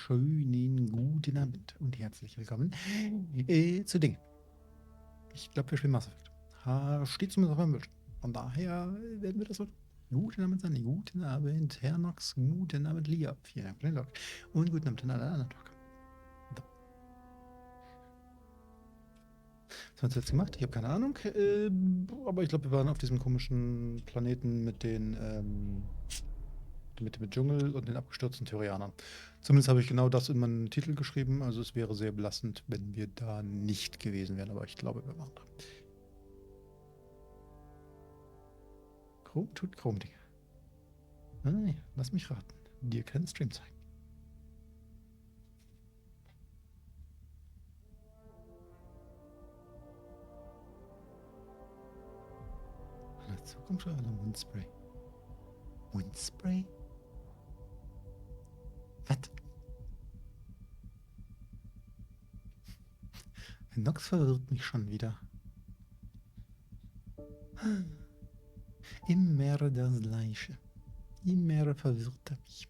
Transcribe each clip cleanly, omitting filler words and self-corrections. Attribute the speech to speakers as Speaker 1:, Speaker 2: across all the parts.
Speaker 1: wunderschönen guten Abend und herzlich willkommen zu Ding. Ich glaube, wir spielen Mass Effect. Steht zumindest auf meinem Bildschirm. Von daher werden wir das heute. Guten Abend, Sandy. Guten Abend, Herr Nox. Guten Abend, Lia. Vielen Dank für den Log. Und guten Abend an alle anderen Talker. So. Was haben wir jetzt gemacht? Ich habe keine Ahnung. Aber ich glaube, wir waren auf diesem komischen Planeten mit den mit dem Dschungel und den abgestürzten Tyrianern. Zumindest habe ich genau das in meinen Titel geschrieben. Also es wäre sehr belastend, wenn wir da nicht gewesen wären. Aber ich glaube, wir waren da. Chrom tut Chrom-Dinge. Ah, lass mich raten. Dir keinen Stream zeigen. In der Zukunft oder Mundspray? Mundspray? Was? Nox verwirrt mich schon wieder. Immer das Gleiche. Immer verwirrt er mich.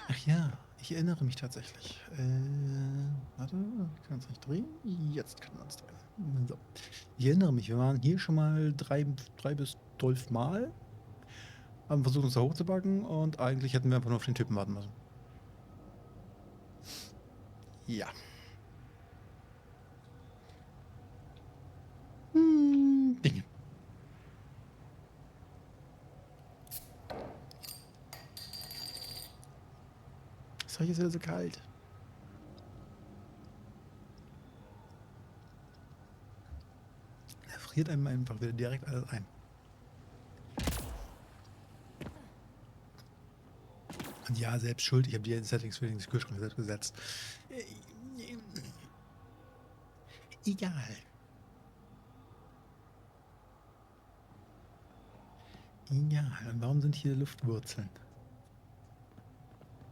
Speaker 1: Ach ja, ich erinnere mich tatsächlich. Warte, ich kann es nicht drehen. Jetzt können wir uns drehen. So. Ich erinnere mich, wir waren hier schon mal 3 bis 12 Mal. Haben versucht, uns da hochzubacken und eigentlich hätten wir einfach nur auf den Typen warten müssen. Ja. Dinge. Das ist wieder so kalt. Er friert einem einfach wieder direkt alles ein. Und ja, selbst schuld, ich habe die Settings für den Kühlschrank gesetzt. Egal. Egal. Und warum sind hier Luftwurzeln?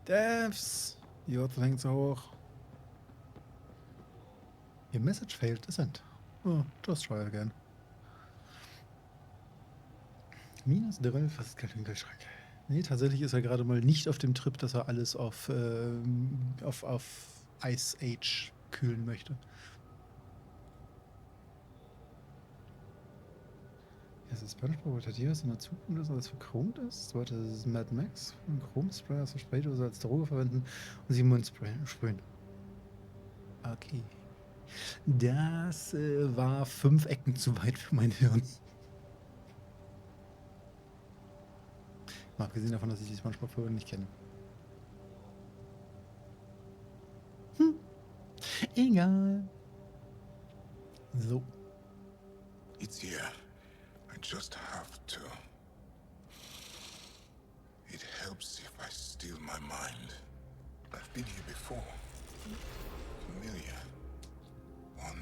Speaker 1: Devs! Die Wurzel hängt so hoch. Your message failed to send. Oh, just try again. Minus 3, fast kalt im Kühlschrank. Nee, tatsächlich ist er gerade mal nicht auf dem Trip, dass er alles auf Ice Age kühlen möchte. Es ist SpongeBob Rotatives in der Zukunft, das alles verchromt ist. Sollte es Mad Max einen Chromspray aus der Spraydose als Droge verwenden und sie im Mund sprühen. Okay. Das war 5 Ecken zu weit für mein Hirn. Mal abgesehen davon, dass ich die SpongeBob-Folge nicht kenne. Egal. So.
Speaker 2: It's here. I just have to. It helps if I steal my mind. I've been here before. Familiar. 1,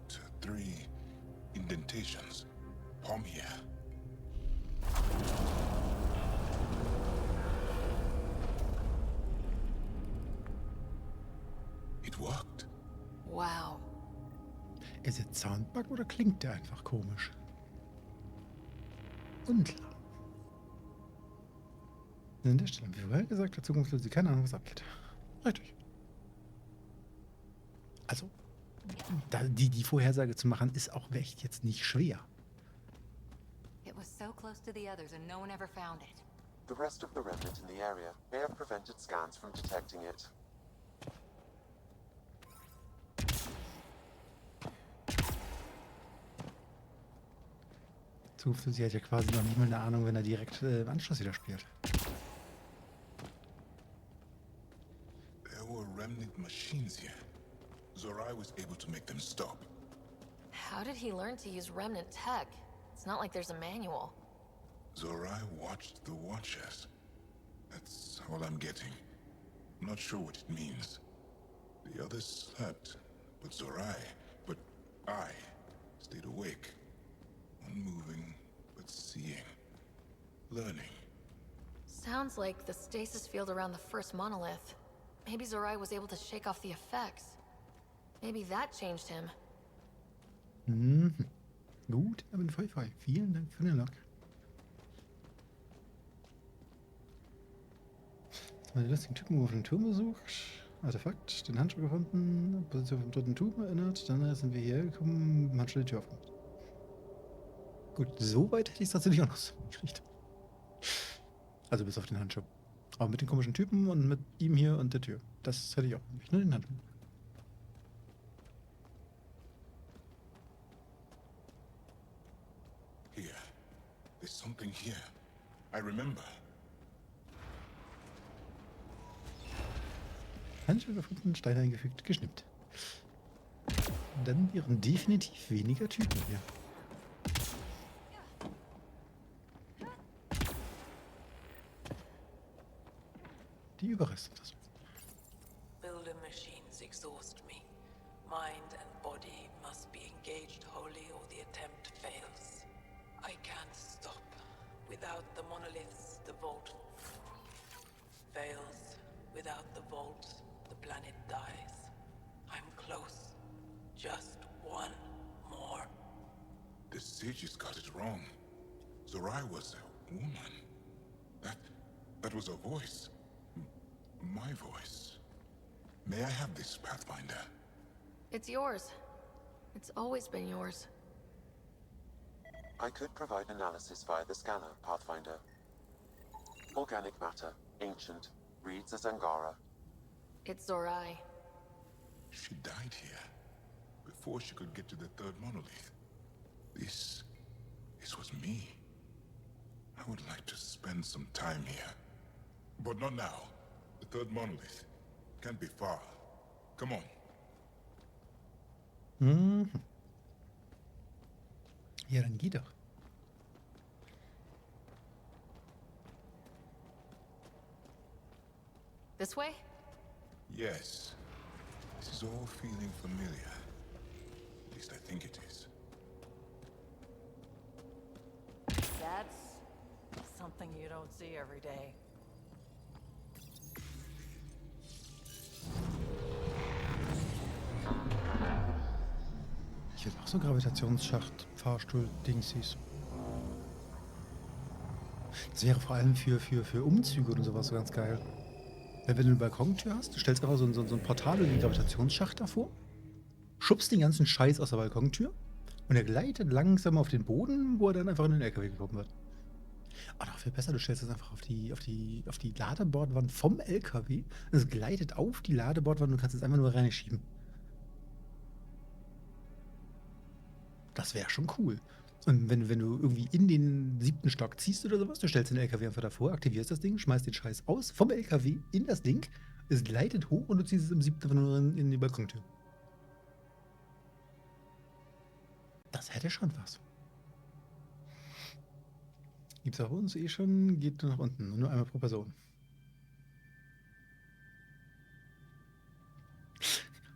Speaker 2: 2, 3 indentations. Palm here. It worked.
Speaker 3: Wow.
Speaker 1: Ist es Soundbug oder klingt der einfach komisch? Unklar. An der Stelle, wie vorher gesagt, der Zukunft will sie keine Ahnung, was abgeht. Richtig. Also, die Vorhersage zu machen, ist auch echt jetzt nicht schwer.
Speaker 3: It was so close to the others and no one ever found it.
Speaker 4: The rest of the remnant in the area may have prevented scans from detecting it.
Speaker 1: Sie hat ja quasi noch nicht mal eine Ahnung, wenn er direkt im Anschluss wieder spielt.
Speaker 2: There were remnant machines here. Zorai was able to make them stop.
Speaker 3: How did he learn to use remnant tech? It's not like there's a manual.
Speaker 2: Zorai watched the Watchers. That's all I'm getting. I'm not sure what it means. The others slept, but I stayed awake. Unmoving, but seeing. Learning.
Speaker 3: Sounds like the stasis field around the first monolith. Maybe Zorai was able to shake off the effects. Maybe that changed him.
Speaker 1: Gut, aber voll frei. Vielen Dank für den Log. Meine lustigen Typen auf den Turm besucht. Artefakt, den Handschuh gefunden, Position vom dritten Turm erinnert. Dann sind wir hierher gekommen, Handschuh die Tür aufgemacht. Gut, so weit hätte ich es tatsächlich auch noch so gekriegt. Also bis auf den Handschuh. Aber mit den komischen Typen und mit ihm hier und der Tür. Das hätte ich auch nicht. Nur den Handschuh.
Speaker 2: Here. There's something here. I remember.
Speaker 1: Handschuh gefunden, Steine eingefügt, geschnippt. Dann wären definitiv weniger Typen hier. Die Überreste. Das.
Speaker 5: Builder machines exhaust me. Mind and body must be engaged wholly or the attempt fails. I can't stop. Without the monoliths, the vault fails. Without the vault, the planet dies. I'm close. Just one more.
Speaker 2: The sages got it wrong. Zorai was a woman. That was a voice. My voice. May I have this, Pathfinder?
Speaker 3: It's yours. It's always been yours.
Speaker 4: I could provide analysis via the scanner, Pathfinder. Organic matter, ancient, reads as Angara.
Speaker 3: It's Zorai.
Speaker 2: She died here before she could get to the third monolith. This was me. I would like to spend some time here. But not now. The third monolith can't be far. Come on.
Speaker 1: Mhm. Ja, dann geh doch.
Speaker 3: This way?
Speaker 2: Yes. This is all feeling familiar. At least I think it is.
Speaker 5: That's something you don't see every day.
Speaker 1: Ich hätte auch so einen Gravitationsschacht, Fahrstuhl, Dingsies. Das wäre vor allem für Umzüge und sowas so ganz geil. Weil wenn du eine Balkontür hast, du stellst einfach so ein Portal oder einen Gravitationsschacht davor, schubst den ganzen Scheiß aus der Balkontür und er gleitet langsam auf den Boden, wo er dann einfach in den LKW gekommen wird. Aber noch viel besser, du stellst es einfach auf die Ladebordwand vom LKW. Es gleitet auf die Ladebordwand und du kannst es einfach nur reinschieben. Das wäre schon cool. Und wenn du irgendwie in den 7. Stock ziehst oder sowas, du stellst den LKW einfach davor, aktivierst das Ding, schmeißt den Scheiß aus, vom LKW in das Ding, es gleitet hoch und du ziehst es im 7. einfach nur in die Balkontür. Das hätte schon was. Gibt's auch bei uns eh schon, geht nur nach unten, nur einmal pro Person.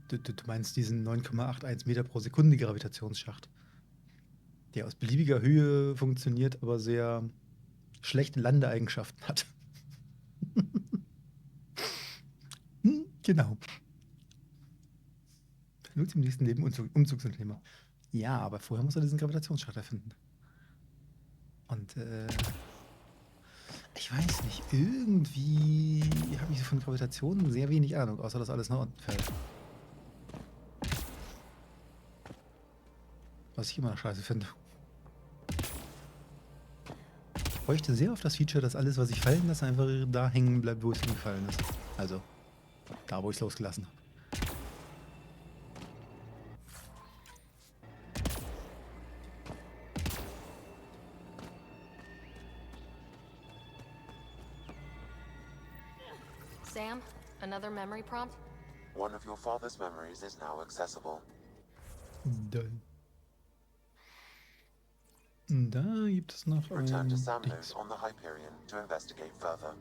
Speaker 1: Du meinst diesen 9,81 Meter pro Sekunde Gravitationsschacht, der aus beliebiger Höhe funktioniert, aber sehr schlechte Landeeigenschaften hat. Genau. Nur zum nächsten Leben Umzugsunternehmer. Ja, aber vorher muss er diesen Gravitationsschacht erfinden. Und ich weiß nicht, irgendwie habe ich von Gravitation sehr wenig Ahnung, außer dass alles nach unten fällt. Was ich immer noch scheiße finde. Ich bräuchte sehr oft das Feature, dass alles, was ich fallen lasse, einfach da hängen bleibt, wo es hingefallen ist. Also, da, wo ich es losgelassen habe.
Speaker 3: Sam, another memory prompt?
Speaker 4: One of your father's memories is now accessible.
Speaker 1: Dann. Da gibt es noch
Speaker 4: Return
Speaker 1: ein
Speaker 4: to Samnos
Speaker 1: Dings.
Speaker 4: on the Hyperion to investigate further.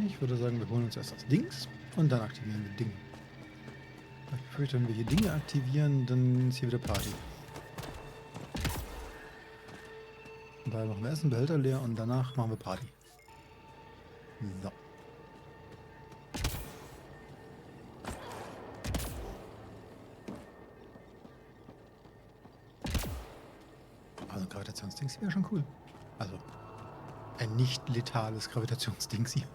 Speaker 1: Ich würde sagen, wir holen uns erst das Dings und dann aktivieren wir Dinge. Ich befürchte, wenn wir hier Dinge aktivieren, dann ist hier wieder Party. Und daher machen wir erst einen Behälter leer und danach machen wir Party. So. Also Gravitationsdings wäre schon cool. Also ein nicht letales Gravitationsding hier.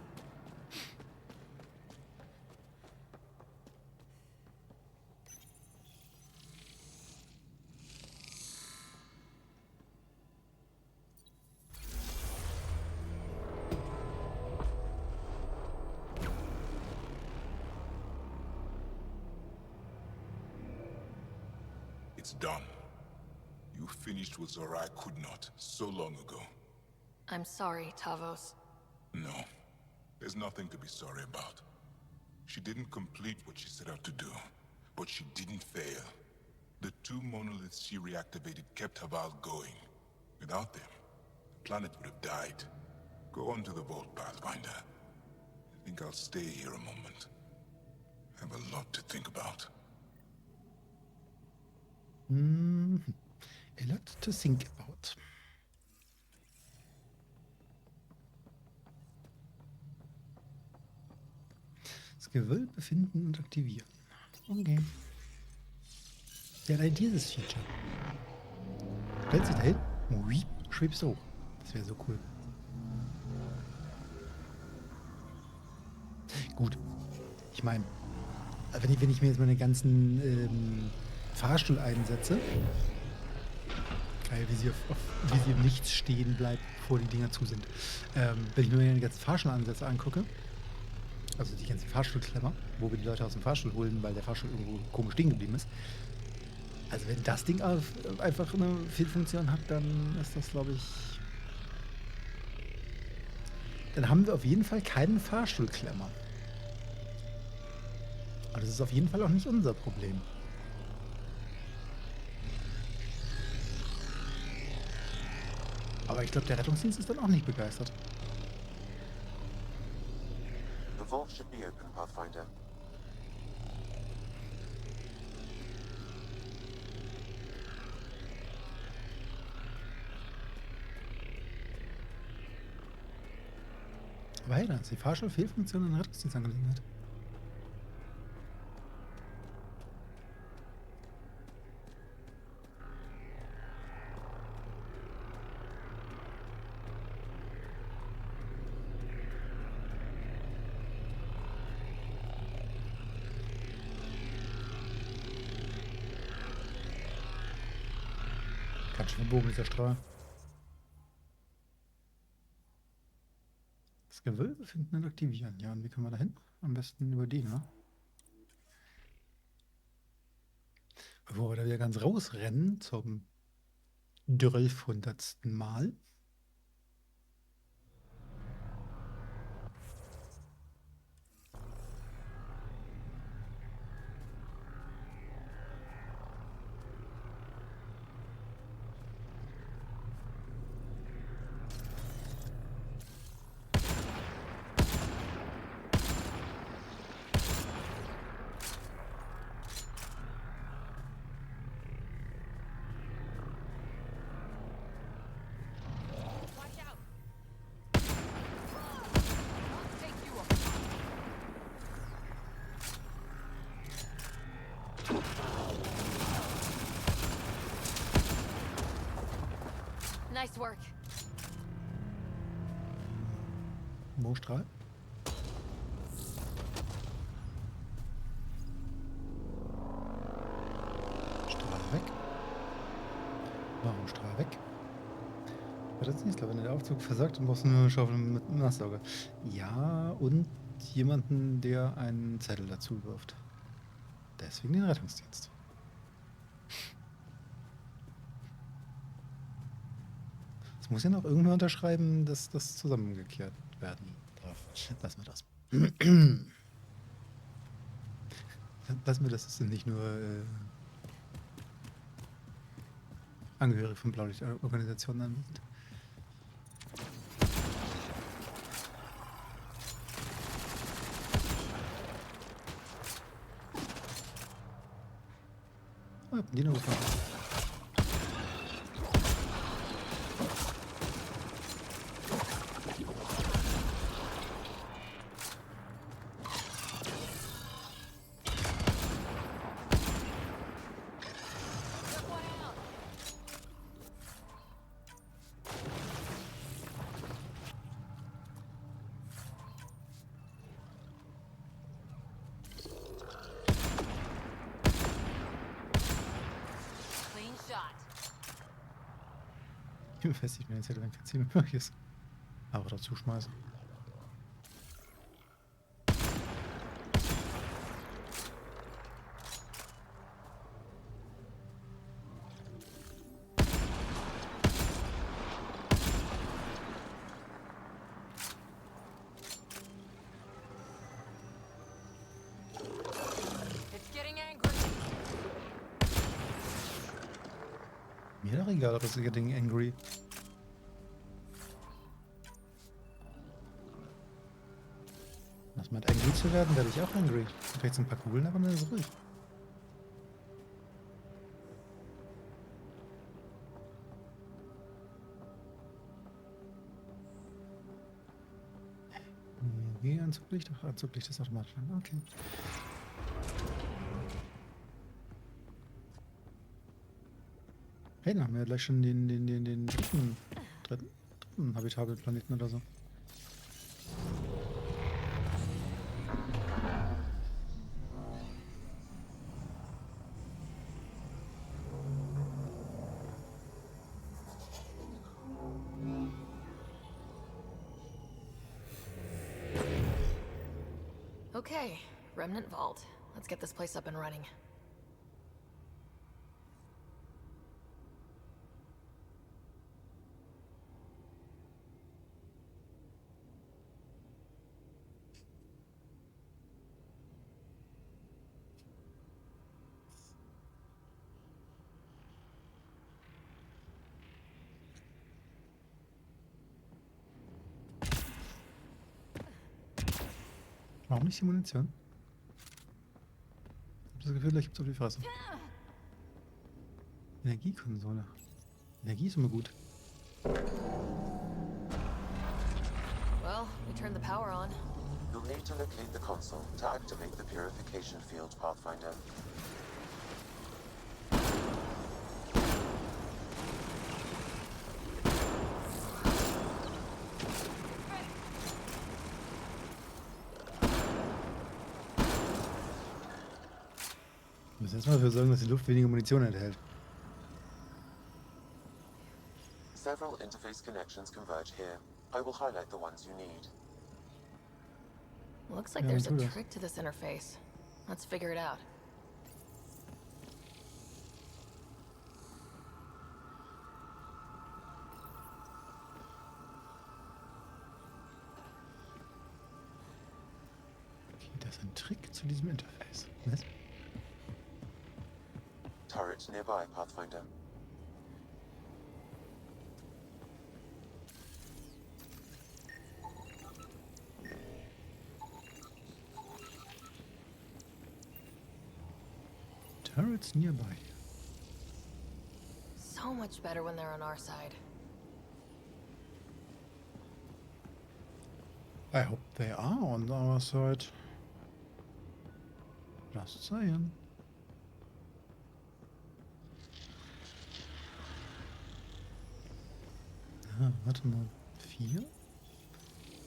Speaker 2: It's done. You finished what Zorai could not so long ago.
Speaker 3: I'm sorry, Tavos.
Speaker 2: No, there's nothing to be sorry about. She didn't complete what she set out to do, but she didn't fail. The 2 monoliths she reactivated kept Haval going. Without them, the planet would have died. Go on to the vault, Pathfinder. I think I'll stay here a moment. I have a lot to think about.
Speaker 1: A lot to think about. Das Gewölbe befinden und aktivieren. Okay. Ja, allein dieses Feature. Stellt sich da hin, schwebst du hoch. Das wäre so cool. Gut. Ich meine, wenn ich mir jetzt meine ganzen Fahrstuhl einsetze, geil, wie sie im Nichts stehen bleibt, bevor die Dinger zu sind. Wenn ich mir meine ganzen Fahrstuhlansätze angucke, also die ganzen Fahrstuhlklemmer, wo wir die Leute aus dem Fahrstuhl holen, weil der Fahrstuhl irgendwo komisch stehen geblieben ist. Also wenn das Ding einfach eine Fehlfunktion hat, dann ist das, glaube ich... Dann haben wir auf jeden Fall keinen Fahrstuhlklemmer. Aber das ist auf jeden Fall auch nicht unser Problem. Aber ich glaube, der Rettungsdienst ist dann auch nicht begeistert.
Speaker 4: The vault should be open, Pathfinder.
Speaker 1: Aber hey, dann ist die Fahrstuhl-Fehlfunktion in der Rettungsdienstangelegenheit. Ganz schön verbogen, dieser Strahl. Das Gewölbe finden und aktivieren. Ja, und wie können wir da hin? Am besten über die, ne? Bevor wir da wieder ganz rausrennen zum 1200. Mal.
Speaker 3: Nice work.
Speaker 1: Moorstrahl. Strahl weg. Warum Strahl weg? Was ist nicht? Wenn der Aufzug versagt, dann brauchst du nur eine Schaufel mit einem Nasssauger. Ja, und jemanden, der einen Zettel dazu wirft. Deswegen den Rettungsdienst. Es muss ja noch irgendwer unterschreiben, dass das zusammengekehrt werden darf. Lassen wir das. Lassen wir das. Das sind nicht nur Angehörige von Blaulichtorganisationen anwesend. Oh, Dino gefahren. Befestigt mir jetzt hätte, wenn kein Ziel mehr möglich ist. Aber dazu schmeißen.
Speaker 3: It's getting angry.
Speaker 1: Mir doch egal, ob es getting angry. Was meint angry zu werden, werde ich auch angry. Vielleicht sind ein paar Kugeln, aber dann ist es ruhig. Wie Anzuglicht? Ach, Anzuglicht ist automatisch an. Okay. Hey, dann haben wir ja gleich schon den dritten habitablen Planeten oder so.
Speaker 3: Okay, Remnant Vault. Let's get this place up and running.
Speaker 1: Warum nicht die Munition? Ich habe das Gefühl, gleich gibt's auf die Fresse. Energiekonsole. Energie ist immer gut.
Speaker 3: Well, we turned the power on.
Speaker 4: You'll need to locate the console to activate the purification field, Pathfinder.
Speaker 1: Wir müssen erstmal dafür sorgen, dass die Luft weniger Munition enthält.
Speaker 4: Several interface connections converge here. I will highlight the ones you need.
Speaker 3: Looks like
Speaker 1: Yeah,
Speaker 3: there's a
Speaker 1: do this.
Speaker 3: trick to this interface. Let's figure it out.
Speaker 1: Okay, das ist ein Trick zu diesem Interface. Was?
Speaker 4: Turret nearby, Pathfinder.
Speaker 1: Turrets nearby.
Speaker 3: So much better when they're on our side.
Speaker 1: I hope they are on our side. Just saying. Ah, warte mal. 4?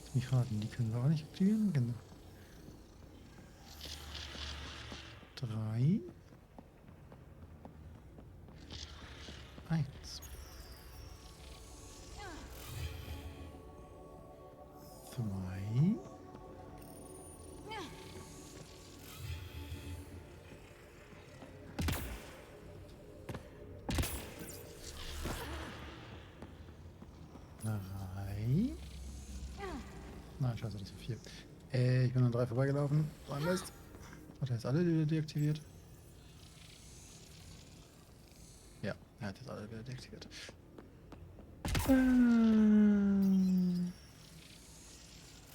Speaker 1: Lass mich raten, die können wir auch nicht aktivieren. Genau. 3. 1. 2. 3. Nein, scheiße, das ist 4. Ich bin an 3 vorbeigelaufen. 3 Mist. Hat er jetzt alle wieder deaktiviert? Ja, er hat jetzt alle wieder deaktiviert.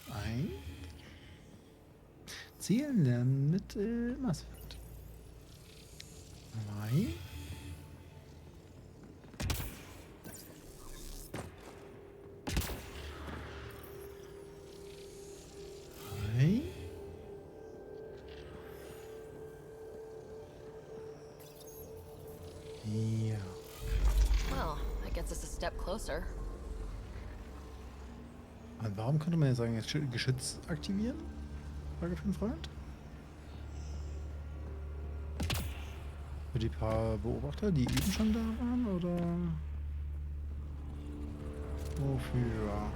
Speaker 1: Ein. Zielen lernen mit Mass Effect. 2. 3. Ja.
Speaker 3: Well, that gets us a step closer.
Speaker 1: Und warum könnte man jetzt sagen, jetzt Geschütz aktivieren? Frage für den Freund. Für die paar Beobachter, die eben schon da waren, oder? Wofür?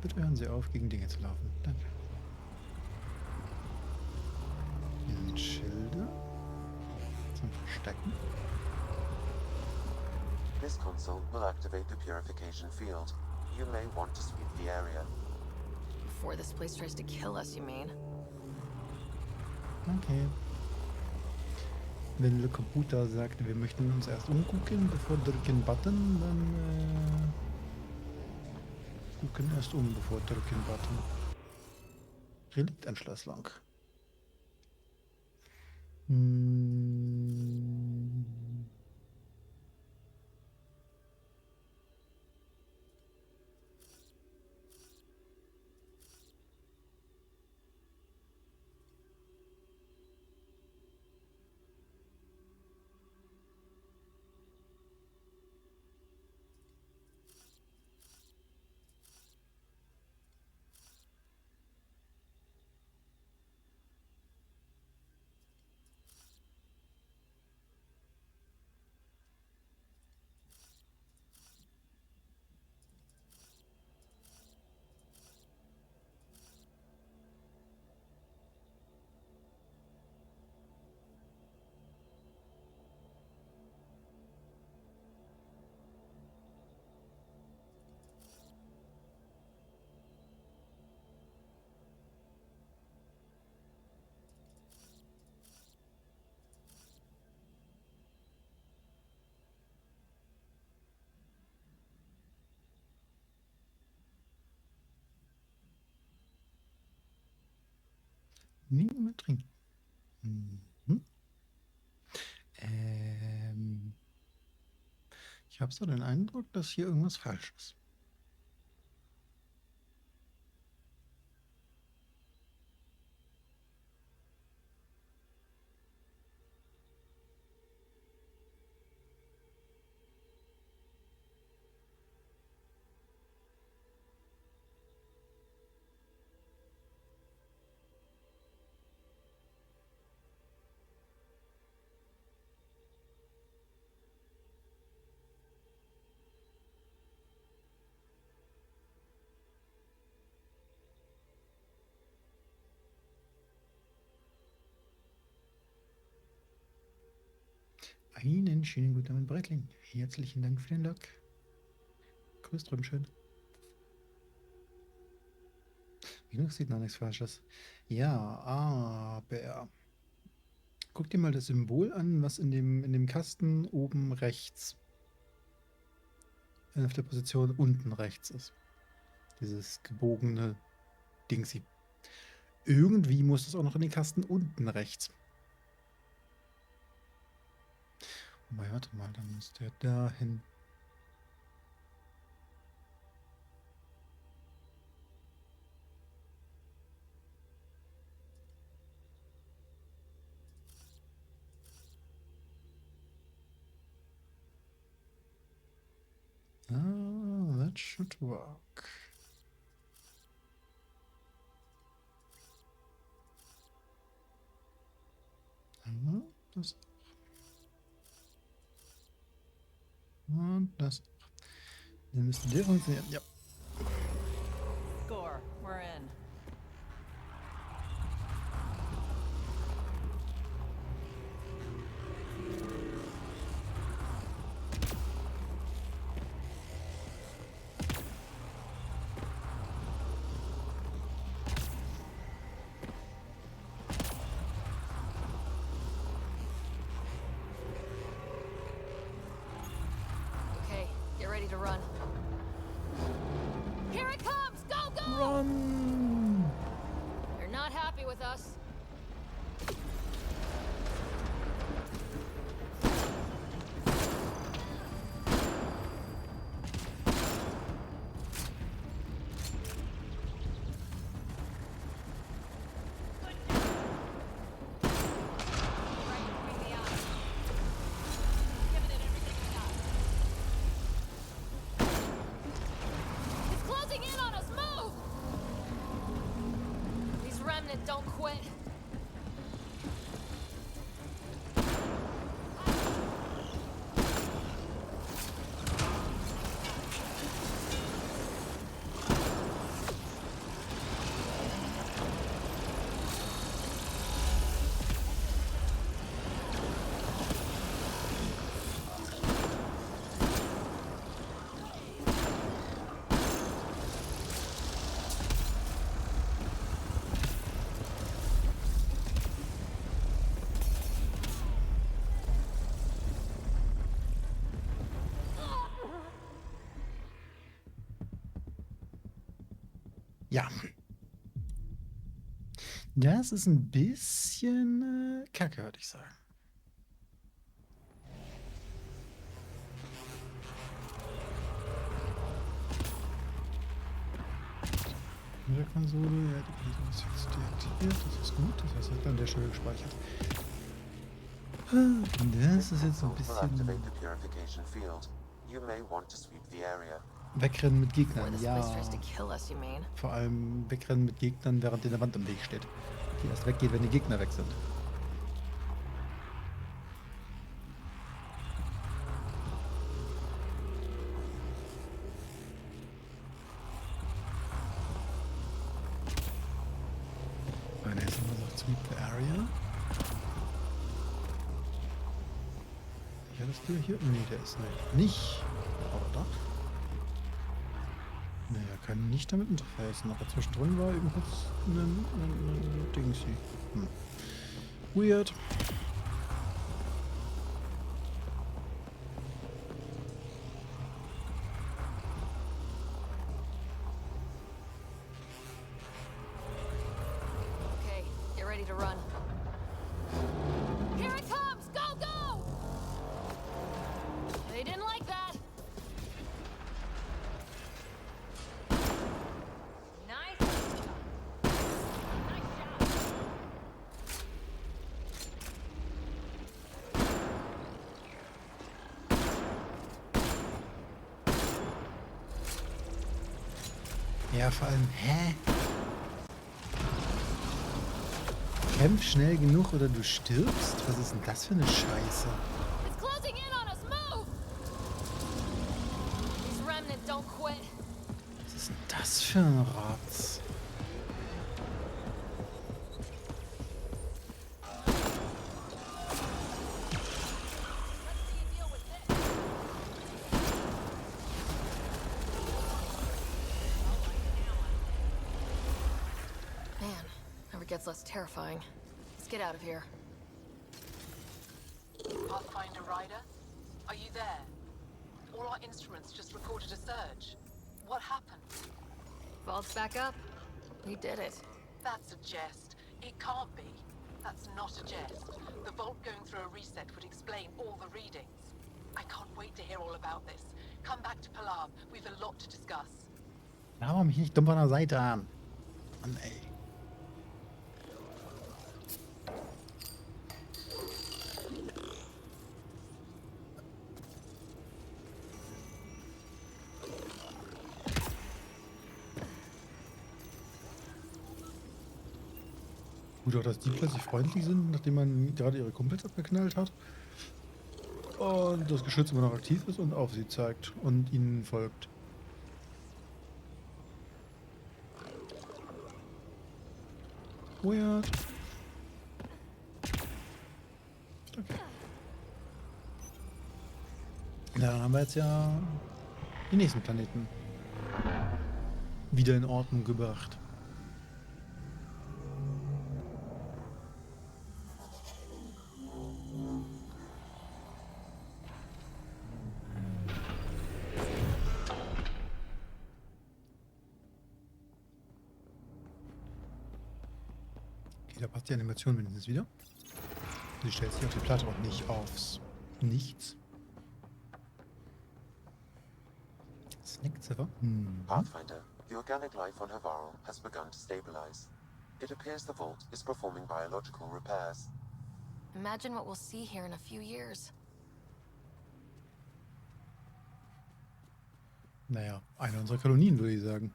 Speaker 1: Bitte hören Sie auf, gegen Dinge zu laufen. Danke. Hier sind Schilde zum Verstecken.
Speaker 4: This console will activate the purification field. You may want to sweep the area.
Speaker 3: Before this place tries to kill us, you mean?
Speaker 1: Okay. Wenn der Computer sagt, wir möchten uns erst umgucken, bevor drücken Button, dann gucken erst bevor drücken Button. Reliktentschlüsselung. Nie mehr trinken. Ich habe so den Eindruck, dass hier irgendwas falsch ist. Einen schönen guten Abend, Breitling. Herzlichen Dank für den Log. Grüß drüben schön. Genug sieht noch nichts Falsches. Ja, aber guck dir mal das Symbol an, was in dem Kasten oben rechts auf der Position unten rechts ist. Dieses gebogene Dingsi. Irgendwie muss es auch noch in den Kasten unten rechts. Wobei, warte mal, dann muss der da hin. Ah, that should work. Ja, das und das. Dann müsste der funktionieren. Ja.
Speaker 5: Score, we're in.
Speaker 3: Okay, get ready to run. Here it comes! Go, go!
Speaker 1: Run!
Speaker 3: They're not happy with us.
Speaker 1: Ja. Das ist ein bisschen kacke, würde ich sagen. Mit der Konsole, ja, die Konsole ist jetzt deaktiviert, das ist gut, das heißt, hat an der Stelle gespeichert. Das ist jetzt ein
Speaker 4: Missile will activate the
Speaker 1: bisschen
Speaker 4: purification field. You may want to sweep the area.
Speaker 1: wegrennen mit
Speaker 3: Before
Speaker 1: Gegnern,
Speaker 3: this
Speaker 1: ja.
Speaker 3: place tries to kill us, you mean?
Speaker 1: Vor allem wegrennen mit Gegnern, während dir eine Wand im Weg steht. Die erst weggeht, wenn die Gegner weg sind. Meine jetzt haben wir gesagt, sweep the area. Ja, das Tür hier? Nee, der ist nicht. Aber doch. Naja, kann nicht damit interfacen. Aber zwischendrin war eben kurz ein Dingsy. Weird.
Speaker 3: Okay, get ready to run. Here it comes! Go, go! They didn't like that. Nice. Nice job.
Speaker 1: Ja, vor allem, hä? Kämpf schnell genug oder du stirbst? Was ist denn das für eine Scheiße?
Speaker 3: It's closing in on us. Move! These remnant don't quit.
Speaker 1: Was ist denn das für ein Rotz?
Speaker 3: Man, never gets less terrifying. Let's get out of here.
Speaker 5: Pathfinder Rider? Are you there? All our instruments just recorded a surge. What happened?
Speaker 3: Vault's back up. We did it.
Speaker 5: That's a jest. It can't be. That's not a jest. The vault going through a reset would explain all the readings. I can't wait to hear all about this. Come back to Palav. We've a lot to discuss.
Speaker 1: Laber mich nicht dumm von der Seite an. Mann, ey. Gut auch, dass die plötzlich freundlich sind, nachdem man gerade ihre Kumpels abgeknallt hat. Und das Geschütz immer noch aktiv ist und auf sie zeigt und ihnen folgt. Weird. Okay. Ja, dann haben wir jetzt ja die nächsten Planeten wieder in Ordnung gebracht. Okay, da passt die Animation mindestens wieder. Sie stellt sich auf die Platte und nicht aufs Nichts. Snack Ziffer.
Speaker 4: Pathfinder, the organic life on Havarl has begun to stabilize. It appears the vault is performing biological repairs.
Speaker 3: Imagine what we'll see here in a few years.
Speaker 1: Naja, eine unserer Kolonien, würde ich sagen.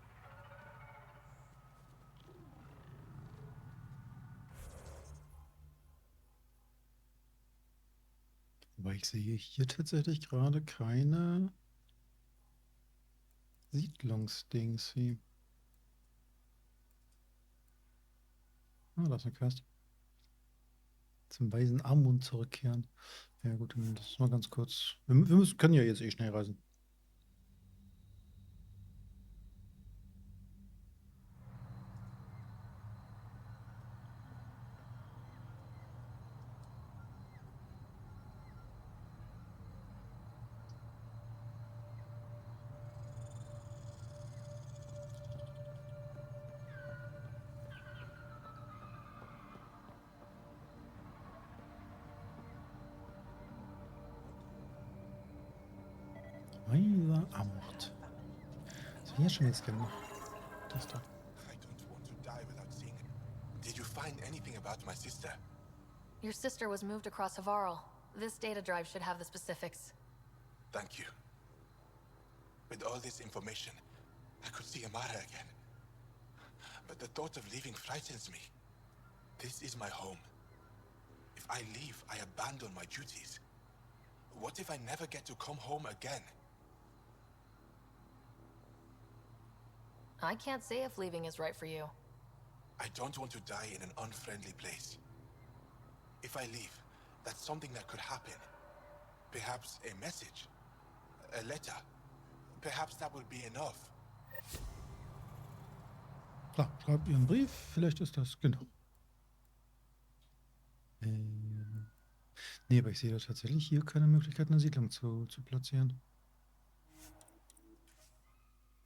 Speaker 1: Aber ich sehe hier tatsächlich gerade keine Siedlungsdings. Ah, da ist eine Quest. Zum weisen Armut zurückkehren. Ja gut, dann das mal ganz kurz. Können ja jetzt eh schnell reisen. Amort. Was will ich jetzt schon wieder scannen? Das da.
Speaker 2: I don't want to die without seeing it. Did you find anything about my sister?
Speaker 3: Your sister was moved across Havarl. This data drive should have the specifics.
Speaker 2: Thank you. With all this information, I could see Amara again. But the thought of leaving frightens me. This is my home. If I leave, I abandon my duties. What if I never get to come home again?
Speaker 3: I can't say if leaving is right for you.
Speaker 2: I don't want to die in an unfriendly place. If I leave, that's something that could happen. Perhaps a message, a letter. Perhaps that will be enough.
Speaker 1: Klar, schreibt ihr einen Brief. Vielleicht ist das, genau. Nee, aber ich sehe da tatsächlich hier keine Möglichkeit, eine Siedlung zu platzieren.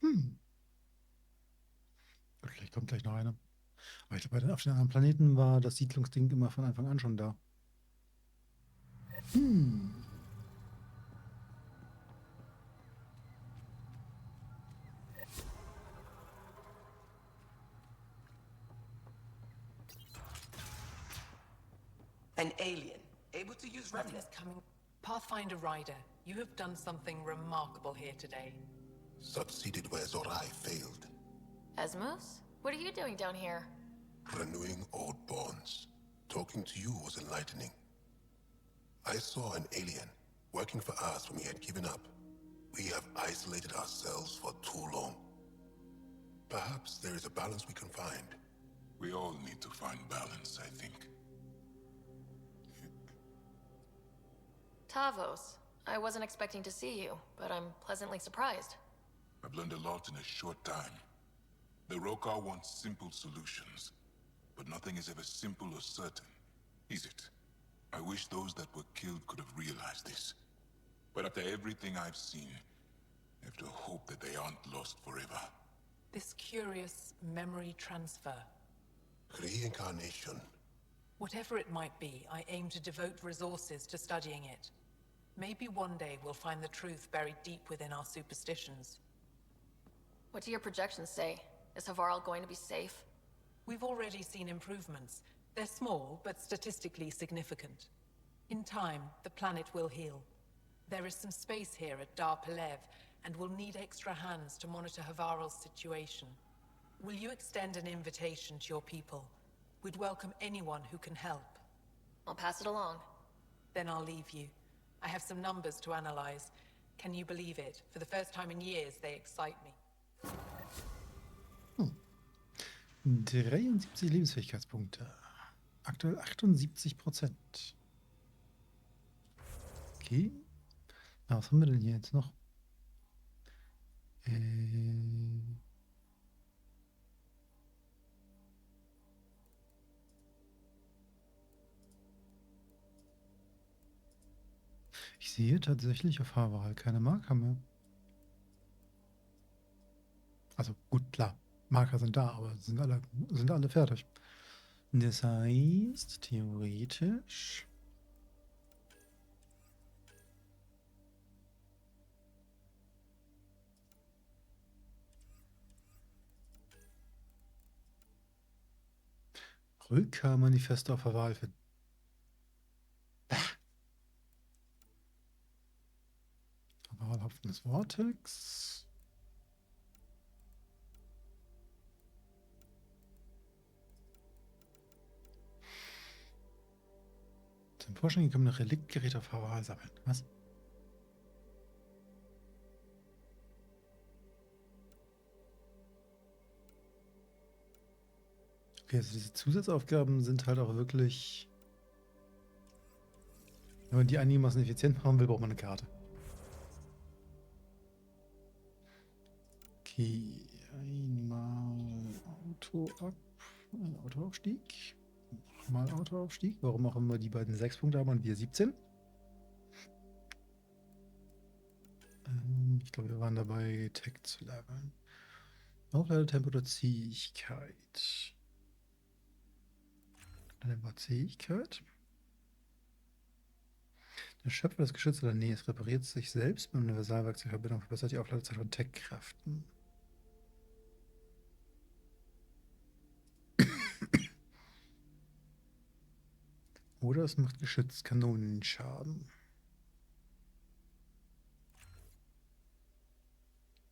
Speaker 1: Gut, vielleicht kommt gleich noch eine. Aber ich glaube, auf den anderen Planeten war das Siedlungsding immer von Anfang an schon da.
Speaker 5: An alien, able to use Remnant. Coming. Pathfinder Rider, you have done something remarkable here today.
Speaker 2: Succeeded where Zorai failed.
Speaker 3: Esmus? What are you doing down here?
Speaker 2: Renewing old bonds. Talking to you was enlightening. I saw an alien working for us when we had given up. We have isolated ourselves for too long. Perhaps there is a balance we can find. We all need to find balance, I think.
Speaker 3: Tavos. I wasn't expecting to see you, but I'm pleasantly surprised.
Speaker 2: I've learned a lot in a short time. The Rokar wants simple solutions, but nothing is ever simple or certain, is it? I wish those that were killed could have realized this. But after everything I've seen, I have to hope that they aren't lost forever.
Speaker 5: This curious memory transfer.
Speaker 2: Reincarnation.
Speaker 5: Whatever it might be, I aim to devote resources to studying it. Maybe one day we'll find the truth buried deep within our superstitions.
Speaker 3: What do your projections say? Is Havarl going to be safe?
Speaker 5: We've already seen improvements. They're small, but statistically significant. In time, the planet will heal. There is some space here at Dar Pelev, and we'll need extra hands to monitor Havarl's situation. Will you extend an invitation to your people? We'd welcome anyone who can help.
Speaker 3: I'll pass it along.
Speaker 5: Then I'll leave you. I have some numbers to analyze. Can you believe it? For the first time in years, they excite me.
Speaker 1: 73 Lebensfähigkeitspunkte. Aktuell 78%. Okay. Na, was haben wir denn hier jetzt noch? Ich sehe tatsächlich auf Havarl keine Marker mehr. Also gut, klar, Marker sind da, aber sind alle fertig. Das heißt, theoretisch... Rückkehrmanifest auf Havarl finden. Havarl haftendes Vortex. Zum Vorschein gekommene Reliktgeräte auf Havarl sammeln. Was? Okay, also diese Zusatzaufgaben sind halt auch wirklich... Wenn man die einigermaßen effizient machen will, braucht man eine Karte. Okay, einmal Autoaufstieg. Nochmal Autoaufstieg. Warum auch immer die beiden 6 Punkte haben und wir 17. Ich glaube, wir waren dabei, Tech zu leveln. Aufladetempo oder Zähigkeit. Dann war Zähigkeit. Der Schöpfer des Geschützes oder nee, es repariert sich selbst mit Universalwerkzeugverbindung, verbessert die Aufladezeit von Tech-Kräften. Oder es macht Geschützkanonenschaden.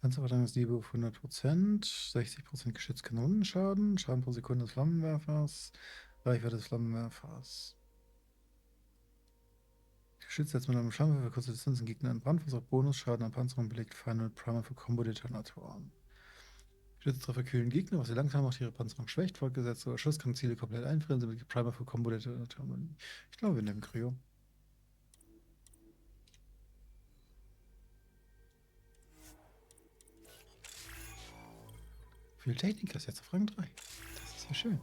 Speaker 1: Panzerverteidigungsliebe auf 100%, 60% Geschützkanonenschaden, Schaden pro Sekunde des Flammenwerfers, Reichweite des Flammenwerfers. Geschütz setzt mit einem Flammenwerfer für kurze Distanzen Gegner in Brand, versucht Bonusschaden an Panzerung, belegt Final Primer für Combo-Detonatoren. Geschütztreffer kühlen Gegner, was sie langsam macht, ihre Panzerung schwächt, fortgesetzt oder Schuss kann Ziele komplett einfrieren, sie belegt Primer für Combo-Detonatoren. Ich glaube, wir nehmen Kryo. Viel Technik ist jetzt auf Rang 3. Das ist ja schön.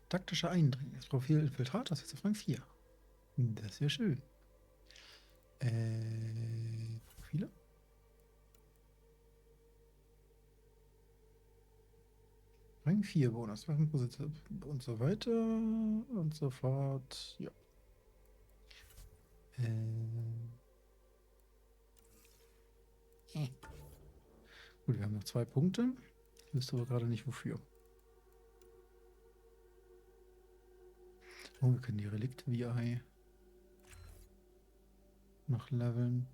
Speaker 1: Taktischer Eindringen. Das Profil Infiltrator ist jetzt auf Rang 4. Das ist ja schön. Profile? Rang 4 Bonus, Waffenposition und so weiter und so fort. Ja. Gut, wir haben noch 2 Punkte. Ich wüsste aber gerade nicht wofür. Oh, wir können die Relikt-VI noch leveln.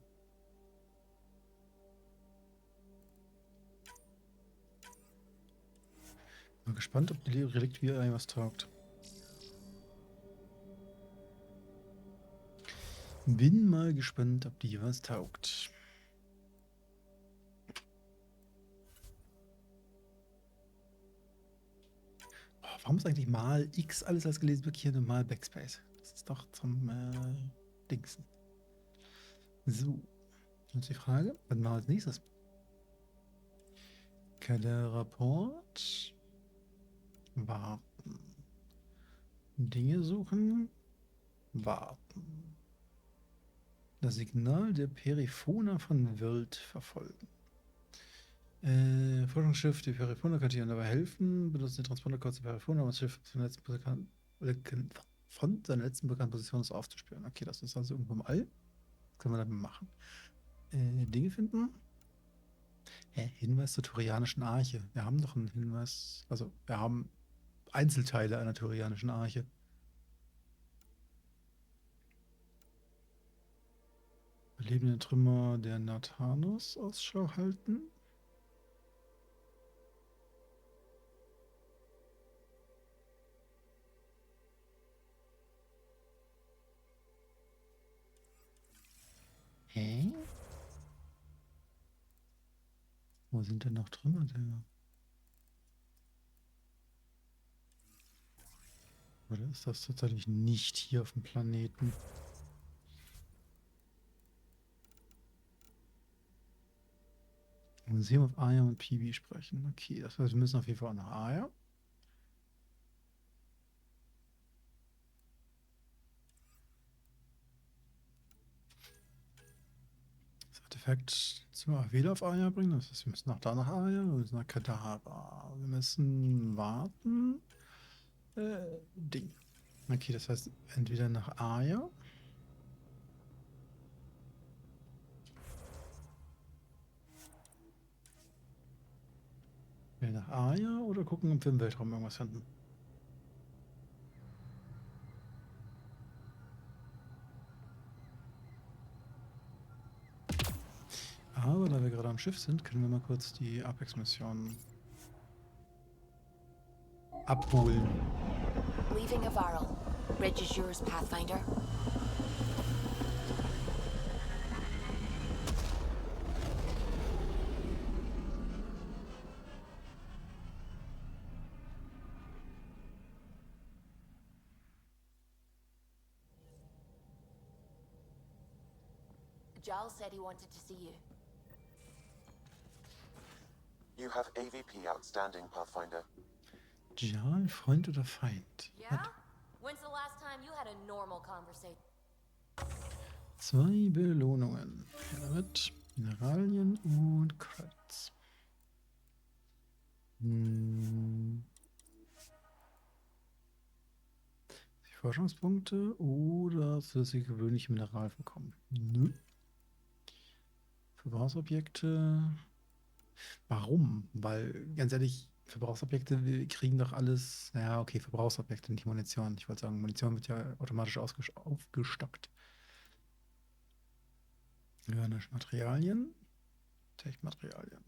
Speaker 1: Mal gespannt, ob die Relikt-VI was taugt. Bin mal gespannt, ob die was taugt. Oh, warum ist eigentlich mal X alles als gelesen markiert und mal Backspace? Das ist doch zum Dingsen. So. Jetzt die Frage, was machen wir als nächstes? Kaderrapport. Warten. Dinge suchen. Warten. Das Signal der Periphona von Wild verfolgen. Forschungsschiff, die Periphona kann dir dabei helfen. Benutzt den Transportercode der Periphona, um das Schiff von seiner letzten bekannten Position aus aufzuspüren. Okay, das ist also irgendwo im All. Was können wir damit machen? Dinge finden. Hinweis zur Turianischen Arche. Wir haben doch einen Hinweis. Also, wir haben Einzelteile einer Turianischen Arche. Belebende Trümmer der Nathanos Ausschau halten. Hä? Wo sind denn noch Trümmer der? Oder ist das tatsächlich nicht hier auf dem Planeten? Museum auf Aya und Pibi sprechen. Okay, das heißt, wir müssen auf jeden Fall auch nach Aya. Das Artefakt zum wieder auf Aya bringen. Das heißt, wir müssen nach Aya, wir müssen nach Kadara. Wir müssen warten. Ding. Okay, das heißt, entweder nach Aya. Nach Aya oder gucken, ob wir im Weltraum irgendwas finden. Aber da wir gerade am Schiff sind, können wir mal kurz die Apex-Mission abholen.
Speaker 3: Leaving a Varl. Bridge is yours, Pathfinder. Giles said he wanted to see you.
Speaker 4: You have AVP outstanding, Pathfinder.
Speaker 1: Jal, Freund oder Feind?
Speaker 3: Yeah? When's the last time you had a normal conversation?
Speaker 1: 2 Belohnungen. Mit Mineralien und Credits. Die Forschungspunkte oder zusätzliche gewöhnliche Mineral bekommen? Nö. Verbrauchsobjekte. Warum? Weil, ganz ehrlich, Verbrauchsobjekte, wir kriegen doch alles. Naja, okay, Verbrauchsobjekte, nicht Munition. Ich wollte sagen, Munition wird ja automatisch aufgestockt. Organisch Materialien. Tech-Materialien.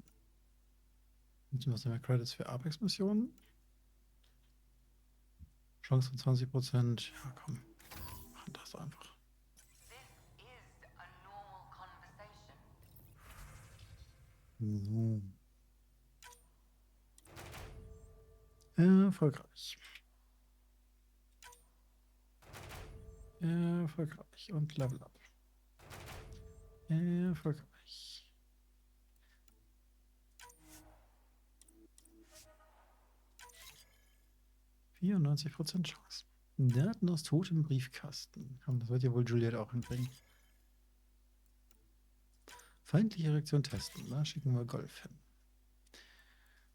Speaker 1: Und was haben wir Credits für Apex-Missionen? Chance von 20%. Ja, komm, machen das einfach. So. Erfolgreich. Erfolgreich. Und Level Up. Erfolgreich. 94% Chance. Daten aus totem Briefkasten. Komm, das wird ja wohl Juliet auch hinkriegen. Feindliche Reaktion testen. Da schicken wir Golf hin.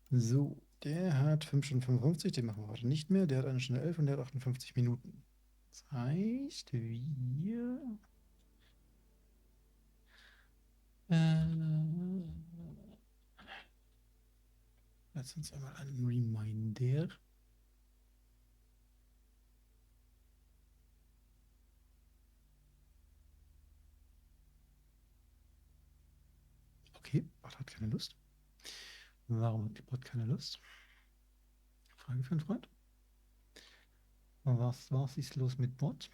Speaker 1: So, der hat 5 Stunden 55, den machen wir heute nicht mehr. Der hat eine Stunde 11 und der hat 58 Minuten. Das heißt, wir... Lass uns einmal einen Reminder. Okay, Bot hat keine Lust. Warum hat die Bot keine Lust? Frage für einen Freund. Was ist los mit Bot?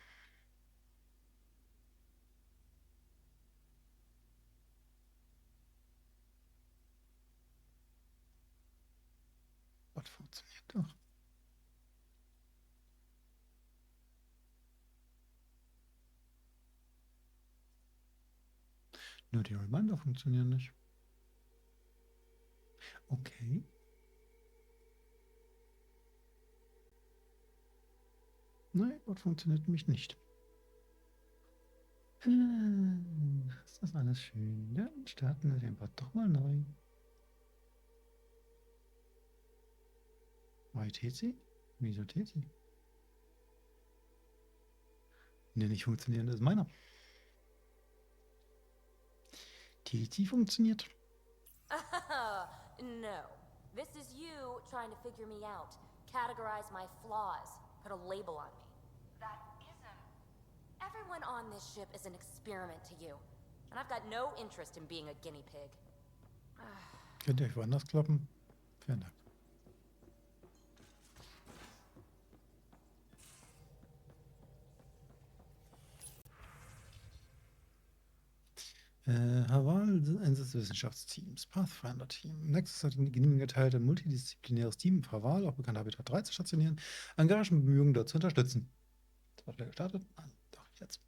Speaker 1: Bot funktioniert doch. Nur die Reminder funktionieren nicht. Okay. Nein, Bot funktioniert nämlich nicht. Ist das alles schön? Dann starten wir den Bot doch mal neu. Why Tezi? Wieso Tezi? Ne, nicht funktionieren, das ist meiner. Tezi funktioniert.
Speaker 6: No. This is you trying to figure me out. Categorize my flaws. Put a label on me. That isn't... Everyone on this ship is an experiment to you. And I've got no interest in being a guinea pig.
Speaker 1: Könnt ihr euch woanders kloppen? Vielen Dank. Haval, Einsatz des Wissenschaftsteams, Pathfinder-Team. Nexus hat eine Genehmigung erteilt, ein multidisziplinäres Team im Haval, auch bekannt Habitat 3, zu stationieren, Engagen und Bemühungen dort zu unterstützen. Das war wieder gestartet? Nein, doch, jetzt.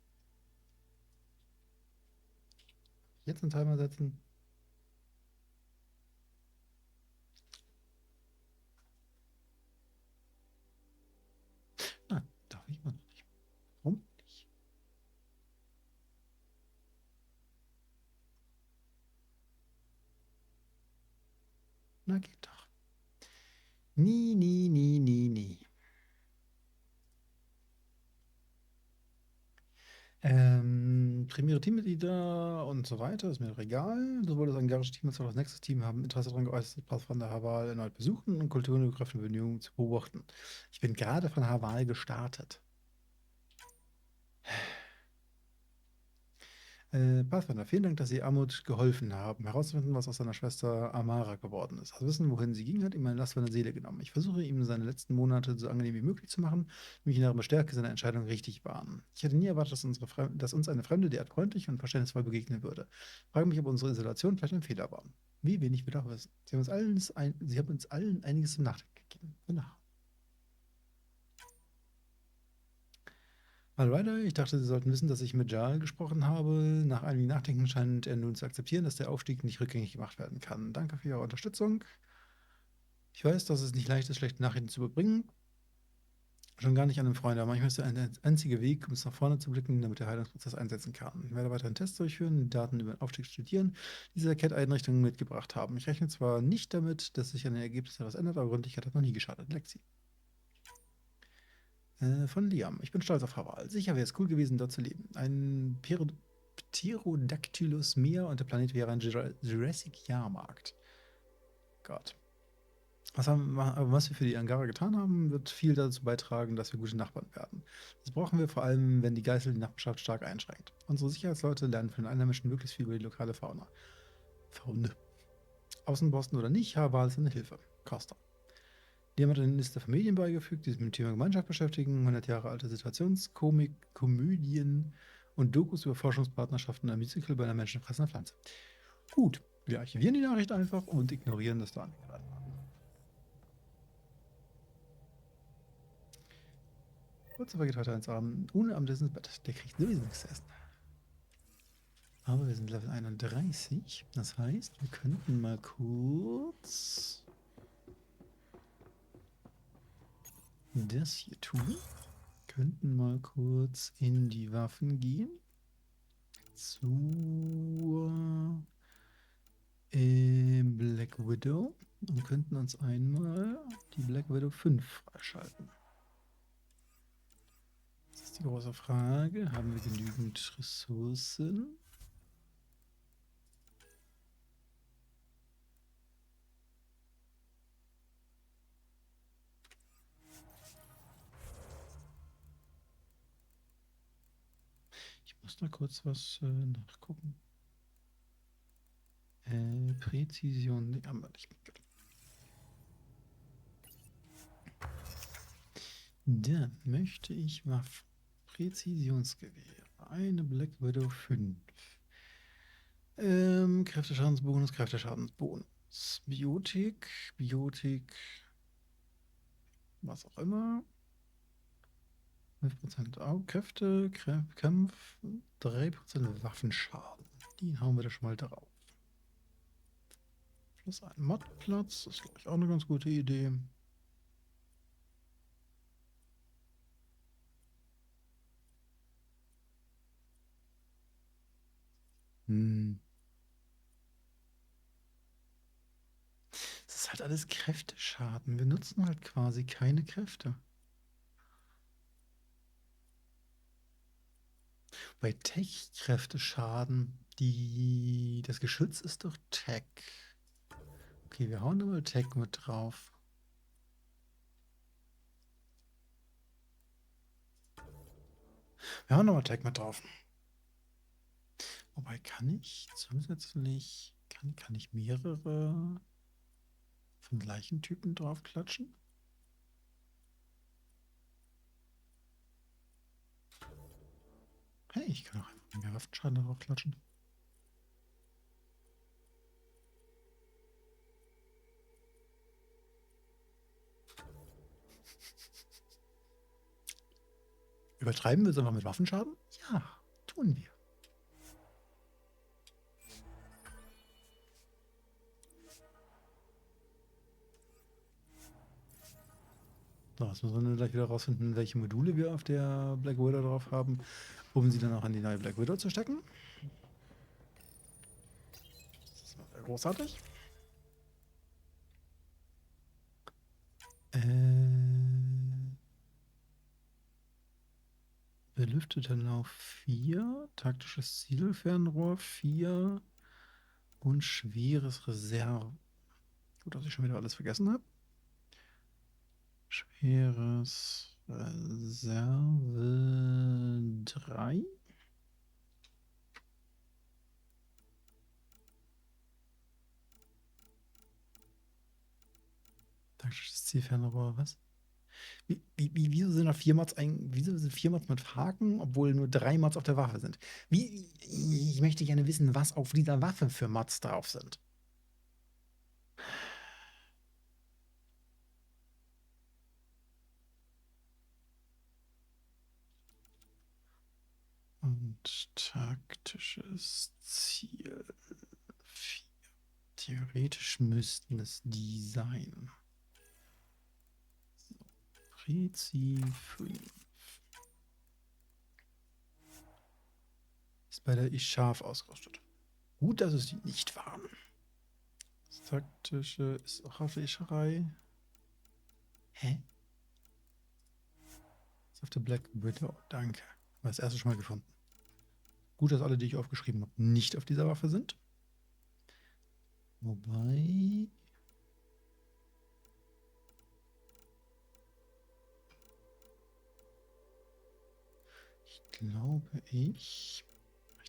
Speaker 1: Jetzt einen Timer setzen. Nein, darf ich mal noch nicht. Warum nicht? Na, geht doch. Nie, nie, nie, nie, nie. Primäre Teammitglieder und so weiter, ist mir doch egal. Sowohl das engagierte Team als auch das Nexus-Team haben Interesse daran geäußert, Pathfinder Haval erneut besuchen und kulturübergreifende Bemühungen zu beobachten. Ich bin gerade von Haval gestartet. Pathfinder, vielen Dank, dass Sie Amut geholfen haben, herauszufinden, was aus seiner Schwester Amara geworden ist. Das Wissen, wohin sie ging, hat ihm eine Last von der Seele genommen. Ich versuche ihm seine letzten Monate so angenehm wie möglich zu machen, mich in darin bestärke, seine Entscheidung richtig waren. Ich hätte nie erwartet, dass uns eine Fremde derart freundlich und verständnisvoll begegnen würde. Ich frage mich, ob unsere Isolation vielleicht ein Fehler war. Wie wenig wir doch wissen. Sie haben uns allen einiges zum Nachdenken gegeben. Genau. Alrighter, ich dachte, Sie sollten wissen, dass ich mit Jal gesprochen habe. Nach einigem Nachdenken scheint er nun zu akzeptieren, dass der Aufstieg nicht rückgängig gemacht werden kann. Danke für Ihre Unterstützung. Ich weiß, dass es nicht leicht ist, schlechte Nachrichten zu überbringen. Schon gar nicht an einem Freund, aber manchmal ist der einzige Weg, um es nach vorne zu blicken, damit der Heilungsprozess einsetzen kann. Ich werde weiterhin Tests durchführen, die Daten über den Aufstieg studieren, die diese Cat-Einrichtungen mitgebracht haben. Ich rechne zwar nicht damit, dass sich an den Ergebnissen etwas ändert, aber Gründlichkeit hat noch nie geschadet. Lexi. Von Liam. Ich bin stolz auf Hawaii. Sicher wäre es cool gewesen, dort zu leben. Ein Pterodactylus Meer und der Planet wäre ein Jurassic-Jahrmarkt. Gott. Was wir für die Angara getan haben, wird viel dazu beitragen, dass wir gute Nachbarn werden. Das brauchen wir vor allem, wenn die Geißel die Nachbarschaft stark einschränkt. Unsere Sicherheitsleute lernen von den Einheimischen möglichst viel über die lokale Fauna. Faune. Außenposten oder nicht, Hawaii ist eine Hilfe. Costa. Jemand hat eine Liste der Familien beigefügt, die sich mit dem Thema Gemeinschaft beschäftigen, 100 Jahre alte Situationskomik, Komödien und Dokus über Forschungspartnerschaften in einem Musical bei einer menschenfressenden Pflanze. Gut, wir archivieren die Nachricht einfach und ignorieren das da eingeladen haben. Kurz aber geht heute eins Abend ohne Abendessen ins Bett. Der kriegt sowieso nichts zu essen. Aber wir sind Level 31. Das heißt, wir könnten mal kurz das hier tun. Könnten mal kurz in die Waffen gehen. Zur Black Widow. Und könnten uns einmal die Black Widow 5 freischalten. Das ist die große Frage. Haben wir genügend Ressourcen? Ich muss da kurz was nachgucken. Präzision, nee, haben wir nicht. Dann möchte ich Waffen. Präzisionsgewehr. Eine Black Widow 5. Kräfteschadensbonus, Kräfteschadensbonus. Biotik, was auch immer. 5% Kräfte, Kampf, 3% Waffenschaden. Die hauen wir da schon mal drauf. Plus ein Modplatz, das ist, glaube ich, auch eine ganz gute Idee. Das ist halt alles Kräfteschaden. Wir nutzen halt quasi keine Kräfte. Bei Tech-Kräfteschaden, das Geschütz ist doch Tech. Okay, wir hauen da mal Tech mit drauf. Wir hauen nochmal Tech mit drauf. Wobei, kann ich zusätzlich, kann ich mehrere vom gleichen Typen draufklatschen? Hey, ich kann auch einfach mehr Waffenschaden draufklatschen. Übertreiben wir es einfach mit Waffenschaden? Ja, tun wir. So, jetzt müssen wir gleich wieder rausfinden, welche Module wir auf der Black Widow drauf haben, um sie dann auch an die neue Black Widow zu stecken. Das ist großartig. Belüfteter Lauf 4, taktisches Zielfernrohr 4 und schweres Reserve. Gut, dass ich schon wieder alles vergessen habe. Schweres Reserve 3. Taktisches Zielfernrohr, was? Wieso sind da 4 Mods wieso sind 4 Mods mit Haken, obwohl nur 3 Mods auf der Waffe sind? Ich möchte gerne wissen, was auf dieser Waffe für Mods drauf sind. Und taktisches Ziel 4. Theoretisch müssten es die sein. So, Prezi 5. Ist bei der Ich-Scharf ausgerüstet. Gut, dass es die nicht waren. Das taktische ist auch auf der Ischerei. Hä? Ist auf der Black Widow. Danke. Das erste schon mal gefunden. Gut, dass alle, die ich aufgeschrieben habe, nicht auf dieser Waffe sind. Wobei... Ich glaube, weil ich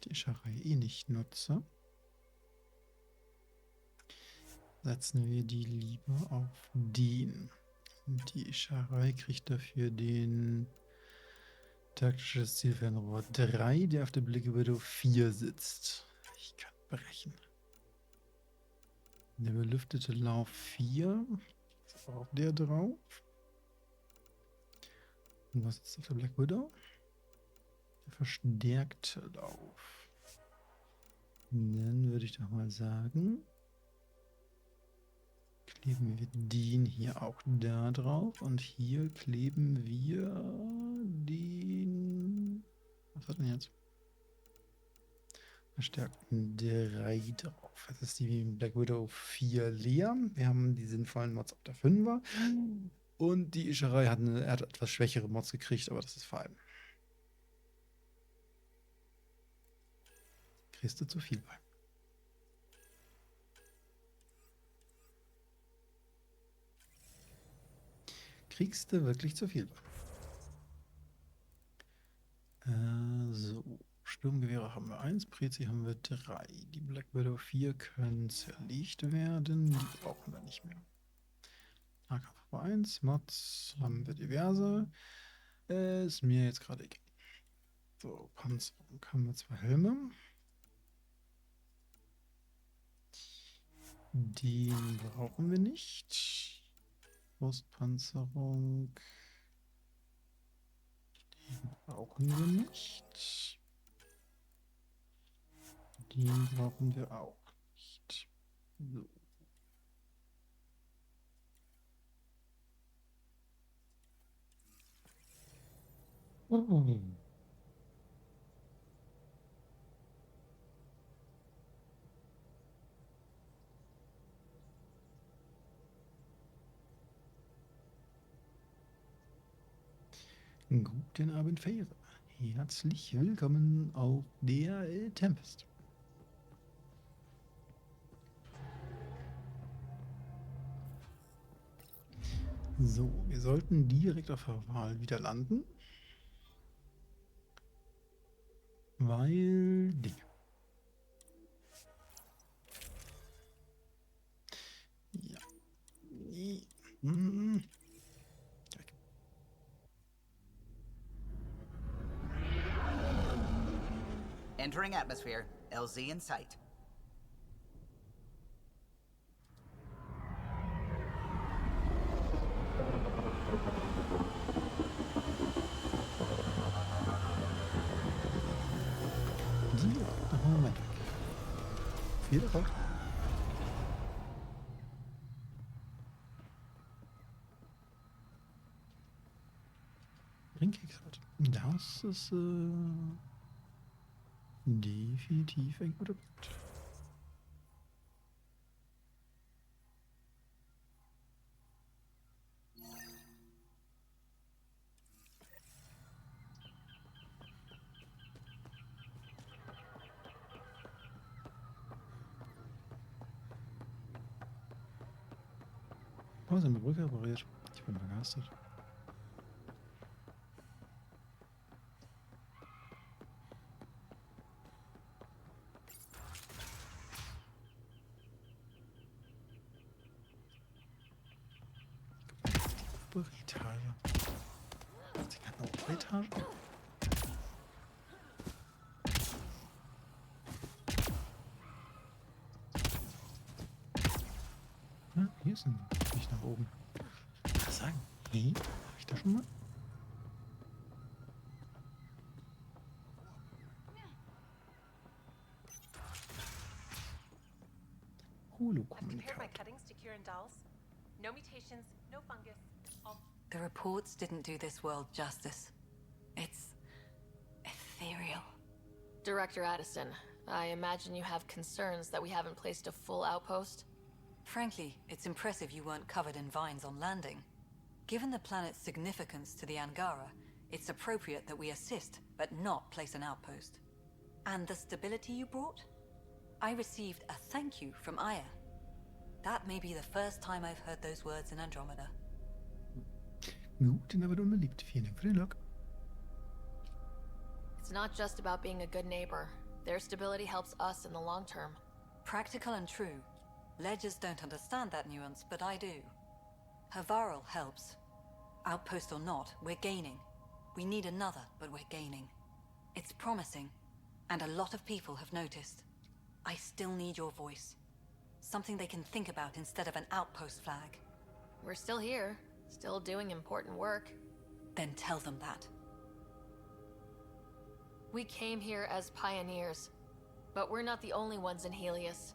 Speaker 1: die Ischerei eh nicht nutze, setzen wir die lieber auf den. Und die Ischerei kriegt dafür den taktisches Zielfernrohr 3, der auf der Black Widow 4 sitzt. Ich kann brechen. Der belüftete Lauf 4. Ist auch der drauf. Und was ist auf der Black Widow? Der verstärkte Lauf. Dann würde ich doch mal sagen, kleben wir den hier auch da drauf. Und hier kleben wir den... Was hat denn jetzt? Verstärkten 3 drauf. Jetzt ist die Black Widow 4 leer. Wir haben die sinnvollen Mods auf der 5er. Und die Ischerei hat etwas schwächere Mods gekriegt, aber das ist fein. Kriegst du zu viel bei. Kriegst du wirklich zu viel bei. So. Sturmgewehre haben wir 1, Prezi haben wir 3. Die Black Widow 4 können zerlegt werden. Die brauchen wir nicht mehr. Nahkampf 1, Mods haben wir diverse. Ist mir jetzt gerade egal. So, Panzerung haben wir 2 Helme. Den brauchen wir nicht. Brustpanzerung. Den brauchen wir nicht. Den brauchen wir auch nicht. So. Guten Abend, Fähre. Herzlich willkommen auf der Tempest. So, wir sollten direkt auf der Wahl wieder landen. Weil Dinge. Ja.
Speaker 7: Entering atmosphere. LZ in sight.
Speaker 1: Direkt nach Moment weg. Viel Erfolg. Ringkeks halt. Das ist definitiv ein guter Punkt. Oh, sind wir Brücke repariert. Ich bin begeistert. Etage. Sie hat noch 3 Etagen. Ja, hier ist ein nicht nach oben. Was sagen? Hey, hab ich da schon mal? Holokommunikator.
Speaker 8: No mutations, no fungus.
Speaker 5: The reports didn't do this world justice. It's ethereal.
Speaker 3: Director Addison, I imagine you have concerns that we haven't placed a full outpost?
Speaker 5: Frankly, it's impressive you weren't covered in vines on landing. Given the planet's significance to the Angara, It's appropriate that we assist, but not place an outpost. And the stability you brought? I received a thank you from Aya. That may be the first time I've heard those words in Andromeda.
Speaker 1: Gut, aber unbeliebt. Vielen Dank für den Log.
Speaker 3: It's not just about being a good neighbor. Their stability helps us in the long term.
Speaker 5: Practical and true. Ledgers don't understand that nuance, but I do. Havarl helps. Outpost or not, we're gaining. We need another, but we're gaining. It's promising, and a lot of people have noticed. I still need your voice. Something they can think about instead of an outpost flag.
Speaker 3: We're still here, still doing important work.
Speaker 5: Then tell them that.
Speaker 3: We came here as pioneers, but we're not the only ones in Helios.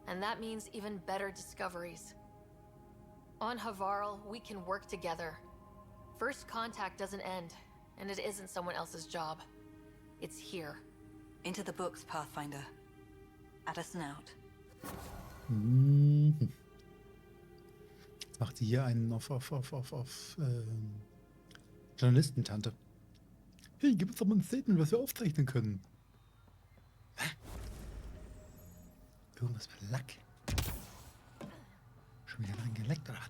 Speaker 3: And that means even better discoveries. On Havarl, we can work together. First contact doesn't end, and it isn't someone else's job. It's here.
Speaker 5: Into the books, Pathfinder. Addison out.
Speaker 1: Mhm. Jetzt macht sie hier einen auf Journalistentante. Hey, gib uns doch mal ein Statement, was wir aufzeichnen können. Hä? Irgendwas mit Lack. Schon wieder dran geleckt oder was?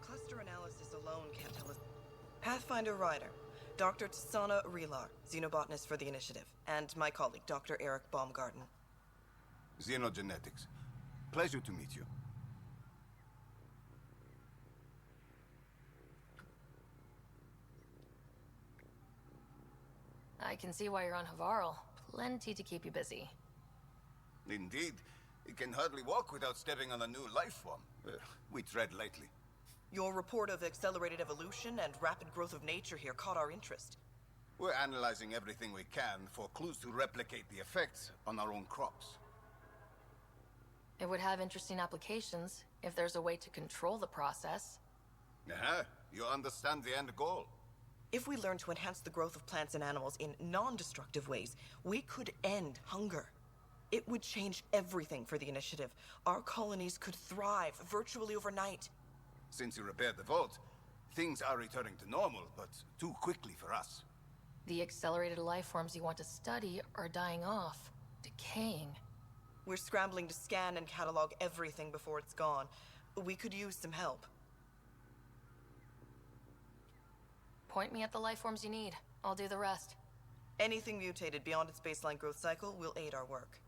Speaker 9: Cluster analysis alone can't tell us. Pathfinder Ryder, Dr. Tsana Relar, xenobotanist for the initiative, and my colleague, Dr. Eric Baumgarten.
Speaker 2: Xenogenetics. Pleasure to meet you.
Speaker 3: I can see why you're on Havarl. Plenty to keep you busy.
Speaker 2: Indeed. It can hardly walk without stepping on a new life form. We tread lightly.
Speaker 9: Your report of accelerated evolution and rapid growth of nature here caught our interest.
Speaker 2: We're analyzing everything we can for clues to replicate the effects on our own crops.
Speaker 3: It would have interesting applications if there's a way to control the process.
Speaker 2: You understand the end goal.
Speaker 9: If we learn to enhance the growth of plants and animals in non-destructive ways, we could end hunger. It would change everything for the initiative. Our colonies could thrive virtually overnight.
Speaker 2: Since you repaired the vault, things are returning to normal, but too quickly for us.
Speaker 3: The accelerated life forms you want to study are dying off, decaying.
Speaker 9: We're scrambling to scan and catalog everything before it's gone. We could use some help.
Speaker 3: Point me at the life forms you need. I'll do the rest.
Speaker 9: Anything mutated beyond its baseline growth cycle will aid our work.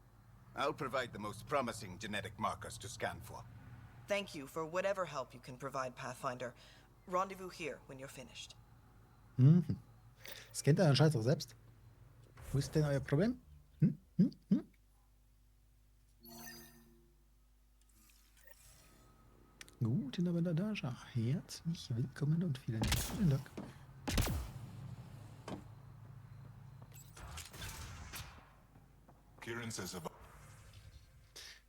Speaker 2: I'll provide the most promising genetic markers to scan for.
Speaker 9: Thank you for whatever help you can provide, Pathfinder. Rendezvous here when you're finished.
Speaker 1: Mhm. Scannt euren Scheiß doch selbst. Wo ist denn euer Problem? Guten Abend, Adasha. Herzlich willkommen und vielen Dank.
Speaker 2: Kieran says about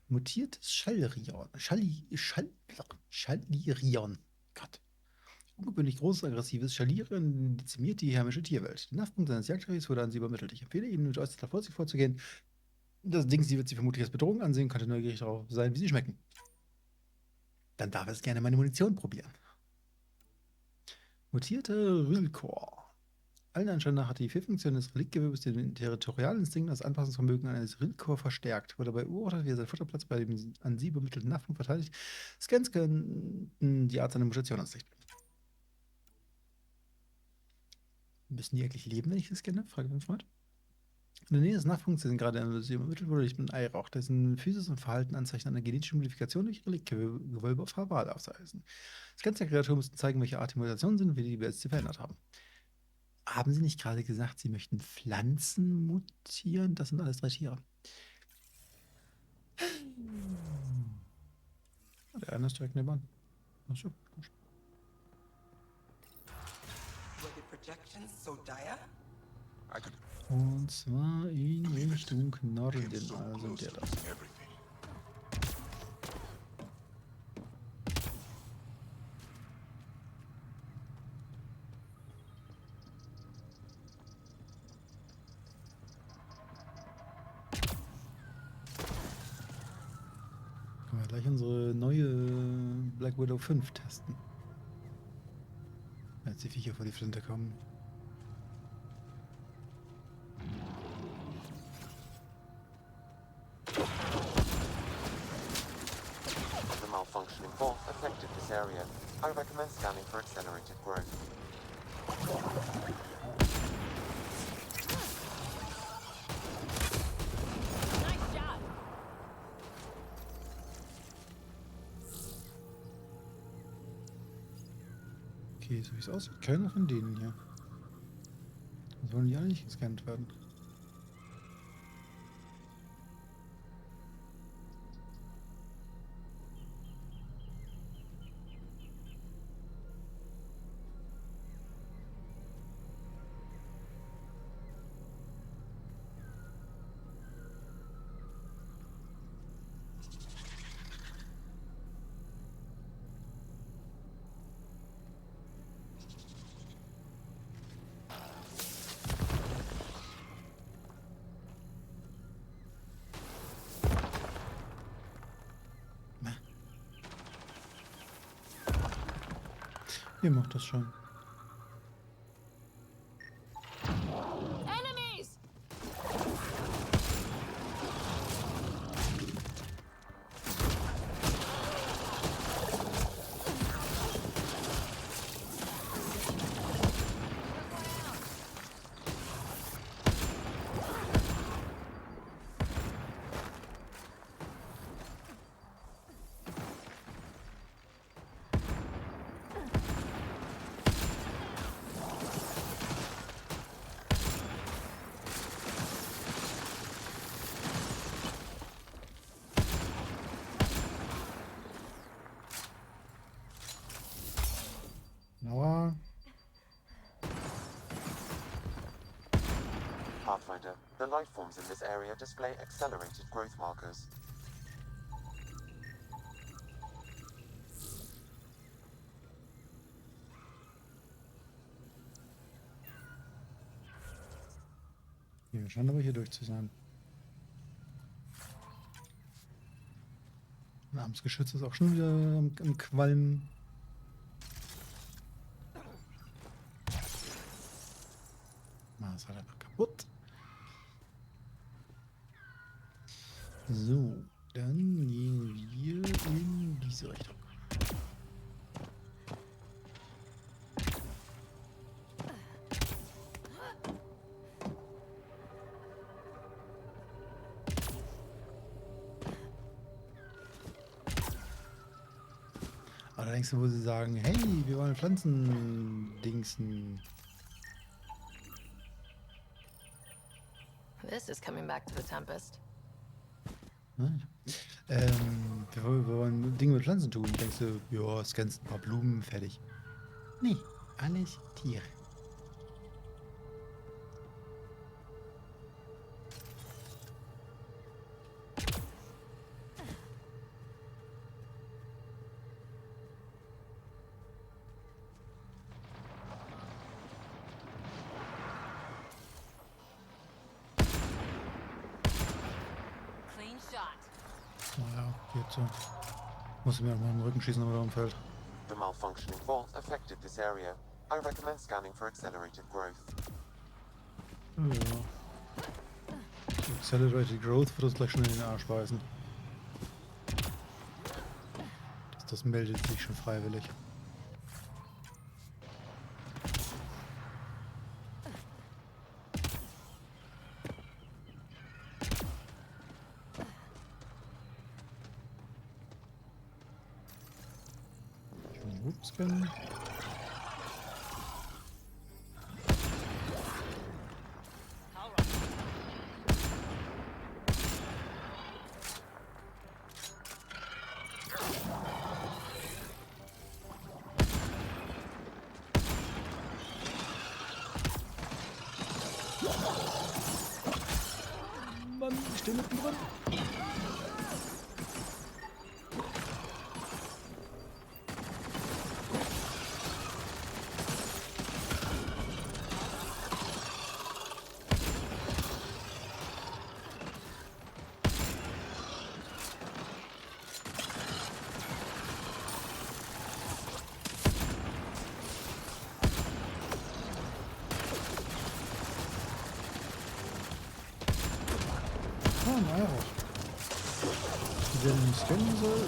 Speaker 1: Mutiertes Schallirion. Schallirion. Gott. Ungewöhnlich großes, aggressives Schallirion dezimiert die hermische Tierwelt. Der Nachtpunkt seines Jagdschreis wurde an sie übermittelt. Ich empfehle Ihnen, mit äußerster Vorsicht vorzugehen. Das Ding, sie wird sie vermutlich als Bedrohung ansehen, könnte neugierig darauf sein, wie sie schmecken. Dann darf es gerne meine Munition probieren. Mutierte Rülkor. Allen Anschein nach hat die Fehlfunktion des Reliktgewebes den Territorialinstinkt als Anpassungsvermögen eines Rülkor verstärkt. Wurde dabei beobachtet, wie er seinen Futterplatz bei dem an sie übermittelten Nachtpunkt verteidigt. Scans könnten die Art seiner Mutation ans Licht bringen. Müssen die eigentlich leben, wenn ich das scanne? Fragt mein Freund. In der Nähe des Nachtpunkts, der gerade übermittelt wurde, liegt ein Eirauch, dessen Physis und Verhalten Anzeichen einer genetischen Modifikation durch Reliktgewölbe auf Haval aufweisen. Das ganze der Kreatur müssten zeigen, welche Art die Mutationen sind, wie die wir sie verändert haben. Haben Sie nicht gerade gesagt, Sie möchten Pflanzen mutieren? Das sind alles 3 Tiere. Der eine ist direkt nebenan. Ach so.
Speaker 9: Were the projections so dire?
Speaker 2: I could
Speaker 1: Und zwar in Richtung Norden,
Speaker 2: get so
Speaker 1: also
Speaker 2: close
Speaker 1: der
Speaker 2: to
Speaker 1: da.
Speaker 2: losing everything.
Speaker 1: Können wir gleich unsere neue Black Widow 5 testen. Als die Viecher vor die Flinte kommen.
Speaker 4: The malfunctioning vault affected this area. I recommend scanning for accelerated growth.
Speaker 8: Nice job.
Speaker 1: Okay, so wie es aussieht, keiner von denen hier. Sollen die alle nicht gescannt werden? Ihr macht das schon.
Speaker 3: Enemies!
Speaker 1: Aua.
Speaker 4: Pathfinder, the life forms in this area display accelerated growth markers.
Speaker 1: Wir scheinen aber hier durch zu sein. Namensgeschütz ist auch schon wieder im Qualm. Mal ist halt einfach kaputt. So, dann gehen wir in diese Richtung. Aber da denkst du, wo sie sagen, hey, wir wollen Pflanzen dingsen.
Speaker 3: This is coming back to the Tempest.
Speaker 1: Wir wollen Dinge mit Pflanzen tun. Denkst du, ja, scannst ein paar Blumen, fertig. Nee, alles Tiere.
Speaker 8: Clean shot.
Speaker 1: Naja, geht so. Muss ich mir mal in den Rücken schießen, aber er umfällt.
Speaker 4: The malfunctioning vault affected this area. I recommend scanning for accelerated growth.
Speaker 1: Ja. Accelerated Growth wird uns gleich schon in den Arsch beißen. Das meldet sich schon freiwillig. Scannen. Mann, ich stehe mittendrin. der den scannen soll?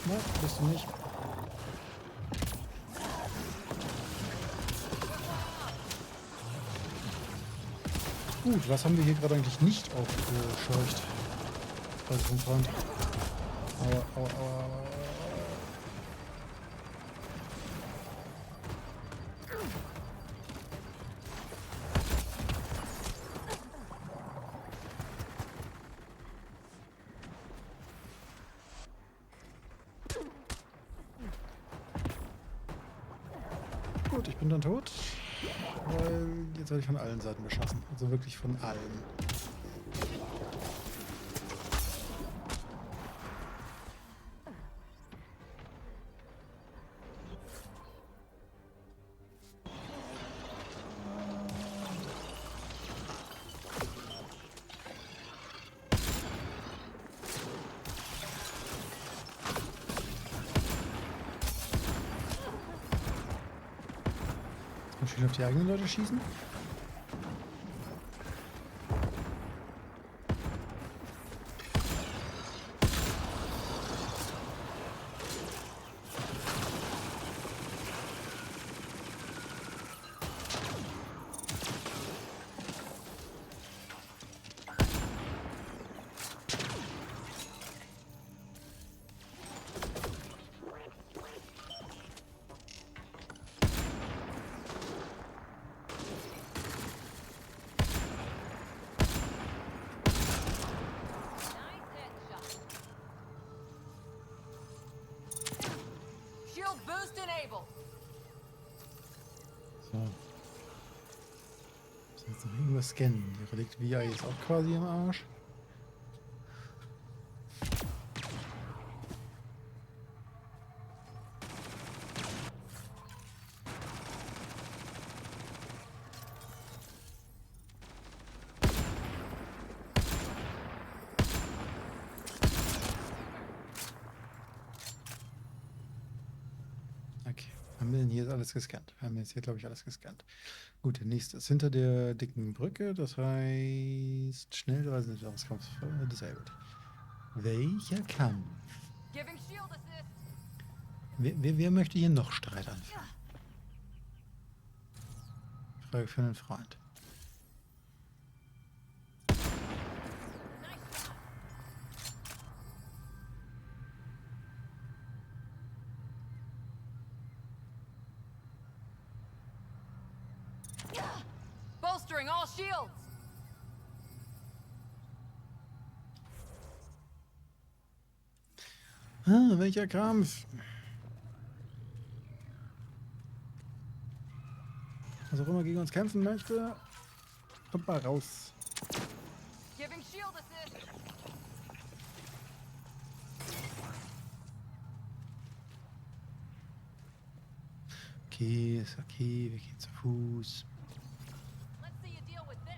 Speaker 1: Nein, bist du nicht. Gut, was haben wir hier gerade eigentlich nicht aufgescheucht? Also vom Freund. Aua, aua, aua, aua. Gut, ich bin dann tot, weil jetzt werde ich von allen Seiten beschossen. Also wirklich von allen. Und schön auf die eigenen Leute schießen.
Speaker 8: Shield boost enabled.
Speaker 1: So. Ich muss jetzt noch irgendwas scannen. Die Relikt VI ist auch quasi am Arsch. Okay, haben wir denn hier alles gescannt? Wir haben jetzt hier, glaube ich, alles gescannt. Gut, der nächste ist hinter der dicken Brücke, das heißt Schnellreise des Jahreskampfs disabled. Welcher Kampf?
Speaker 8: Giving shield assist.
Speaker 1: Wer möchte hier noch Streit anfangen? Frage für einen Freund.
Speaker 8: Bolstering all shields.
Speaker 1: Ah, welcher Kampf? Was auch immer gegen uns kämpfen möchte, kommt mal raus.
Speaker 8: Giving shield assist.
Speaker 1: Okay, ist okay, wir gehen zu Fuß.
Speaker 8: Let's see you deal with this.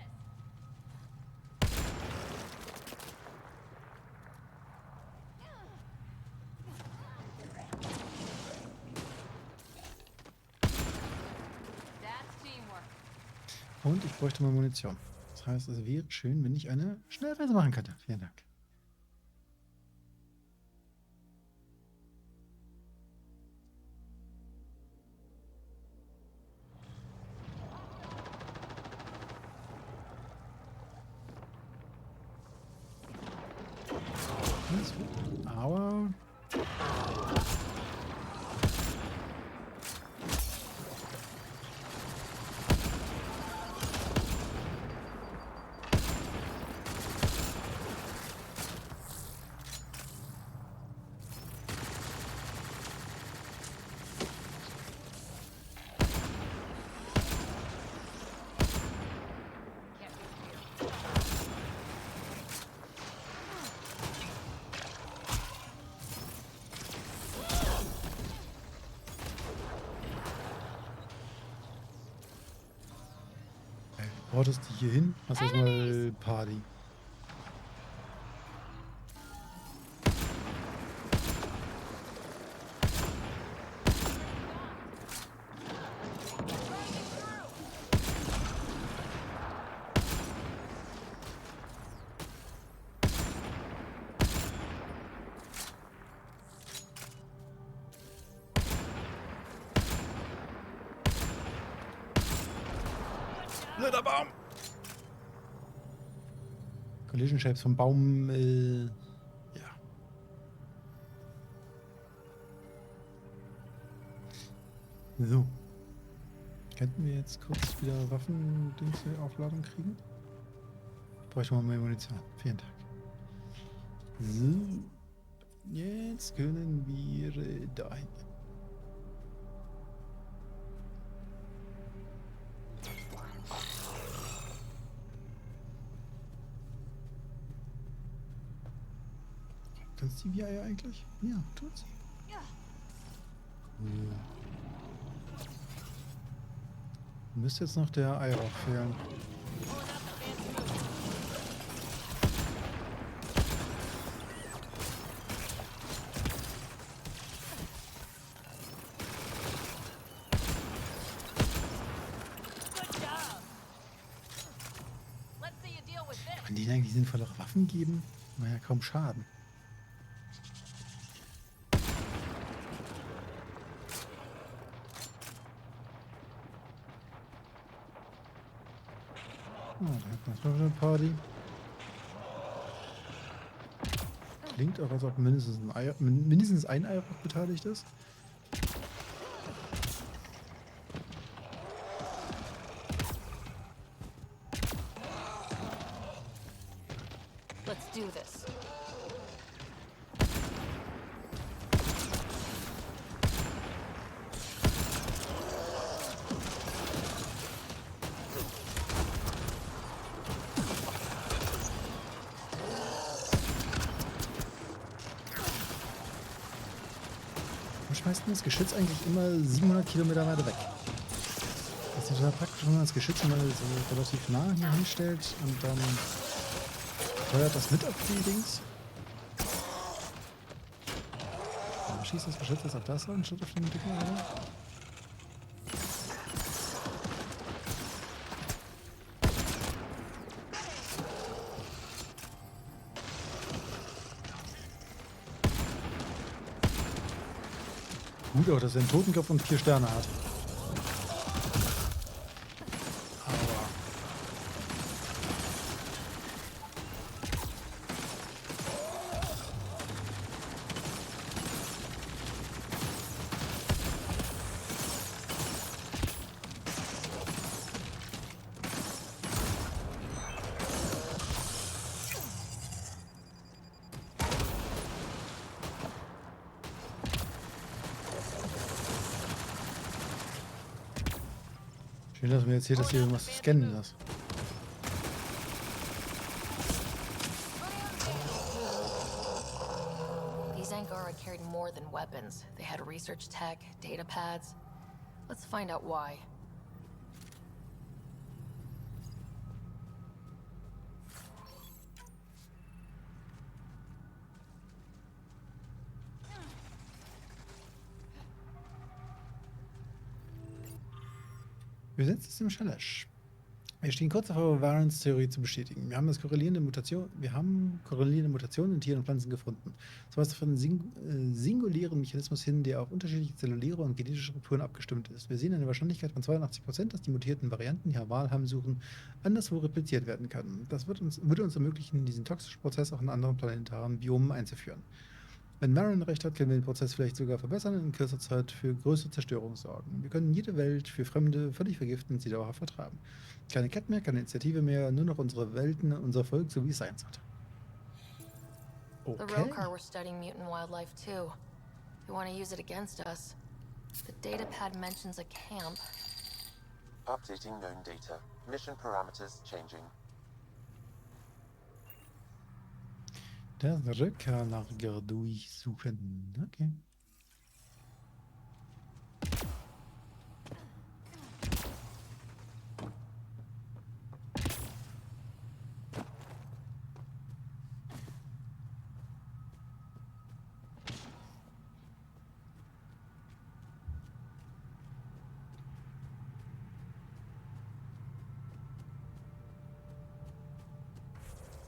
Speaker 8: That's teamwork.
Speaker 1: Und ich bräuchte mal Munition. Das heißt, es wäre schön, wenn ich eine Schnellreise machen könnte. Vielen Dank. Alles gut. Aua. Portest du hier hin? Hast erstmal Party. Blöder Baum! Collision Shapes vom Baum, ja. So. Könnten wir jetzt kurz wieder Waffen-Dings Aufladung kriegen? Bräuchte mal mehr Munition. Vielen Dank. So. Jetzt können wir dahin. Kannst du die Eier eigentlich? Ja, tut sie. Cool. Müsste jetzt noch der Eirauch fehlen. Kann die eigentlich sinnvollere Waffen geben? War ja kaum Schaden. Oh, da hat man noch eine Party. Klingt auch, als ob mindestens ein Ei beteiligt ist.
Speaker 3: Let's do this.
Speaker 1: Man schmeißt das Geschütz eigentlich immer 700 Kilometer weiter weg. Das ist total praktisch, wenn man das Geschütz mal so relativ nah hier hinstellt und dann feuert das mit auf die Dings. Dann schießt das Geschütz jetzt auf das anstatt auf den dicken Eier. Gut auch, dass er einen Totenkopf und 4 Sterne hat. Aua. Schön, dass mir erzählt, dass hier irgendwas scannen ist.
Speaker 3: These Angara carried more than weapons. They had research tech, data pads. Let's find out why.
Speaker 1: Wir sind jetzt im Challenge. Wir stehen kurz davor, Varens Theorie zu bestätigen. Wir haben korrelierende Mutationen in Tieren und Pflanzen gefunden. So weist auf einen singulären Mechanismus hin, der auf unterschiedliche zelluläre und genetische Strukturen abgestimmt ist. Wir sehen eine Wahrscheinlichkeit von 82%, dass die mutierten Varianten, die Haval suchen, anderswo repliziert werden können. Das würde uns ermöglichen, diesen toxischen Prozess auch in anderen planetaren Biomen einzuführen. Wenn Varen recht hat, können wir den Prozess vielleicht sogar verbessern und in kürzer Zeit für größere Zerstörung sorgen. Wir können jede Welt für Fremde völlig vergiften und sie dauerhaft vertreiben. Keine Cat mehr, keine Initiative mehr, nur noch unsere Welten, unser Volk, so wie es sein sollte.
Speaker 3: The
Speaker 1: Okay.
Speaker 3: Rokar were studying mutant wildlife too. They want to use it against us. The datapad mentions a camp.
Speaker 4: Updating known data. Mission parameters changing.
Speaker 1: Das Rückkehrlager durchsuchen. Okay.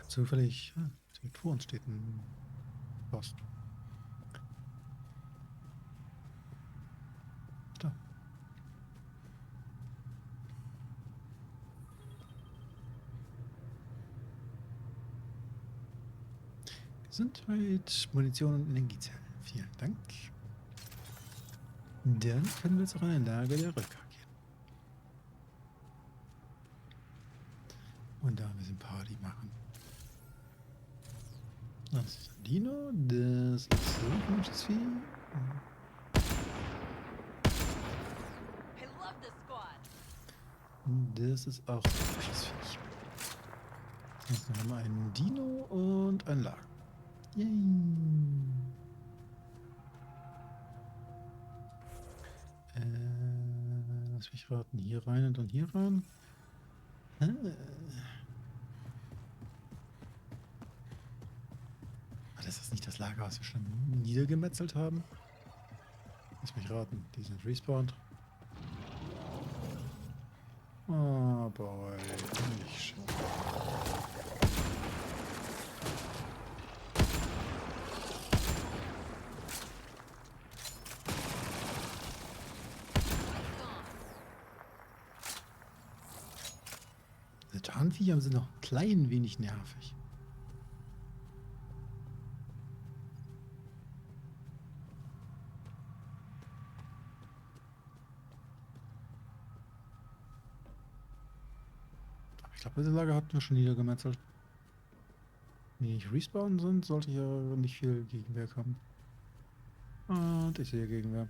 Speaker 1: Zufällig, direkt vor uns steht ein Post. Da. Gesundheit, Munition und Energiezellen. Vielen Dank. Dann können wir jetzt auch in ein Lager der Rückkehr gehen. Und da ein bisschen Party machen. Das ist ein Dino, das ist so ein komisches Vieh.
Speaker 8: I love this squad.
Speaker 1: Das ist auch ein komisches Viech. Jetzt haben wir einen Dino und ein Lager. Yay. Lass mich raten. Hier rein und dann hier rein. Ah. Das ist nicht das Lager, was wir schon niedergemetzelt haben. Lass mich raten. Die sind respawned. Oh boy. Nicht schön. Die Tarnviecher sind noch ein klein wenig nervig. Aber ich glaube, das Lager hatten wir schon niedergemetzelt. Wenn die nicht respawnen sind, sollte ich ja nicht viel Gegenwehr haben. Und ich sehe Gegenwehr.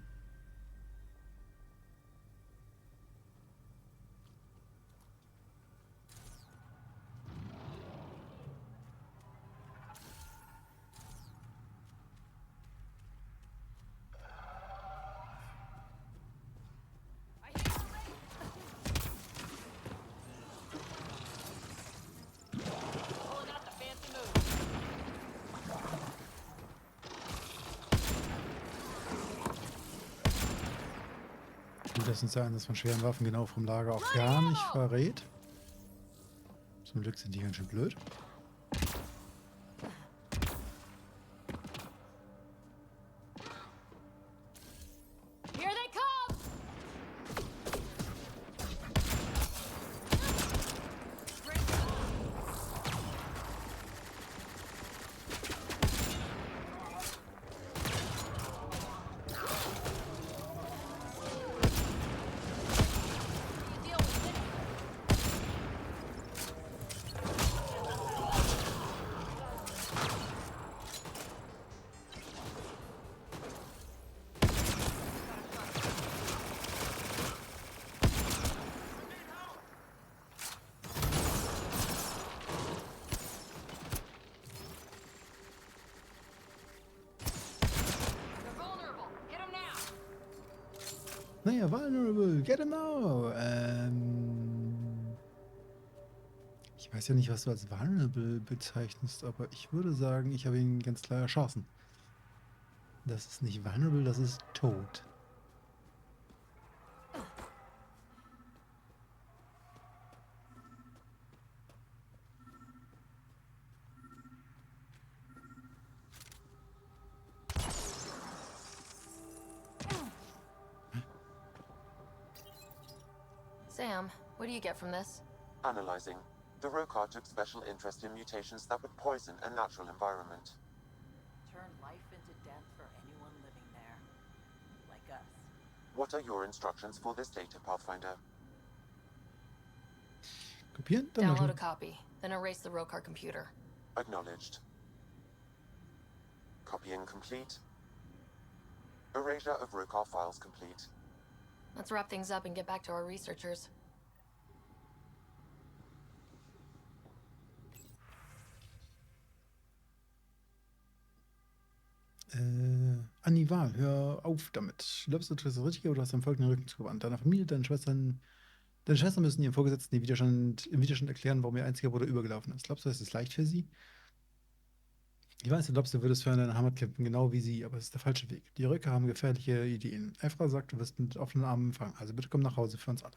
Speaker 8: I hate the rain. Pulling out the fancy moves.
Speaker 1: Gut, dass uns der Einsatz von schweren Waffen genau vom Lager auch gar nicht verrät. Zum Glück sind die ganz schön blöd.
Speaker 8: Here they come. You deal with this. They're vulnerable. Hit them now.
Speaker 1: Naja, vulnerable, get him now. Ich weiß ja nicht, was du als vulnerable bezeichnest, aber ich würde sagen, ich habe ihn ganz klar erschossen. Das ist nicht vulnerable, das ist tot.
Speaker 3: Sam, what do you get from this?
Speaker 4: Analyzing. The Rokar took special interest in mutations that would poison a natural environment.
Speaker 5: Turn life into death for anyone living there. Like us.
Speaker 4: What are your instructions for this data, Pathfinder?
Speaker 1: Kopieren, dann
Speaker 3: Download a
Speaker 1: löschen.
Speaker 3: copy, then erase the Rokar computer.
Speaker 4: Acknowledged. Copying complete. Erasure of Rokar files complete.
Speaker 3: Let's wrap things up and get back to our researchers.
Speaker 1: Annival, hör auf damit. Glaubst du, das ist richtig, oder du hast deinem Volk den Rücken zugewandt? Deiner Familie, deinen Schwestern. Deine Schwestern müssen ihren Vorgesetzten im Widerstand erklären, warum ihr einziger Bruder übergelaufen ist. Glaubst du, das ist leicht für sie? Ich weiß, du glaubst, du würdest für deine Heimat kämpfen, genau wie sie, aber es ist der falsche Weg. Die Röcker haben gefährliche Ideen. Efra sagt, du wirst mit offenen Armen empfangen. Also bitte komm nach Hause für uns alle.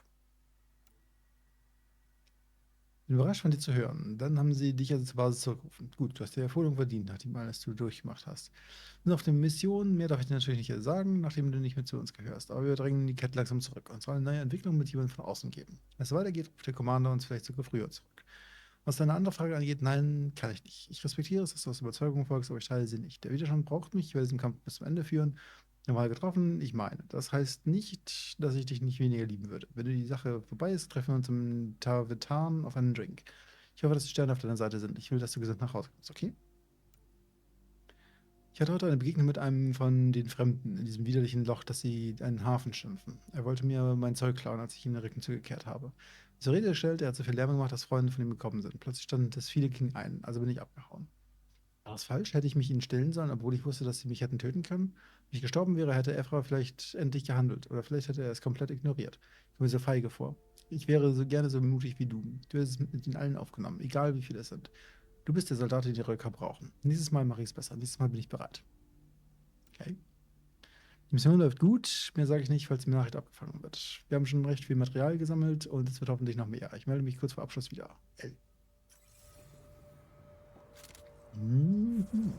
Speaker 1: Bin überrascht von dir zu hören. Dann haben sie dich also zur Basis zurückgerufen. Gut, du hast die Erholung verdient, nachdem alles du durchgemacht hast. Wir sind auf der Mission, mehr darf ich dir natürlich nicht sagen, nachdem du nicht mehr zu uns gehörst. Aber wir drängen die Kette langsam zurück und sollen neue Entwicklungen mit jemandem von außen geben. Wenn es weitergeht, ruft der Commander uns vielleicht sogar früher zurück. Was deine andere Frage angeht, nein, kann ich nicht. Ich respektiere es, dass du aus Überzeugung folgst, aber ich teile sie nicht. Der Widerstand braucht mich, ich werde diesen Kampf bis zum Ende führen. Normal getroffen, ich meine. Das heißt nicht, dass ich dich nicht weniger lieben würde. Wenn die Sache vorbei ist, treffen wir uns im Tavetan auf einen Drink. Ich hoffe, dass die Sterne auf deiner Seite sind. Ich will, dass du gesund nach Hause kommst, okay? Ich hatte heute eine Begegnung mit einem von den Fremden in diesem widerlichen Loch, das sie einen Hafen schimpfen. Er wollte mir mein Zeug klauen, als ich ihm den Rücken zugekehrt habe. Zur Rede gestellt, er hat so viel Lärm gemacht, dass Freunde von ihm gekommen sind. Plötzlich standen das viele gegen einen, also bin ich abgehauen. War das falsch? Hätte ich mich ihnen stellen sollen, obwohl ich wusste, dass sie mich hätten töten können? Wenn ich gestorben wäre, hätte Ephra vielleicht endlich gehandelt. Oder vielleicht hätte er es komplett ignoriert. Ich komme mir so feige vor. Ich wäre so gerne so mutig wie du. Du hättest es mit ihnen allen aufgenommen, egal wie viele es sind. Du bist der Soldat, den die Röker brauchen. Nächstes Mal mache ich es besser. Nächstes Mal bin ich bereit. Okay. Die Mission läuft gut. Mehr sage ich nicht, falls die Nachricht abgefangen wird. Wir haben schon recht viel Material gesammelt und es wird hoffentlich noch mehr. Ich melde mich kurz vor Abschluss wieder. L. Mhm.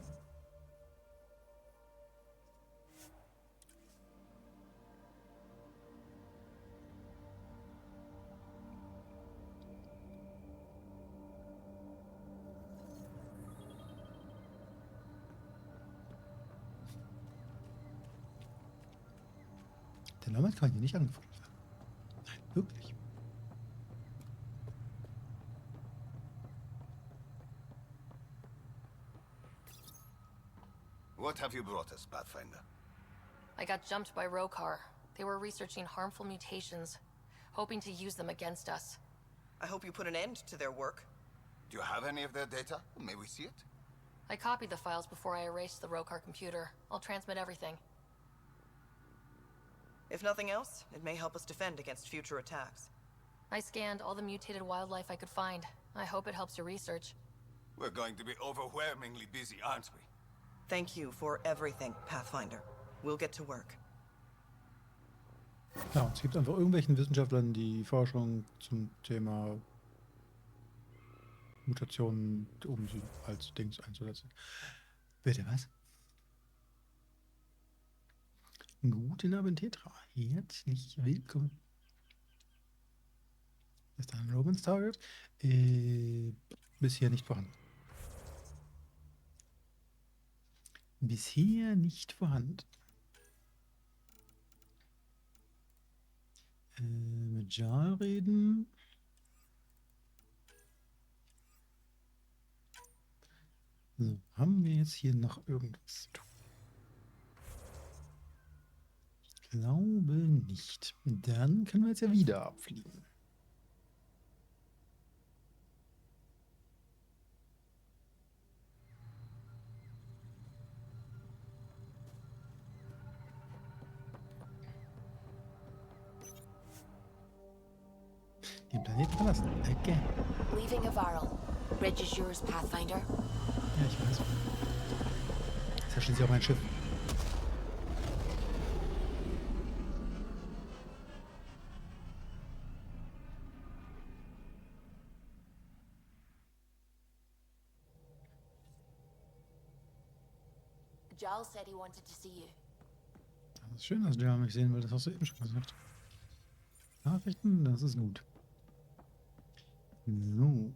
Speaker 1: Der Name kann hier nicht angefordert werden. Nein, wirklich.
Speaker 10: What have you brought us, Pathfinder?
Speaker 3: I got jumped by Rokar. They were researching harmful mutations, hoping to use them against us.
Speaker 9: I hope you put an end to their work.
Speaker 10: Do you have any of their data? May we see it?
Speaker 3: I copied the files before I erased the Rokar computer. I'll transmit everything.
Speaker 9: If nothing else, it may help us defend against future attacks.
Speaker 3: I scanned all the mutated wildlife I could find. I hope it helps your research.
Speaker 10: We're going to be overwhelmingly busy, aren't we?
Speaker 9: Thank you for everything, Pathfinder. We'll get to work.
Speaker 1: Ja, es gibt einfach irgendwelchen Wissenschaftlern, die Forschung zum Thema Mutationen, um sie als Dings einzusetzen. Bitte was? Guten Abend, Tetra. Herzlich willkommen. Ist da ein Romans Target? Bisher nicht vorhanden. Bisher nicht vorhanden. Mit Jar reden. So, haben wir jetzt hier noch irgendwas zu tun? Ich glaube nicht. Dann können wir jetzt ja wieder abfliegen. Den Planeten verlassen. Okay.
Speaker 6: Leaving Avarl. Bridge is yours, Pathfinder.
Speaker 1: Ja, ich weiß. Das ist ja schließlich auch mein Schiff.
Speaker 6: Jal said he wanted to see you.
Speaker 1: Das ist schön, dass Jar mich sehen will. Das hast du eben schon gesagt. Nachrichten, das ist gut. So.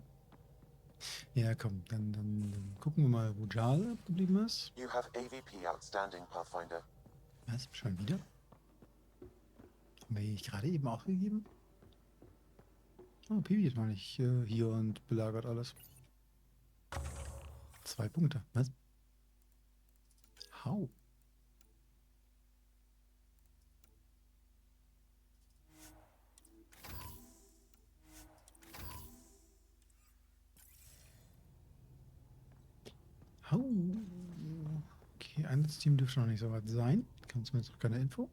Speaker 1: Ja, komm, dann gucken wir mal, wo Jal abgeblieben ist.
Speaker 4: You have AVP outstanding, Pathfinder.
Speaker 1: Was? Schon wieder? Haben wir gerade eben aufgegeben? Oh, Pibi ist noch nicht hier und belagert alles. 2 Punkte. Was? How? How? Okay, Einsatzteam dürfte noch nicht so weit sein. Kann zumindest noch keine Info.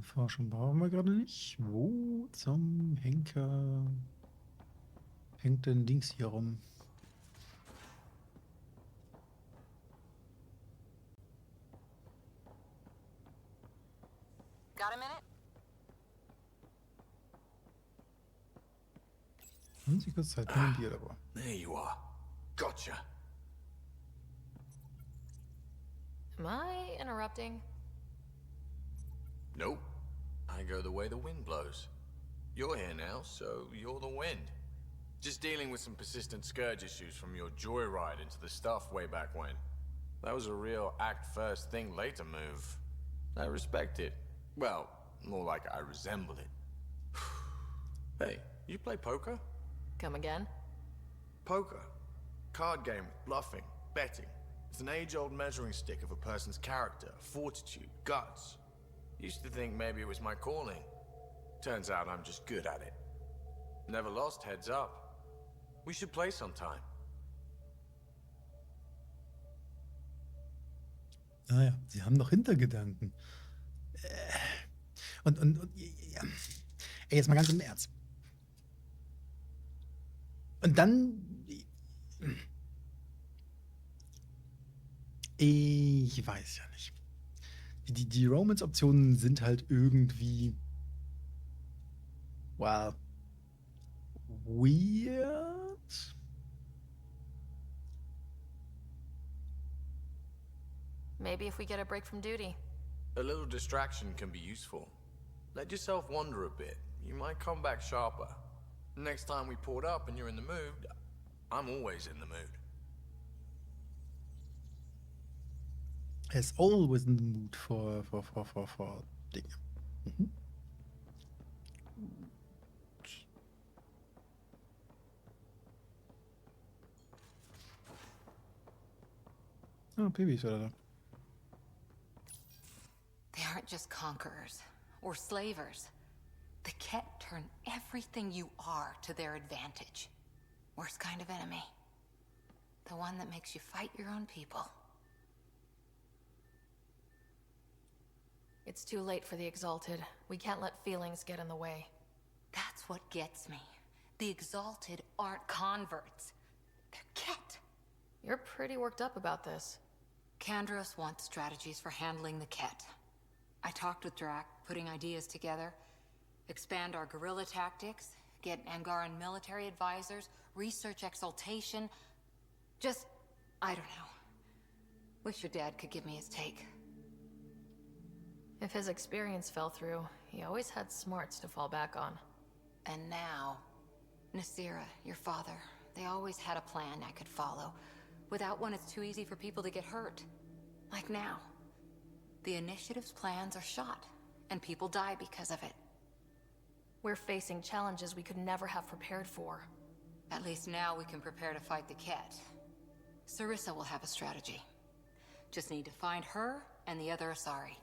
Speaker 1: Forschung brauchen wir gerade nicht. Wo zum Henker hängt denn Dings hier rum?
Speaker 8: Got a minute?
Speaker 1: Haben Sie kurz Zeit für ein Bier dabei?
Speaker 10: There you are. Gotcha.
Speaker 3: Am I interrupting?
Speaker 11: Nope. I go the way the wind blows. You're here now, so you're the wind. Just dealing with some persistent scourge issues from your joyride into the stuff way back when. That was a real act first, think later move. I respect it. Well, more like I resemble it. Hey, you play poker?
Speaker 3: Come again?
Speaker 11: Poker. Card game with bluffing, betting. It's an age-old measuring stick of a person's character, fortitude, guts. Used to think maybe it was my calling. Turns out I'm just good at it. Never lost heads up. We should play sometime.
Speaker 1: Naja, sie haben doch Hintergedanken. Und ja. Ey, jetzt mal ganz im Ernst. Und dann. Ich weiß ja nicht. Die Romance-Optionen sind halt irgendwie. Well. Weird.
Speaker 3: Maybe if we get a break from duty.
Speaker 11: A little distraction can be useful. Let yourself wander a bit. You might come back sharper. Next time we port up and you're in the mood, I'm always in the mood.
Speaker 1: Is always in the mood for Dinge. Mhm. Oh, Baby ist wieder da.
Speaker 12: They aren't just conquerors or slavers. The Ket turn everything you are to their advantage. Worst kind of enemy. The one that makes you fight your own people.
Speaker 3: It's too late for the Exalted. We can't let feelings get in the way.
Speaker 12: That's what gets me. The Exalted aren't converts. They're Ket.
Speaker 3: You're pretty worked up about this.
Speaker 12: Kandros wants strategies for handling the Ket. I talked with Drac, putting ideas together. Expand our guerrilla tactics, get Angaran military advisors, research exaltation. Just, I don't know. Wish your dad could give me his take.
Speaker 3: If his experience fell through, he always had smarts to fall back on.
Speaker 12: And now, Nasira, your father, they always had a plan I could follow. Without one, it's too easy for people to get hurt. Like now. The Initiative's plans are shot, and people die because of it.
Speaker 3: We're facing challenges we could never have prepared for.
Speaker 12: At least now we can prepare to fight the Ket. Sarissa will have a strategy. Just need to find her and the other Asari.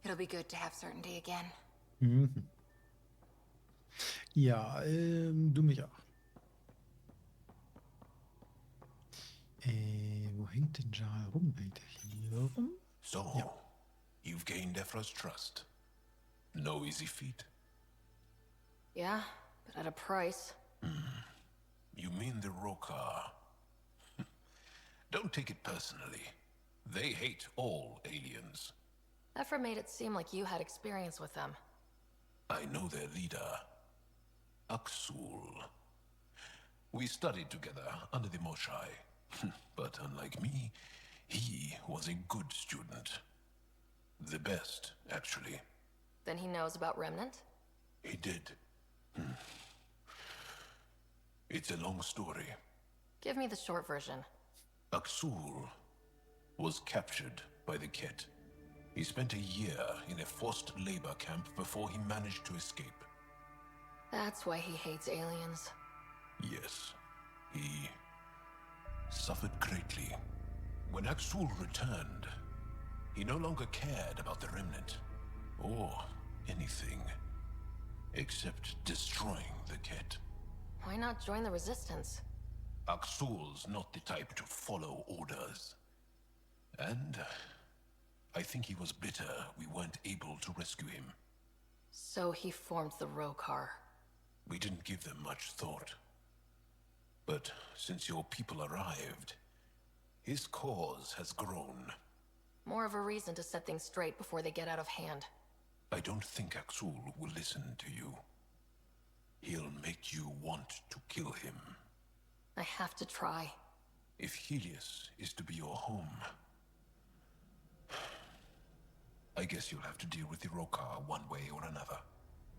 Speaker 12: It'll be good to have certainty again.
Speaker 1: Mhm. Ja, du mich auch. Wo hängt denn Jal rum? Hängt er hier rum?
Speaker 2: So,
Speaker 1: Ja.
Speaker 2: you've gained Ephra's trust. No easy feat.
Speaker 3: Yeah, but at a price.
Speaker 2: You mean the Rokar? Don't take it personally. They hate all aliens.
Speaker 3: Ephra made it seem like you had experience with them.
Speaker 2: I know their leader, Aksul. We studied together under the Moshai. But unlike me, he was a good student. The best, actually.
Speaker 3: Then he knows about Remnant?
Speaker 2: He did. It's a long story.
Speaker 3: Give me the short version.
Speaker 2: Aksul was captured by the Ket. He spent a year in a forced labor camp before he managed to escape.
Speaker 3: That's why he hates aliens.
Speaker 2: Yes, he suffered greatly. When Aksul returned, he no longer cared about the Remnant, or anything, except destroying the Ket.
Speaker 3: Why not join the Resistance?
Speaker 2: Aksul's not the type to follow orders. And I think he was bitter we weren't able to rescue him.
Speaker 3: So he formed the Rokar.
Speaker 2: We didn't give them much thought. But since your people arrived, his cause has grown.
Speaker 3: More of a reason to set things straight before they get out of hand.
Speaker 2: I don't think Aksul will listen to you. He'll make you want to kill him.
Speaker 3: I have to try.
Speaker 2: If Helios is to be your home, I guess you'll have to deal with the Rokar one way or another.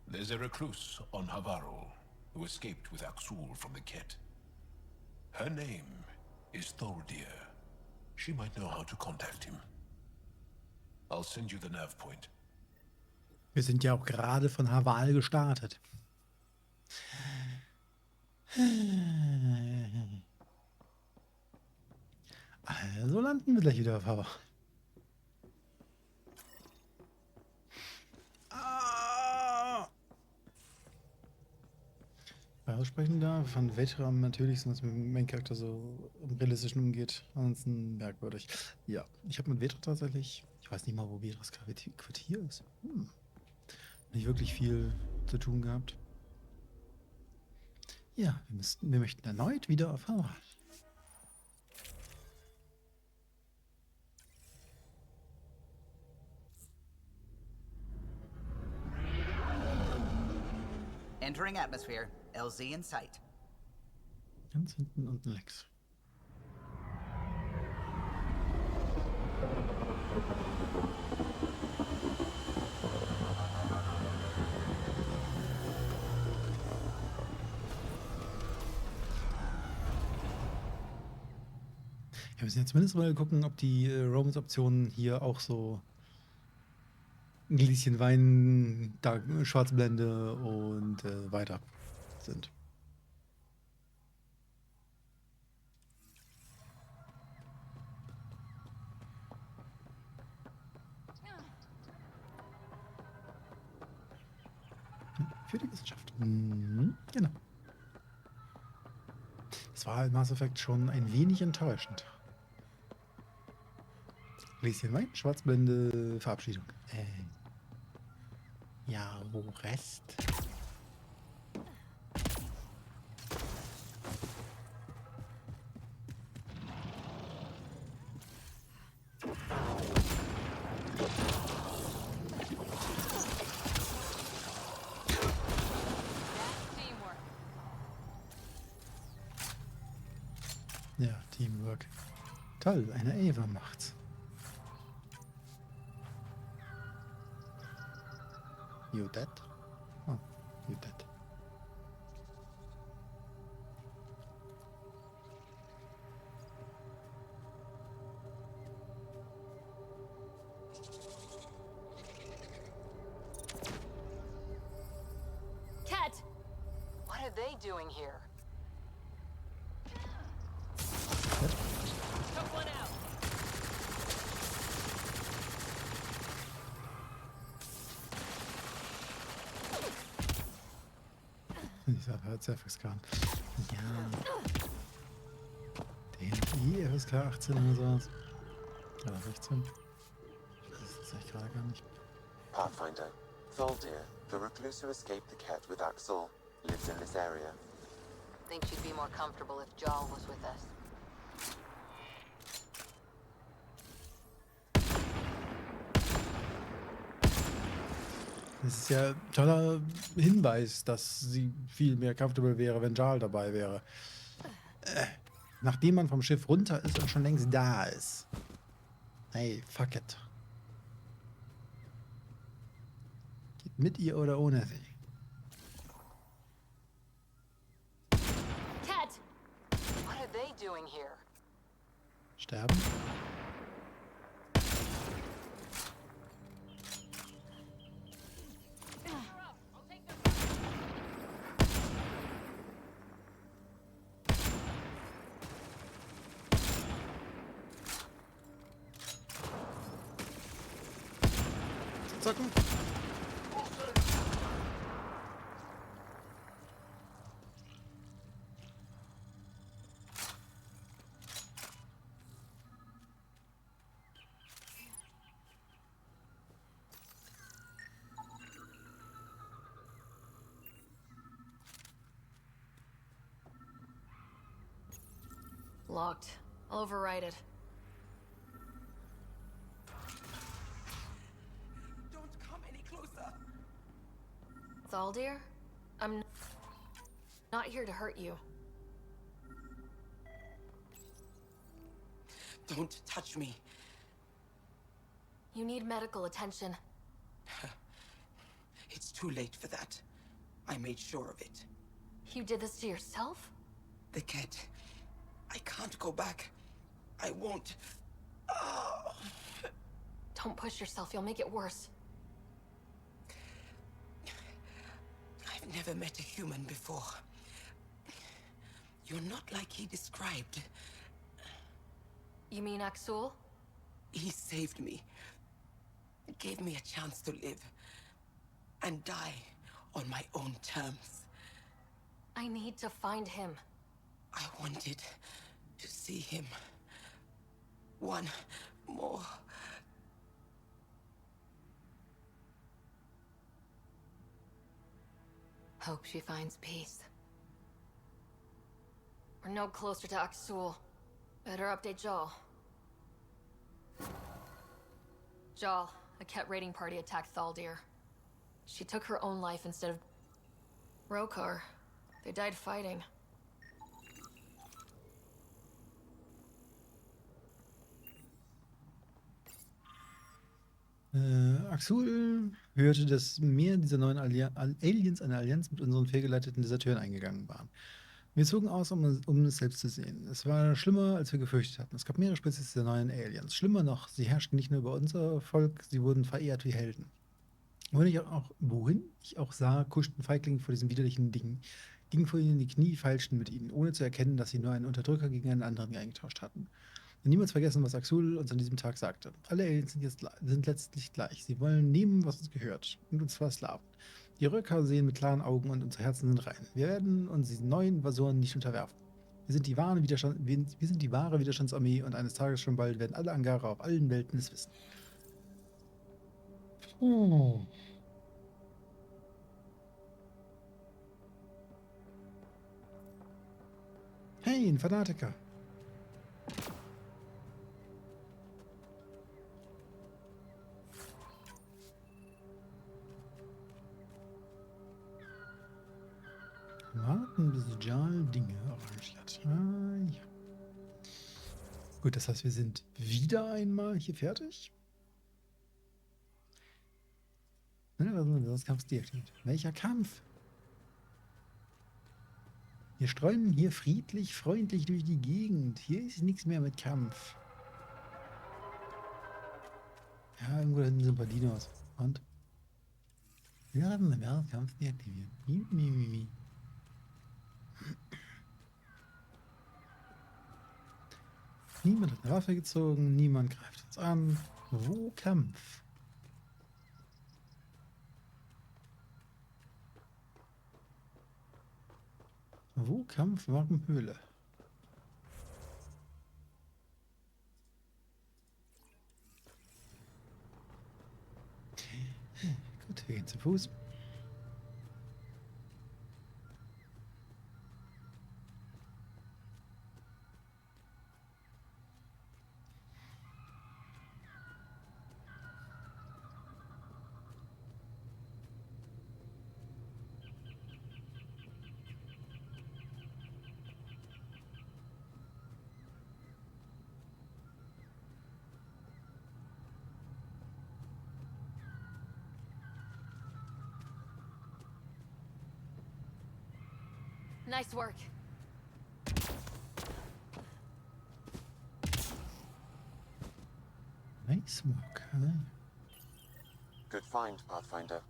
Speaker 2: There's a recluse on Havarul. who escaped with Axul from the Ket. Her name is Thordir. She might know how to contact him. I'll send you the nav point.
Speaker 1: Wir sind ja auch gerade von Haval gestartet. Also landen wir gleich wieder auf Haval. Aussprechen da von Vetram natürlich, sonst mit dem Main-Charakter so im Realistischen umgeht. Ansonsten merkwürdig. Ja, ich habe mit Vetra tatsächlich, ich weiß nicht mal, wo Vetras Quartier ist. Nicht wirklich viel zu tun gehabt. Ja, wir möchten erneut wieder auf Haval.
Speaker 7: Entering atmosphere. LZ in sight.
Speaker 1: Ganz hinten unten links. Wir müssen jetzt zumindest mal gucken, ob die Romance-Optionen hier auch so ein Gläschen Wein, Schwarzblende und weiter sind. Für die Wissenschaft. Genau. Das war in Mass Effect schon ein wenig enttäuschend. Gläschen Wein, Schwarzblende, Verabschiedung. Ja, wo Rest? Ja, Teamwork. Toll, eine Ava macht's. You dead? Oh, you dead.
Speaker 8: Cat! What are they doing here? Took one out.
Speaker 1: Dieser FSK. Ja. DNI, FSK 18 oder sowas. Oder 16. Das weiß ich gerade gar nicht.
Speaker 4: Pathfinder, Thordir, the recluse who escaped the Ket with Axel, lives in this area.
Speaker 8: Think she'd be more comfortable if Jarl was with us.
Speaker 1: Das ist ja ein toller Hinweis, dass sie viel mehr comfortable wäre, wenn Jarl dabei wäre. Nachdem man vom Schiff runter ist und schon längst da ist. Hey, fuck it. Geht mit ihr oder ohne sie?
Speaker 8: Cat! What are they doing here?
Speaker 1: Sterben? Zocken.
Speaker 3: Locked. I'll override it.
Speaker 9: Don't come any closer.
Speaker 3: Thaldir? I'm not here to hurt you.
Speaker 9: Don't touch me.
Speaker 3: You need medical attention.
Speaker 9: It's too late for that. I made sure of it.
Speaker 3: You did this to yourself?
Speaker 13: The cat. I can't go back. I won't. Oh.
Speaker 3: Don't push yourself, you'll make it worse.
Speaker 13: I've never met a human before. You're not like he described.
Speaker 3: You mean Axul?
Speaker 13: He saved me. Gave me a chance to live. And die on my own terms.
Speaker 3: I need to find him.
Speaker 13: I wanted to see him. One more.
Speaker 12: Hope she finds peace.
Speaker 3: We're no closer to Axul. Better update Jal. Jal, a Ket raiding party attacked Thaldir. She took her own life instead of Rokar. They died fighting.
Speaker 1: Axul hörte, dass mehr dieser neuen Aliens eine Allianz mit unseren fehlgeleiteten Deserteuren eingegangen waren. Wir zogen aus, um es selbst zu sehen. Es war schlimmer, als wir gefürchtet hatten. Es gab mehrere Spezies der neuen Aliens. Schlimmer noch, sie herrschten nicht nur über unser Volk, sie wurden verehrt wie Helden. Wohin ich auch sah, kuschten Feiglinge vor diesen widerlichen Dingen, gingen vor ihnen in die Knie, feilschten mit ihnen, ohne zu erkennen, dass sie nur einen Unterdrücker gegen einen anderen eingetauscht hatten. Und niemals vergessen, was Axul uns an diesem Tag sagte. Alle Aliens sind letztlich gleich. Sie wollen nehmen, was uns gehört. Und uns versklaven. Die Röcker sehen mit klaren Augen und unsere Herzen sind rein. Wir werden uns diesen neuen Invasoren nicht unterwerfen. Wir sind die wahre Widerstandsarmee und eines Tages schon bald werden alle Angara auf allen Welten es wissen. Oh. Hey, ein Fanatiker. Warten, bis Jal Dinge arrangiert. Ah, ja. Gut, das heißt, wir sind wieder einmal hier fertig. Das Kampf deaktiviert. Welcher Kampf? Wir streunen hier friedlich, freundlich durch die Gegend. Hier ist nichts mehr mit Kampf. Ja, irgendwo da hinten sind ein paar Dinos. Und? Wir haben den Kampf deaktiviert. Niemand hat eine Waffe gezogen, niemand greift uns an. Wo Kampf? Wo Kampf, warum Höhle? Gut, wir gehen zu Fuß.
Speaker 3: Nice work.
Speaker 1: Nice work, huh?
Speaker 4: Good find, Pathfinder.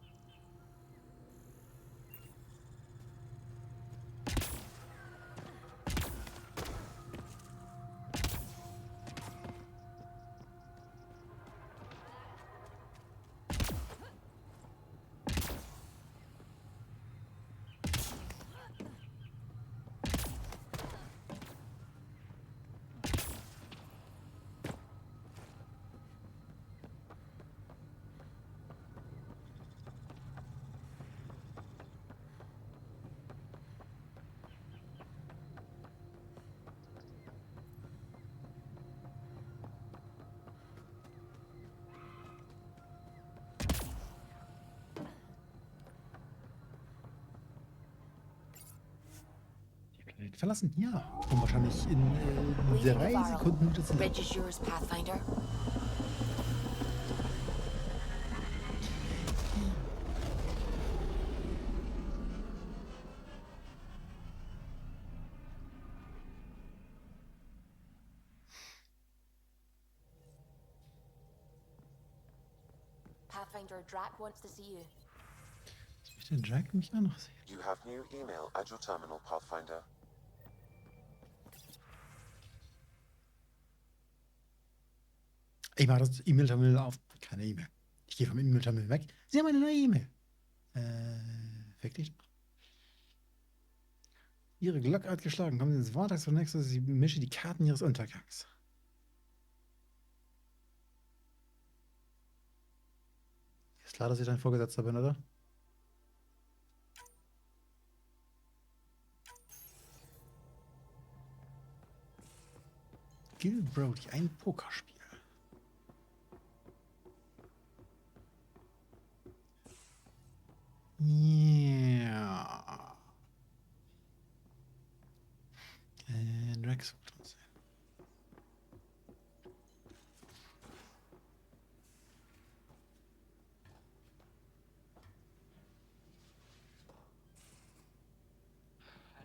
Speaker 1: Verlassen? Ja. Und wahrscheinlich in 3 Sekunden wieder zurück.
Speaker 6: Bridge is yours, Pathfinder. Pathfinder Drac wants to see you.
Speaker 1: Jetzt möchte der Jack mich auch noch sehen.
Speaker 4: You have new email at your terminal, Pathfinder.
Speaker 1: Ich mache das E-Mail-Terminal auf. Keine E-Mail. Ich gehe vom E-Mail-Terminal weg. Sie haben eine neue E-Mail. Wirklich? Ihre Glocke hat geschlagen. Kommen Sie ins Vortags von Nexus. Sie mische die Karten Ihres Untergangs. Ist klar, dass ich dein Vorgesetzter bin, oder? Gil Brody, ein Pokerspiel. Ja. Drax wird uns sehen.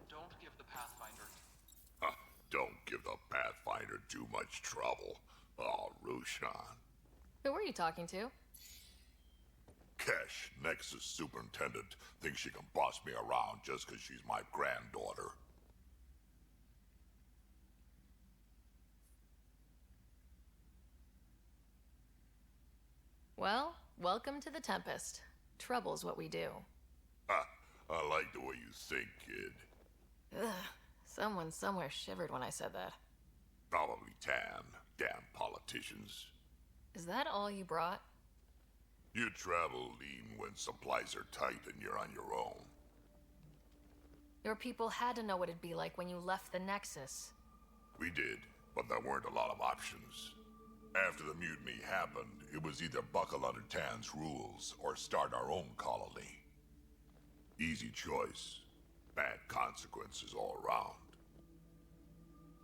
Speaker 14: Don't give the Pathfinder.
Speaker 15: Don't give the Pathfinder too much trouble. Oh, Rushan.
Speaker 3: Who were you talking to?
Speaker 15: Kesh, Nexus Superintendent, thinks she can boss me around just because she's my granddaughter.
Speaker 3: Well, welcome to the Tempest. Trouble's what we do.
Speaker 15: I like the way you think, kid.
Speaker 3: Ugh, someone somewhere shivered when I said that.
Speaker 15: Probably Tan. Damn politicians.
Speaker 3: Is that all you brought?
Speaker 15: You travel lean when supplies are tight and you're on your own.
Speaker 3: Your people had to know what it'd be like when you left the Nexus.
Speaker 15: We did, but there weren't a lot of options. After the mutiny happened, it was either buckle under Tan's rules or start our own colony. Easy choice. Bad consequences all around.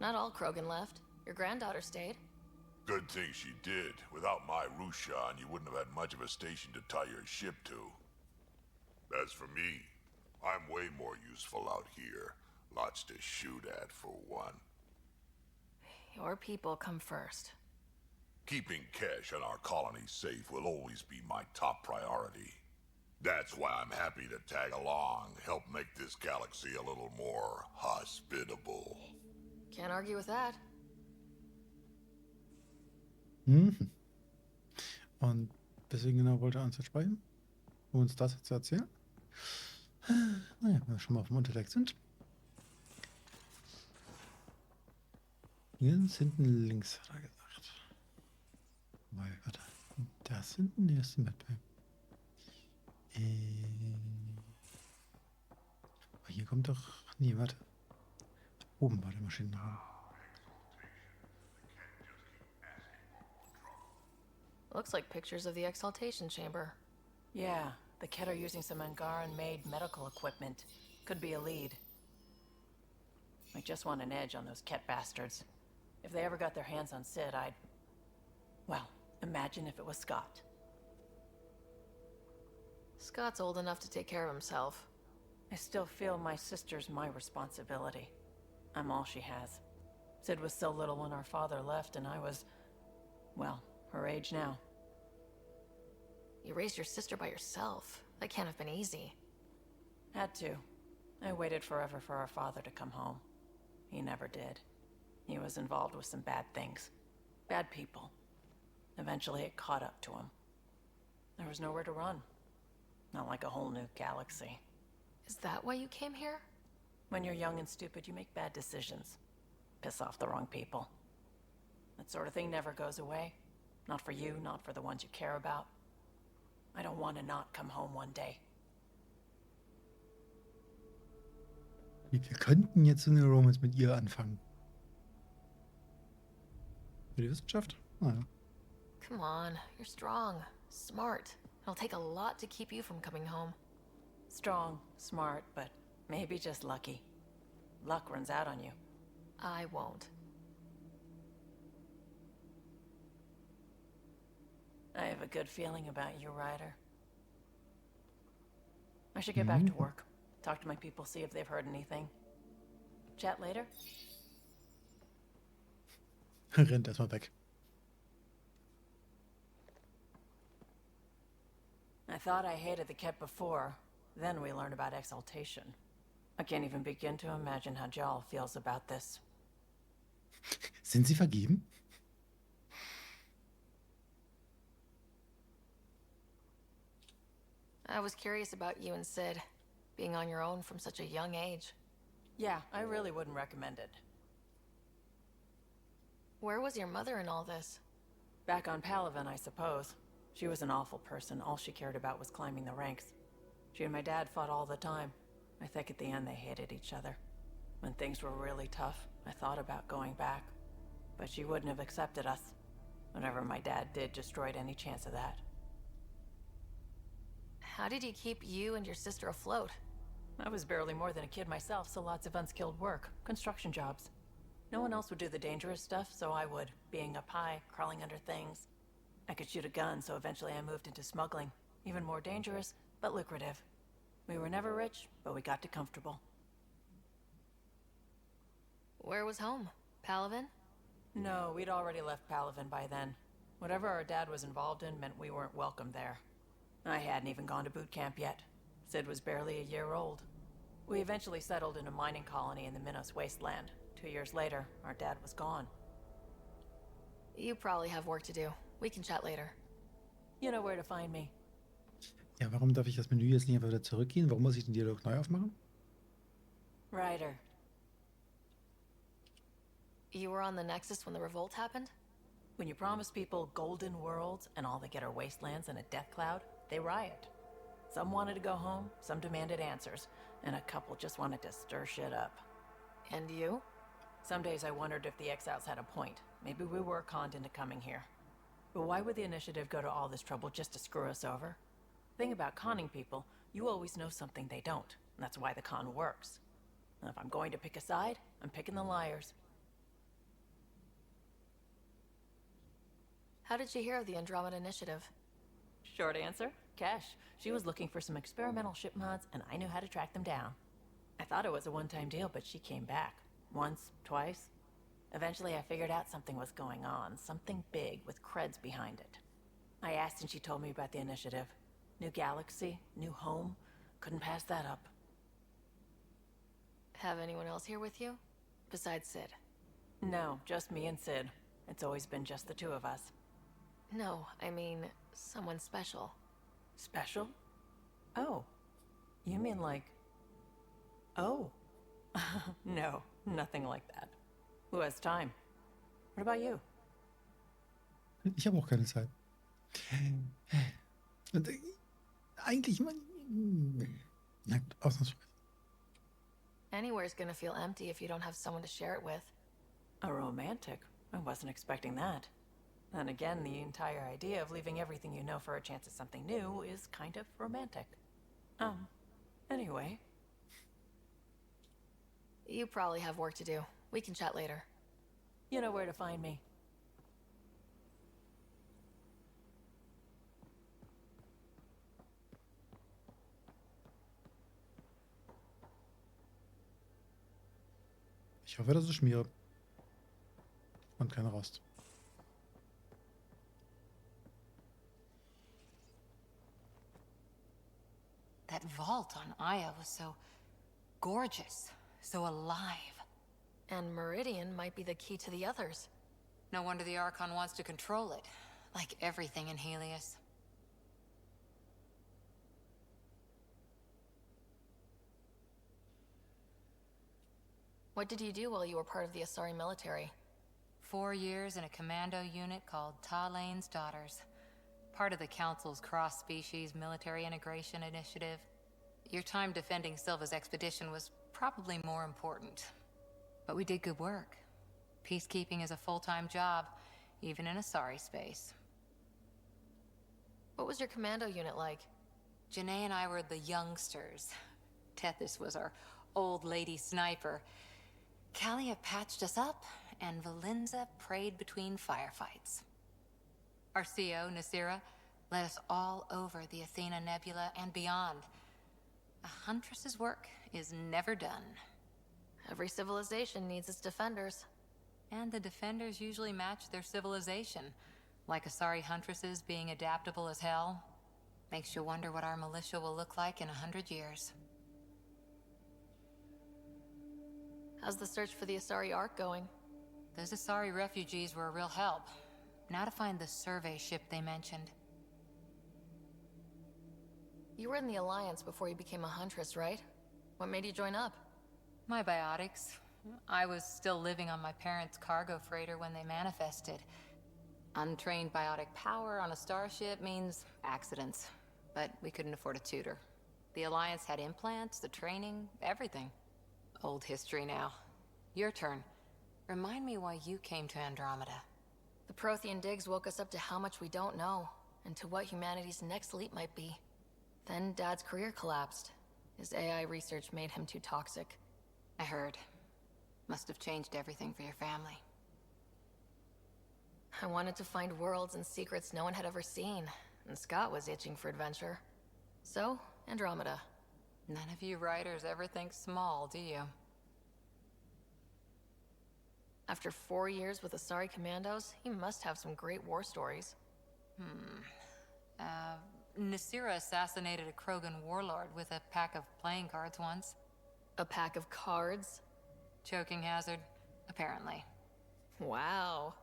Speaker 3: Not all Krogan left. Your granddaughter stayed.
Speaker 15: Good thing she did. Without my Rushan, you wouldn't have had much of a station to tie your ship to. As for me, I'm way more useful out here. Lots to shoot at, for one.
Speaker 3: Your people come first.
Speaker 15: Keeping Kesh and our colony safe will always be my top priority. That's why I'm happy to tag along, help make this galaxy a little more hospitable.
Speaker 3: Can't argue with that.
Speaker 1: Und deswegen genau wollte er uns jetzt sprechen, um uns das jetzt zu erzählen. Naja, wenn wir schon mal auf dem Unterdeck sind. Ganz hinten links, hat er gesagt. Weil, warte. Das hinten, der ist die Map. Aber hier kommt doch. Nee, warte. Oben war der Maschinenraum.
Speaker 3: Looks like pictures of the exaltation chamber.
Speaker 8: Yeah, the Ket are using some Angaran-made medical equipment. Could be a lead. I just want an edge on those Ket bastards. If they ever got their hands on Sid, I'd... Well, imagine if it was Scott.
Speaker 3: Scott's old enough to take care of himself.
Speaker 8: I still feel my sister's my responsibility. I'm all she has. Sid was so little when our father left, and I was... well, her age now.
Speaker 3: You raised your sister by yourself. That can't have been easy.
Speaker 8: Had to. I waited forever for our father to come home. He never did. He was involved with some bad things. Bad people. Eventually it caught up to him. There was nowhere to run. Not like a whole new galaxy.
Speaker 3: Is that why you came here?
Speaker 8: When you're young and stupid, you make bad decisions. Piss off the wrong people. That sort of thing never goes away. Not for you, not for the ones you care about. I don't want to not come home one day.
Speaker 1: Wir könnten jetzt so eine Romance mit ihr anfangen. Für die Wissenschaft? Naja.
Speaker 3: Come on, you're strong, smart. It'll take a lot to keep you from coming home.
Speaker 8: Strong, smart, but maybe just lucky. Luck runs out on you.
Speaker 3: I won't.
Speaker 8: I have a good feeling about you, Ryder. I should get back to work. Talk to my people, see if they've heard anything. Chat later?
Speaker 1: Rennt erstmal weg.
Speaker 8: thought I hated the Ket before. Then we learned about exaltation. I can't even begin to imagine how Jal feels about this.
Speaker 1: Sind sie vergeben?
Speaker 3: I was curious about you and Sid, being on your own from such a young age.
Speaker 8: Yeah, I really wouldn't recommend it.
Speaker 3: Where was your mother in all this?
Speaker 8: Back on Palaven, I suppose. She was an awful person. All she cared about was climbing the ranks. She and my dad fought all the time. I think at the end they hated each other. When things were really tough, I thought about going back. But she wouldn't have accepted us. Whatever my dad did destroyed any chance of that.
Speaker 3: How did he keep you and your sister afloat?
Speaker 8: I was barely more than a kid myself, so lots of unskilled work. Construction jobs. No one else would do the dangerous stuff, so I would. Being up high, crawling under things. I could shoot a gun, so eventually I moved into smuggling. Even more dangerous, but lucrative. We were never rich, but we got to comfortable.
Speaker 3: Where was home? Palaven?
Speaker 8: No, we'd already left Palaven by then. Whatever our dad was involved in meant we weren't welcome there. I hadn't even gone to boot camp yet. Sid was barely a year old. We eventually settled in a mining colony in the Minos wasteland. 2 years later, our dad was gone.
Speaker 3: You probably have work to do. We can chat later.
Speaker 8: You know where to find me.
Speaker 1: Ja, warum darf ich das Menü jetzt nicht einfach wieder zurückgehen? Warum muss ich den Dialog neu aufmachen?
Speaker 8: Ryder.
Speaker 3: You were on the Nexus when the revolt happened?
Speaker 8: When you promise people golden worlds and all they get are wastelands and a death cloud, they riot. Some wanted to go home, some demanded answers, and a couple just wanted to stir shit up.
Speaker 3: And you?
Speaker 8: Some days I wondered if the exiles had a point. Maybe we were conned into coming here. But why would the Initiative go to all this trouble just to screw us over? Thing about conning people, you always know something they don't, and that's why the con works. And if I'm going to pick a side, I'm picking the liars.
Speaker 3: How did you hear of the Andromeda Initiative?
Speaker 8: Short answer, Cash. She was looking for some experimental ship mods, and I knew how to track them down. I thought it was a one-time deal, but she came back. Once, twice. Eventually I figured out something was going on, something big with creds behind it. I asked and she told me about the Initiative. New galaxy, new home. Couldn't pass that up.
Speaker 3: Have anyone else here with you? Besides Sid?
Speaker 8: No, just me and Sid. It's always been just the two of us.
Speaker 3: No, I mean, someone special.
Speaker 8: Special? Oh. You mean like... Oh. No, nothing like that. Who has time? What about you?
Speaker 1: Ich habe auch keine Zeit. Und, eigentlich... Na gut, ausnahmsweise.
Speaker 3: Anywhere's gonna feel empty if you don't have someone to share it with.
Speaker 8: A romantic? I wasn't expecting that. Then again, the entire idea of leaving everything you know for a chance at something new is kind of romantic. Anyway.
Speaker 3: You probably have work to do. We can chat later.
Speaker 8: You know where to find me.
Speaker 1: Ich hoffe, das ist Schmiere. Und kein Rost.
Speaker 12: That vault on Aya was so gorgeous, so alive.
Speaker 3: And Meridian might be the key to the others.
Speaker 12: No wonder the Archon wants to control it, like everything in Helios.
Speaker 3: What did you do while you were part of the Asari military?
Speaker 12: 4 years in a commando unit called Talane's Daughters. Part of the Council's cross-species military integration initiative. Your time defending Silva's expedition was probably more important. But we did good work. Peacekeeping is a full-time job, even in Asari space.
Speaker 3: What was your commando unit like?
Speaker 12: Janae and I were the youngsters. Tethys was our old lady sniper. Kalia patched us up, and Valenza prayed between firefights. Our CO, Nasira, led us all over the Athena Nebula and beyond. A huntress's work is never done.
Speaker 3: Every civilization needs its defenders.
Speaker 12: And the defenders usually match their civilization, like Asari huntresses being adaptable as hell. Makes you wonder what our militia will look like in 100 years.
Speaker 3: How's the search for the Asari Ark going?
Speaker 12: Those Asari refugees were a real help. Now to find the survey ship they mentioned.
Speaker 3: You were in the Alliance before you became a Huntress, right? What made you join up?
Speaker 12: My biotics. I was still living on my parents' cargo freighter when they manifested. Untrained biotic power on a starship means accidents. But we couldn't afford a tutor. The Alliance had implants, the training, everything. Old history now. Your turn. Remind me why you came to Andromeda.
Speaker 3: The Prothean digs woke us up to how much we don't know, and to what humanity's next leap might be. Then Dad's career collapsed. His AI research made him too toxic.
Speaker 12: I heard. Must have changed everything for your family.
Speaker 3: I wanted to find worlds and secrets no one had ever seen, and Scott was itching for adventure. So, Andromeda.
Speaker 12: None of you writers ever think small, do you?
Speaker 3: After 4 years with Asari Commandos, he must have some great war stories.
Speaker 12: Nasira assassinated a Krogan warlord with a pack of playing cards once.
Speaker 3: A pack of cards?
Speaker 12: Choking hazard, apparently.
Speaker 3: Wow.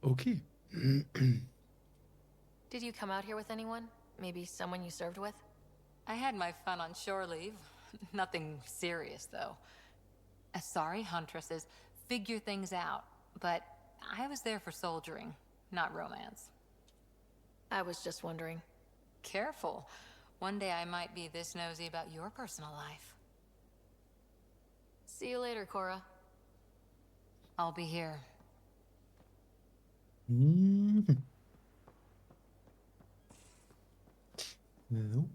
Speaker 1: Okay.
Speaker 3: Did you come out here with anyone? Maybe someone you served with?
Speaker 12: I had my fun on shore leave. Nothing serious, though. Asari Huntresses figure things out, but I was there for soldiering, not romance.
Speaker 3: I was just wondering.
Speaker 12: Careful. One day I might be this nosy about your personal life.
Speaker 3: See you later, Cora.
Speaker 12: I'll be here.
Speaker 1: Mhm. So,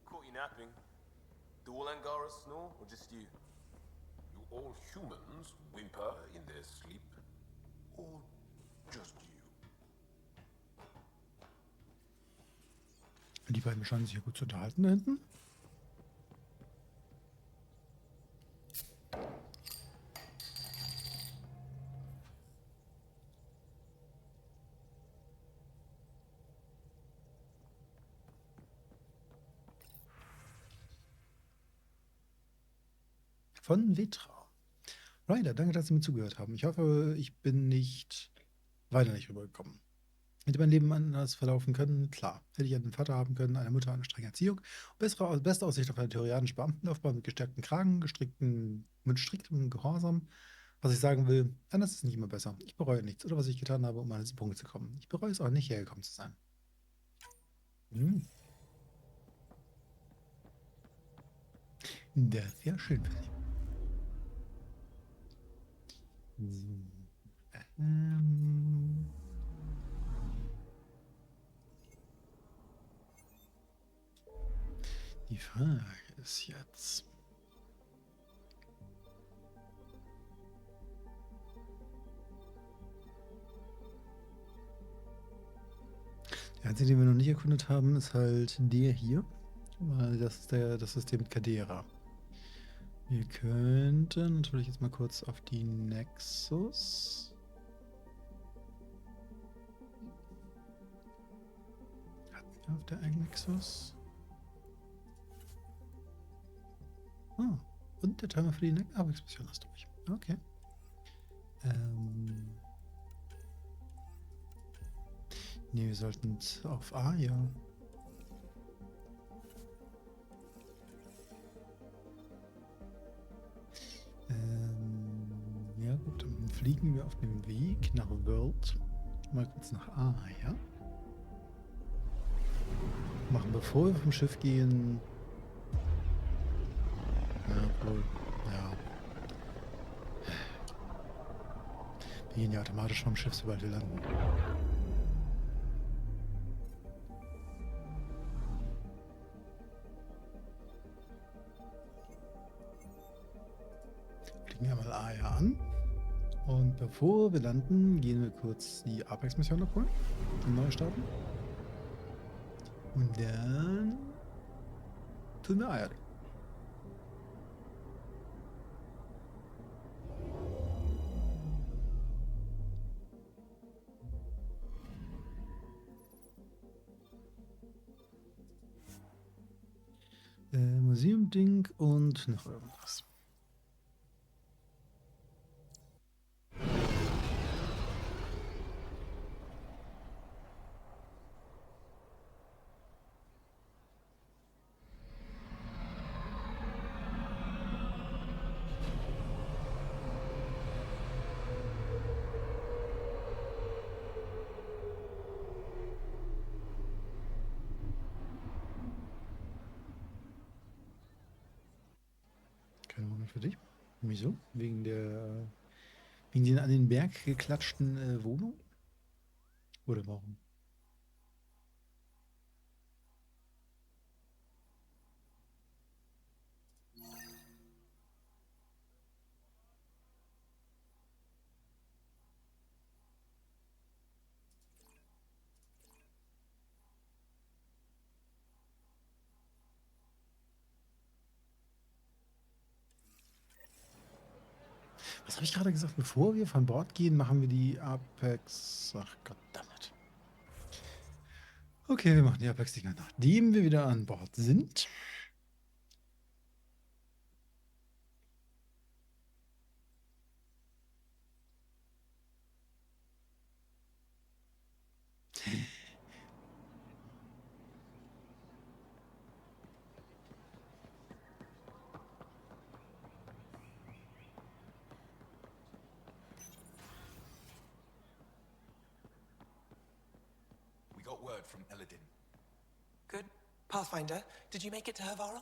Speaker 14: Caught you napping. Do all Angara snore, or just you?
Speaker 10: Do all humans whimper in their sleep? Or just you?
Speaker 1: die beiden scheinen sich hier gut zu unterhalten da hinten. Von Vetra. Ryder, danke, dass Sie mir zugehört haben. Ich hoffe, ich bin weiter nicht rübergekommen. Hätte mein Leben anders verlaufen können? Klar. Hätte ich einen Vater haben können, eine Mutter, eine strenge Erziehung, beste Aussicht auf eine theorianische Beamtenlaufbahn mit gestärkten Kragen, mit striktem Gehorsam. Was ich sagen will, anders ist nicht immer besser. Ich bereue nichts oder was ich getan habe, um an diesen Punkt zu kommen. Ich bereue es auch nicht, hergekommen zu sein. Das wäre schön für Sie. So. Die Frage ist jetzt. Der einzige, den wir noch nicht erkundet haben, ist halt der hier. Weil das ist das System mit Cadera. Wir könnten natürlich jetzt mal kurz auf die Nexus. Hatten wir auf der Nexus? Ah, und der Timer für die Arbeitsmission ist durch. Okay. Ne, wir sollten auf A, ja. Ja gut, dann fliegen wir auf dem Weg nach World. Mal kurz nach A, ja. Machen, bevor wir vom Schiff gehen. Ja, wohl. Ja. Wir gehen ja automatisch vom Schiff, sobald wir landen. Fliegen wir mal A ja an. Und bevor wir landen, gehen wir kurz die Apex-Mission abholen und neu starten. Und dann Tut mir leid. Museum-Ding und noch irgendwas. Keine Ahnung für dich. Wieso? Wegen den an den Berg geklatschten Wohnung? Oder warum? Was habe ich gerade gesagt? Bevor wir von Bord gehen, machen wir die Apex. Ach Goddammit. Okay, wir machen die Apex-Dinger, nachdem wir wieder an Bord sind.
Speaker 14: We got word from Eladin.
Speaker 9: Good. Pathfinder, did you make it to Havarl?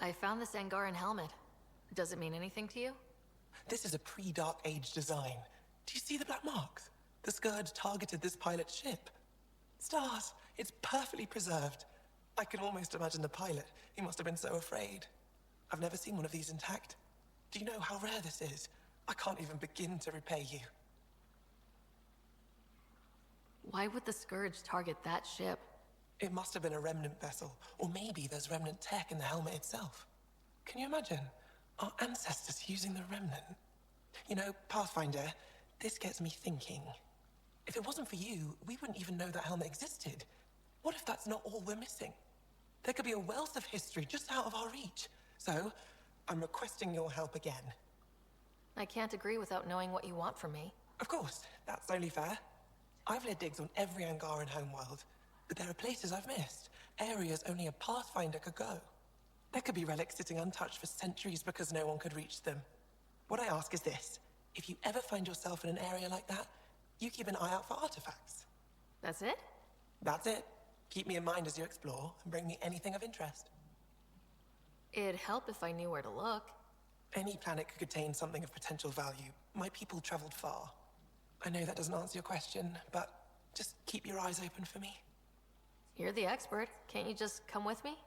Speaker 3: I found this Angaran helmet. Does it mean anything to you?
Speaker 9: This is a pre-Dark Age design. Do you see the black marks? The Scourge targeted this pilot's ship. Stars, it's perfectly preserved. I can almost imagine the pilot. He must have been so afraid. I've never seen one of these intact. Do you know how rare this is? I can't even begin to repay you.
Speaker 3: Why would the Scourge target that ship?
Speaker 9: It must have been a remnant vessel, or maybe there's remnant tech in the helmet itself. Can you imagine? Our ancestors using the remnant? You know, Pathfinder, this gets me thinking. If it wasn't for you, we wouldn't even know that helmet existed. What if that's not all we're missing? There could be a wealth of history just out of our reach. So, I'm requesting your help again.
Speaker 3: I can't agree without knowing what you want from me.
Speaker 9: Of course, that's only fair. I've led digs on every Angaran homeworld, but there are places I've missed, areas only a Pathfinder could go. There could be relics sitting untouched for centuries because no one could reach them. What I ask is this: if you ever find yourself in an area like that, you keep an eye out for artifacts.
Speaker 3: That's it?
Speaker 9: That's it. Keep me in mind as you explore, and bring me anything of interest.
Speaker 3: It'd help if I knew where to look.
Speaker 9: Any planet could contain something of potential value. My people traveled far. I know that doesn't answer your question, but just keep your eyes open for me.
Speaker 3: You're the expert. Can't you just come with me?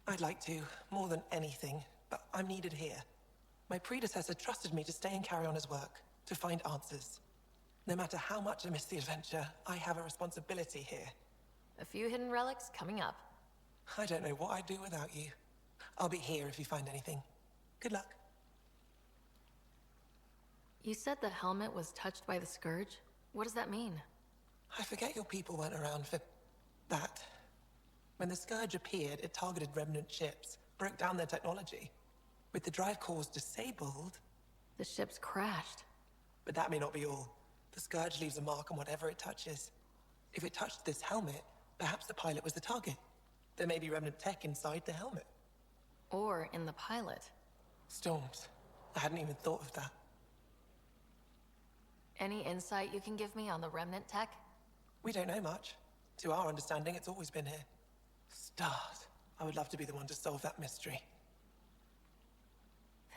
Speaker 9: I'd like to, more than anything, but I'm needed here. My predecessor trusted me to stay and carry on his work, to find answers. No matter how much I miss the adventure, I have a responsibility here.
Speaker 3: A few hidden relics coming up.
Speaker 9: I don't know what I'd do without you. I'll be here if you find anything. Good luck.
Speaker 3: You said the helmet was touched by the Scourge? What does that mean?
Speaker 9: I forget your people weren't around for that. When the Scourge appeared, it targeted remnant ships, broke down their technology. With the drive cores disabled...
Speaker 3: The ships crashed.
Speaker 9: But that may not be all. The Scourge leaves a mark on whatever it touches. If it touched this helmet, perhaps the pilot was the target. There may be remnant tech inside the helmet.
Speaker 3: Or in the pilot.
Speaker 9: Storms. I hadn't even thought of that.
Speaker 3: Any insight you can give me on the remnant tech?
Speaker 9: We don't know much. To our understanding, it's always been here. Stars. I would love to be the one to solve that mystery.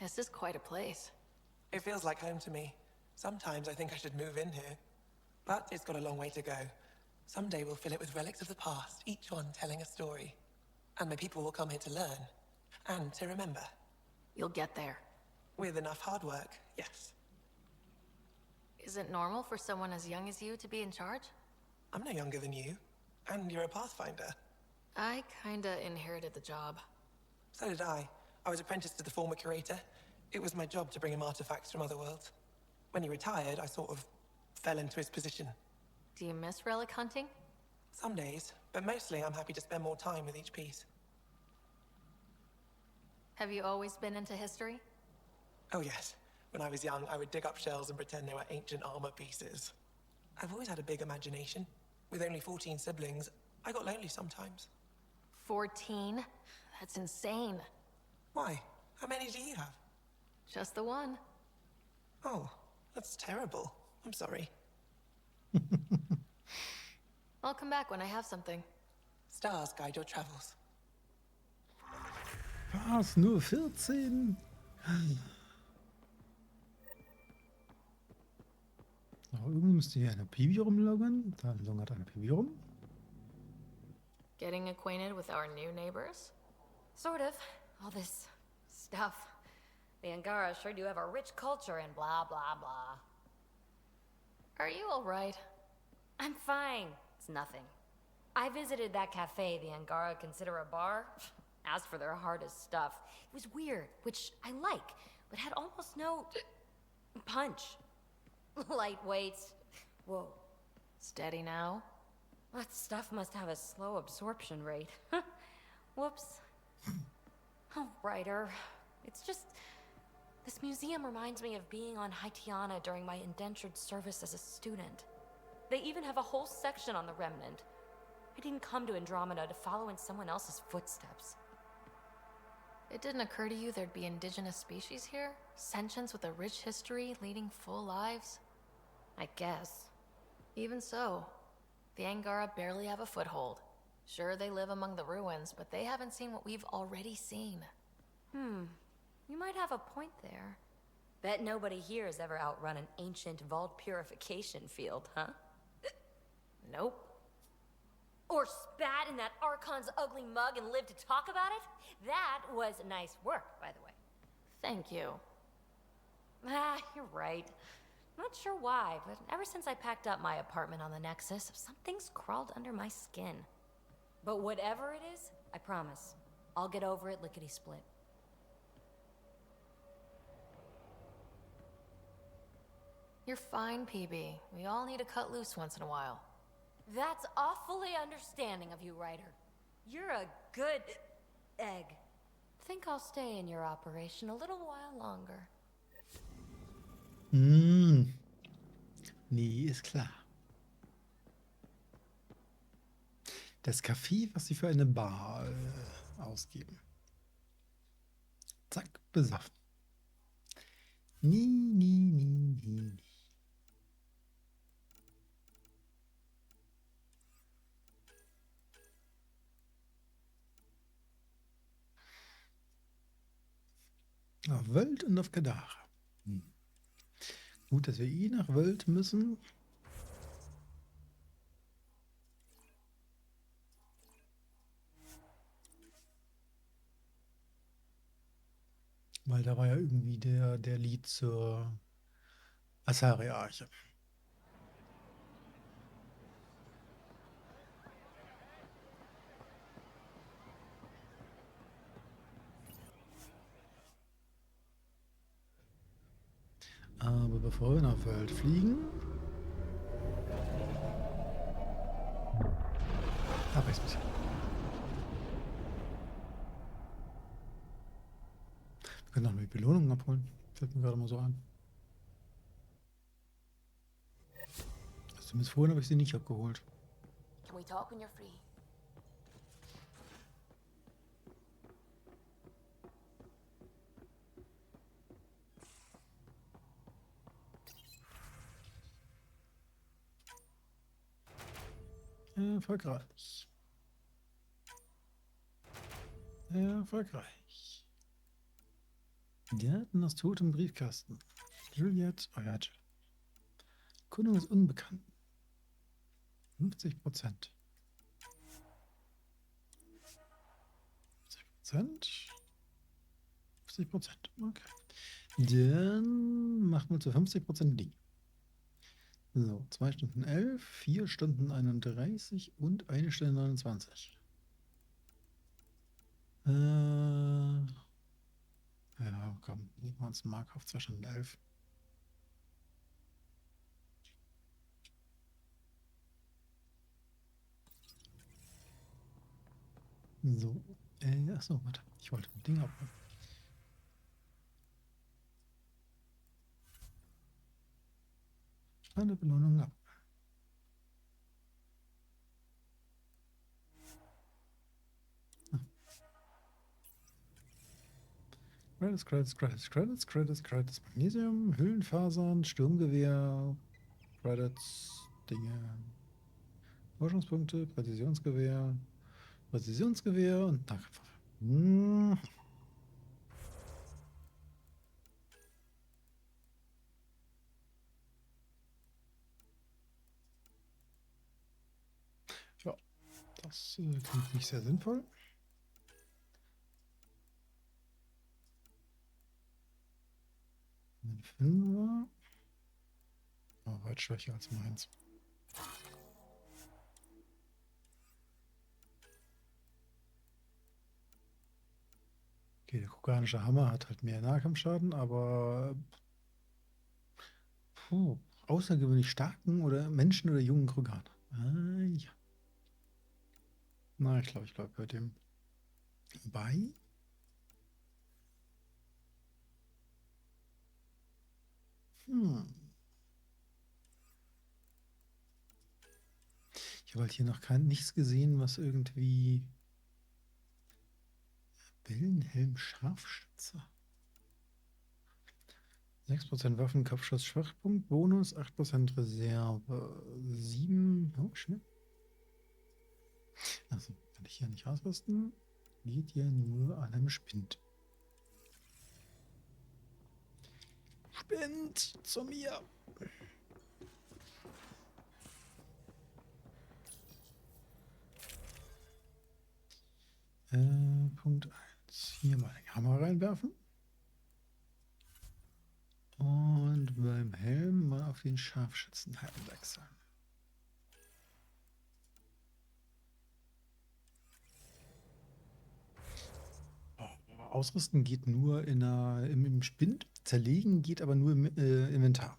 Speaker 3: This is quite a place.
Speaker 9: It feels like home to me. Sometimes I think I should move in here. But it's got a long way to go. Someday we'll fill it with relics of the past, each one telling a story. And my people will come here to learn. And to remember.
Speaker 3: You'll get there.
Speaker 9: With enough hard work, yes.
Speaker 3: Is it normal for someone as young as you to be in charge?
Speaker 9: I'm no younger than you. And you're a Pathfinder.
Speaker 3: I kinda inherited the job.
Speaker 16: So did I. I was apprenticed to the former curator. It was my job to bring him artifacts from other worlds. When he retired, I sort of fell into his position.
Speaker 3: Do you miss relic hunting?
Speaker 16: Some days, but mostly I'm happy to spend more time with each piece.
Speaker 3: Have you always been into history?
Speaker 16: Oh yes. When I was young, I would dig up shells and pretend they were ancient armor pieces. I've always had a big imagination. With only 14 siblings, I got lonely sometimes.
Speaker 3: 14? That's insane.
Speaker 16: Why? How many do you have?
Speaker 3: Just the one.
Speaker 16: Oh, that's terrible. I'm sorry.
Speaker 3: I'll come back when I have something.
Speaker 16: Stars guide your travels.
Speaker 1: Was? Nur 14? Da oben müsste hier eine Pibi rumlungern. Da lungert eine Pibi rum.
Speaker 3: Getting acquainted with our new neighbors?
Speaker 6: Sort of. All this stuff. The Angara sure do have a rich culture and blah, blah, blah.
Speaker 3: Are you alright?
Speaker 6: I'm fine. It's nothing. I visited that cafe the Angara consider a bar. Asked for their hardest stuff. It was weird, which I like, but had almost no punch. Lightweights. Whoa.
Speaker 3: Steady now?
Speaker 6: That stuff must have a slow absorption rate. Whoops. Oh, writer. It's just... This museum reminds me of being on Haitiana during my indentured service as a student. They even have a whole section on the Remnant. I didn't come to Andromeda to follow in someone else's footsteps.
Speaker 3: It didn't occur to you there'd be indigenous species here? Sentients with a rich history, leading full lives?
Speaker 6: I guess.
Speaker 3: Even so, the Angara barely have a foothold. Sure, they live among the ruins, but they haven't seen what we've already seen.
Speaker 6: You might have a point there. Bet nobody here has ever outrun an ancient vault purification field, huh?
Speaker 3: Nope.
Speaker 6: Or spat in that Archon's ugly mug and lived to talk about it? That was nice work, by the way.
Speaker 3: Thank you.
Speaker 6: Ah, you're right. Not sure why, but ever since I packed up my apartment on the Nexus, something's crawled under my skin. But whatever it is, I promise, I'll get over it lickety-split.
Speaker 3: You're fine, PB. We all need to cut loose once in a while.
Speaker 6: That's awfully understanding of you, Ryder. You're a good egg. Think I'll stay in your operation a little while longer.
Speaker 1: Nee, ist klar. Das Café, was sie für eine Bar ausgeben. Zack, besoffen. Nie. Auf Welt und auf Kadara. Gut, dass wir eh nach Welt müssen. Weil da war ja irgendwie der Lied zur Asari-Arche. Aber bevor wir nach Welt fliegen... Aber jetzt bisschen. Wir können noch eine Belohnung abholen. Fällt mir gerade mal so an. Also zumindest vorhin habe ich sie nicht abgeholt.
Speaker 6: Can we talk when you're free?
Speaker 1: Erfolgreich. Erfolgreich. Die hatten das Tod im Briefkasten. Juliet, euer Chef. Kundung ist unbekannt. 50%. 50%. Okay. Dann machen wir zu 50% die. So, 2 Stunden 11, 4 Stunden 31 und 1 Stunde 29. Ja, komm, nehmen wir uns einen Mark auf 2 Stunden 11. So. Achso, warte. Ich wollte ein Ding abholen. Eine Belohnung ab. Credits. Magnesium, Hüllenfasern, Sturmgewehr, Credits, Dinge. Forschungspunkte, Präzisionsgewehr und Nahkampfwaffe. Ja, das klingt nicht sehr sinnvoll. Ein Fünfer. Oh, weit schwächer als meins. Okay, der koreanische Hammer hat halt mehr Nahkampfschaden, aber außergewöhnlich starken oder Menschen oder jungen Kroganer. Ja. Na, ich glaube, ich bleibe bei dem. Bei? Ich habe halt hier noch nichts gesehen, was irgendwie... Wellenhelm Scharfschütze. 6% Waffen, Kopfschuss, Schwachpunkt, Bonus, 8% Reserve, 7. Oh, schön. Also, kann ich hier nicht ausrüsten? Geht ja nur an einem Spind. Spind zu mir! Punkt 1. Hier mal den Hammer reinwerfen. Und beim Helm mal auf den Scharfschützenhelm wechseln. Ausrüsten geht nur im Spind. Zerlegen geht aber nur im Inventar.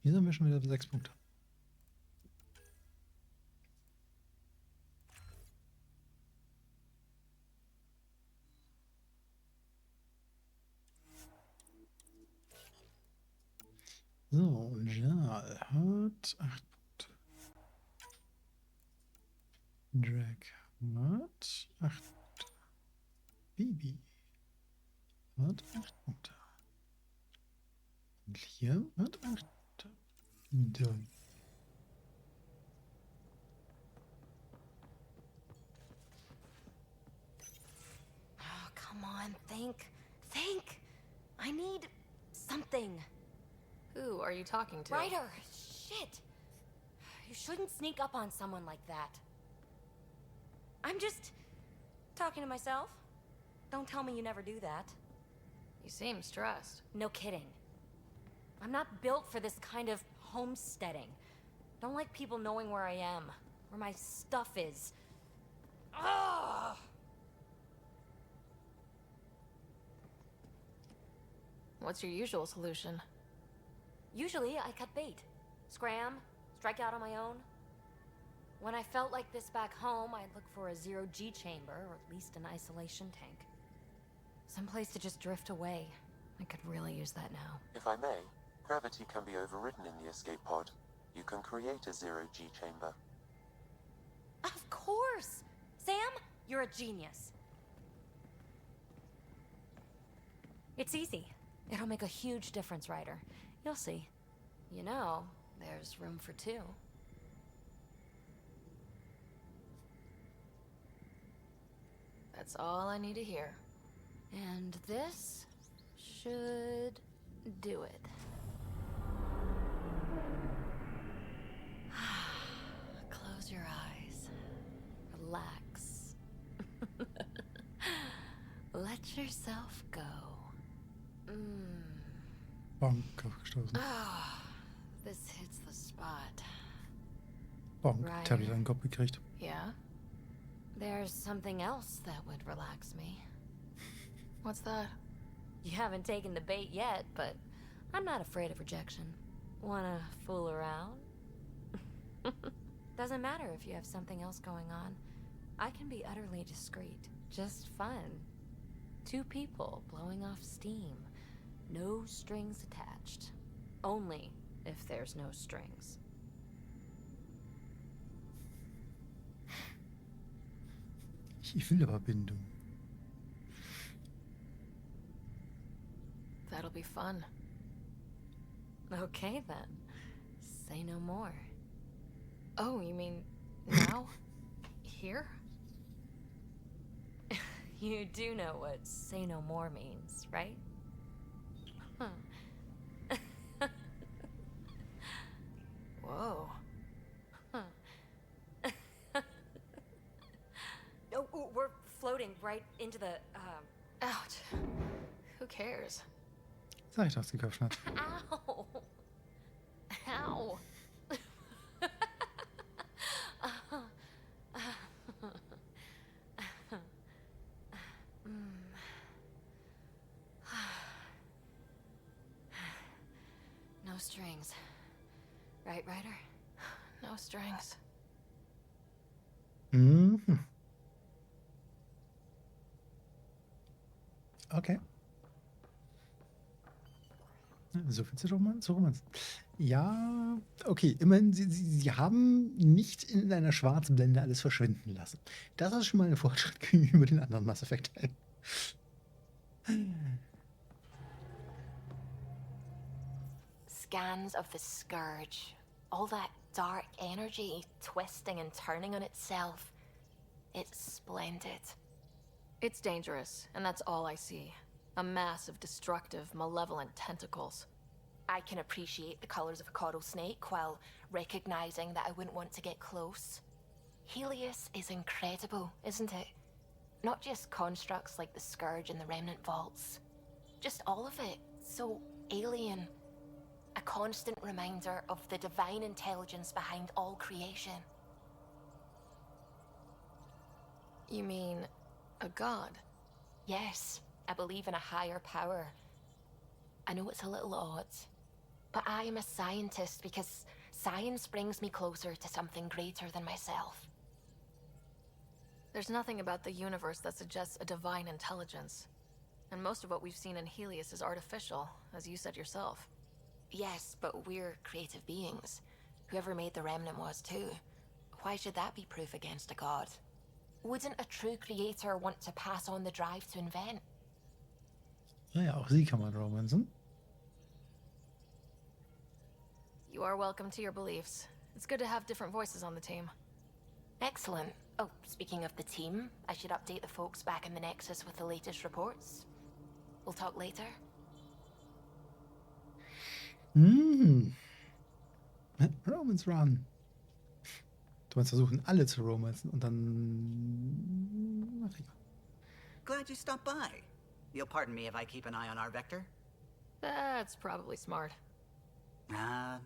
Speaker 1: Hier sind wir schon wieder 6 Punkte. So, Jal hat 8 Punkte. Drag hat 8 Punkte. Bibi hat 8 Punkte. Und hier hat 8 Punkte. Dann.
Speaker 6: Oh, come on, think. Think! I need something.
Speaker 3: Who are you talking to?
Speaker 6: Ryder! Shit! You shouldn't sneak up on someone like that. I'm just talking to myself. Don't tell me you never do that.
Speaker 3: You seem stressed.
Speaker 6: No kidding. I'm not built for this kind of homesteading. Don't like people knowing where I am, where my stuff is. Ugh!
Speaker 3: What's your usual solution?
Speaker 6: Usually, I cut bait. Scram, strike out on my own. When I felt like this back home, I'd look for a zero-G chamber, or at least an isolation tank. Someplace to just drift away. I could really use that now.
Speaker 4: If I may, gravity can be overridden in the escape pod. You can create a zero-G chamber.
Speaker 6: Of course! Sam, you're a genius. It's easy. It'll make a huge difference, Ryder. You'll see.
Speaker 3: You know, there's room for 2. That's all I need to hear. And this should do it. Close your eyes. Relax. Let yourself go.
Speaker 1: Bonk, aufgestoßen.
Speaker 3: Oh, this hits the spot.
Speaker 1: Bonk,
Speaker 3: Ryder.
Speaker 1: Tablet an den Kopf gekriegt.
Speaker 3: Yeah? There's something else that would relax me. What's that? You haven't taken the bait yet, but I'm not afraid of rejection. Wanna fool around? Doesn't matter if you have something else going on. I can be utterly discreet. Just fun. Two people blowing off steam. No strings attached. Only if there's no strings.
Speaker 1: Ich will aber Bindung.
Speaker 3: That'll be fun. Okay then. Say no more. Oh, you mean now? Here? You do know what say no more means, right? Huh. Whoa. Huh.
Speaker 6: Oh, we're floating right into the,
Speaker 3: Ouch. Who cares?
Speaker 1: Sag ich doch, die Kopfschmerz.
Speaker 3: Ow. Ow. No strings. Right, Ryder? No strings.
Speaker 1: Mhm. Okay. So viel zu Romanz. Ja, okay. Immerhin, sie haben nicht in einer schwarzen Blende alles verschwinden lassen. Das ist schon mal ein Fortschritt gegenüber den anderen Mass Effect-Teilen.
Speaker 3: Scans of the Scourge. All that dark energy twisting and turning on itself. It's splendid. It's dangerous, and that's all I see. A mass of destructive, malevolent tentacles. I can appreciate the colors of a coral snake while recognizing that I wouldn't want to get close. Helios is incredible, isn't it? Not just constructs like the Scourge and the Remnant Vaults. Just all of it. So alien. A constant reminder of the divine intelligence behind all creation. You mean a god? Yes, I believe in a higher power. I know it's a little odd, but I am a scientist because science brings me closer to something greater than myself. There's nothing about the universe that suggests a divine intelligence. And most of what we've seen in Helios is artificial, as you said yourself. Yes, but we're creative beings. Whoever made the Remnant was too. Why should that be proof against a god? Wouldn't a true creator want to pass on the drive to invent?
Speaker 1: Naja, auch sie kann man romanzen.
Speaker 3: You are welcome to your beliefs. It's good to have different voices on the team. Excellent. Oh, speaking of the team, I should update the folks back in the Nexus with the latest reports. We'll talk later.
Speaker 1: Romance Run. Du meinst versuchen, alle zu romanzen und dann... Ach, egal.
Speaker 7: Glad you stopped by. You'll pardon me if I keep an eye on our vector?
Speaker 3: That's probably smart.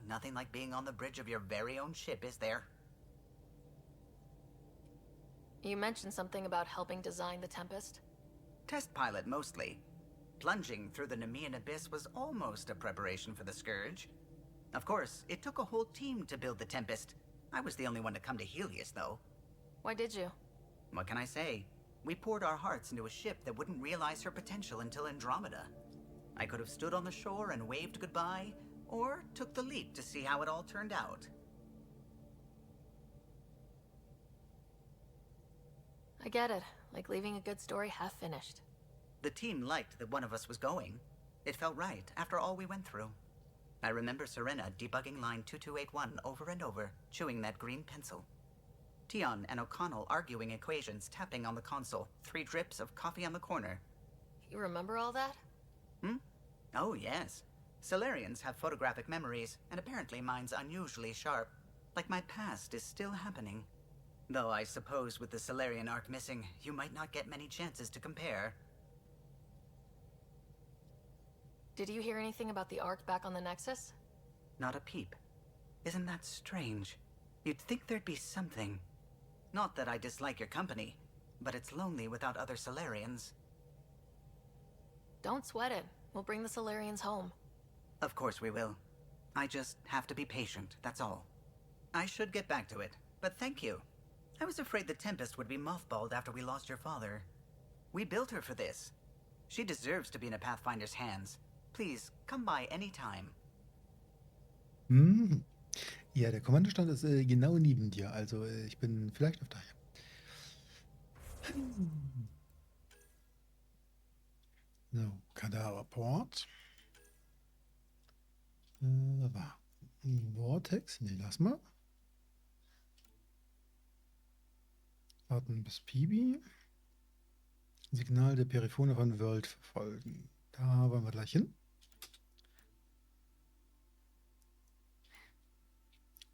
Speaker 7: Nothing like being on the bridge of your very own ship, is there?
Speaker 3: You mentioned something about helping design the Tempest?
Speaker 7: Test pilot, mostly. Plunging through the Nemean abyss was almost a preparation for the Scourge. Of course, it took a whole team to build the Tempest. I was the only one to come to Helios, though.
Speaker 3: Why did you?
Speaker 7: What can I say? We poured our hearts into a ship that wouldn't realize her potential until Andromeda. I could have stood on the shore and waved goodbye, or took the leap to see how it all turned out.
Speaker 3: I get it. Like leaving a good story half finished.
Speaker 7: The team liked that one of us was going. It felt right after all we went through. I remember Serena debugging line 2281 over and over, chewing that green pencil. Tion and O'Connell arguing equations, tapping on the console, 3 drips of coffee on the corner.
Speaker 3: You remember all that?
Speaker 7: Oh, yes. Solarians have photographic memories, and apparently mine's unusually sharp. Like my past is still happening. Though I suppose with the Solarian arc missing, you might not get many chances to compare.
Speaker 3: Did you hear anything about the Ark back on the Nexus?
Speaker 7: Not a peep. Isn't that strange? You'd think there'd be something. Not that I dislike your company, but it's lonely without other Solarians.
Speaker 3: Don't sweat it. We'll bring the Solarians home.
Speaker 7: Of course we will. I just have to be patient, that's all. I should get back to it, but thank you. I was afraid the Tempest would be mothballed after we lost your father. We built her for this. She deserves to be in a Pathfinder's hands. Please, come by any time.
Speaker 1: Hm. Ja, der Kommandostand ist genau neben dir. Also ich bin vielleicht auf daher. So, Kadaverport. War. Vortex? Nee, lass mal. Warten bis Pibi. Signal der Periphone von World verfolgen. Da wollen wir gleich hin.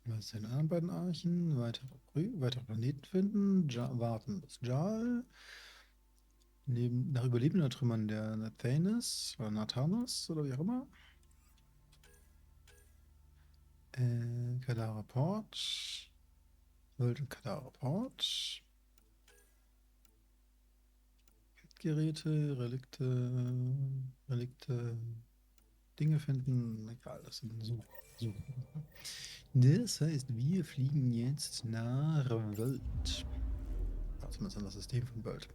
Speaker 1: Was sind die anderen beiden Archen? Weitere Planeten finden. Warten bis Jal. Nach überlebenden Trümmern der Nathanes oder Nathanas oder wie auch immer. Kadaraport. World und Kadaraport. Geräte, Relikte, Dinge finden. Egal, das sind Suchen. Das heißt, wir fliegen jetzt nach World. Zumindest an das System von World.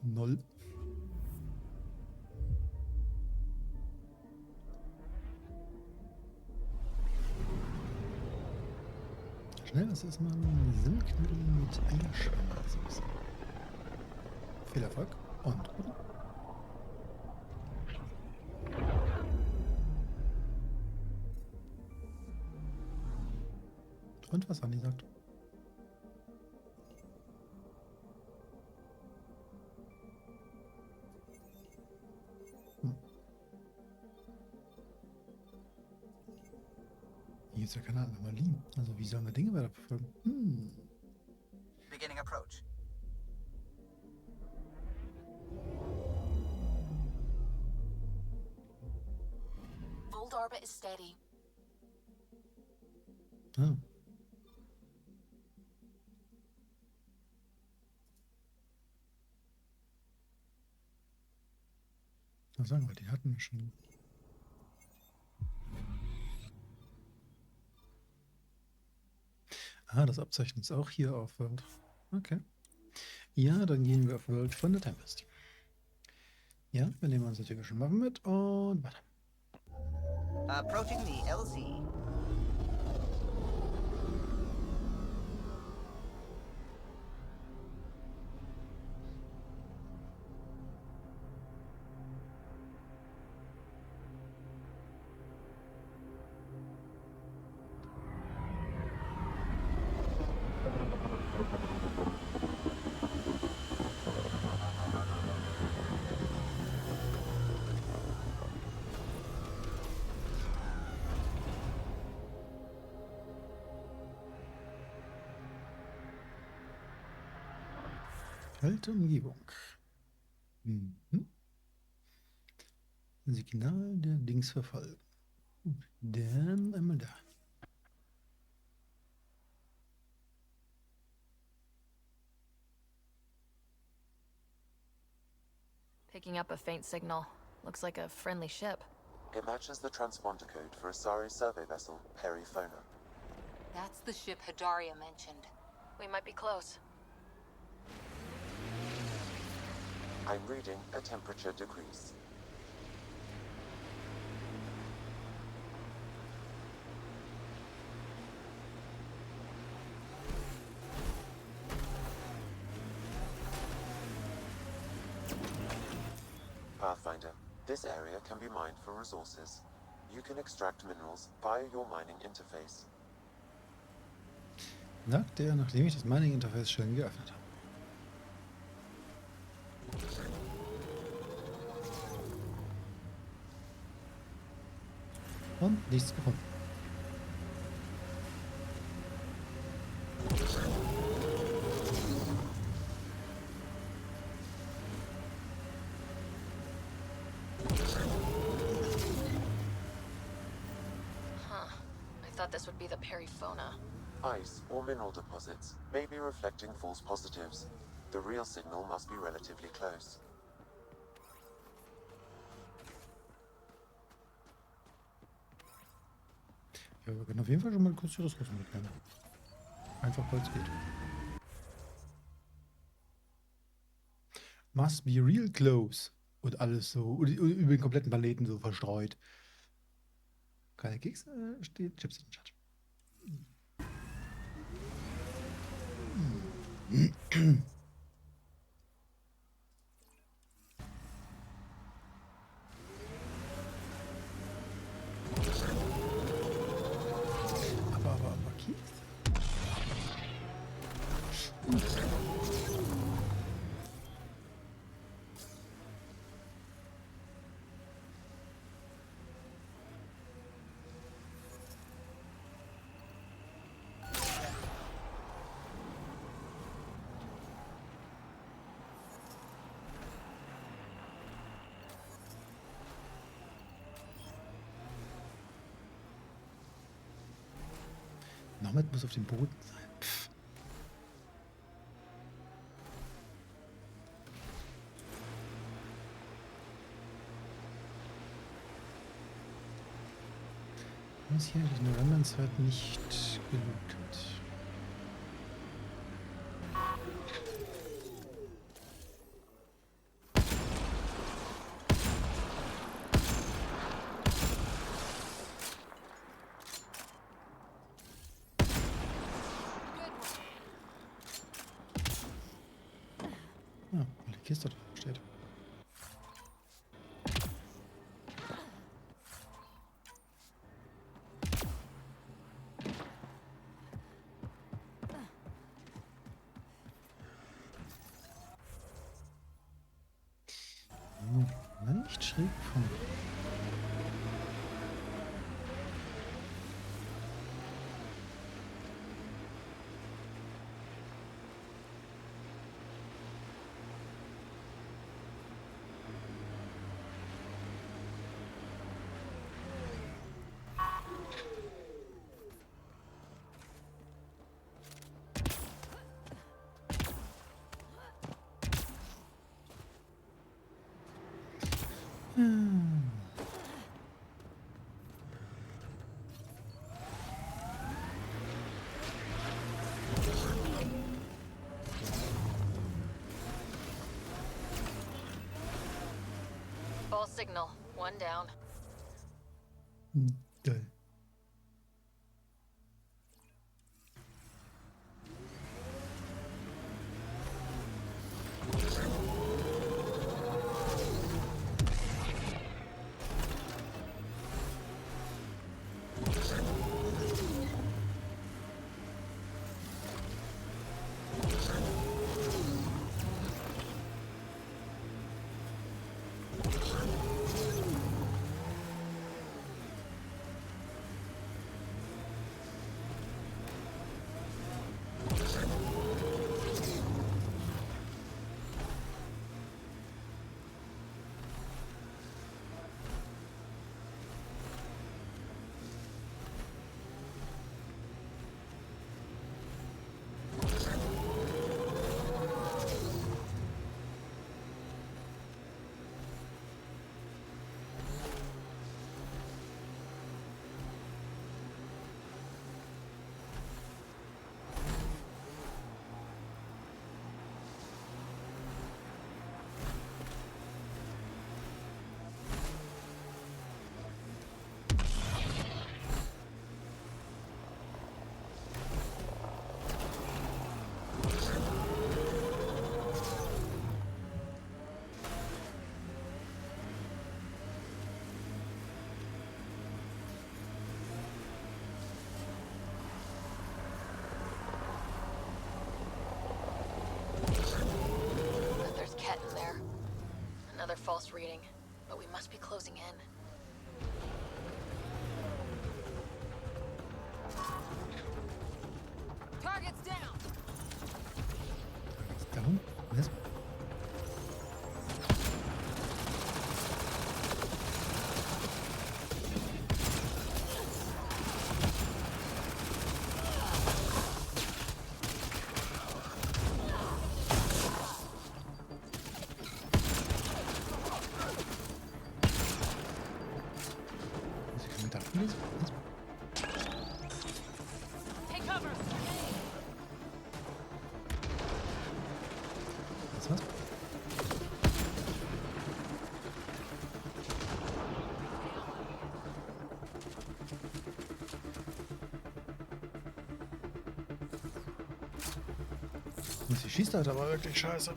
Speaker 1: Null. Schnell, das ist mal ein Silkmittel mit Eierschalen. Viel Erfolg und gut. Und was Anni sagt. Hier ist ja keine Anomalie. Also wie sollen wir Dinge weiter verfolgen?
Speaker 7: Beginning approach.
Speaker 6: Old orbit is steady.
Speaker 1: Ah. Was sagen wir, die hatten wir schon. Ah, das Abzeichen ist auch hier auf World. Okay. Ja, dann gehen wir auf World von der Tempest. Ja, wir nehmen unsere türkischen Waffen mit und weiter.
Speaker 7: Approaching the LZ.
Speaker 1: Kalte Umgebung. Signal der Dings verfolgen. Dann einmal da.
Speaker 3: Picking up a faint signal. Looks like a friendly ship.
Speaker 4: It matches the transponder code for a Sari survey vessel, Periphona.
Speaker 12: That's the ship Hadaria mentioned.
Speaker 3: We might be close.
Speaker 4: I'm reading a temperature decrease. Pathfinder, this area can be mined for resources. You can extract minerals via your mining interface.
Speaker 1: Sagt er, nachdem ich das Mining-Interface schön geöffnet habe. Und nichts gefunden.
Speaker 3: thought this would be the periphona.
Speaker 4: Ice or mineral deposits may be reflecting false positives. The real signal must be relatively close.
Speaker 1: Ja, wir können auf jeden Fall schon mal kurz die Ressourcen mitnehmen. Einfach weil es geht. Must be real close. Und alles so. Und über den kompletten Planeten so verstreut. Keine Kekse, steht Chips in den Chat. Aber Keks? Nomad muss auf dem Boden sein. Pff. Warum ist hier eigentlich eine Remnant-Zeit nicht gelootet? Ah, weil die Kiste da steht. Leicht schräg von.
Speaker 3: False signal. One down.
Speaker 1: Geil.
Speaker 3: There's Ket in there. Another false reading, but we must be closing in.
Speaker 12: Target's down.
Speaker 1: Down? Yes.
Speaker 6: Take cover.
Speaker 1: Was? Sie schießt halt aber wirklich scheiße.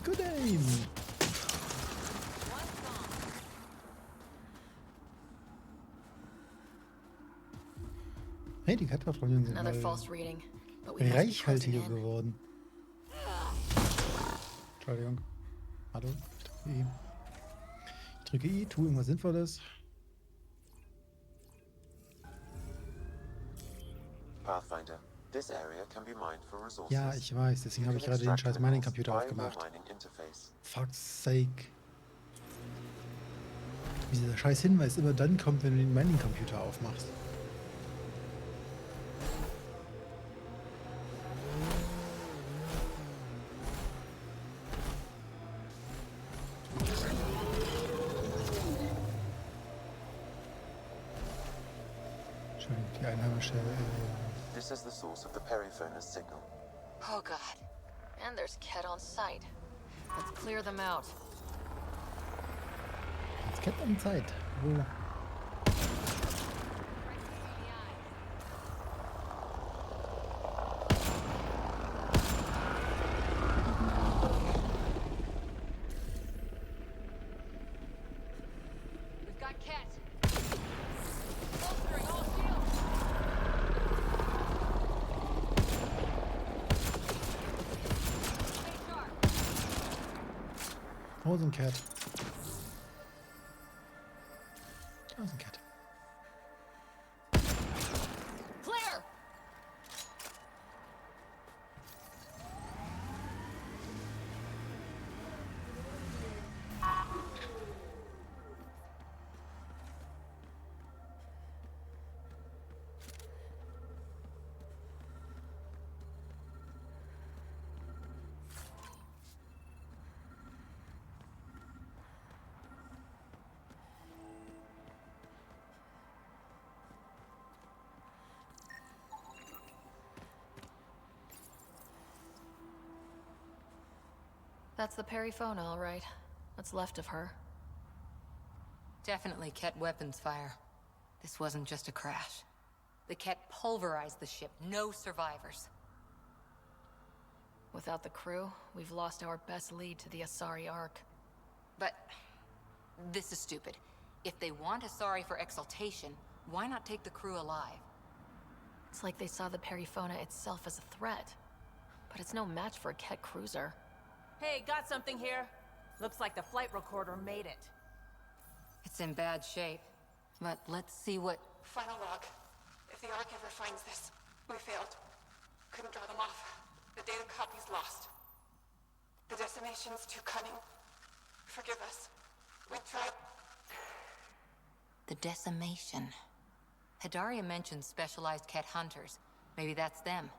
Speaker 1: Good aim. Hey, die Katapulten sind
Speaker 3: Another false reading, but we must be
Speaker 1: reichhaltiger
Speaker 3: closing in.
Speaker 1: geworden. Entschuldigung. Hallo? Ich drücke I, tue irgendwas Sinnvolles.
Speaker 4: Pathfinder, this area can be mined for resources.
Speaker 1: Ja, ich weiß, deswegen habe ich gerade den scheiß Mining-Computer aufgemacht. Fuck's sake. Wie dieser scheiß Hinweis immer dann kommt, wenn du den Mining-Computer aufmachst. Entschuldigung, die einheimische...
Speaker 4: This is the source of the periphone's signal.
Speaker 3: Oh god. And there's Ket on site. Let's clear them out.
Speaker 1: Jetzt Ket an Zeit. Wo?
Speaker 3: We've got Ket. Bolstering all shields. Stay sharp.
Speaker 1: Wo ist ein Cat? Da ist ein Cat.
Speaker 3: Clear. That's the Perifona, all right. What's left of her.
Speaker 12: Definitely Ket weapons fire. This wasn't just a crash. The Ket pulverized the ship. No survivors.
Speaker 3: Without the crew, we've lost our best lead to the Asari Ark.
Speaker 12: But this is stupid. If they want Asari for exaltation, why not take the crew alive?
Speaker 3: It's like they saw the Perifona itself as a threat. But it's no match for a Ket cruiser.
Speaker 6: Hey, got something here. Looks like the flight recorder made it.
Speaker 12: It's in bad shape. But let's see what...
Speaker 5: Final log. If the Ark ever finds this, we failed. Couldn't draw them off. The data copy's lost. The decimation's too cunning. Forgive us. We tried.
Speaker 12: The decimation. Hidaria mentioned specialized Ket hunters. Maybe that's them.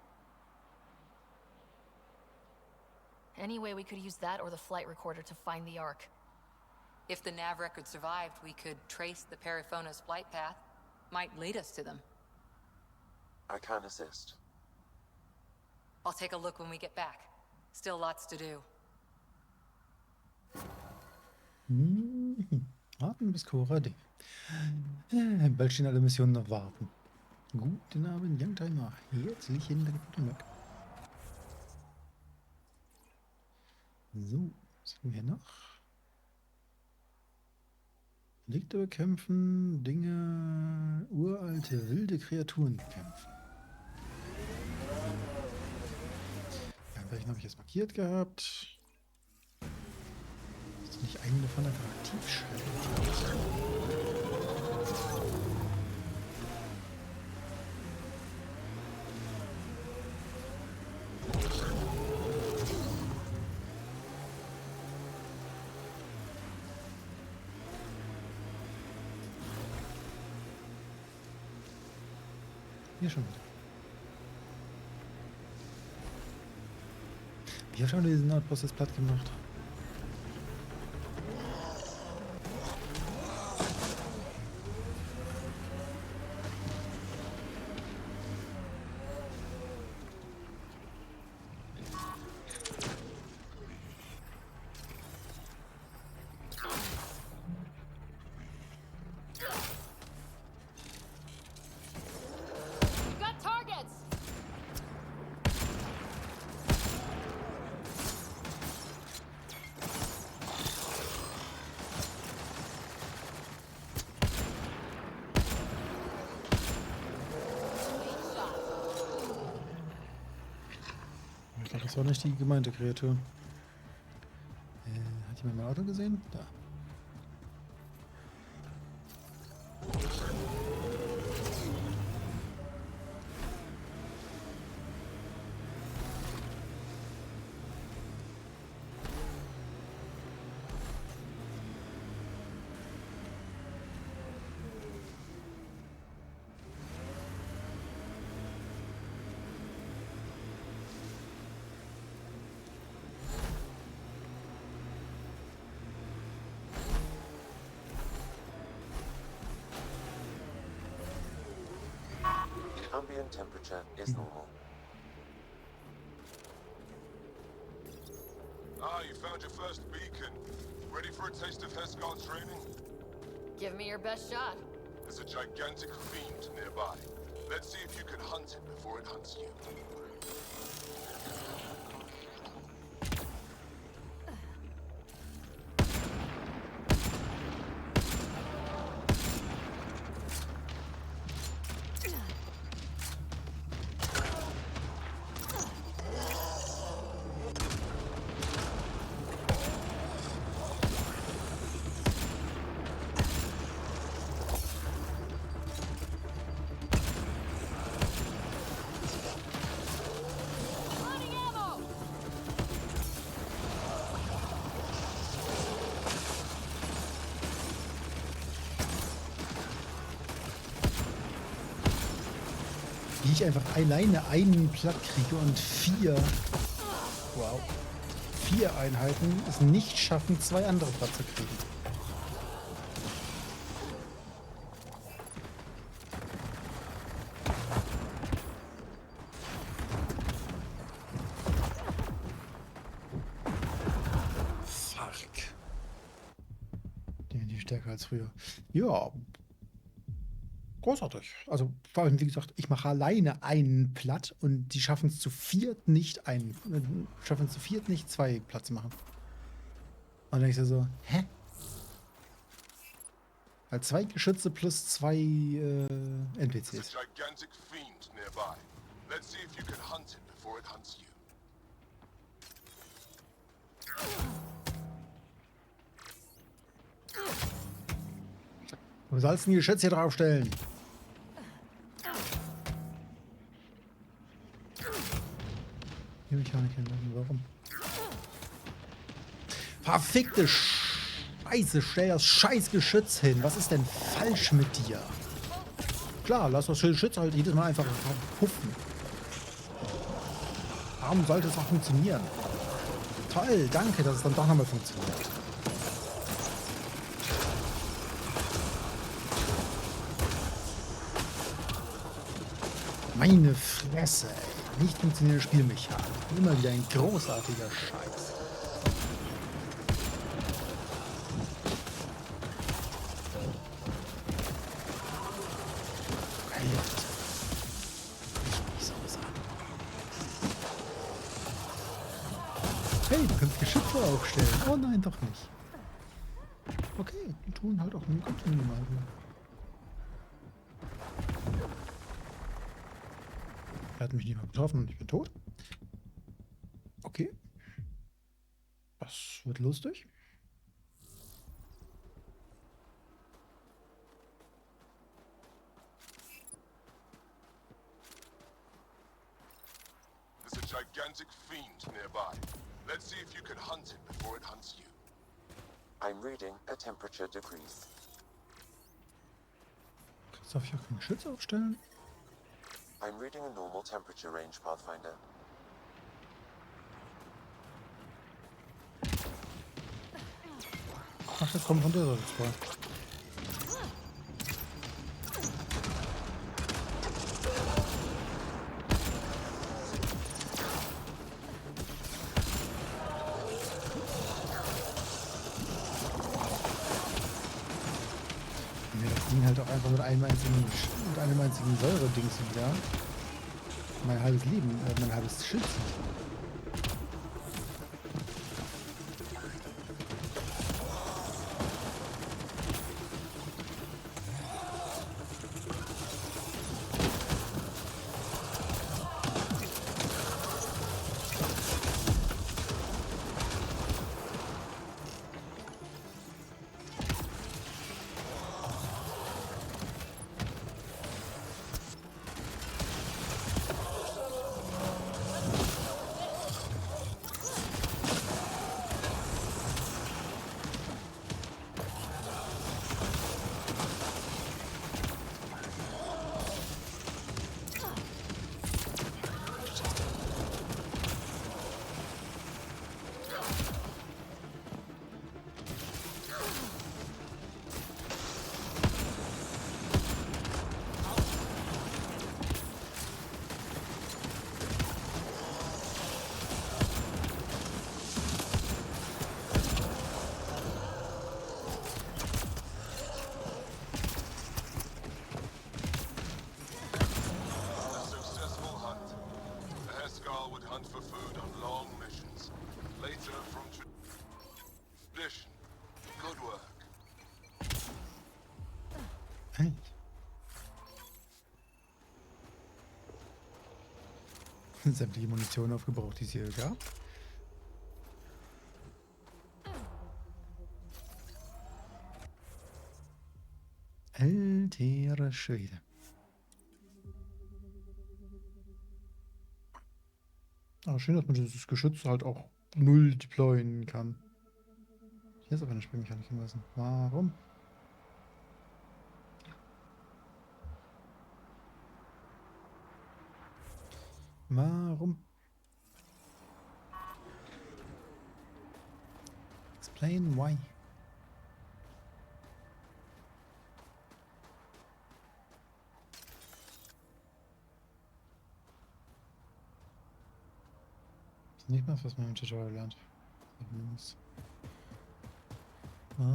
Speaker 3: Anyway, we could use that or the flight recorder to find the Ark.
Speaker 12: If the nav record survived, we could trace the Perifona's flight path. Might lead us to them.
Speaker 4: I can assist.
Speaker 12: I'll take a look when we get back. Still lots to do.
Speaker 1: Warten bis Cora D. Bald stehen alle Missionen noch warten. Guten Abend, Youngtimer. Herzlichen Glückwunsch. So, was haben wir hier noch? Delikte bekämpfen, Dinge, uralte, wilde Kreaturen bekämpfen. Ja, welchen habe ich jetzt markiert gehabt? Ist nicht eine von der Aktivschaltung? Hier schon wieder. Wie oft haben wir diesen Nordboss jetzt platt gemacht?
Speaker 3: We've got targets!
Speaker 1: Ich glaube, das war nicht die gemeinte Kreatur. Hat jemand mein Auto gesehen? Da.
Speaker 4: Ambient temperature is normal.
Speaker 10: Ah, you found your first beacon. Ready for a taste of Hesgar training?
Speaker 3: Give me your best shot.
Speaker 10: There's a gigantic fiend nearby. Let's see if you can hunt it before it hunts you.
Speaker 3: Loading ammo!
Speaker 1: Wie ich einfach alleine einen platt kriege und 4. Wow. 4 Einheiten es nicht schaffen, 2 andere platt zu kriegen. Fuck. Die stärker als früher. Ja. Großartig. Also vor allem, wie gesagt, ich mache alleine einen platt und die schaffen es zu viert nicht schaffen es zu viert nicht 2 platt zu machen. Und dann denke ich so, hä? Halt 2 Geschütze plus 2 NPCs.
Speaker 10: There's a gigantic fiend nearby. Let's see if you can hunt it before it hunts you.
Speaker 1: Du sollst ein Geschütz hier draufstellen. Die Mechanik hinlassen, warum? Verfickte Scheiße, stell das scheiß Geschütz hin. Was ist denn falsch mit dir? Klar, lass das Geschütz halt jedes Mal einfach puffen. Warum sollte es auch funktionieren? Toll, danke, dass es dann doch nochmal funktioniert. Meine Fresse, ey. Nicht funktionierende Spielmechanik. Immer wieder ein großartiger Scheiß. Hey, du kannst Geschütze aufstellen. Oh nein, doch nicht. Okay, die tun halt auch einen guten Minimalen. Er hat mich nicht mal getroffen und ich bin tot. Okay. Das wird lustig.
Speaker 10: There's a gigantic fiend nearby. Let's see if you can hunt it before it hunts you.
Speaker 4: I'm reading a temperature decrease.
Speaker 1: Jetzt darf ich auch keinen Geschütz aufstellen.
Speaker 4: I'm reading a normal temperature range, Pathfinder.
Speaker 1: Ach, das kommt von der Seite zwar. Mir das Ding halt auch einfach mit einem einzigen Säure-Dings wieder. Mein halbes Leben, mein halbes Schild. Sämtliche Munition aufgebraucht, die es hier gab. Alter Schwede. Aber schön, dass man dieses Geschütz halt auch null deployen kann. Hier ist aber eine Spielmechanik hinweisen. Warum? Warum? Explain why. Das ist nicht mal, was man im Tutorial lernt. Ja.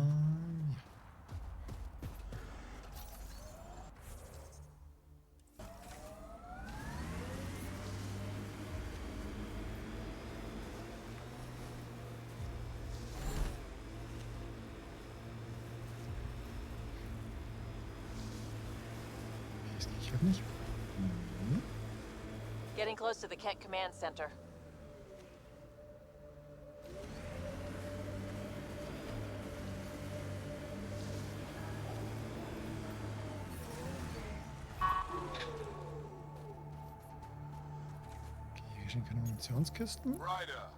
Speaker 1: Ich hab nicht. Mhm.
Speaker 8: Getting close to the Kent Command Center.
Speaker 1: Okay, hier stehen keine Munitionskisten.
Speaker 10: Ryder,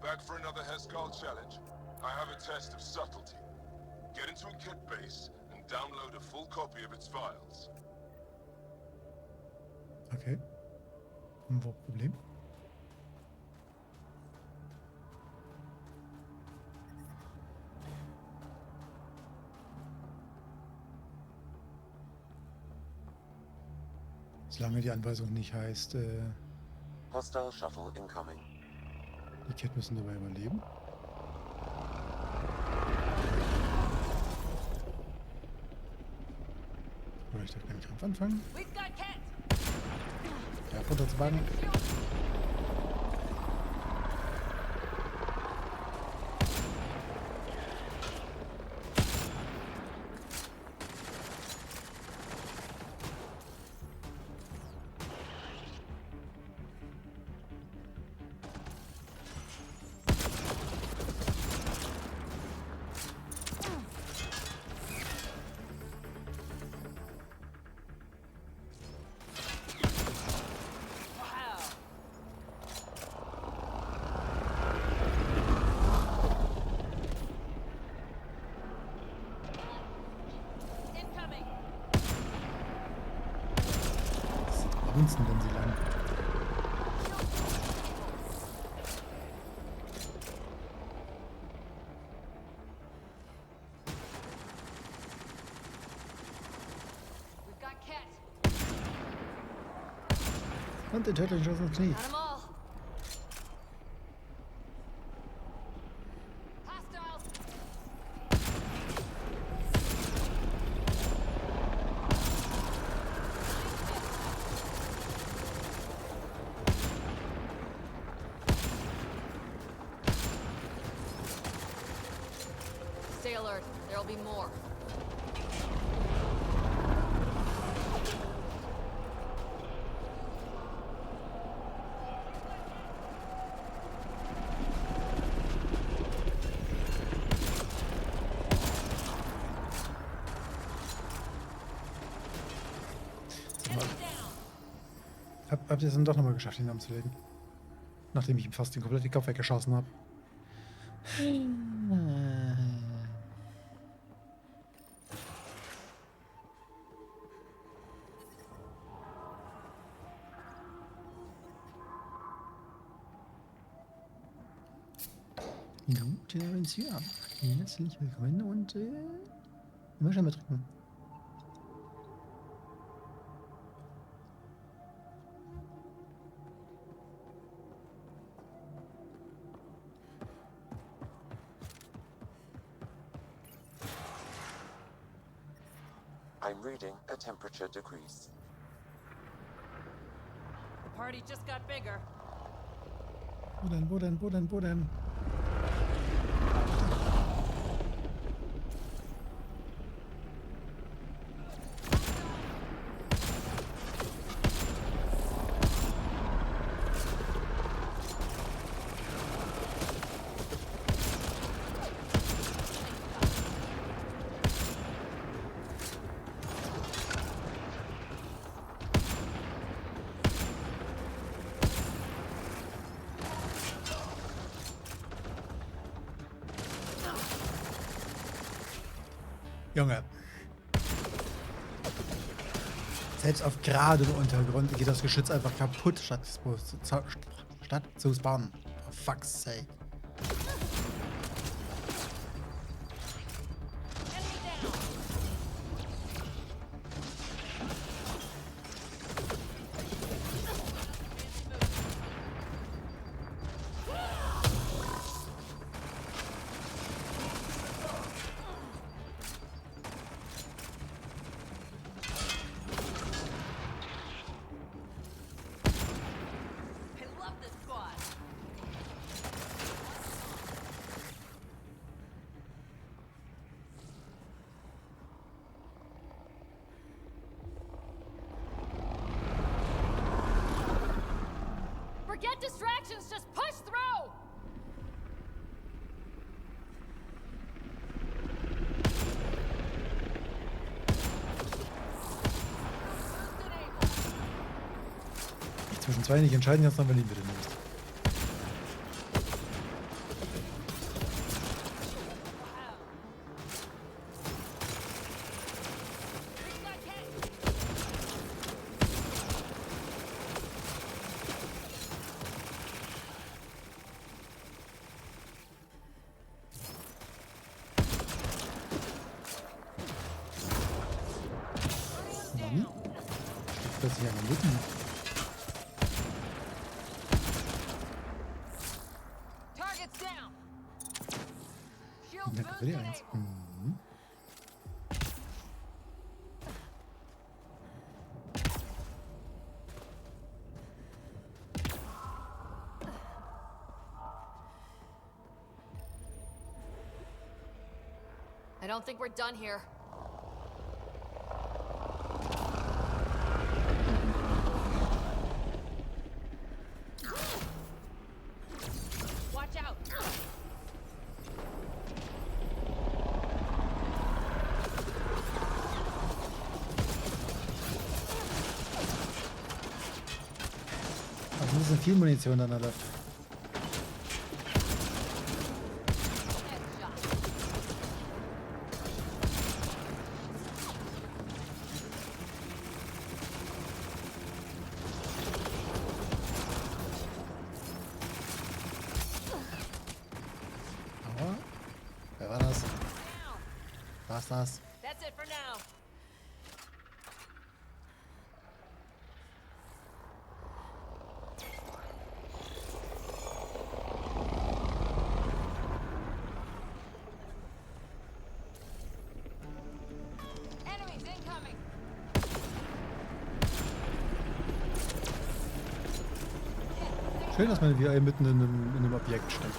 Speaker 10: back for another Heskal challenge. I have a test of subtlety. Get into a kit base and download a full copy of its files.
Speaker 1: Okay. Wo Problem? Solange die Anweisung nicht heißt,
Speaker 4: Hostile shuttle incoming.
Speaker 1: die Kett müssen dabei überleben. Oder ich darf gar nicht drauf anfangen. Ja, runterzuwagen. grunzen, wenn sie lang. Und den tödlichen Schuss ins Knie.
Speaker 3: Got 'em all. Stay alert. There'll be more.
Speaker 1: Habt ihr es dann doch nochmal geschafft, ihn umzulegen? Nachdem ich ihm fast den kompletten Kopf weggeschossen habe. Gute Inventar. Herzlich willkommen und immer schon mitrücken.
Speaker 4: I'm reading a temperature decrease.
Speaker 8: The party just got bigger.
Speaker 1: Wo denn? Junge. Selbst auf geradem Untergrund geht das Geschütz einfach kaputt, statt zu spawnen. For fuck's sake.
Speaker 3: Forget distractions, just push through!
Speaker 1: Zwischen zwei nicht entscheiden kannst, dann verlieren wir den nicht. Mann, plötzlich an den Lippen. In der Quelle 1. Mhm.
Speaker 3: I don't think we're done here. Watch out!
Speaker 1: Also das sind viel Munition dann alle. War das? War's das?
Speaker 6: That's it for now. Enemies incoming.
Speaker 1: Schön, dass man wieder mitten in einem Objekt steckt.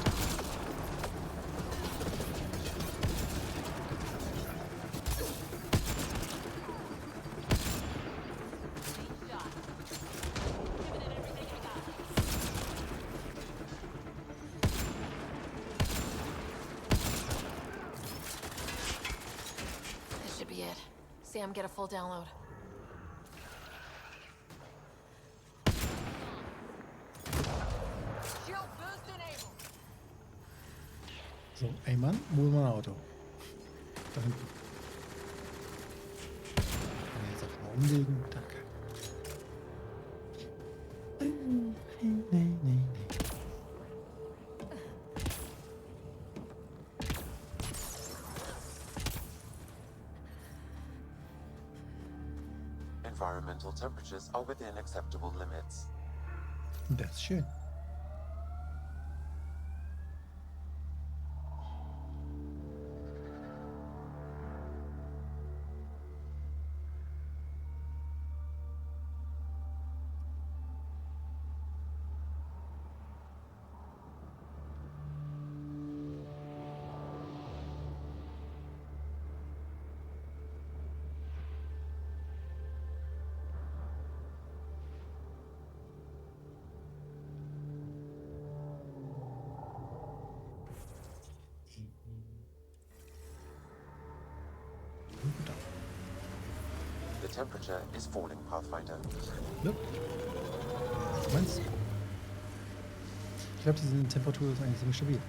Speaker 3: This should be it. Sam, get a full download.
Speaker 6: Shield boost enabled.
Speaker 1: So, ey Mann, wo ist mein Auto? Da hinten. Kann ich jetzt einfach mal umlegen? Danke. Nee.
Speaker 4: Environmental temperatures are within acceptable limits.
Speaker 1: Das ist schön.
Speaker 4: The temperature is falling, Pathfinder.
Speaker 1: Ja. Was meinst du? Ich glaube, diese Temperatur ist eigentlich ziemlich stabil.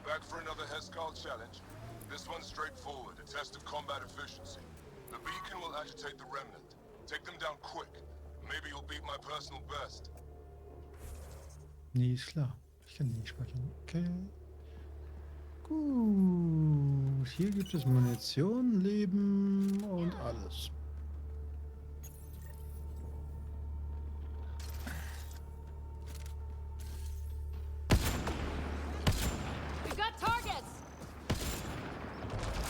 Speaker 10: Back for another Heskal challenge? This one's straightforward, a test of combat efficiency. The beacon will agitate the remnant. Take them down quick. Maybe you'll beat my personal best.
Speaker 1: Nee, ist klar. Ich kann die nicht speichern. Okay. Gut. Hier gibt es Munition, Leben und alles.
Speaker 6: We've got targets.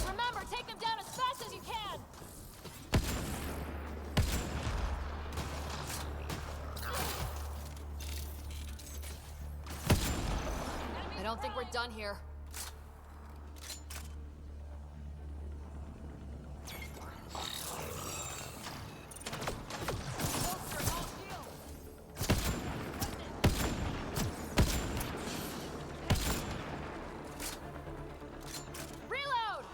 Speaker 6: Remember, take them down as fast as you can.
Speaker 3: I don't think we're done here.
Speaker 6: Reload.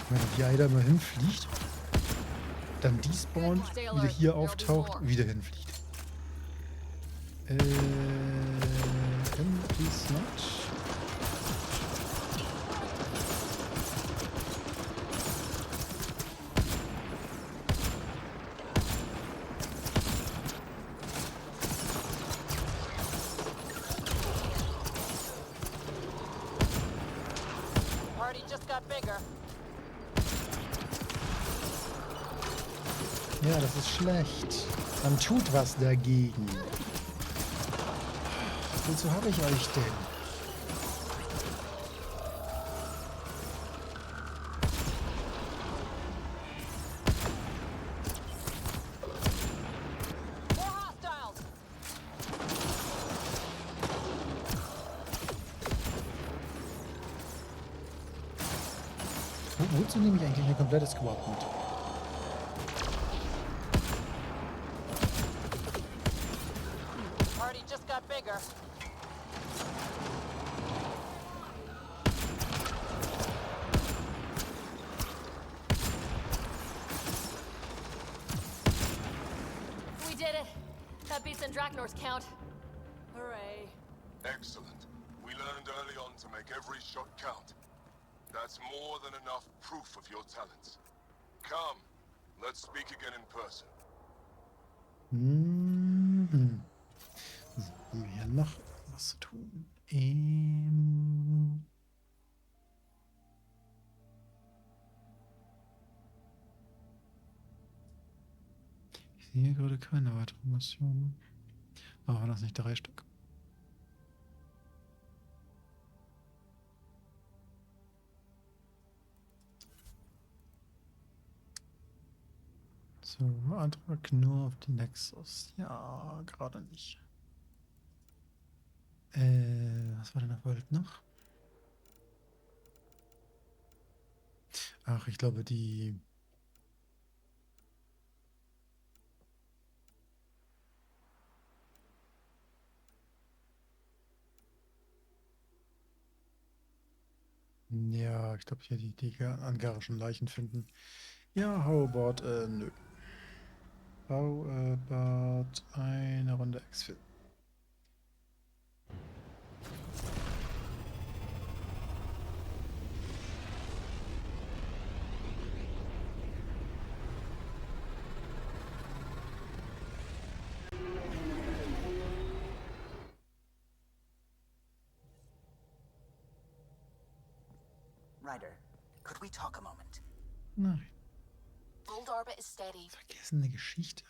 Speaker 1: Wenn die Eider mal hinfliegt, dann despawnt, wieder hier auftaucht, wieder hinfliegt. Empty Slot.
Speaker 6: Party just got bigger.
Speaker 1: Ja, das ist schlecht. Dann tut was dagegen. Wozu habe ich euch denn?
Speaker 6: More hostiles.
Speaker 1: Wozu nehme ich eigentlich ein komplettes Squad mit?
Speaker 8: Party just got bigger.
Speaker 3: We did it! That beats Andraknor's count.
Speaker 8: Hooray.
Speaker 10: Excellent. We learned early on to make every shot count. That's more than enough proof of your talents. Come, let's speak again in person.
Speaker 1: Mhm. So, haben wir hier noch was zu tun? Ich sehe gerade keine weiteren Missionen. Aber waren das nicht 3 Stück? So, Antrag nur auf den Nexus. Ja, gerade nicht. Was war denn auf Volt noch? Ach, ich glaube, die... Ja, ich glaube, hier die angarischen Leichen finden. Ja, how about, nö. How about eine Runde Exfil?
Speaker 7: Ryder, could we talk a moment?
Speaker 1: Nein.
Speaker 6: Old orbit is steady.
Speaker 1: Vergessene Geschichte.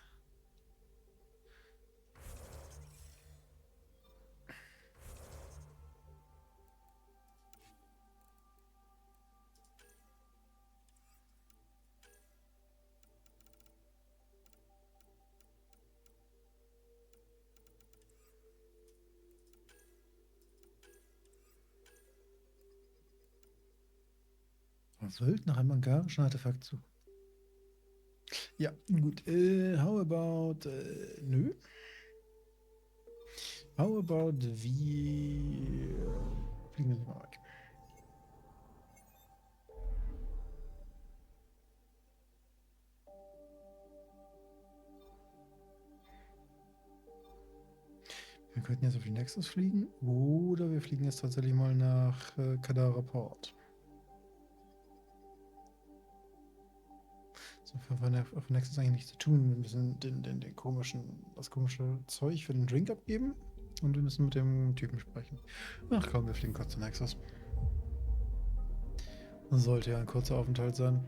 Speaker 1: Was wild nach einem angarischen Artefakt suchen. Ja, gut. How about... nö. How about wir... Fliegen wir mal weg. Wir könnten jetzt auf den Nexus fliegen oder wir fliegen jetzt tatsächlich mal nach Kadara Port. So, auf dem Nexus eigentlich nichts zu tun. Wir müssen das komische Zeug für den Drink abgeben und wir müssen mit dem Typen sprechen. Ach komm, wir fliegen kurz zum Nexus. Sollte ja ein kurzer Aufenthalt sein.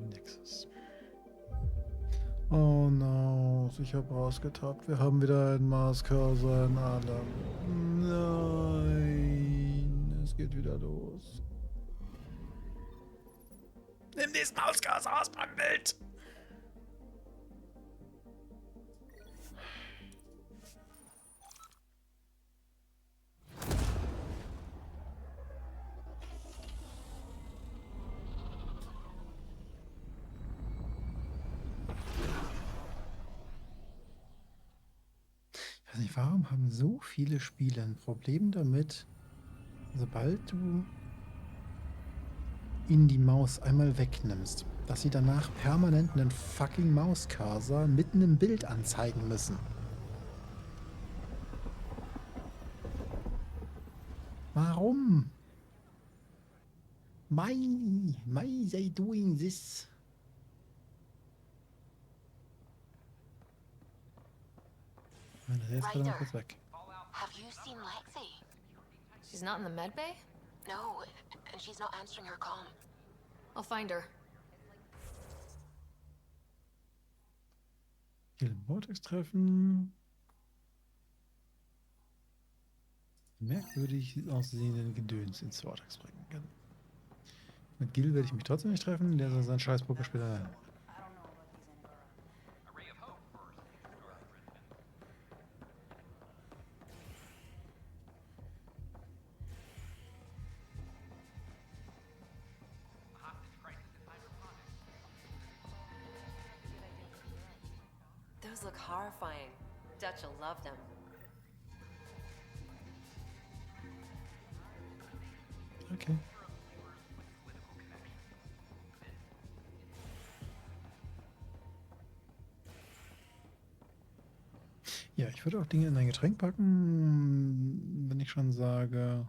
Speaker 1: Nexus. Oh no, ich habe rausgetappt. Wir haben wieder einen Mars-Cursor in allem. Nein, es geht wieder los. Nimm diesen Mauscursor aus meinem Bild! Ich weiß nicht, warum haben so viele Spiele ein Problem damit, sobald du ihnen die Maus einmal wegnimmst, dass sie danach permanent einen fucking Mauscursor mitten im Bild anzeigen müssen. Warum? Why they doing this? Jetzt gerade mal kurz weg.
Speaker 6: Have you seen Lexi?
Speaker 3: She's not in the med bay?
Speaker 6: No,
Speaker 13: and she's not answering her comm.
Speaker 3: I'll find her.
Speaker 1: Gil Vortex treffen. Merkwürdig aussehenden Gedöns ins Vortex bringen kann. Mit Gil werde ich mich trotzdem nicht treffen, der soll seinen scheiß Pokerspieler.
Speaker 17: Those look horrifying. Dutch will love them.
Speaker 1: Okay. Ja, ich würde auch Dinge in ein Getränk packen, wenn ich schon sage.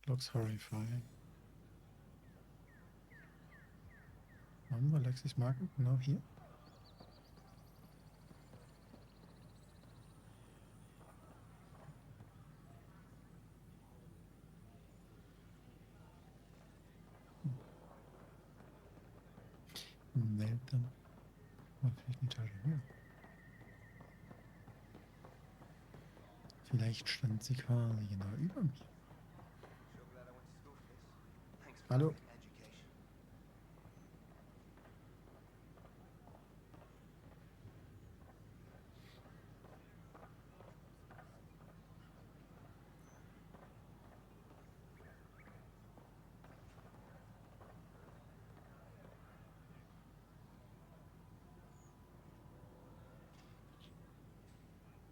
Speaker 1: Looks horrifying. Haben wir Alexis Marke? Genau hier. Melden. Mal vielleicht eine Tasche hier. Vielleicht stand sie quasi genau über mir. Hallo.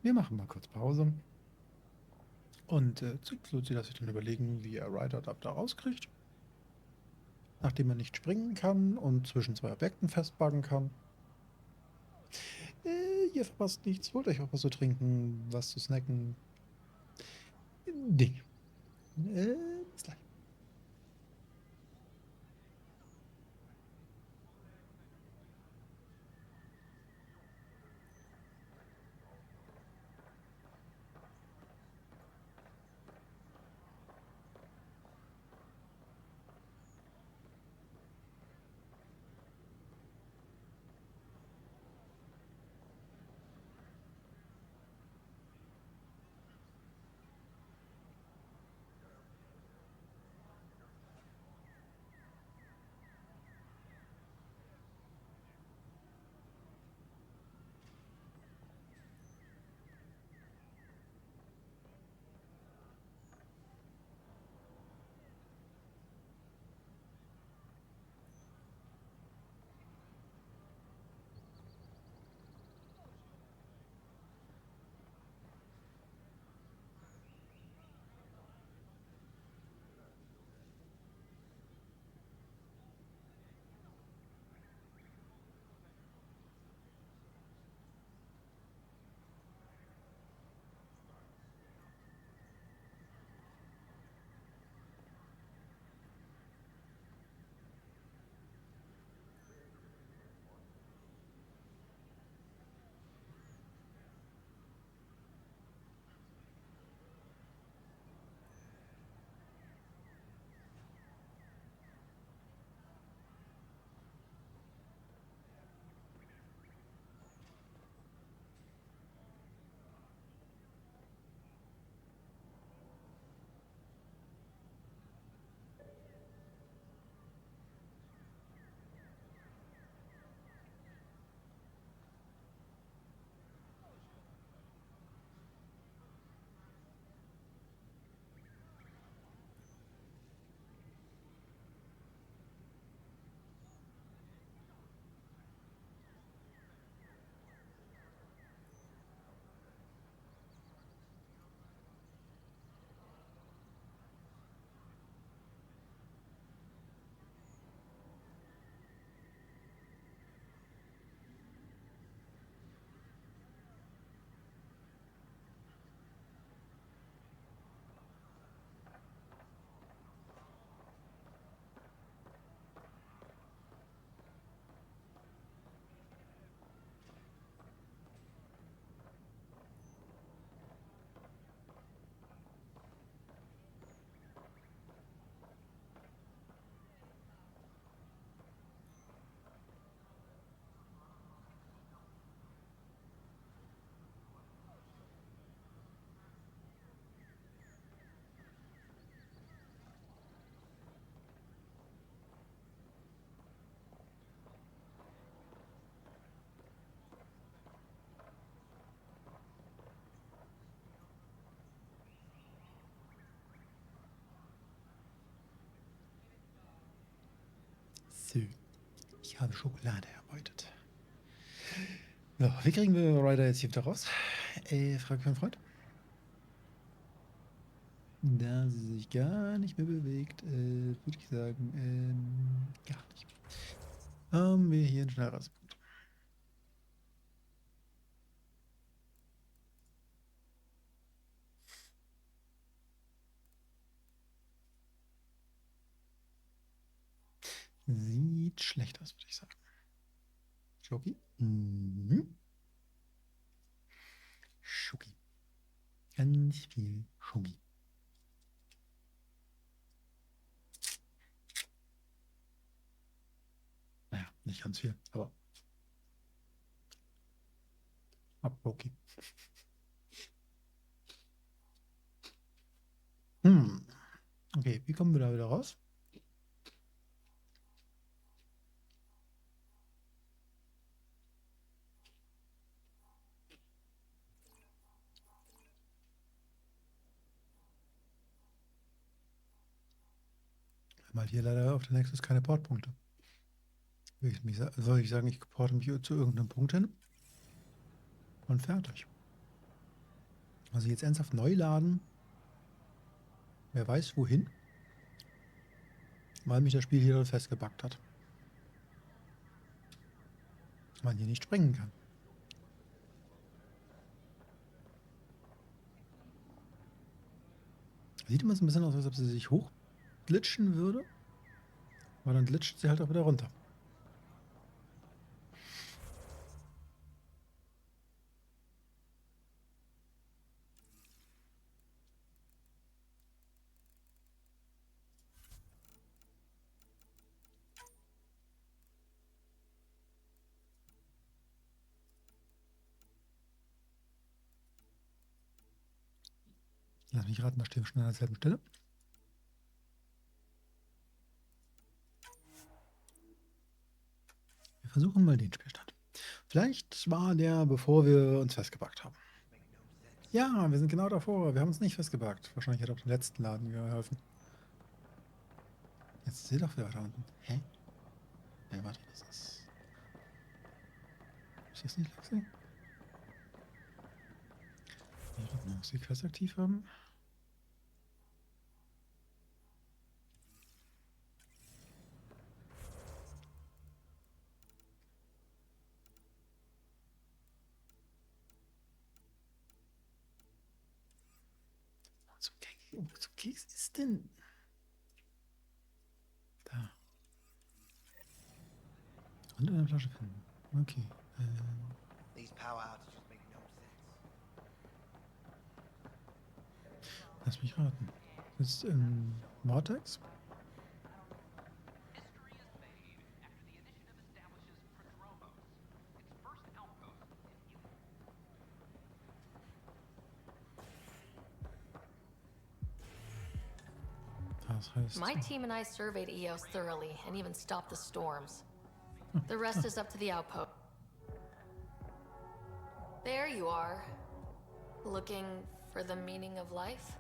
Speaker 1: Wir machen mal kurz Pause. Und Zugflutzi lässt sich dann überlegen, wie er Ryder da rauskriegt. Nachdem er nicht springen kann und zwischen zwei Objekten festbuggen kann. Ihr verpasst nichts. Holt euch auch was zu trinken, was zu snacken. Ding. Bis gleich. Ich habe Schokolade erbeutet. So, wie kriegen wir Ryder jetzt hier wieder raus? Frage für einen Freund. Da sie sich gar nicht mehr bewegt, würde ich sagen, gar nicht. Haben wir hier einen Schnellreisepunkt. Sieht schlecht aus, würde ich sagen. Schoki? Mhm. Schoki. Ganz viel Schoki. Naja, nicht ganz viel, aber okay. Okay, wie kommen wir da wieder raus? Weil hier leider auf der Nexus keine Portpunkte. Soll ich sagen, ich porte mich zu irgendeinem Punkt hin? Und fertig. Also jetzt ernsthaft neu laden. Wer weiß wohin? Weil mich das Spiel hier festgebackt hat. Man hier nicht springen kann. Sieht immer so ein bisschen aus, als ob sie sich hochglitschen würde. Aber dann glitscht sie halt auch wieder runter. Lass mich raten, da stehen wir schon an derselben Stelle. Wir versuchen mal den Spielstand. Vielleicht war der, bevor wir uns festgebackt haben. Ja, wir sind genau davor. Wir haben uns nicht festgebackt. Wahrscheinlich hat auch den letzten Laden geholfen. Jetzt seht doch wieder da unten. Hä? Ja, warte, das ist... Ist das nicht Lexi? Ich glaube, noch die Quest aktiv haben. Wozu Keks ist denn? Da. Und eine Flasche finden. Okay. Lass mich raten. Ist im Vortex? Das heißt...
Speaker 3: My team and I surveyed EOS thoroughly and even stopped the storms. The rest is up to the outpost. There you are. Looking for the meaning of life?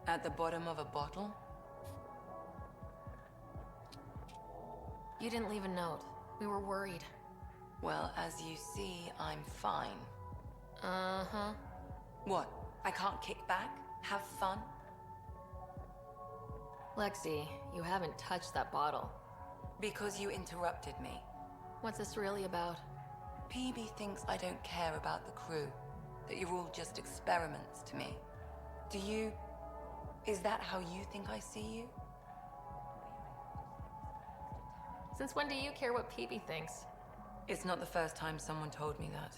Speaker 5: At the bottom of a bottle?
Speaker 3: You didn't leave a note. We were worried.
Speaker 5: Well, as you see, I'm fine.
Speaker 3: Uh-huh.
Speaker 5: What? I can't kick back? Have fun?
Speaker 3: Lexi, you haven't touched that bottle.
Speaker 5: Because you interrupted me.
Speaker 3: What's this really about?
Speaker 5: PB thinks I don't care about the crew. That you're all just experiments to me. Do you... Is that how you think I see you?
Speaker 3: Since when do you care what PB thinks?
Speaker 5: It's not the first time someone told me that.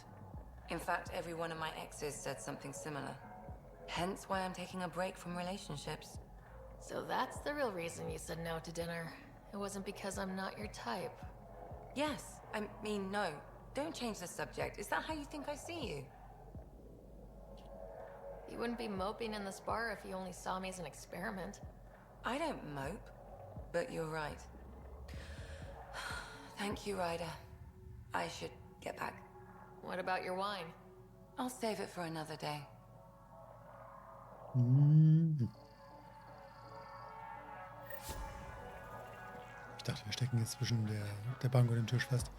Speaker 5: In fact, every one of my exes said something similar. Hence why I'm taking a break from relationships.
Speaker 3: So that's the real reason you said no to dinner. It wasn't because I'm not your type.
Speaker 5: Yes, I mean, no. Don't change the subject. Is that how you think I see you?
Speaker 3: You wouldn't be moping in this bar if you only saw me as an experiment.
Speaker 5: I don't mope, but you're right. Thank you, Ryder. I should get back.
Speaker 3: What about your wine?
Speaker 5: I'll save it for another day.
Speaker 1: Ich dachte, wir stecken jetzt zwischen der Bank und dem Tisch fest.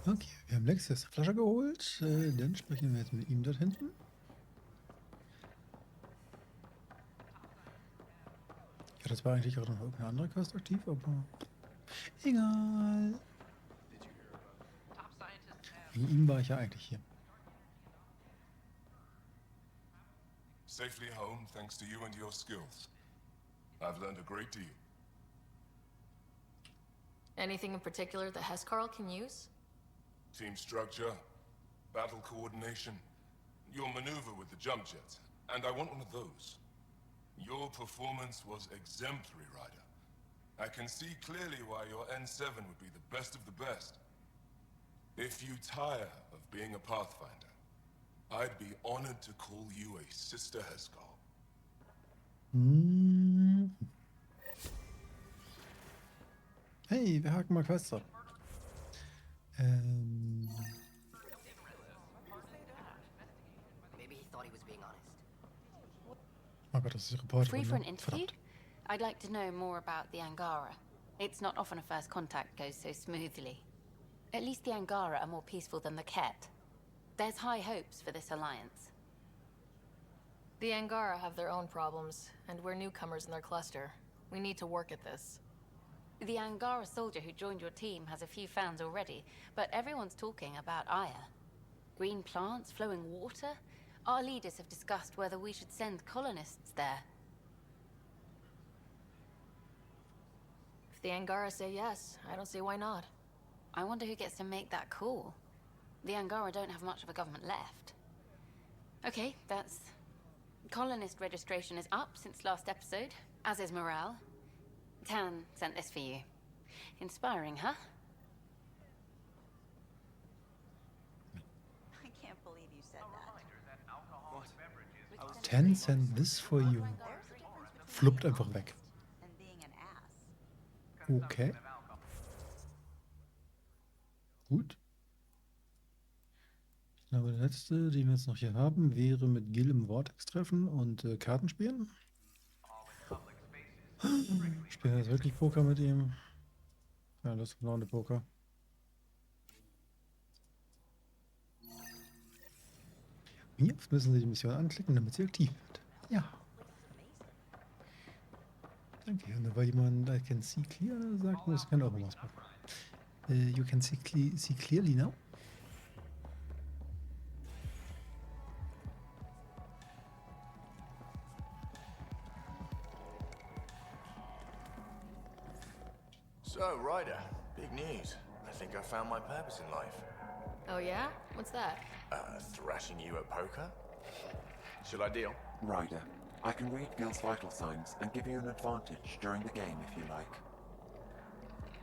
Speaker 1: Okay, wir haben Lex jetzt eine Flasche geholt. Dann sprechen wir jetzt mit ihm dort hinten. Ja, das war eigentlich auch noch irgendeine andere Quest aktiv, aber egal. Wegen ihm war ich ja eigentlich hier.
Speaker 10: Safely home thanks to you and your skills. I've learned a great deal.
Speaker 3: Anything in particular that Hescarl can use?
Speaker 10: Team structure, battle coordination, your maneuver with the jump jets, and I want one of those. Your performance was exemplary, Ryder. I can see clearly why your N7 would be the best of the best. If you tire of being a Pathfinder, I'd be honored to call you a Sister Hescarl.
Speaker 1: Hey, wir haken mal Quests ab. Oh Gott, das ist die Reporterin.
Speaker 18: Free for an
Speaker 1: Ne?
Speaker 18: interview?
Speaker 1: Verdammt.
Speaker 18: I'd like to know more about the Angara. It's not often a first contact goes so smoothly. At least the Angara are more peaceful than the Ket. There's high hopes for this alliance.
Speaker 3: The Angara have their own problems, and we're newcomers in their cluster. We need to work at this.
Speaker 18: The Angara soldier who joined your team has a few fans already, but everyone's talking about Aya. Green plants, flowing water? Our leaders have discussed whether we should send colonists there.
Speaker 3: If the Angara say yes, I don't see why not.
Speaker 18: I wonder who gets to make that call. The Angara don't have much of a government left. Okay, that's... Colonist registration is up since last episode, as is morale. Tan sent this for you. Inspiring, huh?
Speaker 7: I can't believe you said that.
Speaker 1: 10 sent this for you. Fluppt einfach weg. Okay. Gut. Ich glaube, der letzte, den wir jetzt noch hier haben, wäre mit Gil im Vortex treffen und Karten spielen. Spielen wir jetzt wirklich Poker mit ihm? Ja, das ist genau eine Poker. Jetzt müssen Sie die Mission anklicken, damit sie aktiv wird. Ja. Danke. Und da war jemand, I can see clear, sagt, muss ich kann auch was machen. You can see clearly now.
Speaker 11: So, Ryder, big news. I think I found my purpose in life.
Speaker 3: Oh yeah? What's that?
Speaker 11: Thrashing you at poker? Should I deal?
Speaker 4: Ryder, I can read Gil's vital signs and give you an advantage during the game if you like.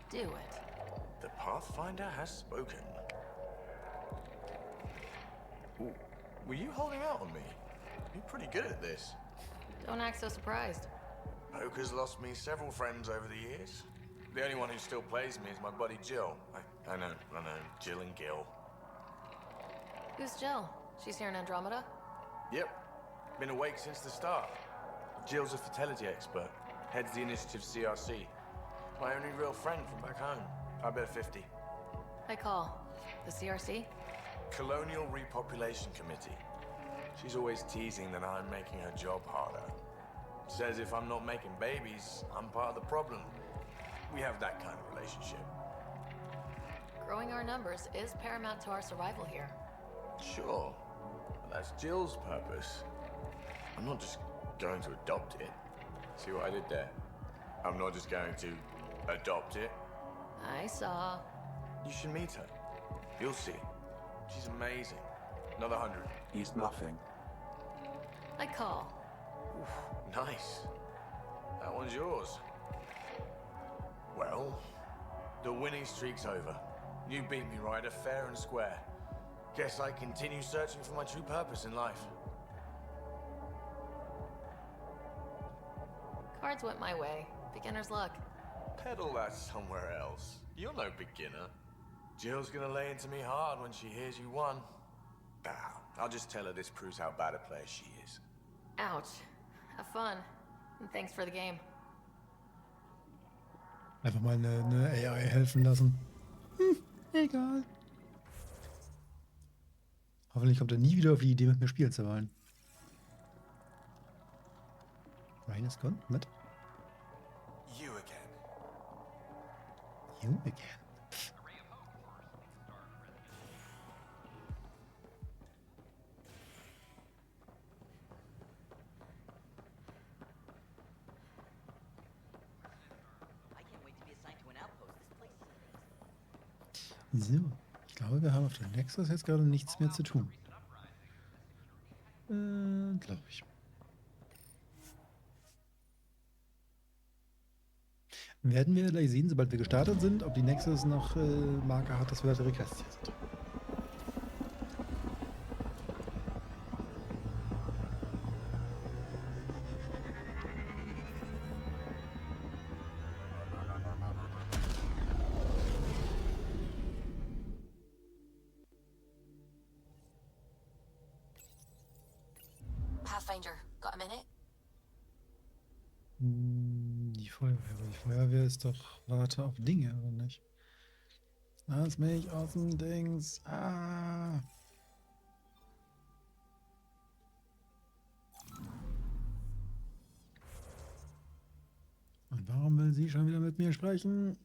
Speaker 3: Do it.
Speaker 11: The Pathfinder has spoken. Ooh, were you holding out on me? You're pretty good at this.
Speaker 3: Don't act so surprised.
Speaker 11: Poker's lost me several friends over the years. The only one who still plays me is my buddy Jill. I know, Jill and Gil.
Speaker 3: Who's Jill? She's here in Andromeda?
Speaker 11: Yep, been awake since the start. Jill's a fertility expert, heads the initiative CRC. My only real friend from back home. I bet 50.
Speaker 3: I call. The CRC?
Speaker 11: Colonial Repopulation Committee. She's always teasing that I'm making her job harder. Says if I'm not making babies, I'm part of the problem. We have that kind of relationship.
Speaker 3: Growing our numbers is paramount to our survival here.
Speaker 11: Sure, but that's Jill's purpose. I'm not just going to adopt it. See what I did there? I'm not just going to adopt it.
Speaker 3: I saw.
Speaker 11: You should meet her. You'll see. She's amazing. Another 100.
Speaker 4: He's bluffing.
Speaker 3: I call.
Speaker 11: Oof, nice. That one's yours. Well, the winning streak's over. You beat me, Ryder, fair and square. Guess I continue searching for my true purpose in life.
Speaker 3: Cards went my way. Beginner's luck.
Speaker 11: Peddle that somewhere else. You're no beginner. Jill's gonna lay into me hard when she hears you won. I'll just tell her this proves how bad a player she is.
Speaker 3: Ouch. Have fun. And thanks for the game.
Speaker 1: Einfach mal eine AI helfen lassen. Egal. Hoffentlich kommt er nie wieder auf die Idee, mit mir spielen zu wollen. Ryan ist gone? Nett.
Speaker 11: You again.
Speaker 1: You again. So, ich glaube, wir haben auf dem Nexus jetzt gerade nichts mehr zu tun. Glaube ich. Werden wir gleich sehen, sobald wir gestartet sind, ob die Nexus noch Marker hat, dass wir weitere Quests hier sind.
Speaker 6: Pathfinder, got a minute?
Speaker 1: Die Feuerwehr. Aber die Feuerwehr ist doch Warte auf Dinge, oder nicht? Lass mich aus dem Dings. Ah. Und warum will sie schon wieder mit mir sprechen?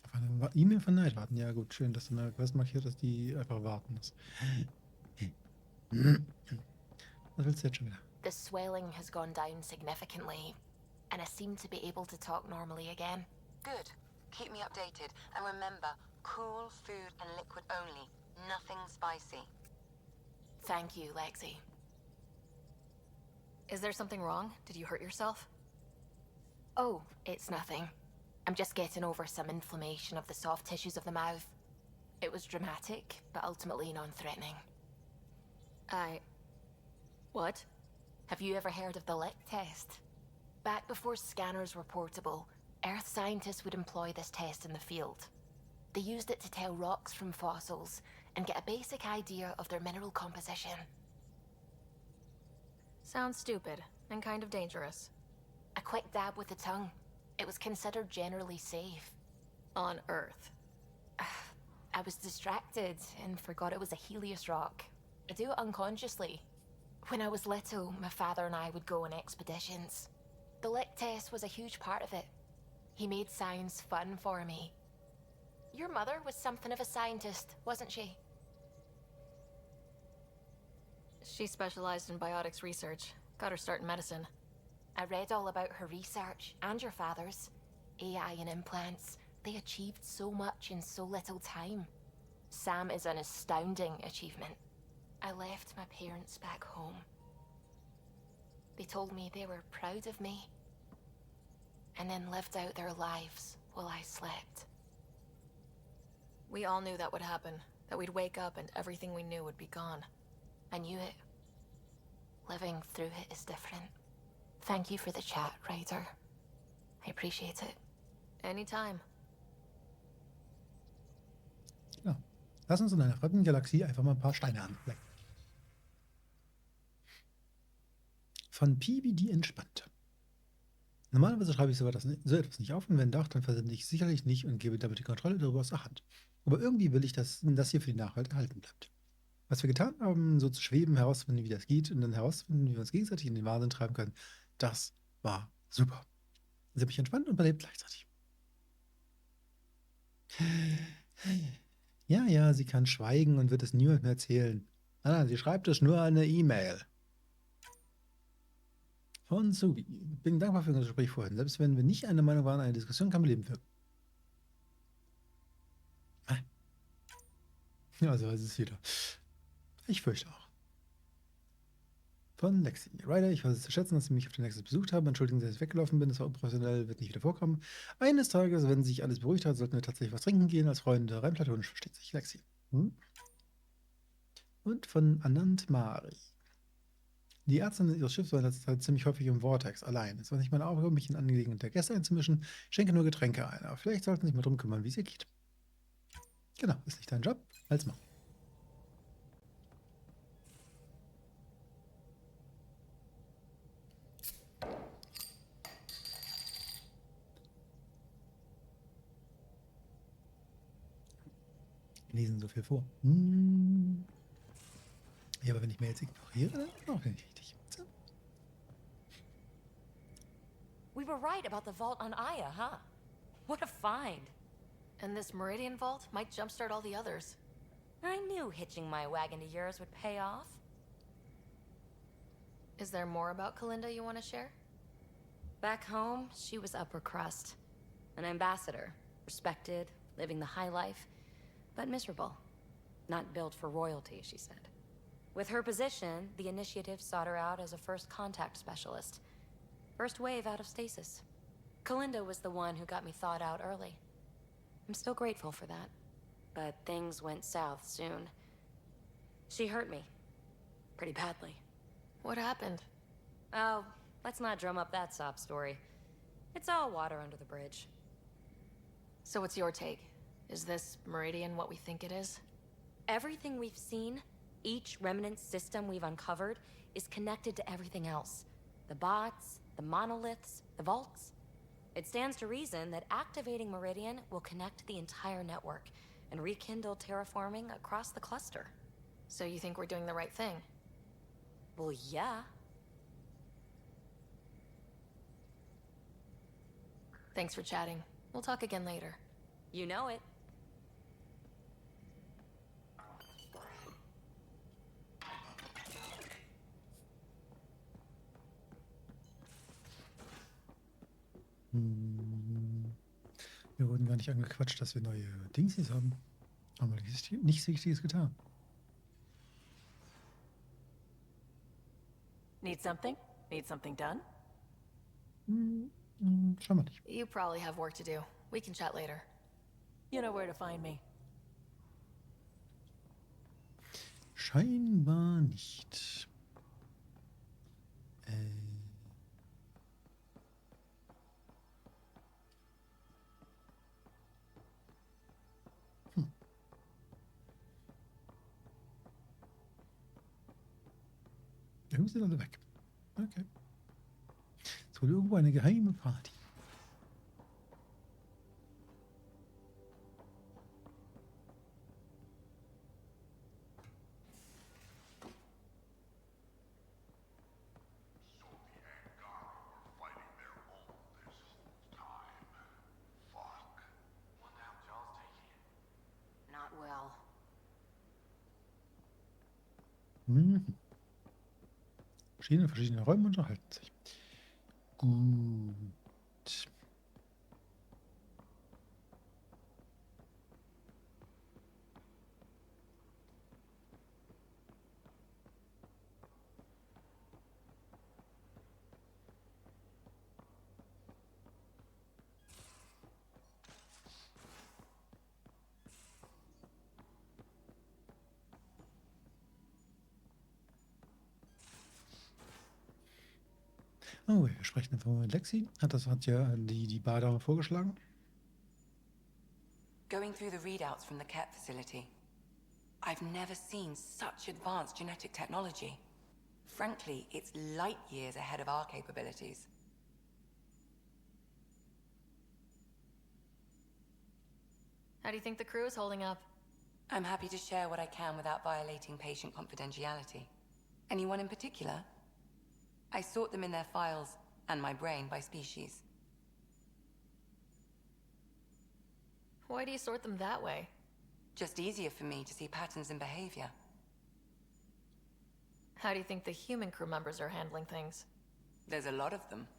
Speaker 1: Auf eine E-Mail von Neid warten. Ja gut, schön, dass du eine Quest markiert, dass die einfach warten muss. Was willst du jetzt schon wieder?
Speaker 6: The swelling has gone down significantly, and I seem to be able to talk normally again.
Speaker 19: Good. Keep me updated. And remember, cool food and liquid only. Nothing spicy.
Speaker 6: Thank you, Lexi.
Speaker 3: Is there something wrong? Did you hurt yourself?
Speaker 6: Oh, it's nothing. I'm just getting over some inflammation of the soft tissues of the mouth. It was dramatic, but ultimately non-threatening.
Speaker 3: What?
Speaker 6: Have you ever heard of the lick test? Back before scanners were portable, Earth scientists would employ this test in the field. They used it to tell rocks from fossils and get a basic idea of their mineral composition.
Speaker 3: Sounds stupid and kind of dangerous.
Speaker 6: A quick dab with the tongue. It was considered generally safe.
Speaker 3: On Earth.
Speaker 6: I was distracted and forgot it was a Helios rock. I do it unconsciously. When I was little, my father and I would go on expeditions. The lick test was a huge part of it. He made science fun for me. Your mother was something of a scientist, wasn't she?
Speaker 3: She specialized in biotics research. Got her start in medicine.
Speaker 6: I read all about her research, and your father's. AI and implants. They achieved so much in so little time. Sam is an astounding achievement. I left my parents back home. They told me they were proud of me, and then lived out their lives while I slept.
Speaker 3: We all knew that would happen, that we'd wake up and everything we knew would be gone.
Speaker 6: I knew it. Living through it is different. Thank you for the chat, Ryder. I appreciate it.
Speaker 3: Anytime.
Speaker 1: Ja. Lass uns in einer fremden Galaxie einfach mal ein paar Steine anblecken. Von PBD entspannt. Normalerweise schreibe ich so etwas nicht auf und wenn doch, dann versende ich sicherlich nicht und gebe damit die Kontrolle darüber aus der Hand. Aber irgendwie will ich, dass das hier für die Nachwelt erhalten bleibt. Was wir getan haben, so zu schweben, herauszufinden, wie das geht und dann herauszufinden, wie wir uns gegenseitig in den Wahnsinn treiben können, das war super. Sie hat mich entspannt und belebt gleichzeitig. Ja, sie kann schweigen und wird es niemandem erzählen. Sie schreibt es nur eine E-Mail. Von Subi. Bin dankbar für das Gespräch vorhin. Selbst wenn wir nicht einer Meinung waren, eine Diskussion kann belebend wirken. Ja, so ist es wieder. Ich fürchte auch. Von Lexi. Ryder, ich weiß es zu schätzen, dass Sie mich auf den Nexus besucht haben. Entschuldigen Sie, dass ich weggelaufen bin. Das war unprofessionell, wird nicht wieder vorkommen. Eines Tages, wenn sich alles beruhigt hat, sollten wir tatsächlich was trinken gehen als Freunde. Rein platonisch versteht sich Lexi. Und von Anand Mari. Die Ärztin ihres Schiffs war in letzter Zeit ziemlich häufig im Vortex, allein. Es war nicht meine Aufgabe, mich in Angelegenheiten der Gäste einzumischen. Ich schenke nur Getränke ein, aber vielleicht sollten Sie sich mal drum kümmern, wie es ihr geht. Genau, ist nicht dein Job, als Mann. lesen so viel vor. Ja, aber wenn ich mir jetzt ignoriere, dann auch nicht richtig.
Speaker 6: We were right about the vault on Aya, huh? What a find.
Speaker 3: And this Meridian vault might jumpstart all the others.
Speaker 6: I knew hitching my wagon to yours would pay off.
Speaker 3: Is there more about Kalinda you want to share?
Speaker 6: Back home, she was upper crust. An ambassador. Respected, living the high life, but miserable. Not built for royalty, she said. With her position, the initiative sought her out as a first contact specialist. First wave out of stasis. Kalinda was the one who got me thawed out early. I'm still grateful for that. But things went south soon. She hurt me. Pretty badly.
Speaker 3: What happened?
Speaker 6: Oh, let's not drum up that sob story. It's all water under the bridge.
Speaker 3: So what's your take? Is this Meridian what we think it is?
Speaker 6: Everything we've seen, each remnant system we've uncovered, is connected to everything else. The bots, the monoliths, the vaults. It stands to reason that activating Meridian will connect the entire network and rekindle terraforming across the cluster.
Speaker 3: So you think we're doing the right thing?
Speaker 6: Well, yeah.
Speaker 3: Thanks for chatting. We'll talk again later.
Speaker 6: You know it.
Speaker 1: Wir wurden gar nicht angequatscht, dass wir neue Dingsies haben. Haben wir nichts Richtiges getan.
Speaker 8: Need something? Need something done?
Speaker 1: Scheinbar nicht.
Speaker 3: You probably have work to do. We can chat later.
Speaker 8: You know where to find me.
Speaker 1: Scheinbar nicht. Irgendwie sind alle weg. Okay. Es wurde irgendwo eine geheime Party.
Speaker 12: Not well.
Speaker 1: Verschiedene Räume unterhalten sich. Gut. Oh, wir sprechen einfach mal mit Lexi. Hat ja die Bardame vorgeschlagen.
Speaker 19: Going through the readouts from the Cat facility. I've never seen such advanced genetic technology. Frankly, it's light years ahead of our capabilities.
Speaker 3: How do you think the crew is holding up?
Speaker 19: I'm happy to share what I can without violating patient confidentiality. Anyone in particular? I sort them in their files, and my brain, by species.
Speaker 3: Why do you sort them that way?
Speaker 19: Just easier for me to see patterns in behavior.
Speaker 3: How do you think the human crew members are handling things?
Speaker 19: There's a lot of them.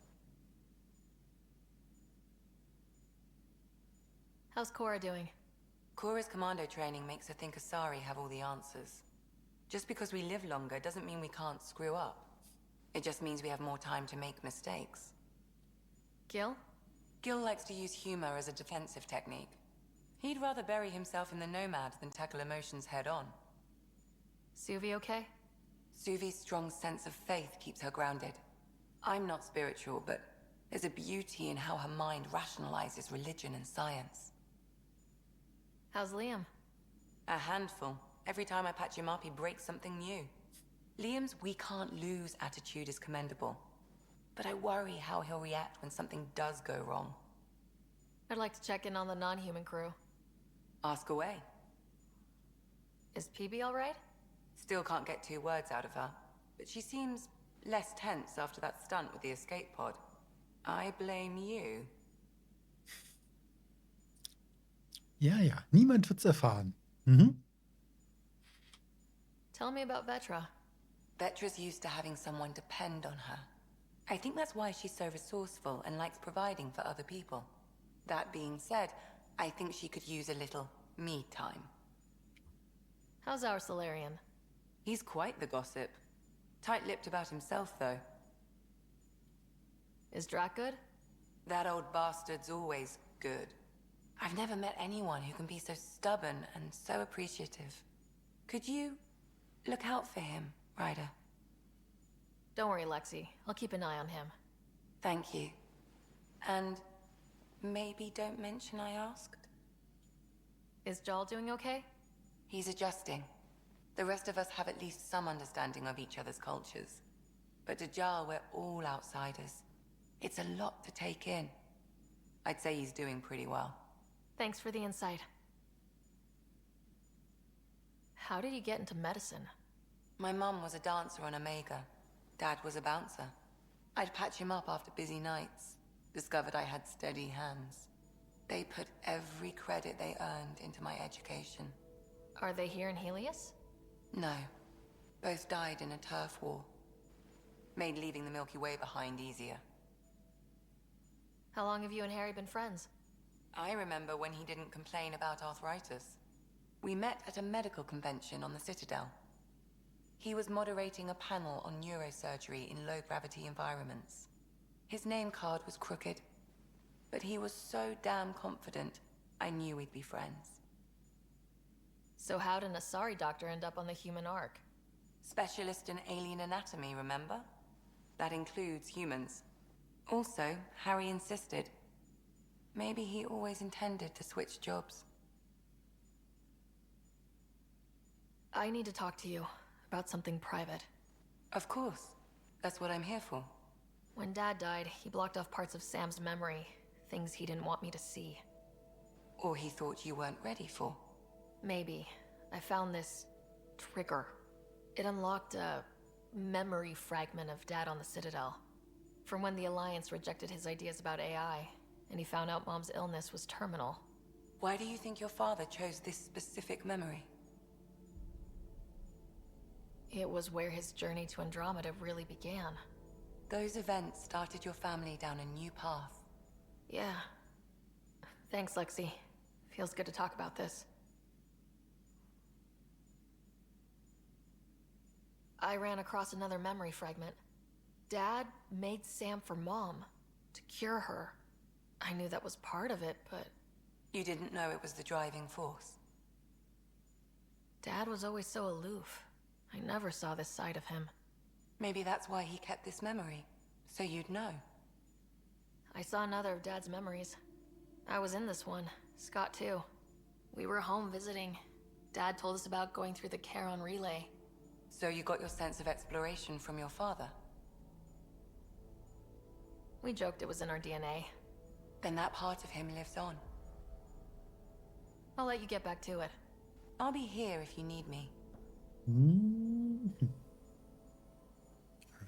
Speaker 3: How's Cora doing?
Speaker 19: Cora's commando training makes her think Asari have all the answers. Just because we live longer doesn't mean we can't screw up. It just means we have more time to make mistakes.
Speaker 3: Gil?
Speaker 19: Gil likes to use humor as a defensive technique. He'd rather bury himself in the Nomad than tackle emotions head-on.
Speaker 3: Suvi okay?
Speaker 19: Suvi's strong sense of faith keeps her grounded. I'm not spiritual, but there's a beauty in how her mind rationalizes religion and science.
Speaker 3: How's Liam?
Speaker 19: A handful. Every time I patch him up, he breaks something new. Liam's we can't lose attitude is commendable. But I worry how he'll react when something does go wrong.
Speaker 3: I'd like to check in on the non-human crew.
Speaker 19: Ask away.
Speaker 3: Is PB all right?
Speaker 19: Still can't get 2 words out of her, but she seems less tense after that stunt with the escape pod. I blame you.
Speaker 1: Ja, ja, niemand wird's erfahren. Mhm.
Speaker 3: Tell me about Vetra.
Speaker 19: Vetra's used to having someone depend on her. I think that's why she's so resourceful and likes providing for other people. That being said, I think she could use a little me time.
Speaker 3: How's our Solarian?
Speaker 19: He's quite the gossip. Tight-lipped about himself, though.
Speaker 3: Is Drac good?
Speaker 19: That old bastard's always good. I've never met anyone who can be so stubborn and so appreciative. Could you look out for him, Ryder?
Speaker 3: Don't worry, Lexi. I'll keep an eye on him.
Speaker 19: Thank you. And maybe don't mention I asked?
Speaker 3: Is Jal doing okay?
Speaker 19: He's adjusting. The rest of us have at least some understanding of each other's cultures. But to Jal, we're all outsiders. It's a lot to take in. I'd say he's doing pretty well.
Speaker 3: Thanks for the insight. How did you get into medicine?
Speaker 19: My mum was a dancer on Omega. Dad was a bouncer. I'd patch him up after busy nights. Discovered I had steady hands. They put every credit they earned into my education.
Speaker 3: Are they here in Helios?
Speaker 19: No. Both died in a turf war. Made leaving the Milky Way behind easier.
Speaker 3: How long have you and Harry been friends?
Speaker 19: I remember when he didn't complain about arthritis. We met at a medical convention on the Citadel. He was moderating a panel on neurosurgery in low-gravity environments. His name card was crooked, but he was so damn confident, I knew we'd be friends.
Speaker 3: So how'd an Asari doctor end up on the human Ark?
Speaker 19: Specialist in alien anatomy, remember? That includes humans. Also, Harry insisted. Maybe he always intended to switch jobs.
Speaker 3: I need to talk to you about something private.
Speaker 19: Of course. That's what I'm here for.
Speaker 3: When Dad died, he blocked off parts of Sam's memory, things he didn't want me to see.
Speaker 19: Or he thought you weren't ready for.
Speaker 3: Maybe. I found this trigger. It unlocked a memory fragment of Dad on the Citadel. From when the Alliance rejected his ideas about AI, and he found out Mom's illness was terminal.
Speaker 19: Why do you think your father chose this specific memory?
Speaker 3: It was where his journey to Andromeda really began.
Speaker 19: Those events started your family down a new path.
Speaker 3: Yeah. Thanks, Lexi. Feels good to talk about this. I ran across another memory fragment. Dad made Sam for Mom, to cure her. I knew that was part of it, but...
Speaker 19: You didn't know it was the driving force?
Speaker 3: Dad was always so aloof. I never saw this side of him.
Speaker 19: Maybe that's why he kept this memory, so you'd know.
Speaker 3: I saw another of Dad's memories. I was in this one, Scott too. We were home visiting. Dad told us about going through the Charon relay.
Speaker 19: So you got your sense of exploration from your father?
Speaker 3: We joked it was in our DNA.
Speaker 19: Then that part of him lives on.
Speaker 3: I'll let you get back to it.
Speaker 19: I'll be here if you need me.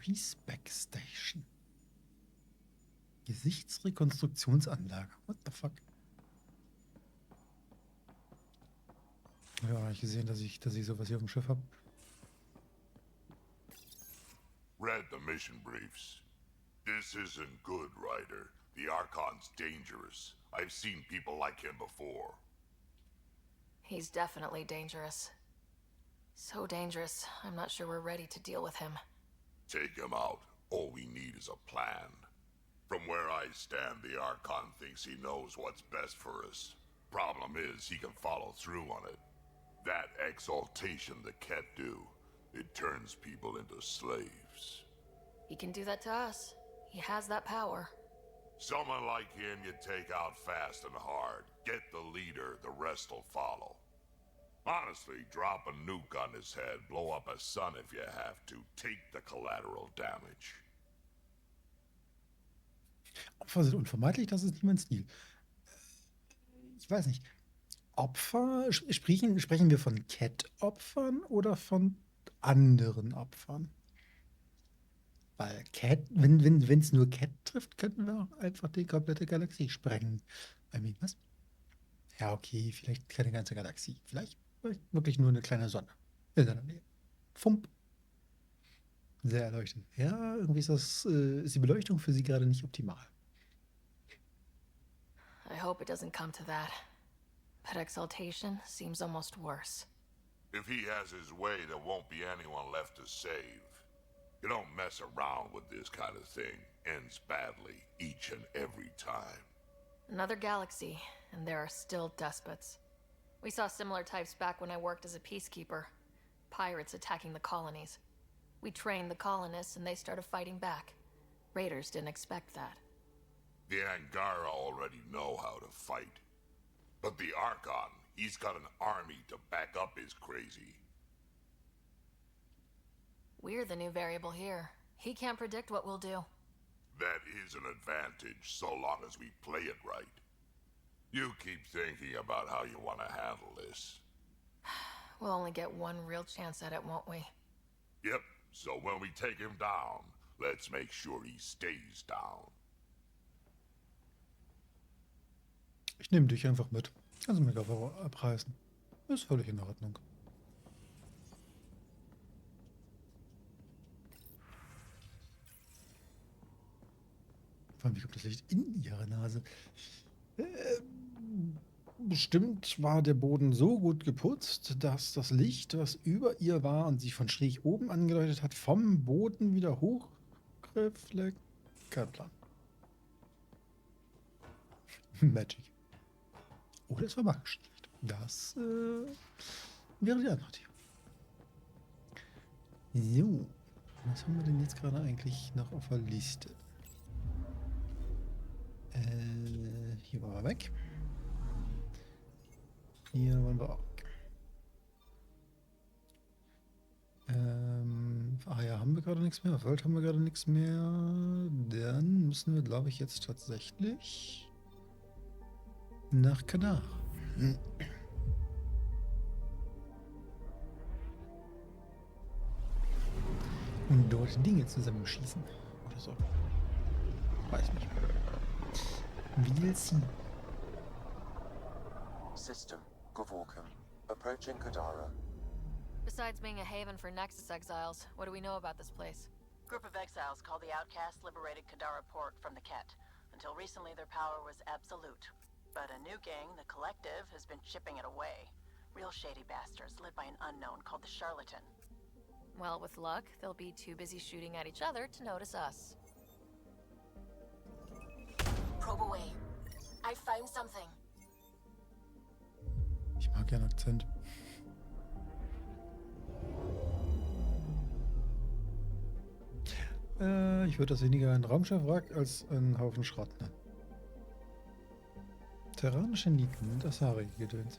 Speaker 1: Respec Station. Gesichtsrekonstruktionsanlage. What the fuck? Ja, hab ich gesehen, dass ich sowas hier auf dem Schiff habe.
Speaker 15: Read the mission briefs. This isn't good, Ryder. The Archon's dangerous. I've seen people like him before.
Speaker 3: He's definitely dangerous. So dangerous, I'm not sure we're ready to deal with him.
Speaker 15: Take him out. All we need is a plan. From where I stand, the Archon thinks he knows what's best for us. Problem is, he can follow through on it. That exaltation the Ket do, it turns people into slaves.
Speaker 3: He can do that to us. He has that power.
Speaker 15: Someone like him you take out fast and hard. Get the leader, the rest will follow. Honestly, drop a nuke on his head, blow up a sun if you have to. Take the collateral damage.
Speaker 1: Opfer sind unvermeidlich, das ist nicht mein Stil. Ich weiß nicht. Opfer, sprechen wir von Cat-Opfern oder von anderen Opfern? Weil Cat, wenn es nur Cat trifft, könnten wir auch einfach die komplette Galaxie sprengen. I mean, was? Ja, okay, vielleicht keine ganze Galaxie. Vielleicht wirklich nur eine kleine Sonne in seiner Nähe. Fump. Sehr erleuchtend. Ja, irgendwie ist die Beleuchtung für sie gerade nicht optimal.
Speaker 3: I hope it doesn't come to that. But exaltation seems almost worse.
Speaker 15: If he has his way, there won't be anyone left to save. You don't mess around with this kind of thing. Ends badly each and every time.
Speaker 3: Another galaxy, and there are still despots. We saw similar types back when I worked as a peacekeeper. Pirates attacking the colonies. We trained the colonists and they started fighting back. Raiders didn't expect that.
Speaker 15: The Angara already know how to fight. But the Archon, he's got an army to back up his crazy.
Speaker 3: We're the new variable here. He can't predict what we'll do.
Speaker 15: That is an advantage, so long as we play it right. You keep thinking about how you want to handle this.
Speaker 3: We'll only get one real chance at it, won't we?
Speaker 15: Yep, so when we take him down, let's make sure he stays down.
Speaker 1: Ich nehme dich einfach mit. Also mich einfach abreißen. Ist völlig in Ordnung. Vor allem, wie kommt das Licht in ihre Nase? Bestimmt war der Boden so gut geputzt, dass das Licht, was über ihr war und sie von schräg oben angeleuchtet hat, vom Boden wieder hochreflektiert. Kein Plan. Magic. Oder es war magisches Licht. Das wäre die Alternative. So. Was haben wir denn jetzt gerade eigentlich noch auf der Liste? Hier waren wir weg. Hier waren wir auch weg. Ja, haben wir gerade nichts mehr. Auf Welt haben wir gerade nichts mehr. Dann müssen wir, glaube ich, jetzt tatsächlich nach Kadar. Und dort Dinge zusammenschießen. Oder so. Weiß nicht. We'll see.
Speaker 4: System, Gavorkum. Approaching Kadara.
Speaker 3: Besides being a haven for Nexus exiles, what do we know about this place?
Speaker 20: Group of exiles called the Outcasts liberated Kadara Port from the Ket. Until recently, their power was absolute. But a new gang, the Collective, has been chipping it away. Real shady bastards led by an unknown called the Charlatan.
Speaker 3: Well, with luck, they'll be too busy shooting at each other to notice us.
Speaker 6: Probe away. I found something.
Speaker 1: Ich mag ihren Akzent. Ich würde das weniger ein Raumschiff-Wrack als ein Haufen Schrott nennen. Terranische Nieten, das Asari-Gedöns.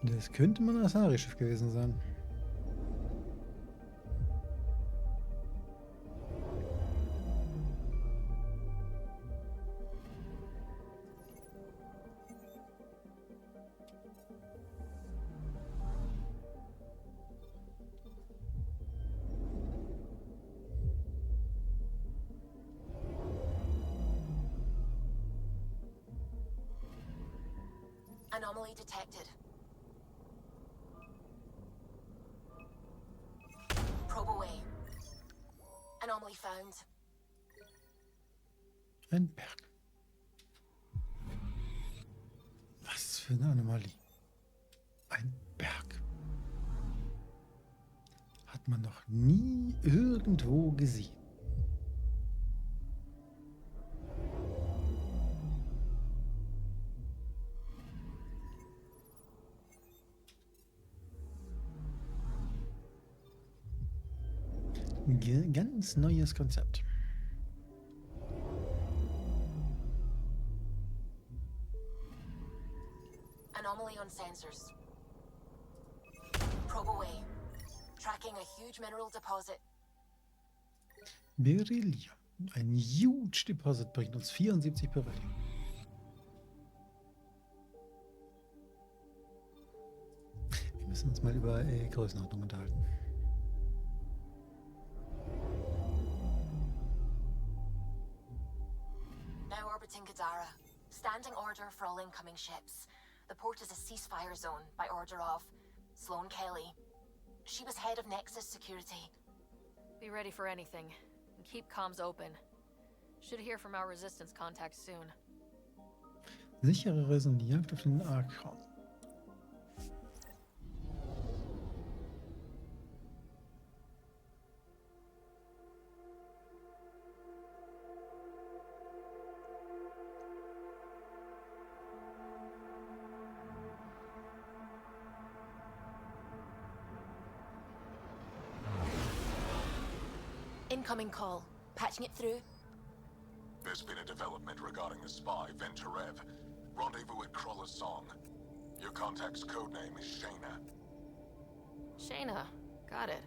Speaker 1: Das könnte mal ein Asari-Schiff gewesen sein.
Speaker 6: Anomaly detected. Probe away. Anomaly found.
Speaker 1: Ein Berg. Was für eine Anomalie. Ein Berg. Hat man noch nie irgendwo gesehen. Ganz neues Konzept.
Speaker 6: Anomaly on sensors. Probe away. Tracking a huge mineral deposit.
Speaker 1: Beryllium. Ein huge Deposit bringt uns 74 Beryllium. müssen uns mal über Größenordnung unterhalten.
Speaker 6: Now orbiting Gadara. Standing order for all incoming ships. The port is a ceasefire zone by order of Sloane Kelly. She was head of Nexus Security.
Speaker 3: Be ready for anything. And keep comms open. Should hear from our resistance contacts soon.
Speaker 1: Sichere Resonierjagd auf den Archon.
Speaker 6: Incoming call. Patching it through.
Speaker 10: There's been a development regarding the spy, Venturev. Rendezvous at Kroller's Song. Your contact's codename is Shayna.
Speaker 3: Shayna. Got it.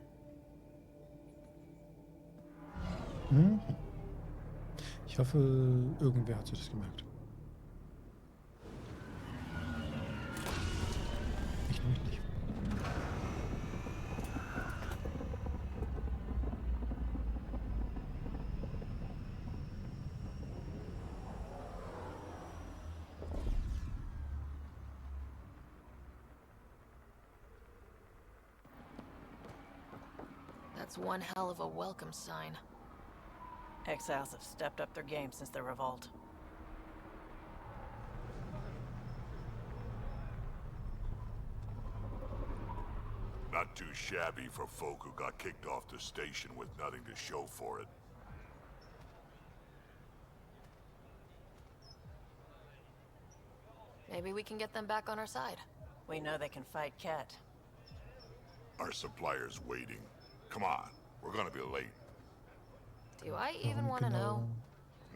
Speaker 1: Hm. Ich hoffe, irgendwer hat sich das gemerkt. Ich nämlich nicht.
Speaker 3: That's one hell of a welcome sign.
Speaker 8: Exiles have stepped up their game since the revolt.
Speaker 15: Not too shabby for folk who got kicked off the station with nothing to show for it.
Speaker 3: Maybe we can get them back on our side.
Speaker 8: We know they can fight Ket.
Speaker 15: Our supplier's waiting. Come on, we're gonna be late.
Speaker 3: Do I even want to know?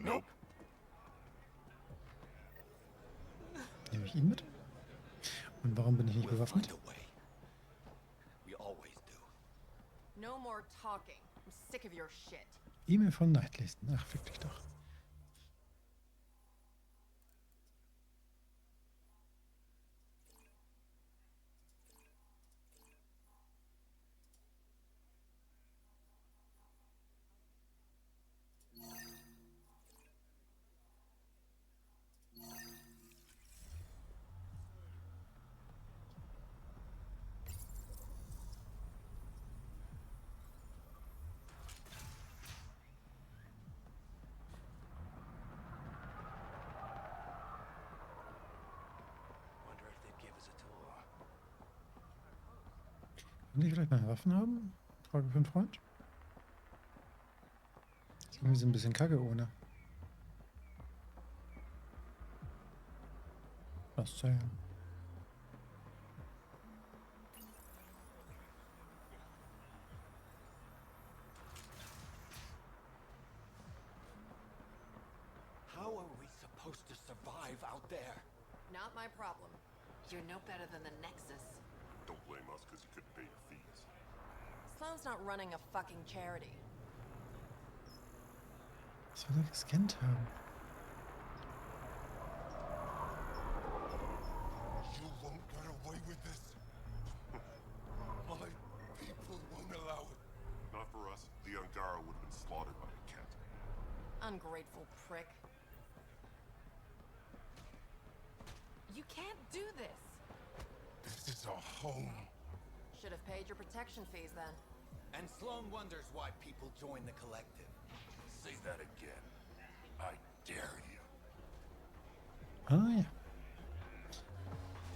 Speaker 15: Nope.
Speaker 1: Nehme ich ihn mit? Und warum bin ich nicht bewaffnet?
Speaker 17: No more talking. I'm sick of your shit.
Speaker 1: E-Mail von Nightlisten. Ach, fick dich doch. Kann ich vielleicht mal Waffen haben? Frage für einen Freund. Ist irgendwie so ein bisschen kacke ohne. Was zählen?
Speaker 21: How are we supposed to survive out there?
Speaker 17: Not my problem. You're no better than the Nexus.
Speaker 10: Don't blame us because you couldn't pay your fees.
Speaker 17: Sloane's not running a fucking charity.
Speaker 1: Was wir da gescannt haben.
Speaker 10: You won't get away with this. My people won't allow it. Not for us. The Angara would have been slaughtered by the cat.
Speaker 17: Ungrateful prick. You can't do this.
Speaker 10: This is our home.
Speaker 17: Should have paid your protection fees then.
Speaker 21: And Sloane wonders why people join the collective.
Speaker 10: Say that again. I dare you.
Speaker 1: Ah ja.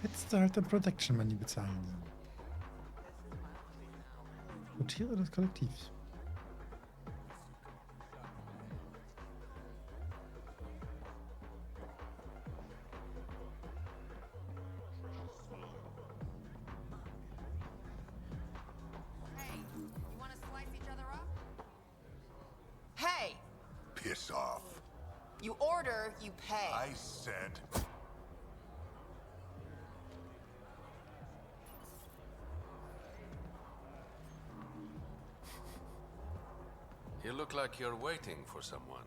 Speaker 1: Jetzt halt der Protection Money bezahlen. Rotiere des Kollektivs.
Speaker 17: Hey!
Speaker 10: Piss off.
Speaker 17: You order, you pay.
Speaker 10: I said...
Speaker 22: You look like you're waiting for someone.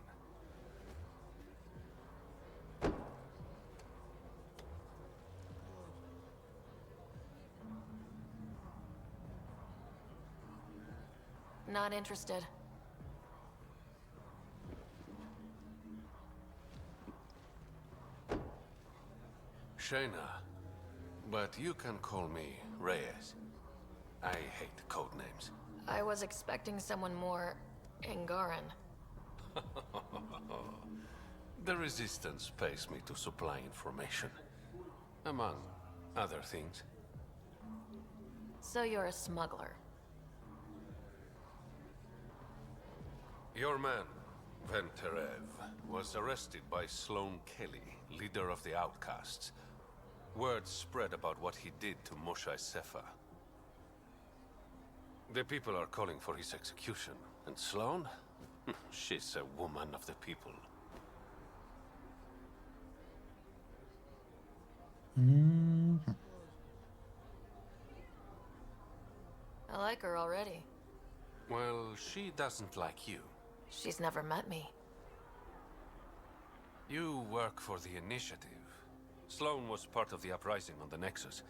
Speaker 3: Not interested.
Speaker 22: Shayna, but you can call me Reyes. I hate code names.
Speaker 3: I was expecting someone more Angaran.
Speaker 22: The Resistance pays me to supply information, among other things.
Speaker 3: So you're a smuggler.
Speaker 22: Your man, Venterev, was arrested by Sloane Kelly, leader of the Outcasts. Word spread about what he did to Moshae Sefa. The people are calling for his execution. And Sloane? She's a woman of the people.
Speaker 3: I like her already.
Speaker 22: Well, she doesn't like you.
Speaker 3: She's never met me.
Speaker 22: You work for the Initiative. Sloane was part of the uprising on the Nexus.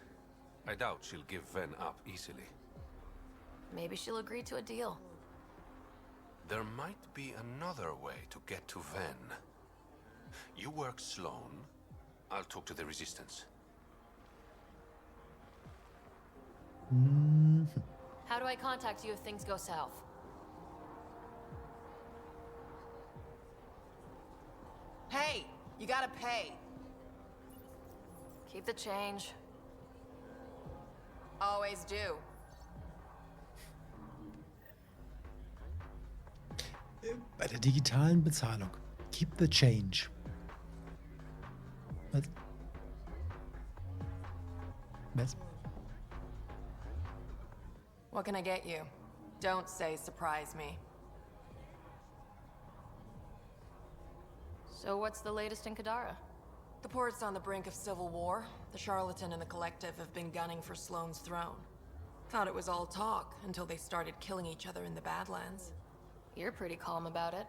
Speaker 22: I doubt she'll give Ven up easily.
Speaker 3: Maybe she'll agree to a deal.
Speaker 22: There might be another way to get to Ven. You work Sloane. I'll talk to the Resistance.
Speaker 3: How do I contact you if things go south?
Speaker 17: Hey, you gotta pay.
Speaker 3: Keep the change.
Speaker 17: Always do.
Speaker 1: Bei der digitalen Bezahlung. Keep the change. Was? Was?
Speaker 17: What can I get you? Don't say surprise me.
Speaker 3: So what's the latest in Kadara?
Speaker 17: The port's on the brink of civil war. The Charlatan and the Collective have been gunning for Sloane's throne. Thought it was all talk until they started killing each other in the Badlands.
Speaker 3: You're pretty calm about it.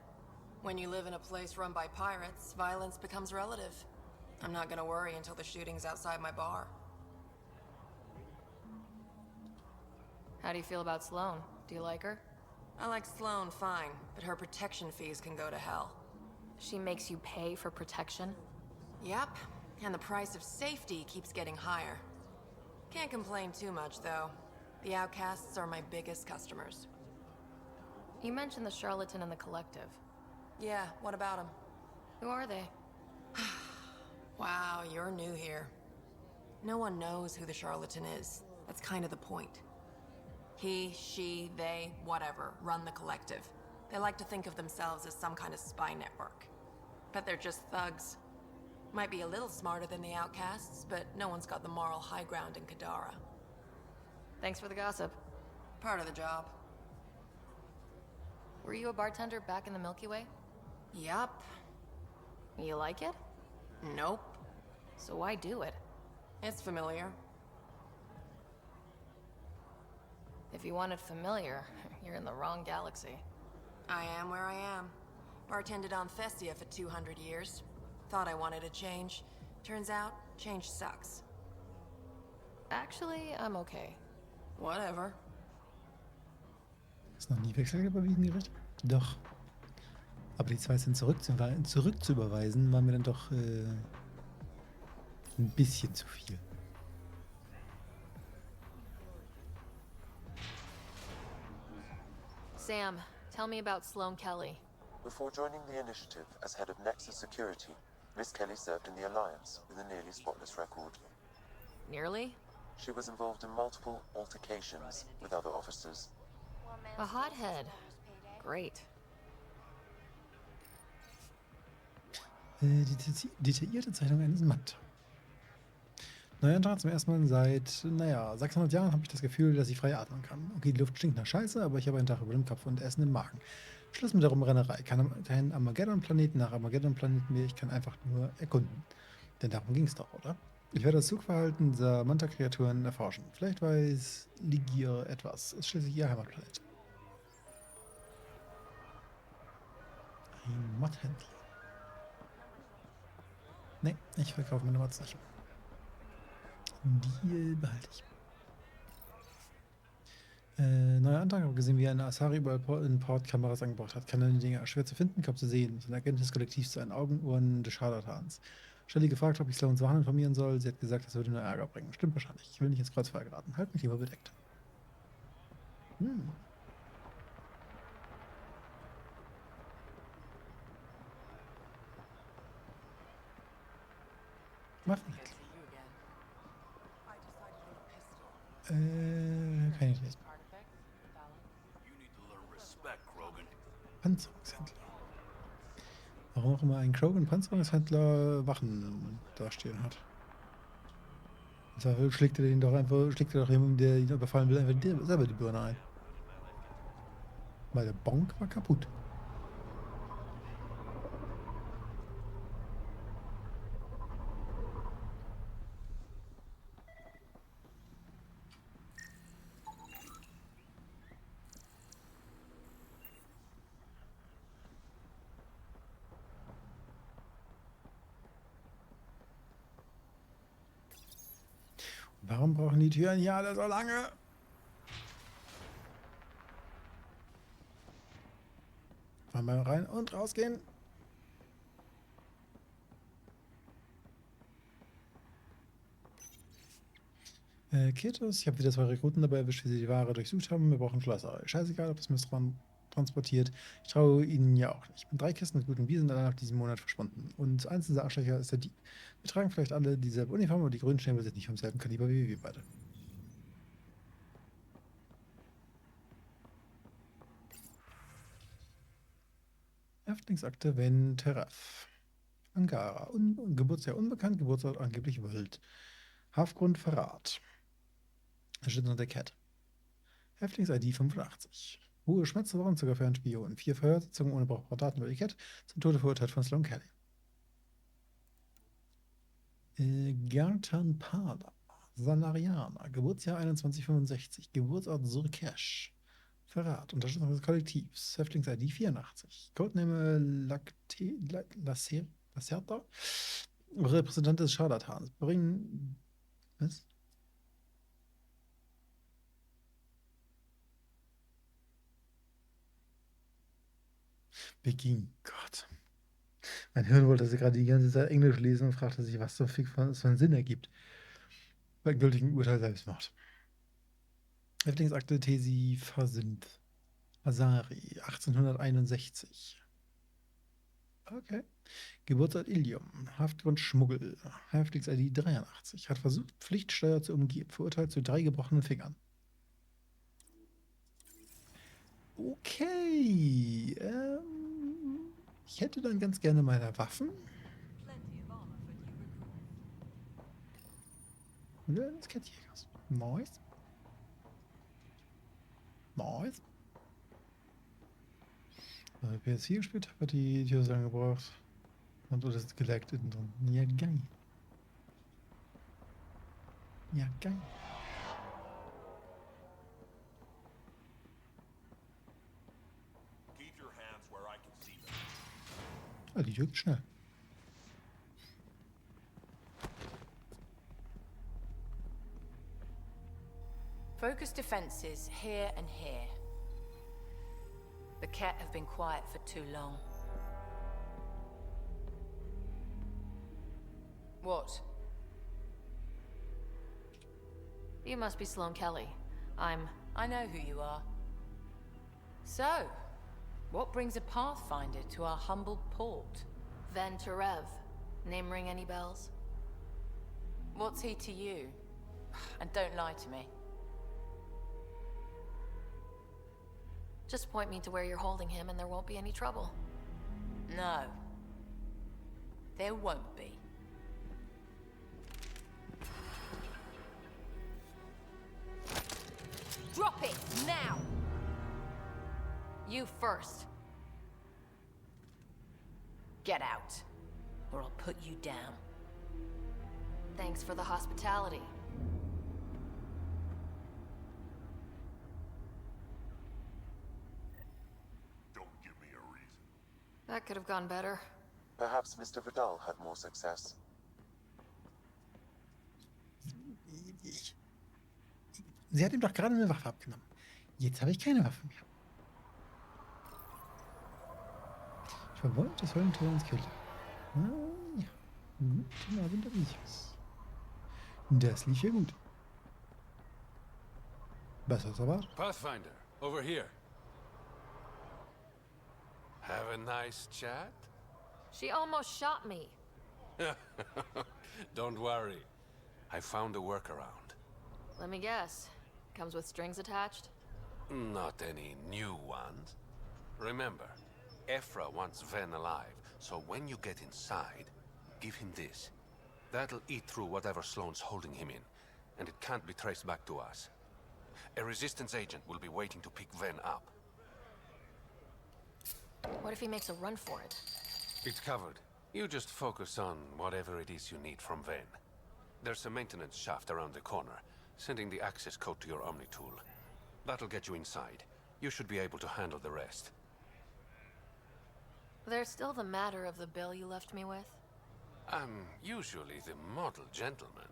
Speaker 17: When you live in a place run by pirates, violence becomes relative. I'm not gonna worry until the shooting's outside my bar.
Speaker 3: How do you feel about Sloane? Do you like her?
Speaker 17: I like Sloane fine, but her protection fees can go to hell.
Speaker 3: She makes you pay for protection?
Speaker 17: Yep, and the price of safety keeps getting higher. Can't complain too much, though. The Outcasts are my biggest customers.
Speaker 3: You mentioned the Charlatan and the Collective.
Speaker 17: Yeah, what about them?
Speaker 3: Who are they?
Speaker 17: Wow, you're new here. No one knows who the Charlatan is. That's kind of the point. He, she, they, whatever, run the Collective. They like to think of themselves as some kind of spy network. But they're just thugs. Might be a little smarter than the Outcasts, but no one's got the moral high ground in Kadara.
Speaker 3: Thanks for the gossip.
Speaker 17: Part of the job.
Speaker 3: Were you a bartender back in the Milky Way?
Speaker 17: Yup.
Speaker 3: You like it?
Speaker 17: Nope.
Speaker 3: So why do it?
Speaker 17: It's familiar.
Speaker 3: If you want it familiar, you're in the wrong galaxy.
Speaker 17: I am where I am. Bartended on Thessia for 200 years. Thought I wanted a change. Turns out, change sucks.
Speaker 3: Actually, I'm okay.
Speaker 17: Whatever.
Speaker 1: Ist noch nie wechselüberwiesen, Gericht? Doch. Aber die 2 Cent zurückzuüberweisen, war mir dann doch ein bisschen zu viel.
Speaker 3: Sam, tell me about Sloane Kelly.
Speaker 4: Before joining the Initiative as head of Nexus Security, Miss Kelly served in the Alliance with a nearly spotless record.
Speaker 3: Nearly?
Speaker 4: She was involved in multiple altercations with other officers.
Speaker 3: A hothead. Great.
Speaker 1: Die detaillierte Zeichnung eines Matt. Neuer Antrag zum ersten Mal seit, 600 Jahren habe ich das Gefühl, dass ich frei atmen kann. Okay, die Luft stinkt nach Scheiße, aber ich habe einen Tag über dem Kopf und Essen im Magen. Schluss mit der Rumrennerei. Kein Armageddon-Planeten nach Armageddon-Planeten mehr. Ich kann einfach nur erkunden. Denn darum ging es doch, oder? Ich werde das Zugverhalten dieser Manta-Kreaturen erforschen. Vielleicht weiß Ligier etwas. Ist schließlich ihr Heimatplanet. Ein Mod-Händler. Nee, ich verkaufe meine Mods nicht. Die behalte ich. Neuer Antrag, habe gesehen, wie eine Asari überall in Portkameras angebracht hat. Kann er die Dinger schwer zu finden, kaum zu sehen. So ein Erkenntnis kollektiv zu den Augenuhren des Scharlatans. Shelly gefragt, ob ich Sloans Wachen informieren soll. Sie hat gesagt, das würde nur Ärger bringen. Stimmt wahrscheinlich. Ich will nicht ins Kreuzfeuer geraten. Halt mich lieber bedeckt. Hm. Waffenhändler. Kann ich lesen. Panzerungshändler. Warum auch immer ein Krogan Panzerungshändler Wachen dastehen hat. Da schlägt er jemandem, der ihn überfallen will, einfach selber die Birne ein. Weil der Bonk war kaputt. Warum brauchen die Türen hier alle so lange? Mal rein und rausgehen. Ketos, ich habe wieder 2 Rekruten dabei erwischt, wie sie die Ware durchsucht haben. Wir brauchen Schlösser. Scheißegal, ob es Mistran transportiert. Ich traue ihnen ja auch nicht. Ich bin 3 Kisten mit gutem Bier sind allein nach diesem Monat verschwunden. Und eins dieser Arschlöcher ist der Dieb. Wir tragen vielleicht alle dieselbe Uniform, aber die grünen Schnäbel sind nicht vom selben Kaliber wie wir beide. Häftlingsakte Venteref. Angara. Geburtsjahr unbekannt, Geburtsort angeblich wild. Haftgrund Verrat. Da steht unter der Cat. Häftlings-ID 85. Hohe Schmerztoleranz sogar für einen Spion. 4 Verhörsitzungen ohne brauchbare Daten über die Cat. Zum Tode verurteilt von Sloan Kelly. Gertan Pada. Sanarianer. Geburtsjahr 2165. Geburtsort Surkesh. Verrat. Unterstützung des Kollektivs. Häftlings-ID 84. Codename Lacerta. Repräsentant des Scharlatans. Bringen. Was? Beginn. Gott. Mein Hirn wollte gerade die ganze Zeit Englisch lesen und fragte sich, was so viel von einen Sinn ergibt. Bei gültigen Urteil Selbstmord. Häftlingsakte Tesi Fasinth. Asari, 1861. Okay. Geburtsort Ilium. Haftgrund Schmuggel. Häftlings-ID 83. Hat versucht, Pflichtsteuer zu umgehen. Verurteilt zu 3 gebrochenen Fingern. Okay. Ich hätte dann ganz gerne meine Waffen. Das Kettjägers. Nice. Nice. PS4 gespielt habe, hat die Videos angebracht. Und das ist gelaggt innen drin. Ja, geil. Ja, geil. Ah, die wirkt schnell.
Speaker 8: Focus defenses here and here. The Ket have been quiet for too long. What?
Speaker 3: You must be Sloan Kelly.
Speaker 8: I know who you are. So, what brings a Pathfinder to our humble port?
Speaker 3: Venterev. Name ring any bells?
Speaker 8: What's he to you? And don't lie to me.
Speaker 3: Just point me to where you're holding him and there won't be any trouble.
Speaker 8: No. There won't be.
Speaker 3: Drop it, now! You first.
Speaker 8: Get out, or I'll put you down.
Speaker 3: Thanks for the hospitality.
Speaker 15: Don't give me a reason.
Speaker 3: That could have gone better.
Speaker 4: Perhaps Mr. Vidal had more success.
Speaker 1: Sie hat ihm doch gerade eine Waffe abgenommen. Jetzt habe ich keine Waffe mehr. Ich war wollte, das Höllentor ins Keller. Ah, ja. Guten Abend, Amichos. Das lief ja gut. Besser als erwartet.
Speaker 22: Pathfinder, over here. Have a nice chat?
Speaker 3: She almost shot me.
Speaker 22: Don't worry. I found a workaround.
Speaker 3: Let me guess. Comes with strings attached?
Speaker 22: Not any new ones. Remember, Ephra wants Ven alive, so when you get inside, give him this. That'll eat through whatever Sloane's holding him in, and it can't be traced back to us. A Resistance agent will be waiting to pick Ven up.
Speaker 3: What if he makes a run for it?
Speaker 22: It's covered. You just focus on whatever it is you need from Ven. There's a maintenance shaft around the corner, sending the access code to your Omni tool. That'll get you inside. You should be able to handle the rest.
Speaker 3: There's still the matter of the bill you left me with?
Speaker 22: I'm usually the model gentleman.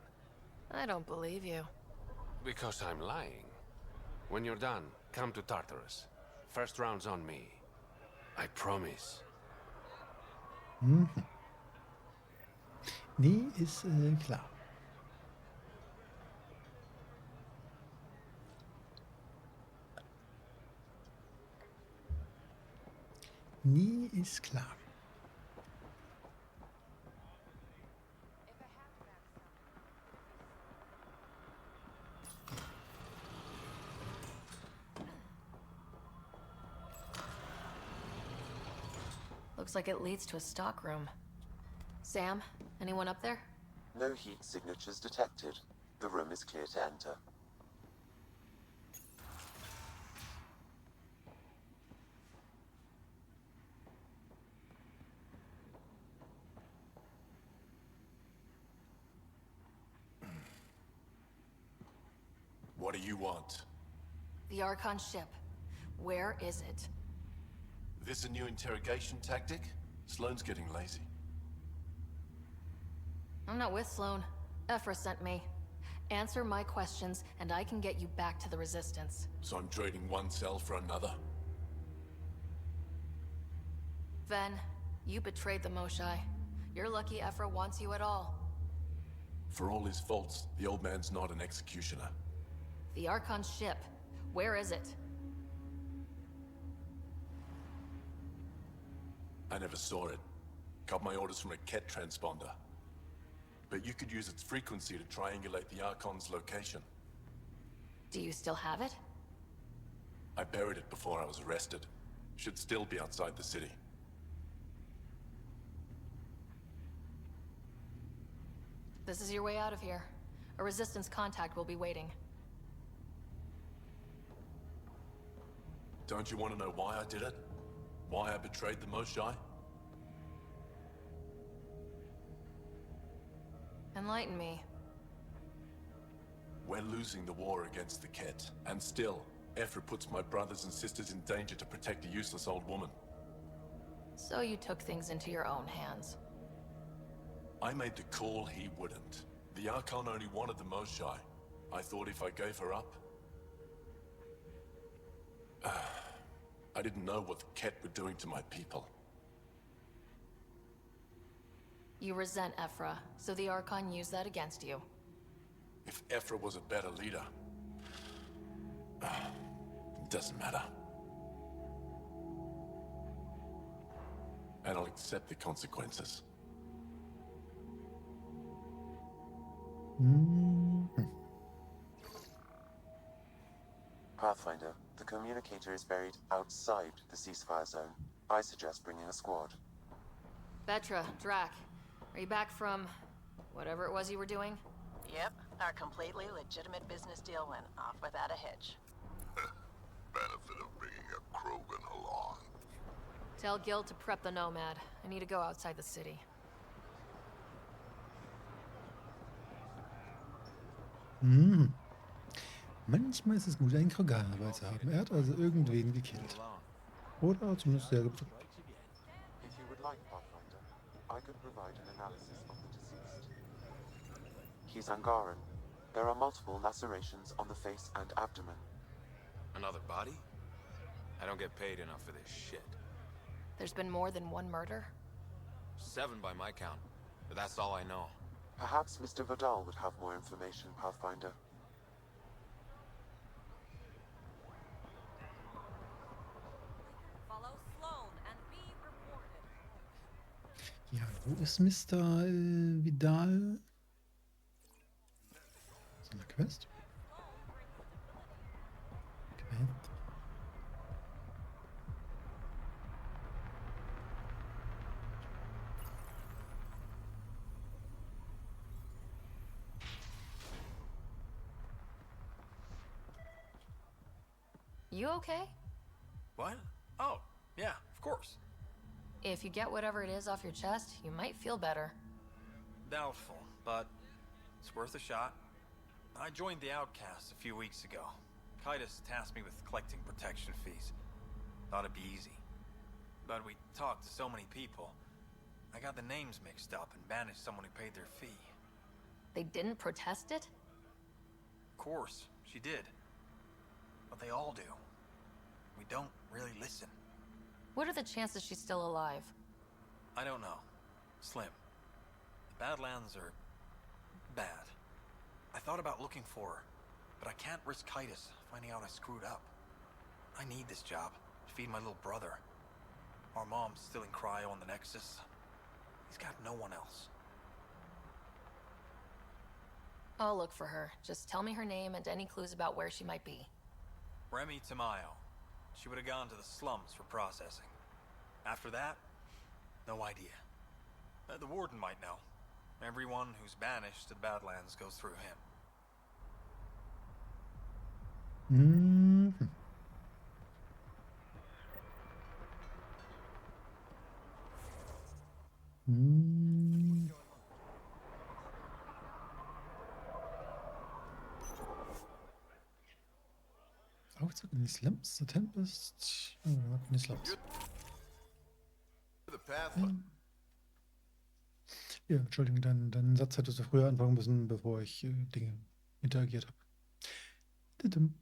Speaker 3: I don't believe you.
Speaker 22: Because I'm lying. When you're done, come to Tartarus. First round's on me. I promise.
Speaker 1: Nee, ist klar. Nee, ist klar.
Speaker 3: Looks like it leads to a stockroom. Sam, anyone up there?
Speaker 4: No heat signatures detected. The room is clear to enter.
Speaker 2: What do you want?
Speaker 3: The Archon ship. Where is it?
Speaker 2: This a new interrogation tactic? Sloane's getting lazy.
Speaker 3: I'm not with Sloane. Ephra sent me. Answer my questions, and I can get you back to the Resistance.
Speaker 2: So I'm trading one cell for another?
Speaker 3: Ven, you betrayed the Moshae. You're lucky Ephra wants you at all.
Speaker 2: For all his faults, the old man's not an executioner.
Speaker 3: The Archon ship. Where is it?
Speaker 2: I never saw it. Got my orders from a Ket transponder. But you could use its frequency to triangulate the Archon's location.
Speaker 3: Do you still have it?
Speaker 2: I buried it before I was arrested. Should still be outside the city.
Speaker 3: This is your way out of here. A Resistance contact will be waiting.
Speaker 2: Don't you want to know why I did it? Why I betrayed the Moshae?
Speaker 3: Enlighten me.
Speaker 2: We're losing the war against the Ket, and still, Ephra puts my brothers and sisters in danger to protect a useless old woman.
Speaker 3: So you took things into your own hands.
Speaker 2: I made the call he wouldn't. The Archon only wanted the Moshae. I thought if I gave her up... I didn't know what the Ket were doing to my people.
Speaker 3: You resent Ephra, so the Archon used that against you.
Speaker 2: If Ephra was a better leader... it doesn't matter. And I'll accept the consequences.
Speaker 4: Pathfinder, the communicator is buried outside the ceasefire zone. I suggest bringing a squad.
Speaker 3: Vetra, Drac, are you back from whatever it was you were doing?
Speaker 20: Yep, our completely legitimate business deal went off without a hitch.
Speaker 15: Benefit of bringing a Krogan along.
Speaker 3: Tell Gil to prep the Nomad. I need to go outside the city.
Speaker 1: Manchmal ist es gut, einen Krogan dabei zu haben. Er hat also irgendwen gekillt. Oder zumindest sehr geprüft.
Speaker 4: If you would like, Pathfinder, I could provide an analysis of the deceased. He's Angaran. There are multiple lacerations on the face and abdomen.
Speaker 11: Another body? I don't get paid enough for this shit.
Speaker 3: There's been more than one murder?
Speaker 11: 7 by my count, but that's all I know.
Speaker 4: Perhaps Mr. Vidal would have more information, Pathfinder.
Speaker 6: Follow Sloan and be reported.
Speaker 1: Ja, wo ist Mr. Vidal? So eine Quest? Quest.
Speaker 3: You okay?
Speaker 11: What? Oh, yeah, of course.
Speaker 3: If you get whatever it is off your chest, you might feel better.
Speaker 9: Doubtful, but it's worth a shot. I joined the Outcasts a few weeks ago. Titus tasked me with collecting protection fees. Thought it'd be easy. But we talked to so many people, I got the names mixed up and banished someone who paid their fee.
Speaker 3: They didn't protest it?
Speaker 9: Of course, she did. But they all do. We don't really listen.
Speaker 3: What are the chances she's still alive?
Speaker 9: I don't know. Slim. The Badlands are bad. I thought about looking for her, but I can't risk Titus finding out I screwed up. I need this job to feed my little brother. Our mom's still in cryo on the Nexus. He's got no one else.
Speaker 3: I'll look for her. Just tell me her name and any clues about where she might be.
Speaker 9: Remy Tamayo. She would have gone to the slums for processing. After that, no idea. The warden might know. Everyone who's banished to the Badlands goes through him.
Speaker 1: Mhm. Hm. Aufzug in die Slums, The Tempest. Oh, in die Slums. Ja, Entschuldigung, deinen Satz hättest du früher anfangen müssen, bevor ich Dinge interagiert habe. Titum.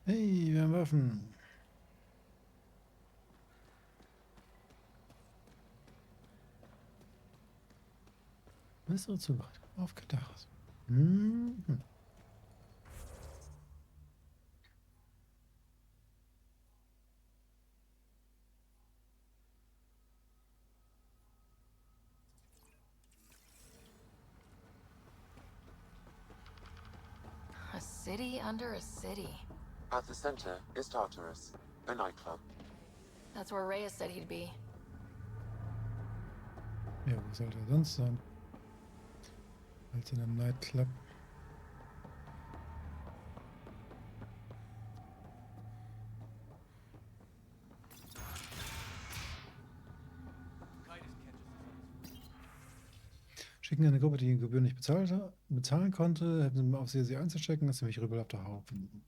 Speaker 1: Hey, wir haben Waffen. Bessere Zubereitung aufgedacht. Mhm.
Speaker 3: A city under a city.
Speaker 4: At the center is Tartarus, a nightclub.
Speaker 3: That's where Reyes said he'd be.
Speaker 1: Ja, wo sollte er sonst sein? Als in einem Nightclub. Schicken eine Gruppe, die die Gebühren nicht bezahlen konnte, hätten sie auf sie einzustecken, ist ziemlich rübelhafter Haufen.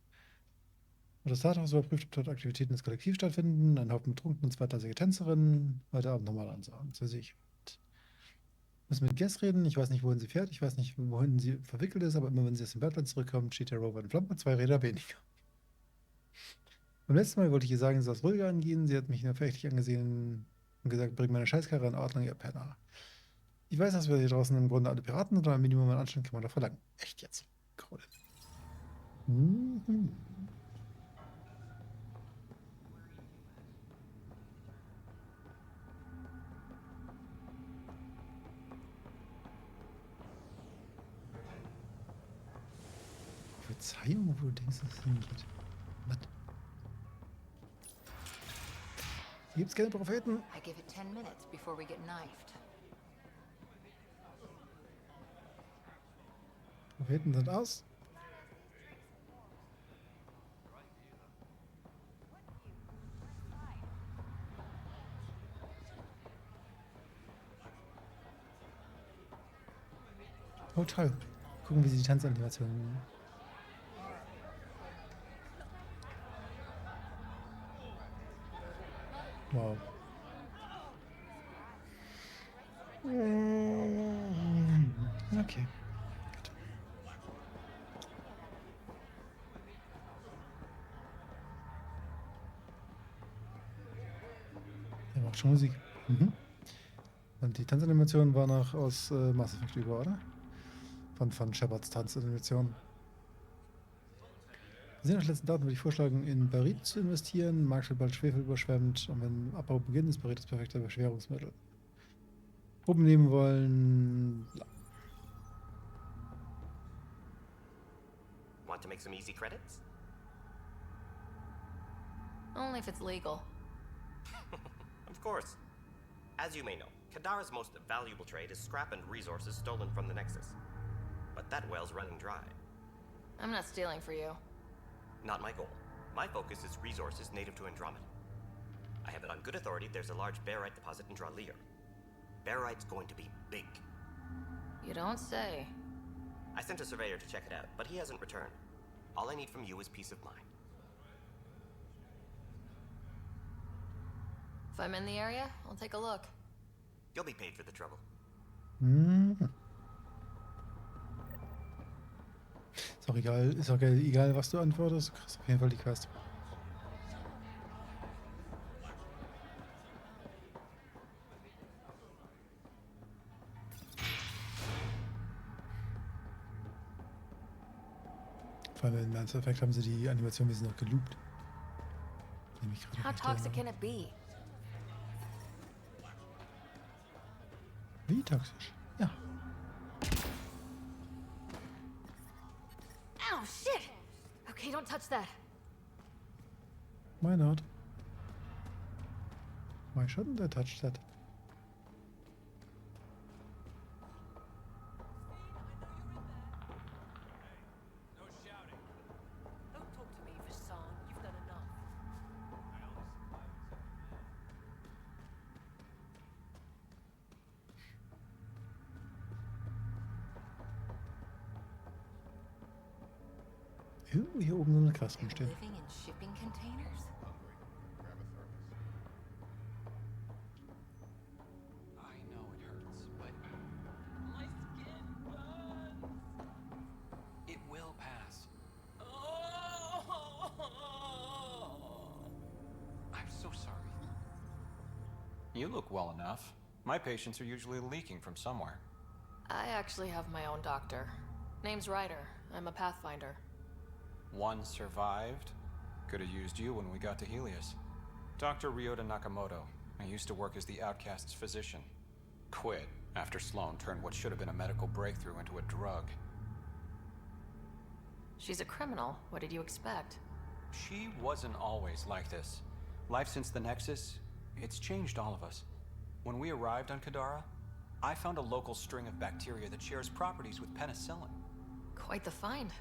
Speaker 1: Und das Rathaus überprüft, ob dort Aktivitäten des Kollektivs stattfinden, ein Haufen betrunken und zweitklassige Tänzerinnen, heute Abend nochmal ansagen. Das weiß ich. Müssen mit Guess reden, ich weiß nicht, wohin sie fährt, ich weiß nicht, wohin sie verwickelt ist, aber immer wenn sie aus dem Badland zurückkommt, steht der Rover in Flammen mit 2 Räder weniger. Beim letzten Mal wollte ich ihr sagen, sie soll es ruhiger angehen, sie hat mich nur verächtlich angesehen und gesagt, bring meine Scheißkarre in Ordnung, ihr Penner. Ich weiß, dass wir hier draußen im Grunde alle Piraten sind, aber ein Minimum an Anstand kann man doch verlangen. Echt jetzt? Cool. Mhm. Verzeihung, wo du denkst, dass es hingeht. Was? Hier gibt's keine Propheten.
Speaker 12: I give it 10 minutes before we get knifed.
Speaker 1: Propheten sind aus. Oh toll. Gucken, wie sie die Tanzanimationen. Wow. Okay. Gut. Der macht schon Musik. Mhm. Und die Tanzanimation war noch aus Mass Effect über, oder? Von Shepards Tanzanimation. Wir sehen nach letzten Daten, würde ich vorschlagen, in Barit zu investieren. Markt wird bald Schwefel überschwemmt und wenn Abbau beginnt, ist Barit das perfekte Beschwerungsmittel. Proben nehmen wollen.
Speaker 14: Want to make some easy credits?
Speaker 3: Only if it's legal.
Speaker 14: Of course. As you may know, Kadara's most valuable trade is scrap and resources stolen from the Nexus. But that well's running dry.
Speaker 3: I'm not stealing for you.
Speaker 14: Not my goal. My focus is resources native to Andromeda. I have it on good authority there's a large barite deposit in Dralier. Barite's going to be big.
Speaker 3: You don't say.
Speaker 14: I sent a surveyor to check it out, but he hasn't returned. All I need from you is peace of mind.
Speaker 3: If I'm in the area, I'll take a look.
Speaker 14: You'll be paid for the trouble.
Speaker 1: Ist auch egal, was du antwortest. Du kriegst auf jeden Fall die Quest. Vor allem in Mass Effect haben sie die Animation ein bisschen noch geloopt.
Speaker 3: How toxic can it be?
Speaker 1: Wie toxisch? Ja.
Speaker 3: Ow, shit! Okay, don't touch that.
Speaker 1: Why not? Why shouldn't I touch that? Hier oben so eine Kasse rumstehen.
Speaker 12: Living in shipping containers?
Speaker 9: I know it hurts, but
Speaker 5: My skin burns.
Speaker 9: it will pass. I'm so sorry. You look well enough. My patients are usually leaking from somewhere.
Speaker 3: I actually have my own doctor. Name's Ryder. I'm a Pathfinder.
Speaker 9: One survived. Could have used you when we got to Helios. Dr. Ryota Nakamoto. I used to work as the Outcast's physician. Quit after Sloan turned what should have been a medical breakthrough into a drug.
Speaker 3: She's a criminal. What did you expect?
Speaker 9: She wasn't always like this. Life since the Nexus, it's changed all of us. When we arrived on Kadara, I found a local string of bacteria that shares properties with penicillin.
Speaker 3: Quite the find.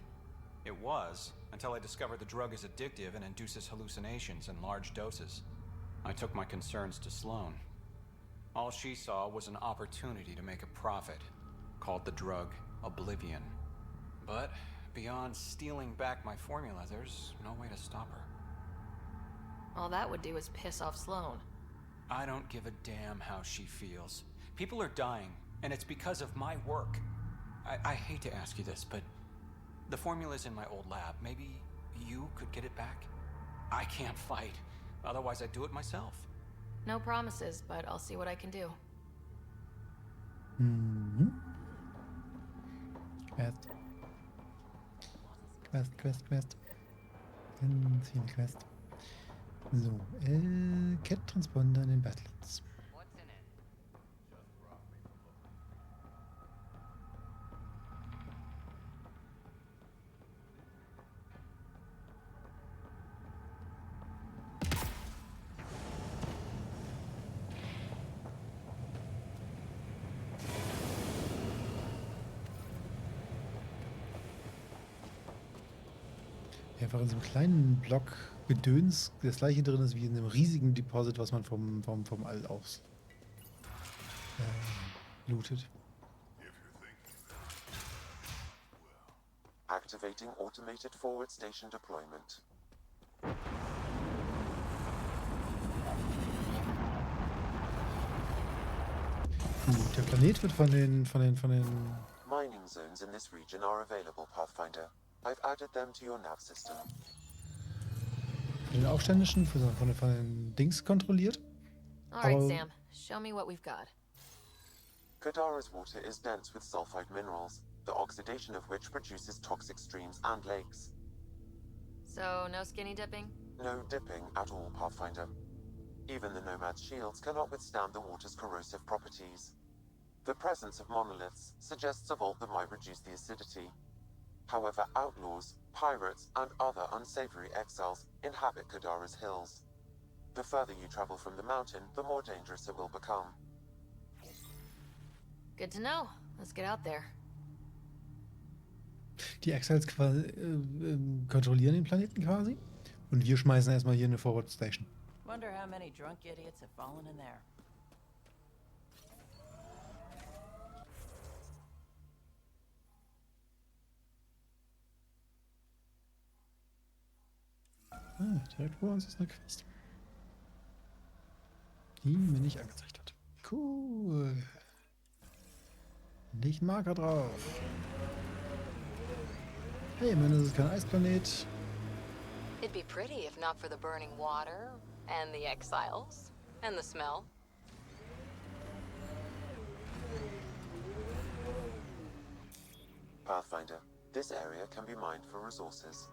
Speaker 9: It was, until I discovered the drug is addictive and induces hallucinations in large doses. I took my concerns to Sloan. All she saw was an opportunity to make a profit, called the drug Oblivion. But beyond stealing back my formula, there's no way to stop her.
Speaker 3: All that would do is piss off Sloan.
Speaker 9: I don't give a damn how she feels. People are dying, and it's because of my work. I hate to ask you this, but the formula's in my old lab. Maybe you could get it back? I can't fight. Otherwise, I'd do it myself.
Speaker 3: No promises, but I'll see what I can do.
Speaker 1: Quest. Ziel Quest. So, Cat-Transponder in den Badlands. Einfach in so einem kleinen Block Gedöns das gleiche drin ist wie in einem riesigen Deposit, was man vom All aus lootet.
Speaker 4: Activating automated forward station deployment.
Speaker 1: Der Planet wird von den
Speaker 4: Mining landing zones in this region are available, Pathfinder. I've added them to your nav system.
Speaker 1: Von den Aufständischen, von den Dings kontrolliert.
Speaker 3: Alright, Sam. Show me what we've got.
Speaker 4: Kadara's water is dense with sulfide minerals, the oxidation of which produces toxic streams and lakes.
Speaker 3: So, no skinny dipping?
Speaker 4: No dipping at all, Pathfinder. Even the Nomad's shields cannot withstand the water's corrosive properties. The presence of monoliths suggests a vault that might reduce the acidity. However, outlaws, pirates, and other unsavory exiles inhabit Kadara's hills. The further you travel from the mountain, the more dangerous it will become.
Speaker 3: Good to know. Let's get out there.
Speaker 1: Die Exiles quasi, kontrollieren den Planeten quasi. Und wir schmeißen erstmal hier eine Forward Station.
Speaker 8: Wonder how many drunk idiots have fallen in there.
Speaker 1: Direkt vor uns ist eine Quest. Die mir nicht angezeigt hat. Cool. Leg einen Marker drauf. Hey, immerhin ist es kein Eisplanet.
Speaker 12: It'd be pretty if not for the burning water, and the exiles, and the smell.
Speaker 4: Pathfinder, this area can be mined for resources.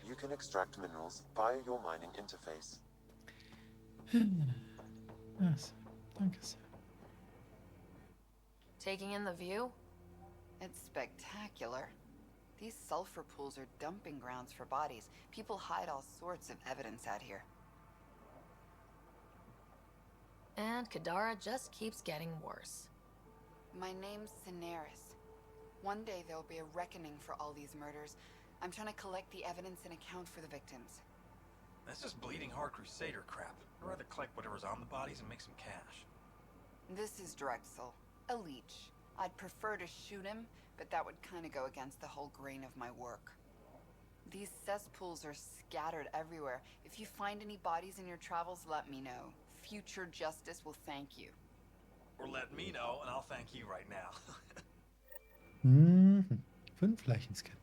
Speaker 4: You can extract minerals via your mining interface.
Speaker 1: Yes, danke sehr.
Speaker 3: Taking in the view?
Speaker 13: It's spectacular. These sulfur pools are dumping grounds for bodies. People hide all sorts of evidence out here.
Speaker 3: And Kadara just keeps getting worse.
Speaker 13: My name's Cineris. One day there'll be a reckoning for all these murders. I'm trying to collect the evidence and account for the victims.
Speaker 9: That's just bleeding heart crusader crap. I'd rather collect whatever's on the bodies and make some cash.
Speaker 13: This is Drexel, a leech. I'd prefer to shoot him, but that would kind of go against the whole grain of my work. These cesspools are scattered everywhere. If you find any bodies in your travels, let me know. Future justice will thank you.
Speaker 9: Or let me know, and I'll thank you right now.
Speaker 1: 5 Leichenscan.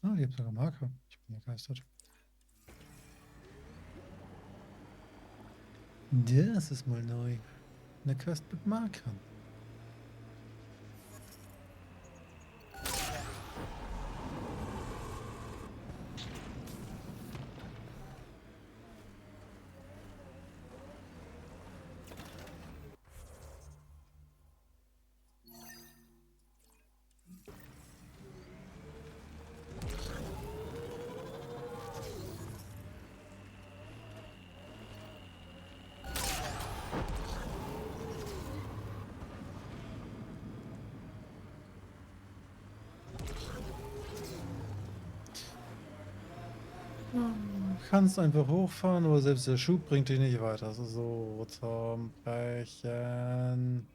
Speaker 1: Ah, ihr habt sogar Marker. Ich bin begeistert. Das ist mal neu. Eine Quest mit Markern. Kannst einfach hochfahren, aber selbst der Schub bringt dich nicht weiter. Das ist so zum Brechen.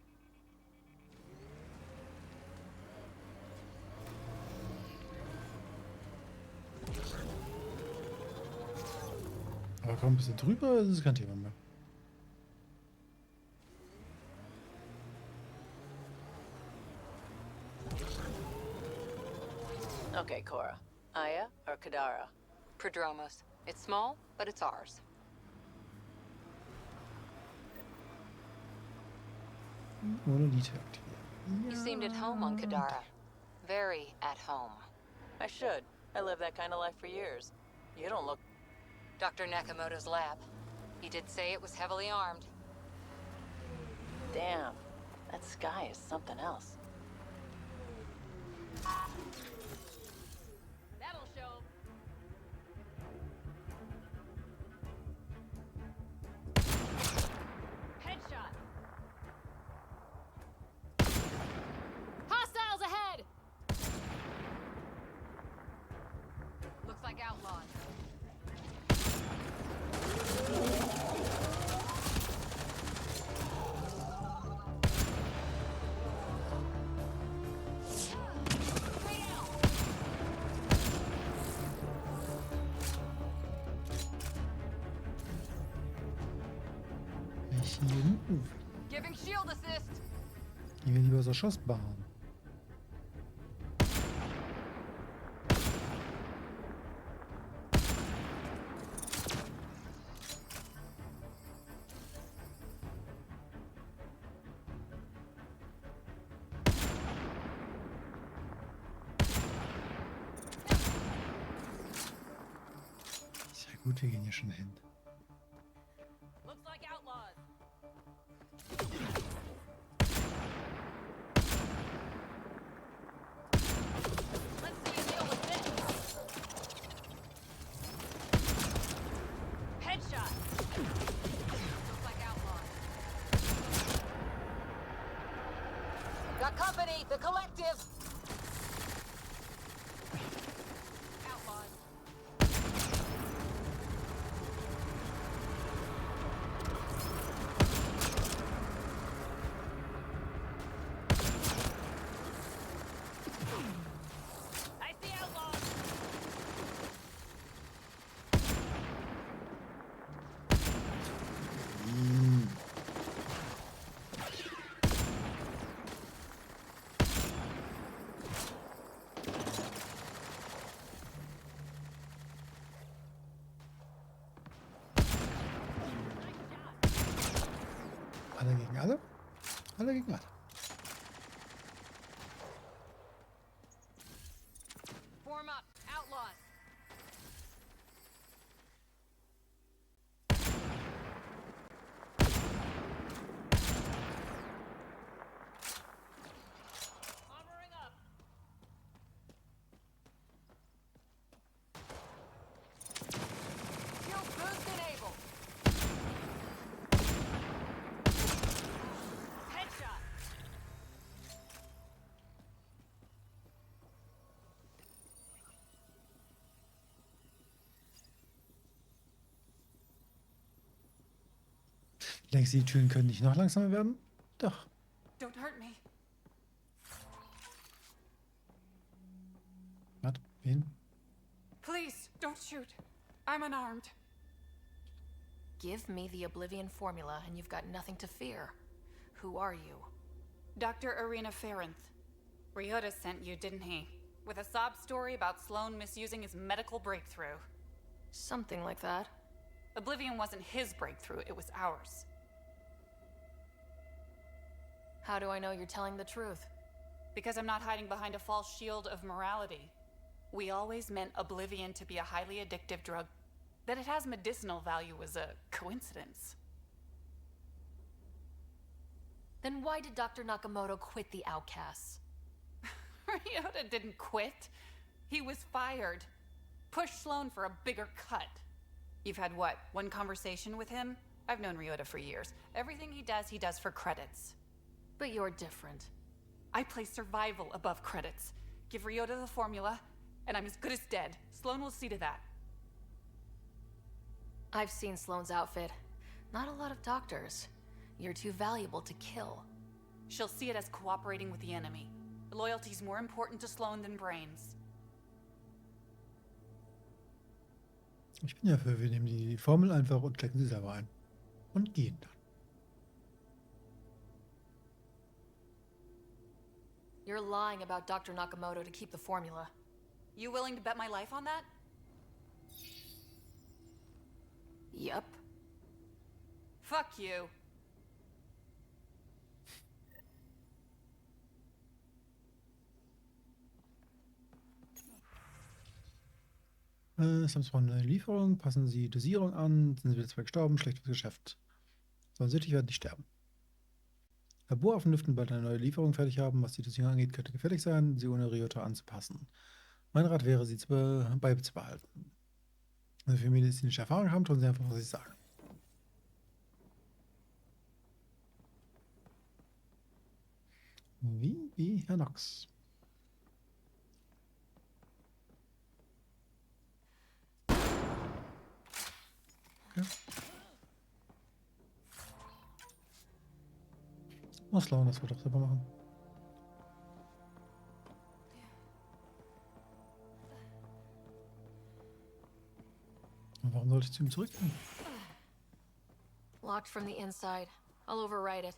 Speaker 1: Aber komm ein bisschen drüber, das ist kein Thema mehr.
Speaker 12: Okay, Cora. Aya or Kadara? Prodromos. It's small, but it's ours.
Speaker 1: Monolith aktivieren.
Speaker 12: You seemed at home on Kadara. Very at home.
Speaker 8: I should. I lived that kind of life for years. You don't look...
Speaker 12: Dr. Nakamoto's lab. He did say it was heavily armed.
Speaker 8: Damn. That sky is something else.
Speaker 12: That'll show. Headshot.
Speaker 3: like outlaws.
Speaker 13: Giving shield assist.
Speaker 1: Gehen wir lieber zur Schussbahn. Sehr gut, wir gehen hier schon hin.
Speaker 3: Looks like outlaws. Let's see you deal with this. Headshot. Looks like outlaws.
Speaker 20: Got company, the collective.
Speaker 3: Outlaws. I see outlaws.
Speaker 1: Alle gegen alle? Alle gegen alle.
Speaker 3: Form up, outlaws. Armoring up.
Speaker 20: Shield boost enabled.
Speaker 3: Headshot.
Speaker 1: Denkst du, die Türen können nicht noch langsamer werden? Doch.
Speaker 17: Don't hurt me.
Speaker 1: Warte, wen?
Speaker 17: Please, don't shoot. I'm unarmed.
Speaker 3: Give me the Oblivion formula and you've got nothing to fear. Who are you?
Speaker 16: Dr. Arena Ferenth. Ryota sent you, didn't he? With a sob story about Sloan misusing his medical breakthrough.
Speaker 3: Something like that.
Speaker 16: Oblivion wasn't his breakthrough, it was ours.
Speaker 3: How do I know you're telling the truth?
Speaker 16: Because I'm not hiding behind a false shield of morality. We always meant Oblivion to be a highly addictive drug. That it has medicinal value was a coincidence.
Speaker 3: Then why did Dr. Nakamoto quit the Outcasts?
Speaker 16: Ryota didn't quit. He was fired. Pushed Sloan for a bigger cut. You've had what, one conversation with him? I've known Ryota for years. Everything he does for credits.
Speaker 3: But you're different.
Speaker 16: I place survival above credits. Give Ryota the formula, and I'm as good as dead. Sloan will see to that.
Speaker 3: I've seen Sloane's outfit. Not a lot of doctors. You're too valuable to kill.
Speaker 16: She'll see it as cooperating with the enemy. Loyalty's more important to Sloan than brains.
Speaker 1: Ich bin ja für, wir nehmen die Formel einfach und stecken sie selber ein. Und gehen dann.
Speaker 3: You're lying about Dr. Nakamoto to keep the formula.
Speaker 16: You willing to bet my life on that?
Speaker 3: Yep.
Speaker 16: Fuck you.
Speaker 1: Es haben eine Lieferung, passen Sie Dosierung an, sind Sie wieder 2 gestorben, schlechtes Geschäft. Sollen süchtig werden, nicht sterben. Laboraffen dürften bald eine neue Lieferung fertig haben. Was die Dosierung angeht, könnte gefährlich sein, sie ohne Ryota anzupassen. Mein Rat wäre, sie beizubehalten. Wenn Sie medizinische Erfahrung haben, tun Sie einfach, was ich sage. Wie Herr Knox. Auslauen, das wir doch selber machen. Und warum sollte ich zu ihm zurückgehen?
Speaker 3: Locked from the inside. I'll override it.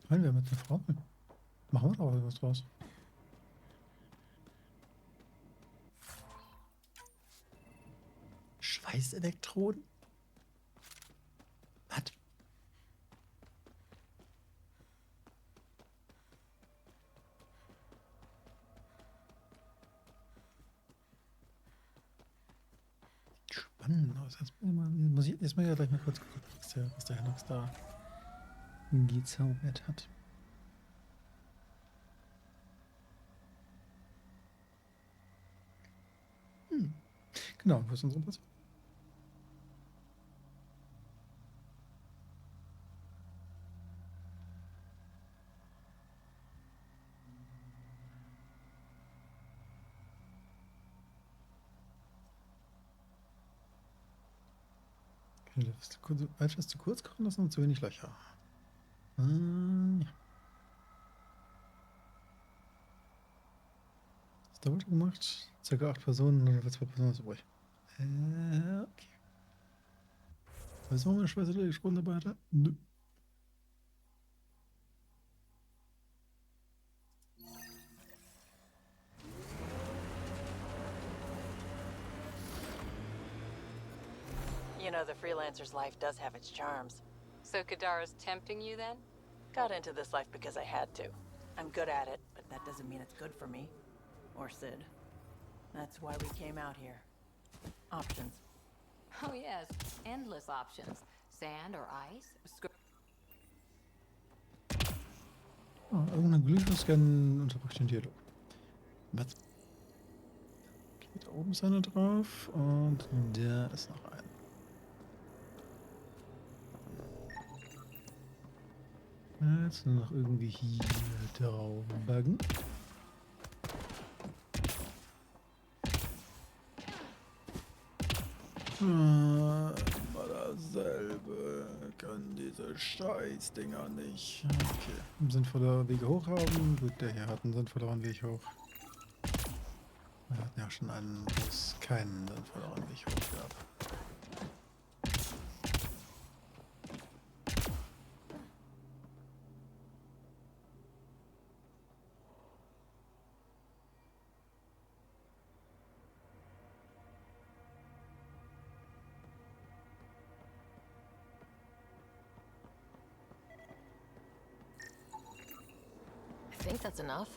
Speaker 1: Nein, wir haben jetzt eine Frau. Machen wir doch was draus. Schweißelektroden? Was? Spannend aus. Jetzt muss ich erstmal ja gleich mal kurz gucken, was der Herr da gezaubert hat. Genau, wo ist unsere Person? Etwas zu kurz kochen lassen und zu wenig Löcher. Ja. Das doppelt gemacht. Circa 8 Personen und 2 Personen ist übrig. Okay. Was machen wir, Schweißelektroden dabei hatte? Nö.
Speaker 5: You know, the freelancer's life does have its charms.
Speaker 16: So Kadara's tempting you then?
Speaker 5: Got into this life because I had to. I'm good at it, but that doesn't mean it's good for me. Or Sid. That's why we came out here. Options.
Speaker 12: Oh yes, endless options. Sand or ice.
Speaker 1: Oh, irgendein Glyphoscan unterbricht den Dialog. Was? Okay, da oben ist einer drauf und da ist noch ein. Jetzt nur noch irgendwie hier drauf buggen. Immer dasselbe. Können diese Scheißdinger nicht. Okay. Sinnvolle Wege hoch haben. Gut, der hier hat einen sinnvolleren Weg hoch. Wir hatten ja schon einen, wo es keinen sinnvolleren Weg hoch gab.
Speaker 3: I think that's enough.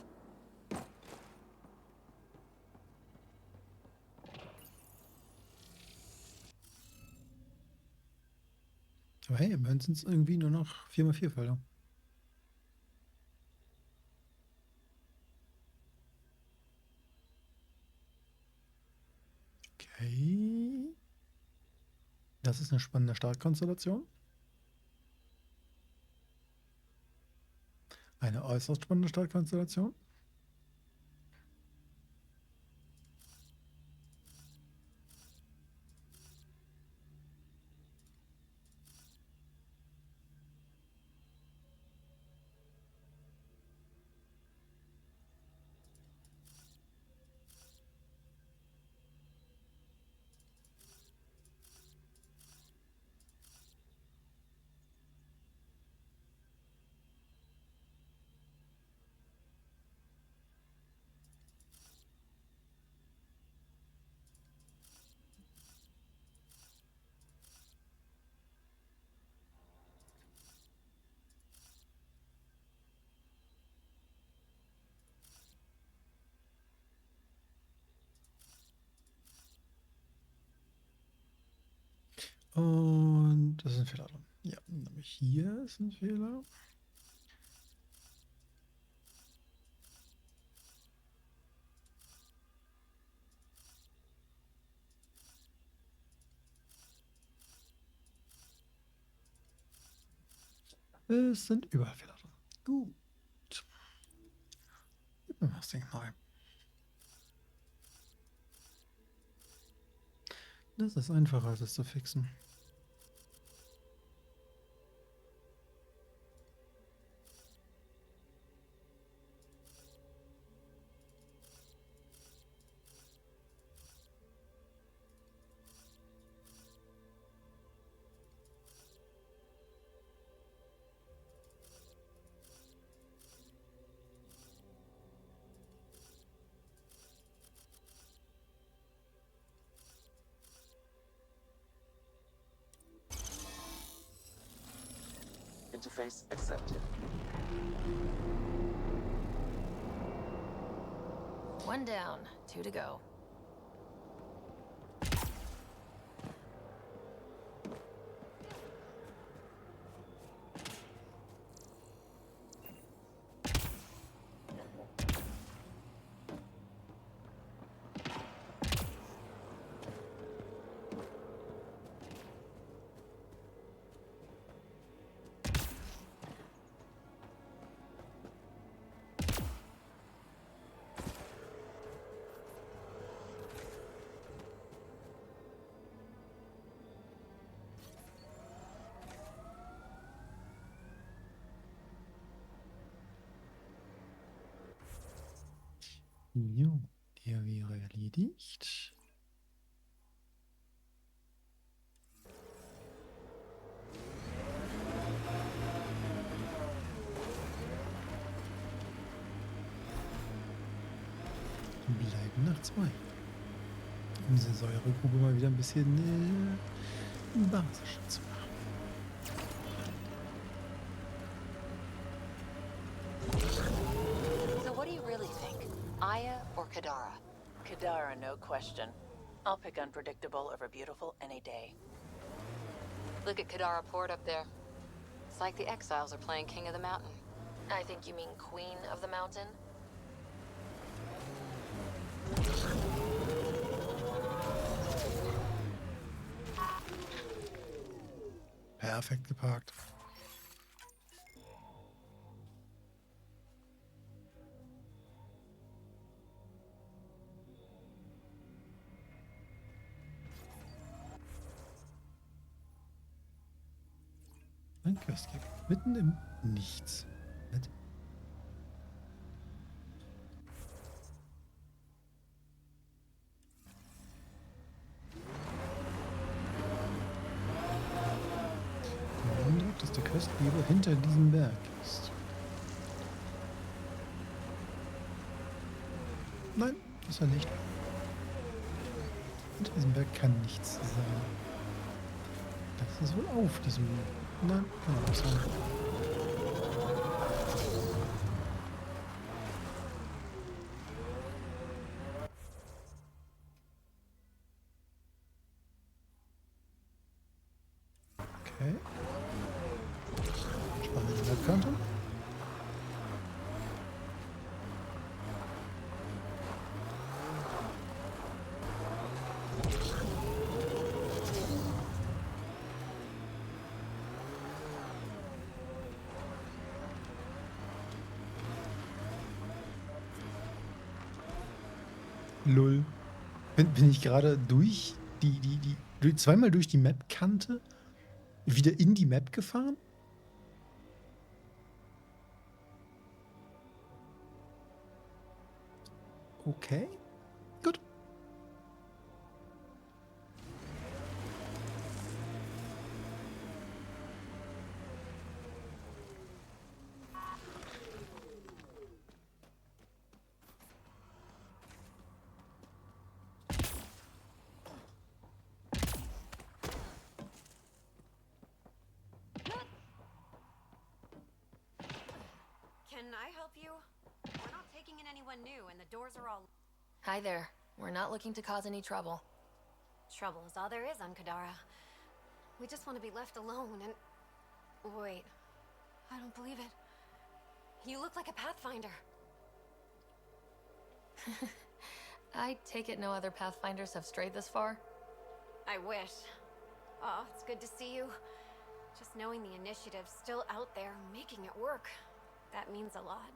Speaker 1: Aber hey, immerhin sind es irgendwie nur noch 4x4 Felder. Okay. Das ist eine spannende Startkonstellation. Eine äußerst spannende Startkonstellation. Und das ist ein Fehler drin. Ja, nämlich hier ist ein Fehler. Es sind überall Fehler drin. Gut. Gib mir das Ding mal. Das ist einfacher, das zu fixen.
Speaker 4: Interface accepted.
Speaker 3: One down, 2 to go.
Speaker 1: Jo, der wäre erledigt. Bleiben noch 2. Um diese Säuregrube mal wieder ein bisschen basischer zu machen.
Speaker 20: So what do you really think? Aya or Kadara?
Speaker 5: Kadara, no question. I'll pick unpredictable over beautiful any day.
Speaker 12: Look at Kadara Port up there. It's like the exiles are playing King of the Mountain.
Speaker 3: I think you mean Queen of the Mountain?
Speaker 1: Perfekt geparkt. Ein Questgeber. Mitten im Nichts. Nett. Beeindruckt, dass der Questgeber hinter diesem Berg ist. Nein, ist er nicht. Hinter diesem Berg kann nichts sein. Das ist wohl auf diesem... Nein, kann auch sein. Okay. Spannende Webkante. Lull. Bin ich gerade durch zweimal durch die Map-Kante wieder in die Map gefahren? Okay. Gut.
Speaker 6: Can I help you? We're not taking in anyone new, and the doors are all...
Speaker 3: Hi there. We're not looking to cause any trouble.
Speaker 6: Trouble is all there is on Kadara. We just want to be left alone and... Wait. I don't believe it. You look like a Pathfinder.
Speaker 3: I take it no other Pathfinders have strayed this far?
Speaker 6: I wish. Oh, it's good to see you. Just knowing the initiative's still out there, making it work. That means a lot.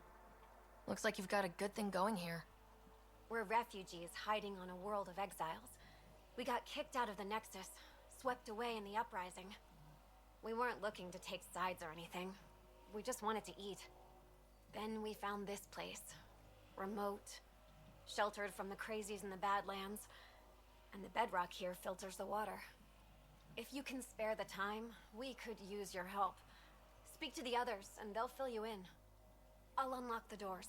Speaker 3: Looks like you've got a good thing going here.
Speaker 6: We're refugees hiding on a world of exiles.
Speaker 7: We got kicked out of the Nexus, swept away in the uprising. We weren't looking to take sides or anything. We just wanted to eat. Then we found this place. Remote, sheltered from the crazies in the Badlands, and the bedrock here filters the water. If you can spare the time, we could use your help. Speak to the others, and they'll fill you in. I'll unlock the doors.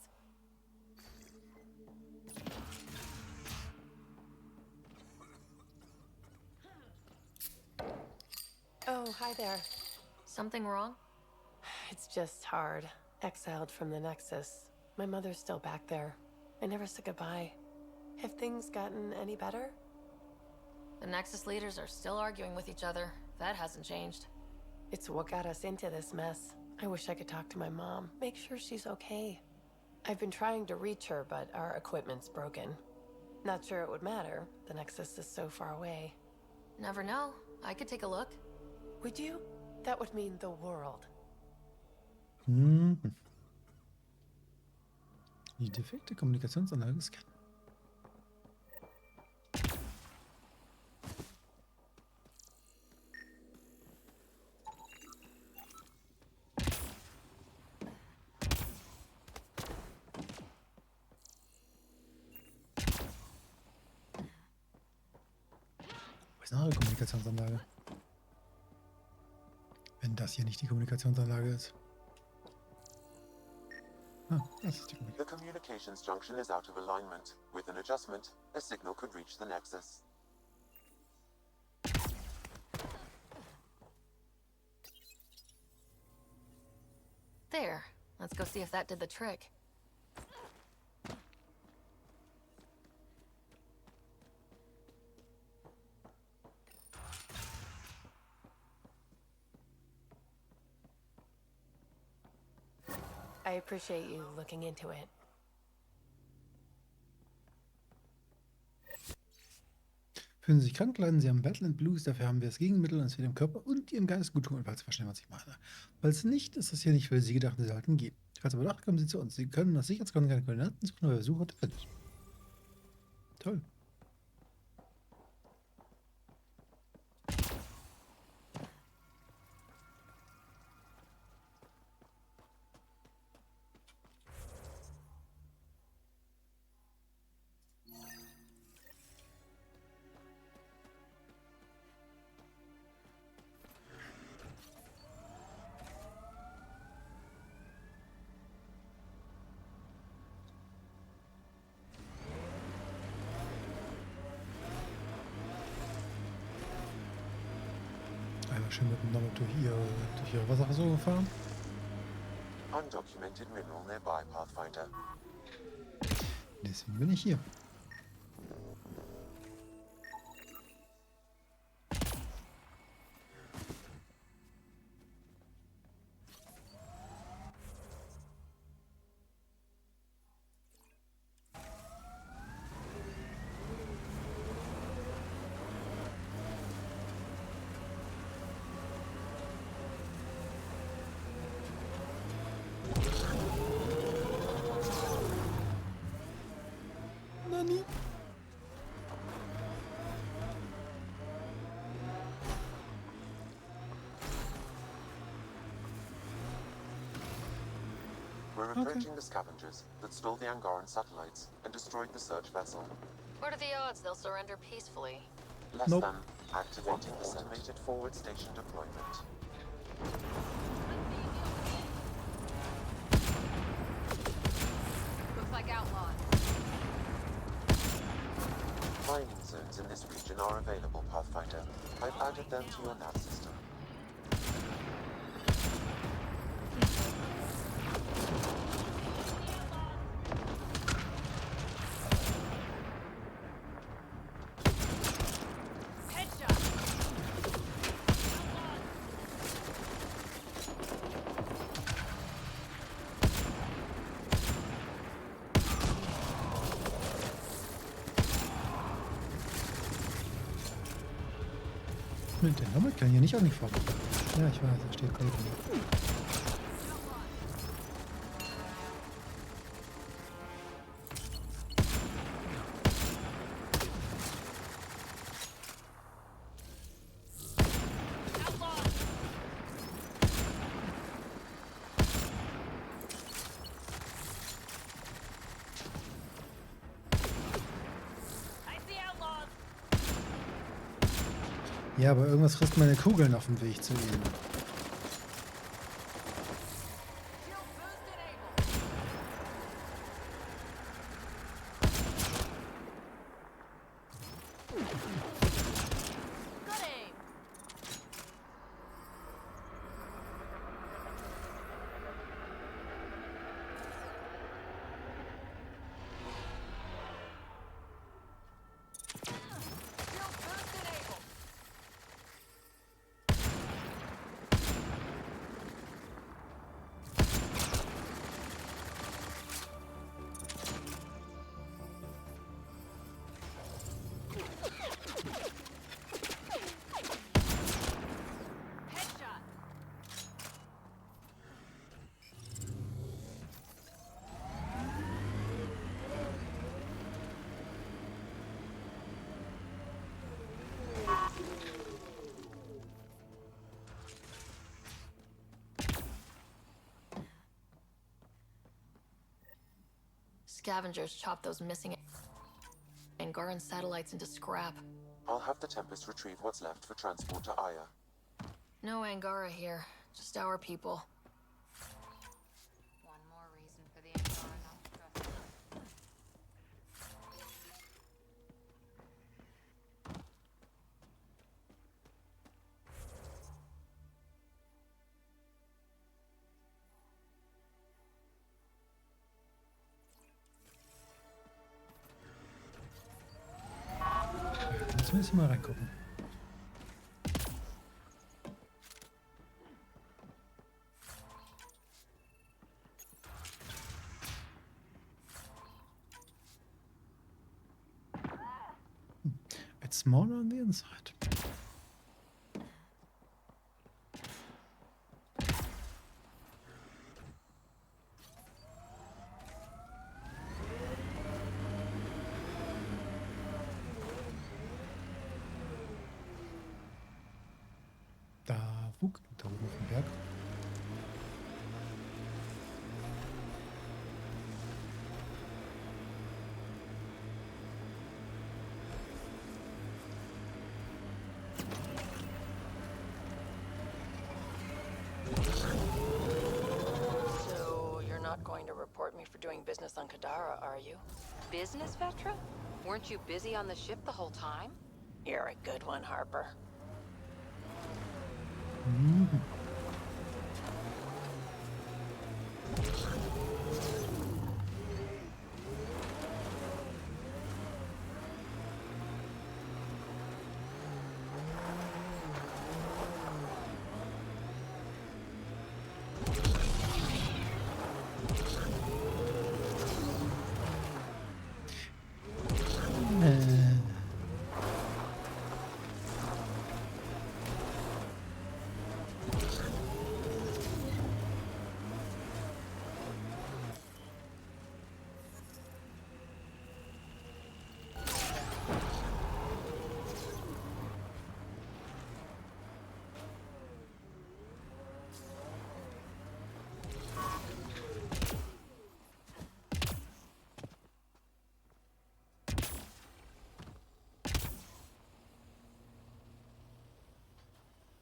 Speaker 17: Oh, hi there.
Speaker 3: Something wrong?
Speaker 17: It's just hard. Exiled from the Nexus. My mother's still back there. I never said goodbye. Have things gotten any better?
Speaker 3: The Nexus leaders are still arguing with each other. That hasn't changed.
Speaker 17: It's what got us into this mess. I wish I could talk to my mom, make sure she's okay. I've been trying to reach her, but our equipment's broken. Not sure it would matter. The Nexus is so far away.
Speaker 3: Never know. I could take a look.
Speaker 17: Would you? That would mean the world.
Speaker 1: Mhm. Die defekte Kommunikationsanlage scannen. Wo ist eine andere Kommunikationsanlage? Wenn das hier nicht die Kommunikationsanlage ist. Ah, das ist die Kommunikation.
Speaker 4: The communications junction is out of alignment. With an adjustment, a signal could reach the Nexus.
Speaker 3: There. Let's go see if that did the trick.
Speaker 17: I appreciate you looking into it.
Speaker 1: Fühlen Sie sich krank, leiden Sie am Badland Blues, dafür haben wir das Gegenmittel, das wir dem Körper und Ihrem Geist gut tun, falls Sie verstehen, was ich meine. Falls nicht, ist das hier nicht für Sie gedacht, Sie sollten gehen. Falls aber doch, kommen Sie zu uns. Sie können nach Sicherheitsgründen keine Koordinaten suchen, aber wir suchen fertig. Toll. Einmal schön mit dem Nomad durch ihre Wasserversorgung fahren.
Speaker 4: Undocumented mineral nearby, Pathfinder.
Speaker 1: Deswegen bin ich hier. Nani?
Speaker 4: We're approaching the scavengers that stole the Angaran satellites and destroyed the search vessel.
Speaker 3: What are the odds they'll surrender peacefully?
Speaker 4: Less than activating automated forward station deployment.
Speaker 3: Looks like outlaws.
Speaker 4: Mining zones in this region are available, Pathfinder. I've added them to your nav system.
Speaker 1: Mit dem Nomad kann ich hier nicht auch nicht fahren. Ja, ich weiß, er steht gerade drin. Ja, aber irgendwas frisst meine Kugeln auf dem Weg zu ihnen.
Speaker 3: Scavengers chop those missing Angaran satellites into scrap.
Speaker 4: I'll have the Tempest retrieve what's left for transport to Aya.
Speaker 3: No Angara here, just our people.
Speaker 12: One more reason for the Angara not to trust us.
Speaker 1: Jetzt müssen wir mal reingucken. It's smaller on the inside. Da oben auf dem Berg.
Speaker 8: So, you're not going to report me for doing business on Kadara, are you?
Speaker 6: Business, Vetra? Weren't you busy on the ship the whole time?
Speaker 8: You're a good one, Harper.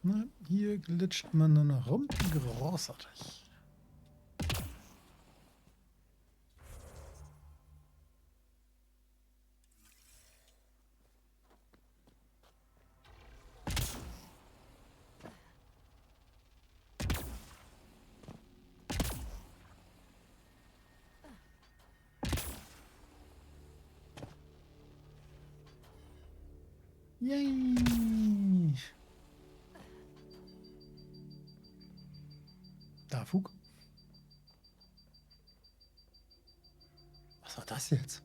Speaker 1: Na, hier glitscht man nur noch rum. Großartig. Yay! Da, Fug. Was war das jetzt?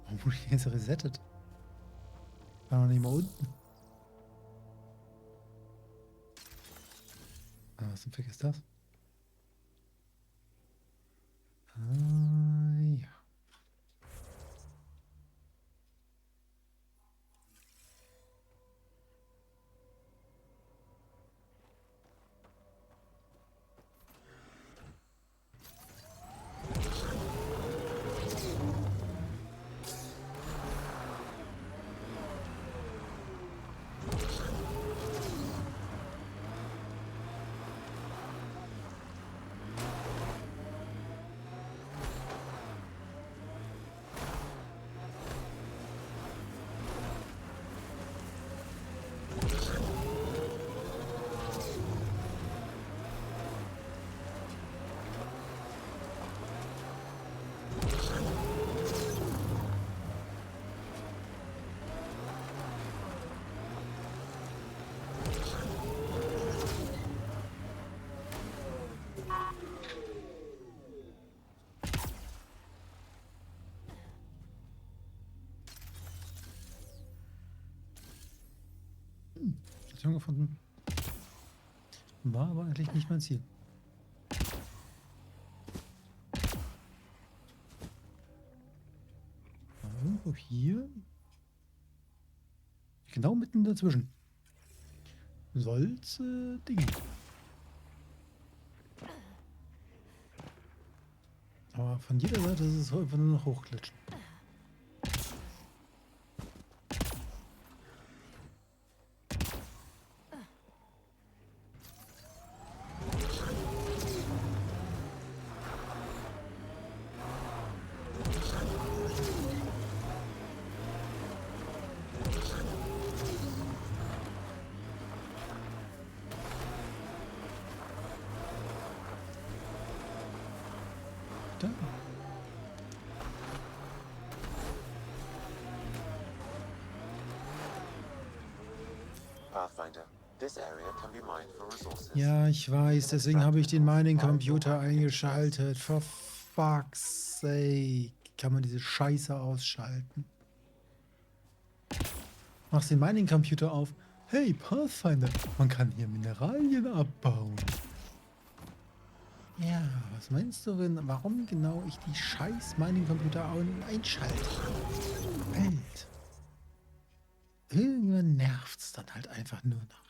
Speaker 1: Warum wurde ich jetzt resettet? War noch nicht mal unten. Ah, was zum Fick ist das? Ah, ja. Munition gefunden. War aber eigentlich nicht mein Ziel. Irgendwo hier. Genau mitten dazwischen. Soll's Dinge. Aber von jeder Seite ist es einfach nur noch hochglitschen. Da.
Speaker 4: Pathfinder, this area can be mined for resources.
Speaker 1: Ja, ich weiß, deswegen habe ich den Mining-Computer eingeschaltet. For fuck's sake. Kann man diese Scheiße ausschalten? Machst den Mining-Computer auf. Hey, Pathfinder, man kann hier Mineralien abbauen. Ja, was meinst du denn, warum genau ich die scheiß Mining-Computer einschalte? Welt. Irgendwann nervt's dann halt einfach nur noch.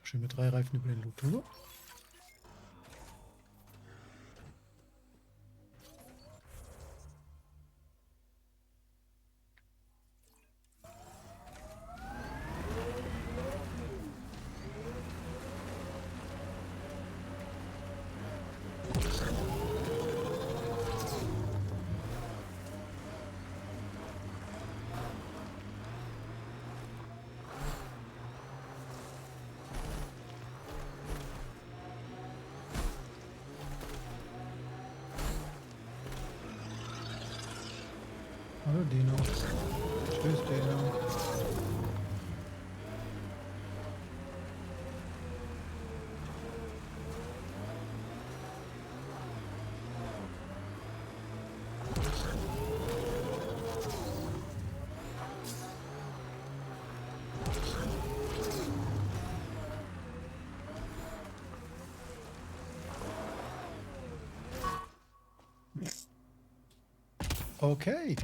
Speaker 1: Schön mit 3 Reifen über den Loop drüber. Hallo Dino. Tschüss Dino. Okay.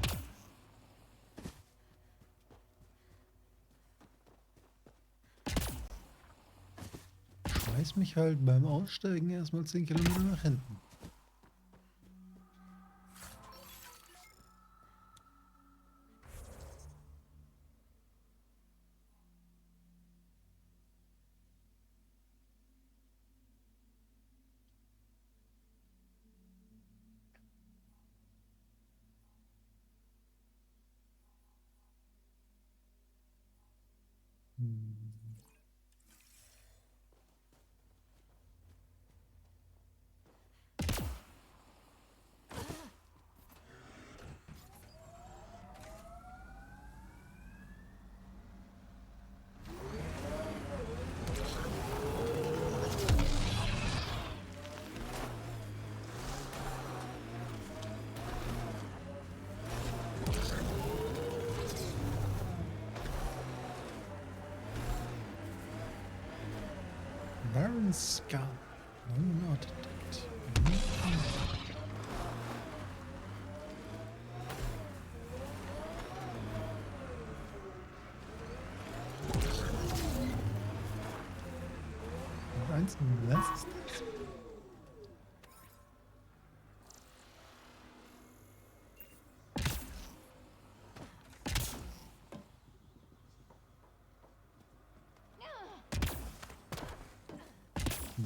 Speaker 1: Schmeiß mich halt beim Aussteigen erstmal 10 Kilometer nach hinten. Baron Skull. No, not detect. Und eins letztes.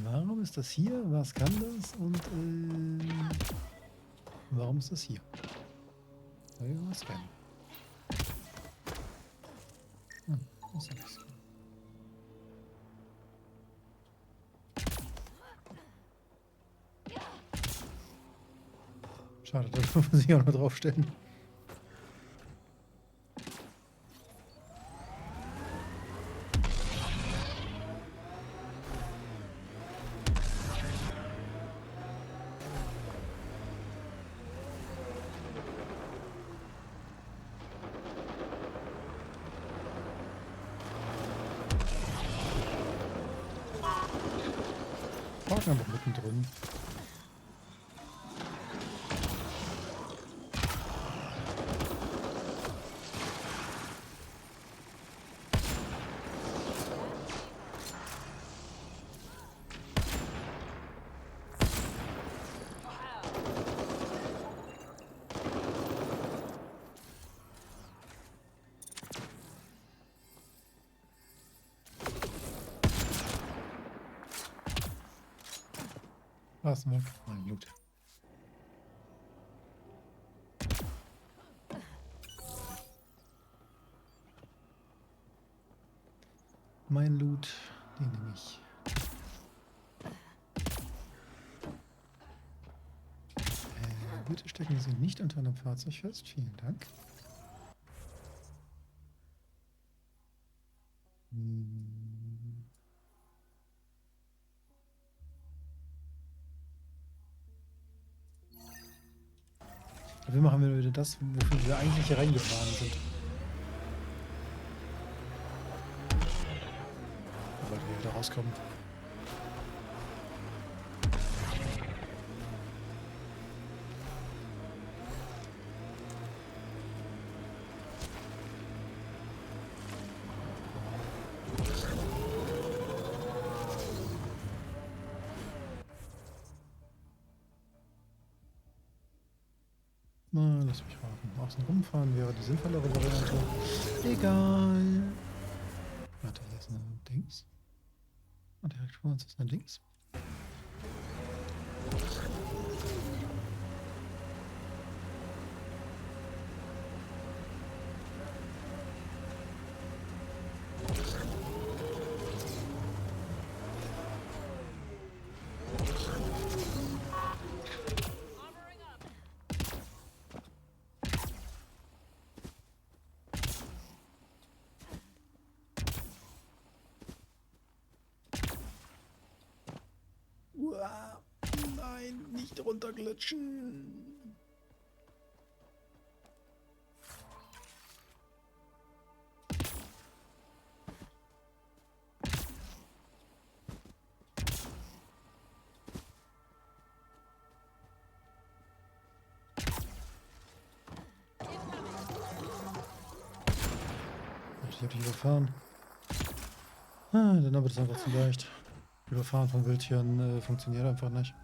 Speaker 1: Warum ist das hier? Was kann das? Und warum ist das hier? Was kann? Das ist nichts. Schade, da muss ich auch noch draufstellen. Parken einfach mittendrin. Lassen weg. Mein Blut. Mein Loot, den nehme ich. Güterstecken sind nicht unter einem Fahrzeug fest. Vielen Dank. Wir machen wieder das, wofür wir eigentlich hier reingefahren sind. Aber wir wieder rauskommen. Na, lass mich raten. Außen rumfahren wäre die sinnvollere Variante. Egal. Warte, hier ist ein Dings. Und direkt vor uns ist ein Dings. Uah, nein, nicht runterglitschen. Ich hab dich überfahren. Dann aber das einfach zu leicht. Überfahren von Wildtieren funktioniert einfach nicht.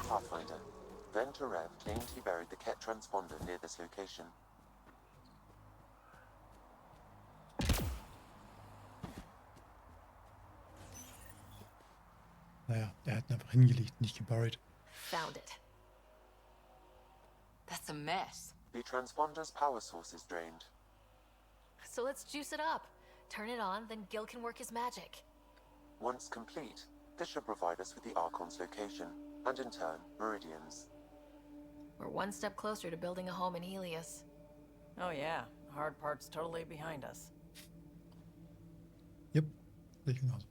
Speaker 4: Pathfinder. Venturev claimed he buried the Ket transponder near this location.
Speaker 1: Naja, er hat ihn einfach hingelegt, nicht geburied.
Speaker 3: Found it.
Speaker 12: That's a mess.
Speaker 4: The transponder's power source is drained.
Speaker 3: So let's juice it up. Turn it on, then Gil can work his magic.
Speaker 4: Once complete, this should provide us with the Archon's location, and in turn, Meridian's.
Speaker 3: We're one step closer to building a home in Helios.
Speaker 8: Oh yeah, the hard part's totally behind us.
Speaker 1: Yep, sehe ich genauso.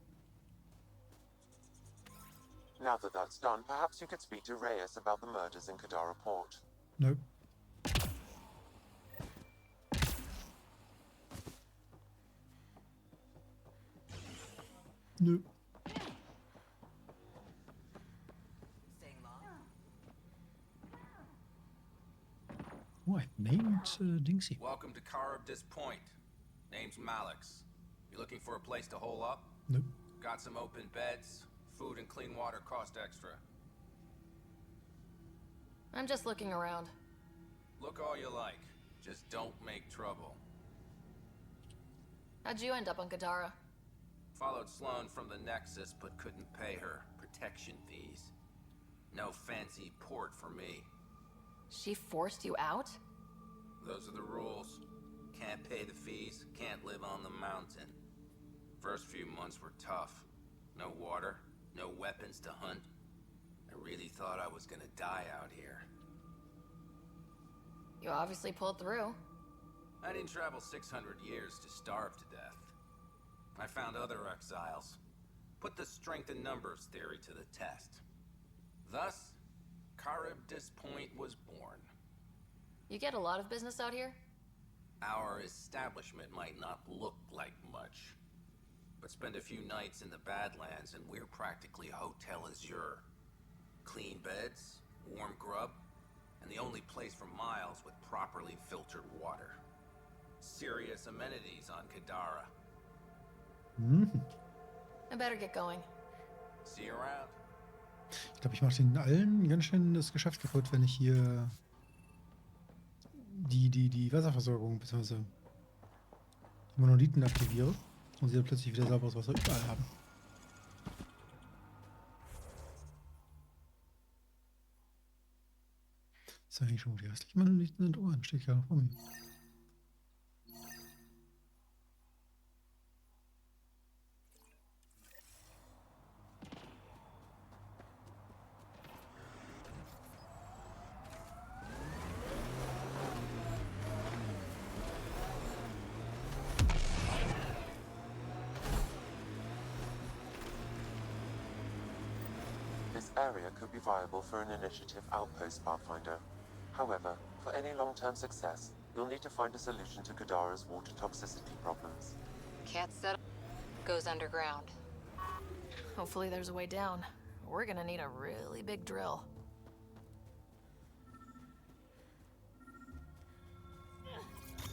Speaker 4: Now that that's done, perhaps you could speak to Reyes about the murders in Kadara Port.
Speaker 1: Nope. Nope. Oh, I named Dingsy.
Speaker 18: Welcome to Caribdis Point. Name's Malix. You looking for a place to hole up?
Speaker 1: Nope.
Speaker 18: Got some open beds. Food and clean water cost extra.
Speaker 3: I'm just looking around.
Speaker 18: Look all you like. Just don't make trouble.
Speaker 3: How'd you end up on Gadara?
Speaker 18: Followed Sloane from the Nexus, but couldn't pay her protection fees. No fancy port for me.
Speaker 3: She forced you out?
Speaker 18: Those are the rules. Can't pay the fees, can't live on the mountain. First few months were tough. No water, no weapons to hunt. I really thought I was gonna die out here.
Speaker 3: You obviously pulled through.
Speaker 18: I didn't travel 600 years to starve to death. I found other exiles. Put the strength in numbers theory to the test. Thus, Charybdis Point was born.
Speaker 3: You get a lot of business out here?
Speaker 18: Our establishment might not look like much, but spend a few nights in the Badlands and we're practically Hotel Azure. Clean beds, warm grub, and the only place for miles with properly filtered water. Serious amenities on Kadara.
Speaker 3: I better get going.
Speaker 18: See you around.
Speaker 1: Ich glaube, ich mache den allen ganz schön das Geschäft kaputt, wenn ich hier die Wasserversorgung bzw. die Monolithen aktiviere und sie dann plötzlich wieder sauberes Wasser überall haben. Das ist eigentlich schon, wo die restlichen Monolithen sind. Oh, dann steht ja noch vor mir.
Speaker 4: This area could be viable for an initiative outpost, Pathfinder. However, for any long-term success, you'll need to find a solution to Kadara's water toxicity problems.
Speaker 12: Can't settle. Goes underground.
Speaker 3: Hopefully there's a way down. We're gonna need a really big drill.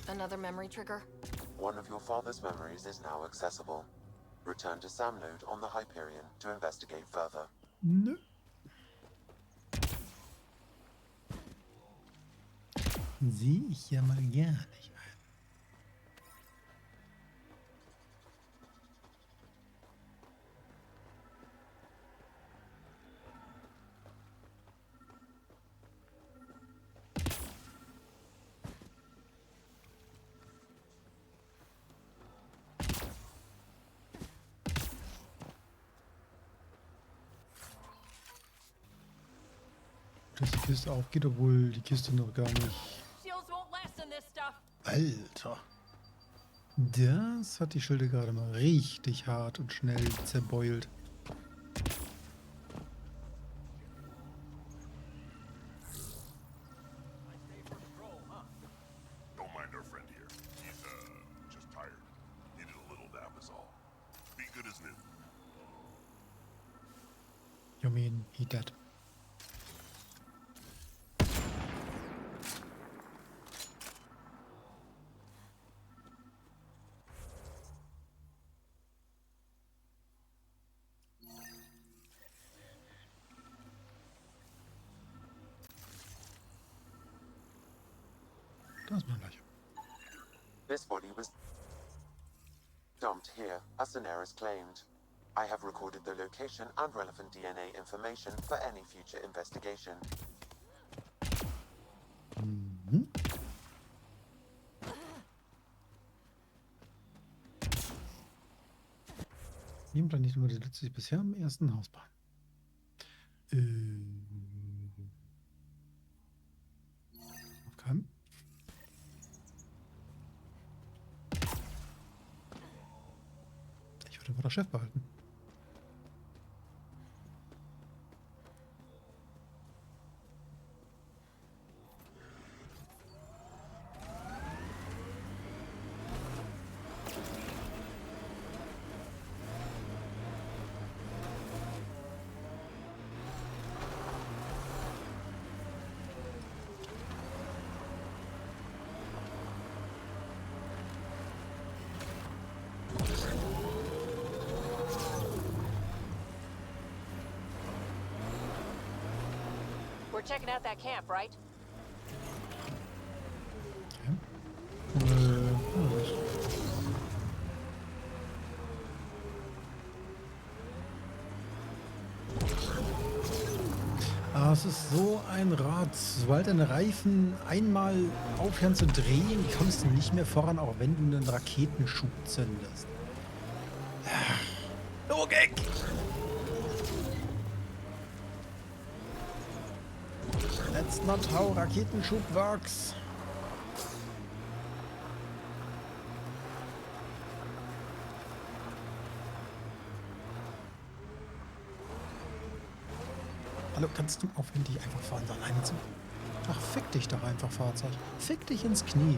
Speaker 3: Another memory trigger?
Speaker 4: One of your father's memories is now accessible. Return to Sam Node on the Hyperion to investigate further.
Speaker 1: Nö. Sehe ich ja mal gar nicht ein. Dass die Kiste aufgeht, obwohl die Kiste noch gar nicht... Alter. Das hat die Schilde gerade mal richtig hart und schnell zerbeult.
Speaker 15: Don't mind our friend here. He's, just tired. Needed a little nap is all. Be good as new.
Speaker 1: You mean he dead? Das mal gleich.
Speaker 4: This body was dumped here, as Daenerys claimed. I have recorded the location and relevant DNA information for any future investigation.
Speaker 1: Im Planeten wurde letztlich bisher am ersten Haus bauen. Auf keinem. Ich würde wohl das Chef behalten.
Speaker 6: We're checking out that camp, right?
Speaker 1: Ah, es ist so ein Rad. Sobald deine Reifen einmal aufhören zu drehen, kommst du nicht mehr voran, auch wenn du einen Raketenschub zündest. Logik! That's not how Raketenschub works. Hallo, kannst du aufhören, dich einfach fahren alleine zu? Ach, fick dich doch einfach, Fahrzeug. Fick dich ins Knie.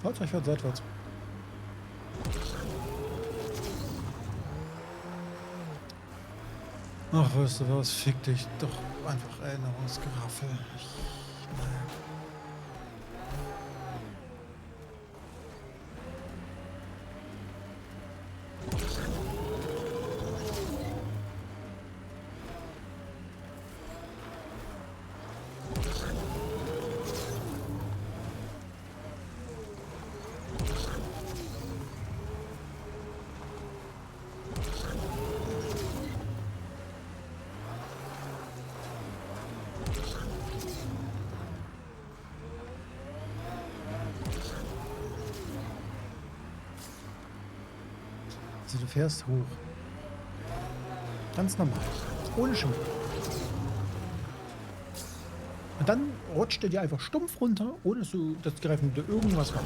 Speaker 1: Fahrzeug fährt seitwärts. Ach, weißt du was? Fick dich doch einfach, Erinnerungsgeraffel. Also du fährst hoch. Ganz normal. Ohne Schimpf. Und dann rutscht er dir einfach stumpf runter, ohne dass du das Greifen dir irgendwas macht.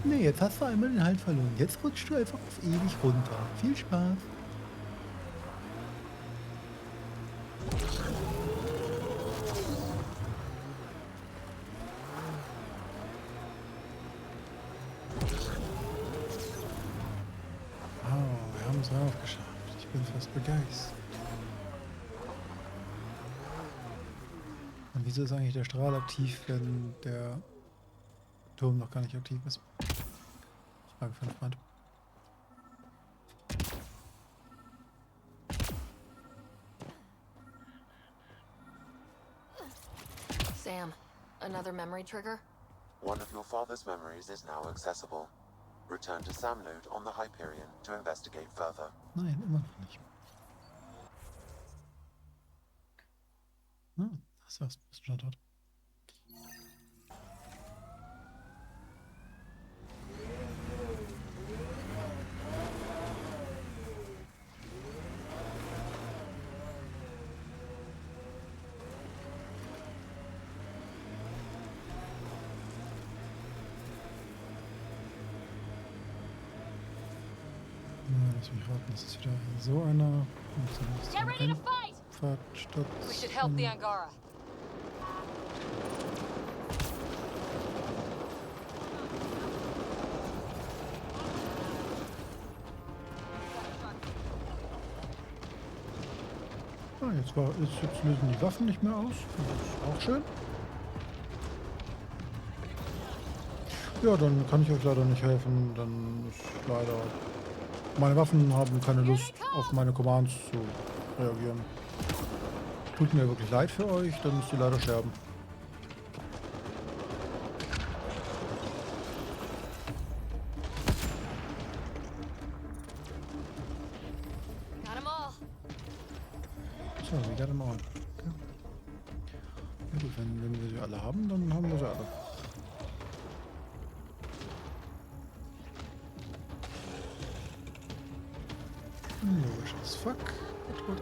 Speaker 1: Nee, jetzt hast du einmal den Halt verloren. Jetzt rutschst du einfach auf ewig runter. Viel Spaß. Wir haben es auch geschafft. Ich bin fast begeistert. Und wieso ist eigentlich der Strahl aktiv, wenn der Turm noch gar nicht aktiv ist? Frage 5 Band.
Speaker 3: Sam, another memory trigger?
Speaker 4: One of your father's memories is now accessible. Return to Sam Node on the Hyperion to investigate further.
Speaker 1: Nein, immer noch nicht. Ah, das war's. Das ist schon dort. Lass mich raten, das ist wieder so einer.
Speaker 6: Get ready to fight! We should help the Angara.
Speaker 1: Ah, jetzt lösen die Waffen nicht mehr aus. Das ist auch schön. Ja, dann kann ich euch leider nicht helfen. Dann ist leider... Meine Waffen haben keine Lust, auf meine Commands zu reagieren. Tut mir wirklich leid für euch, dann müsst ihr leider sterben. So, we got them all. Okay. Ja gut, wenn wir sie alle haben, dann haben wir sie alle. Logisch as fuck. Gut.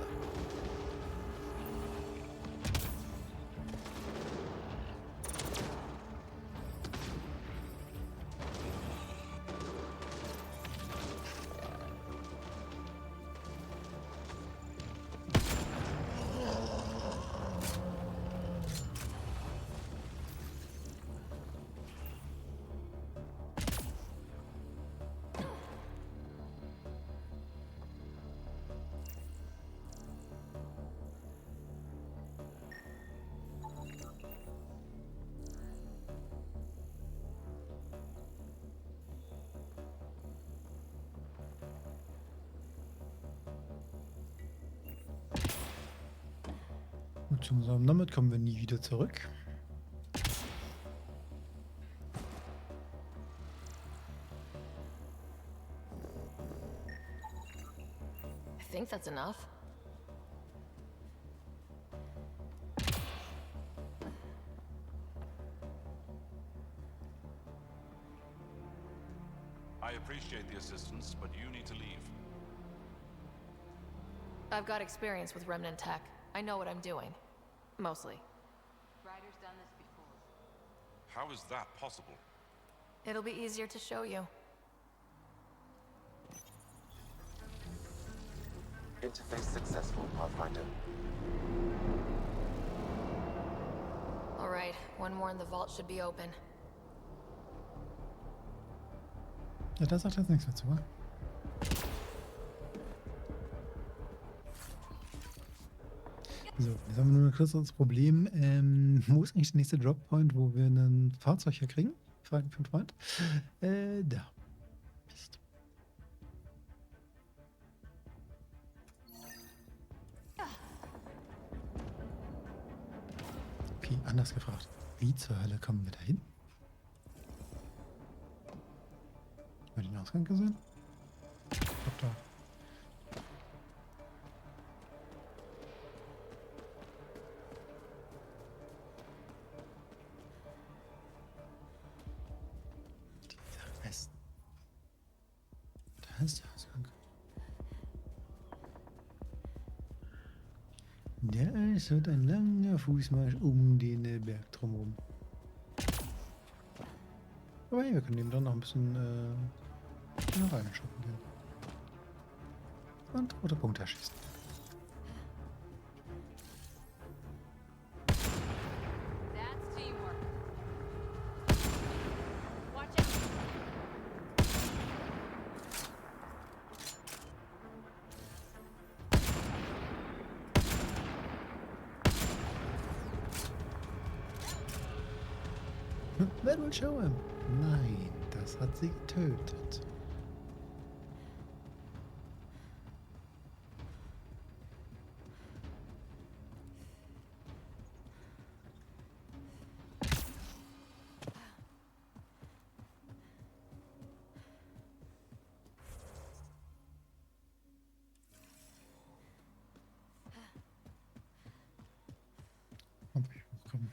Speaker 1: Zu unserem Nomad kommen wir nie wieder zurück.
Speaker 3: think that's enough.
Speaker 19: I appreciate the assistance, but you need to leave.
Speaker 3: I've got experience with Remnant tech. I know what I'm doing. Mostly.
Speaker 5: Ryder's done this before.
Speaker 19: How is that possible?
Speaker 3: It'll be easier to show you.
Speaker 4: Interface successful, Pathfinder.
Speaker 3: Alright, one more and the vault should be open.
Speaker 1: Ja, da sagt er jetzt nichts dazu, wa? So, jetzt haben wir nur ein größeres Problem. Wo ist eigentlich der nächste Droppoint, wo wir ein Fahrzeug herkriegen? Frage für einen Freund. Da. Mist. Okay, anders gefragt. Wie zur Hölle kommen wir da hin? Haben wir den Ausgang gesehen? Ich glaub, da. Dieser Westen. Da ist der Ausgang. Es wird ein langer Fußmarsch um den Berg drumherum. Aber hey, wir können eben dann noch ein bisschen reinschauen gehen. Und rote Punkte erschießen.
Speaker 6: That's teamwork. Watch out.
Speaker 1: That will show him. Nein, das hat sie getötet. Und ich hochkommen.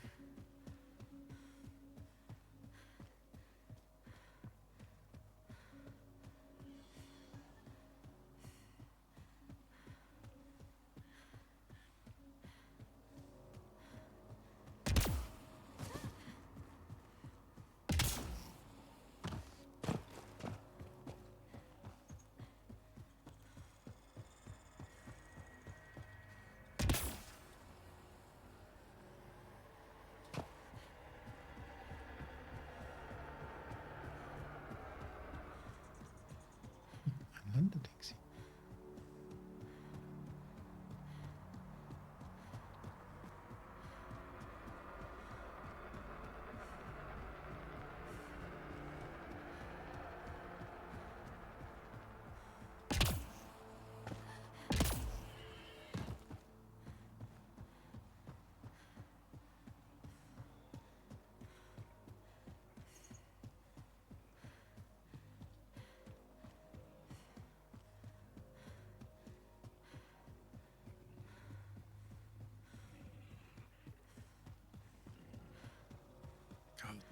Speaker 1: Ein Landetaxi.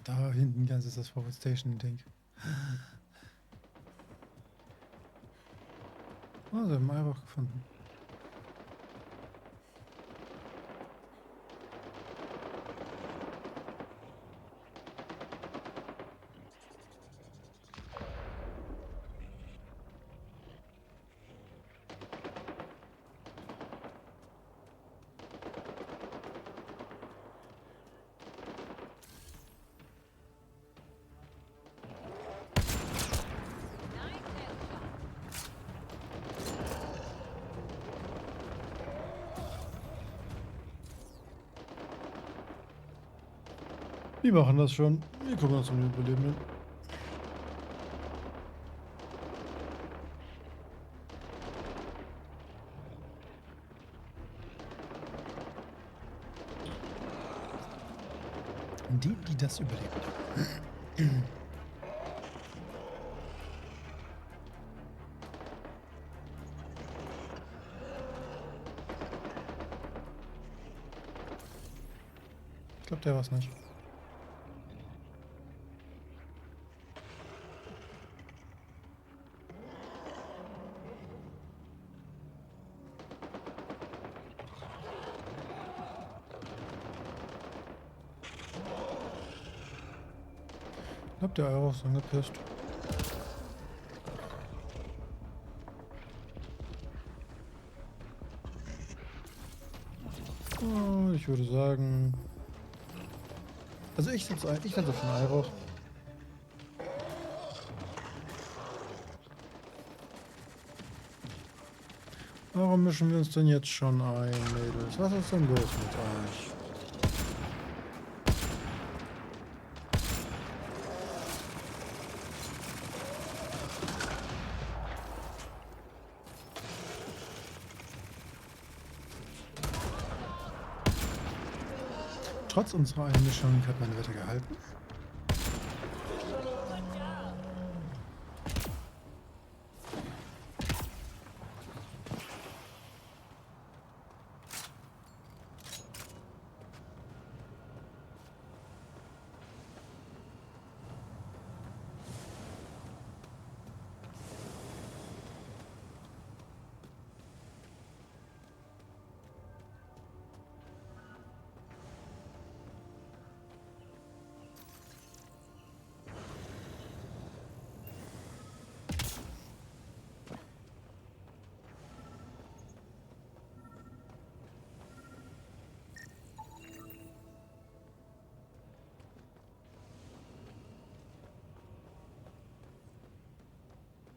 Speaker 1: Da hinten ganz ist das Forward Station, ich denke. Oh, sie haben Eibach gefunden. Die machen das schon. Wir kümmern uns um die Überlebenden. Die das überlebt. glaube, der war's nicht. Ich glaube, der Euro ist angepisst. Oh, ich würde sagen... Also ich setze auf den Euro. Warum mischen wir uns denn jetzt schon ein, Mädels? Was ist denn los mit euch? Trotz unserer Einmischung hat meine Wette gehalten.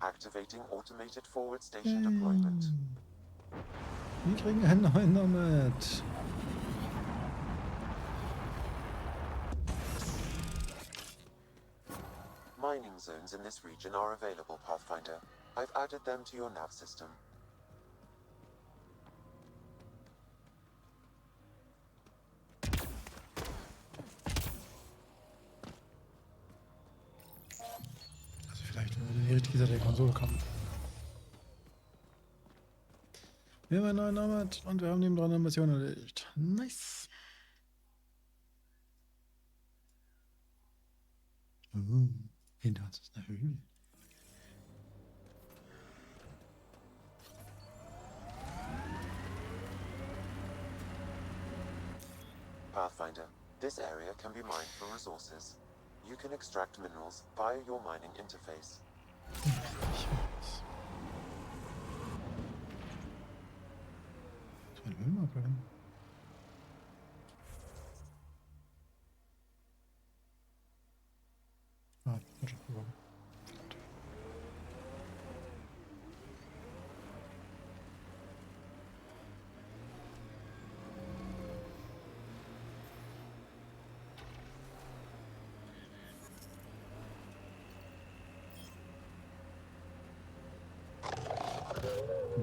Speaker 4: Activating automated forward station deployment.
Speaker 1: Wir kriegen einen neuen Nomad.
Speaker 4: Mining zones in this region are available, Pathfinder. I've added them to your nav system.
Speaker 1: Also vielleicht, wenn wir die richtige Seite der Konsole kommen. Wir haben einen neuen Nomad und wir haben nebendran eine Mission erledigt. Nice. Hinter uns ist eine Höhle.
Speaker 4: Pathfinder, this area can be mined for resources. You can extract minerals via your mining interface.
Speaker 1: Das war eine Höhlenmarke hin. Ah, ich schon verloren.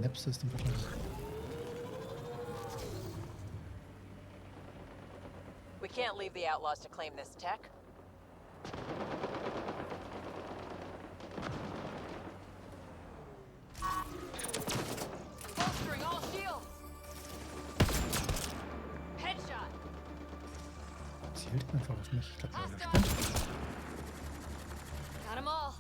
Speaker 1: Nap-System wahrscheinlich.
Speaker 10: We can't leave the outlaws to claim this tech.
Speaker 3: Bolstering all shields. Headshot.
Speaker 1: Zielt einfach auf mich. Ich glaube, der überspringt.
Speaker 3: Got 'em all.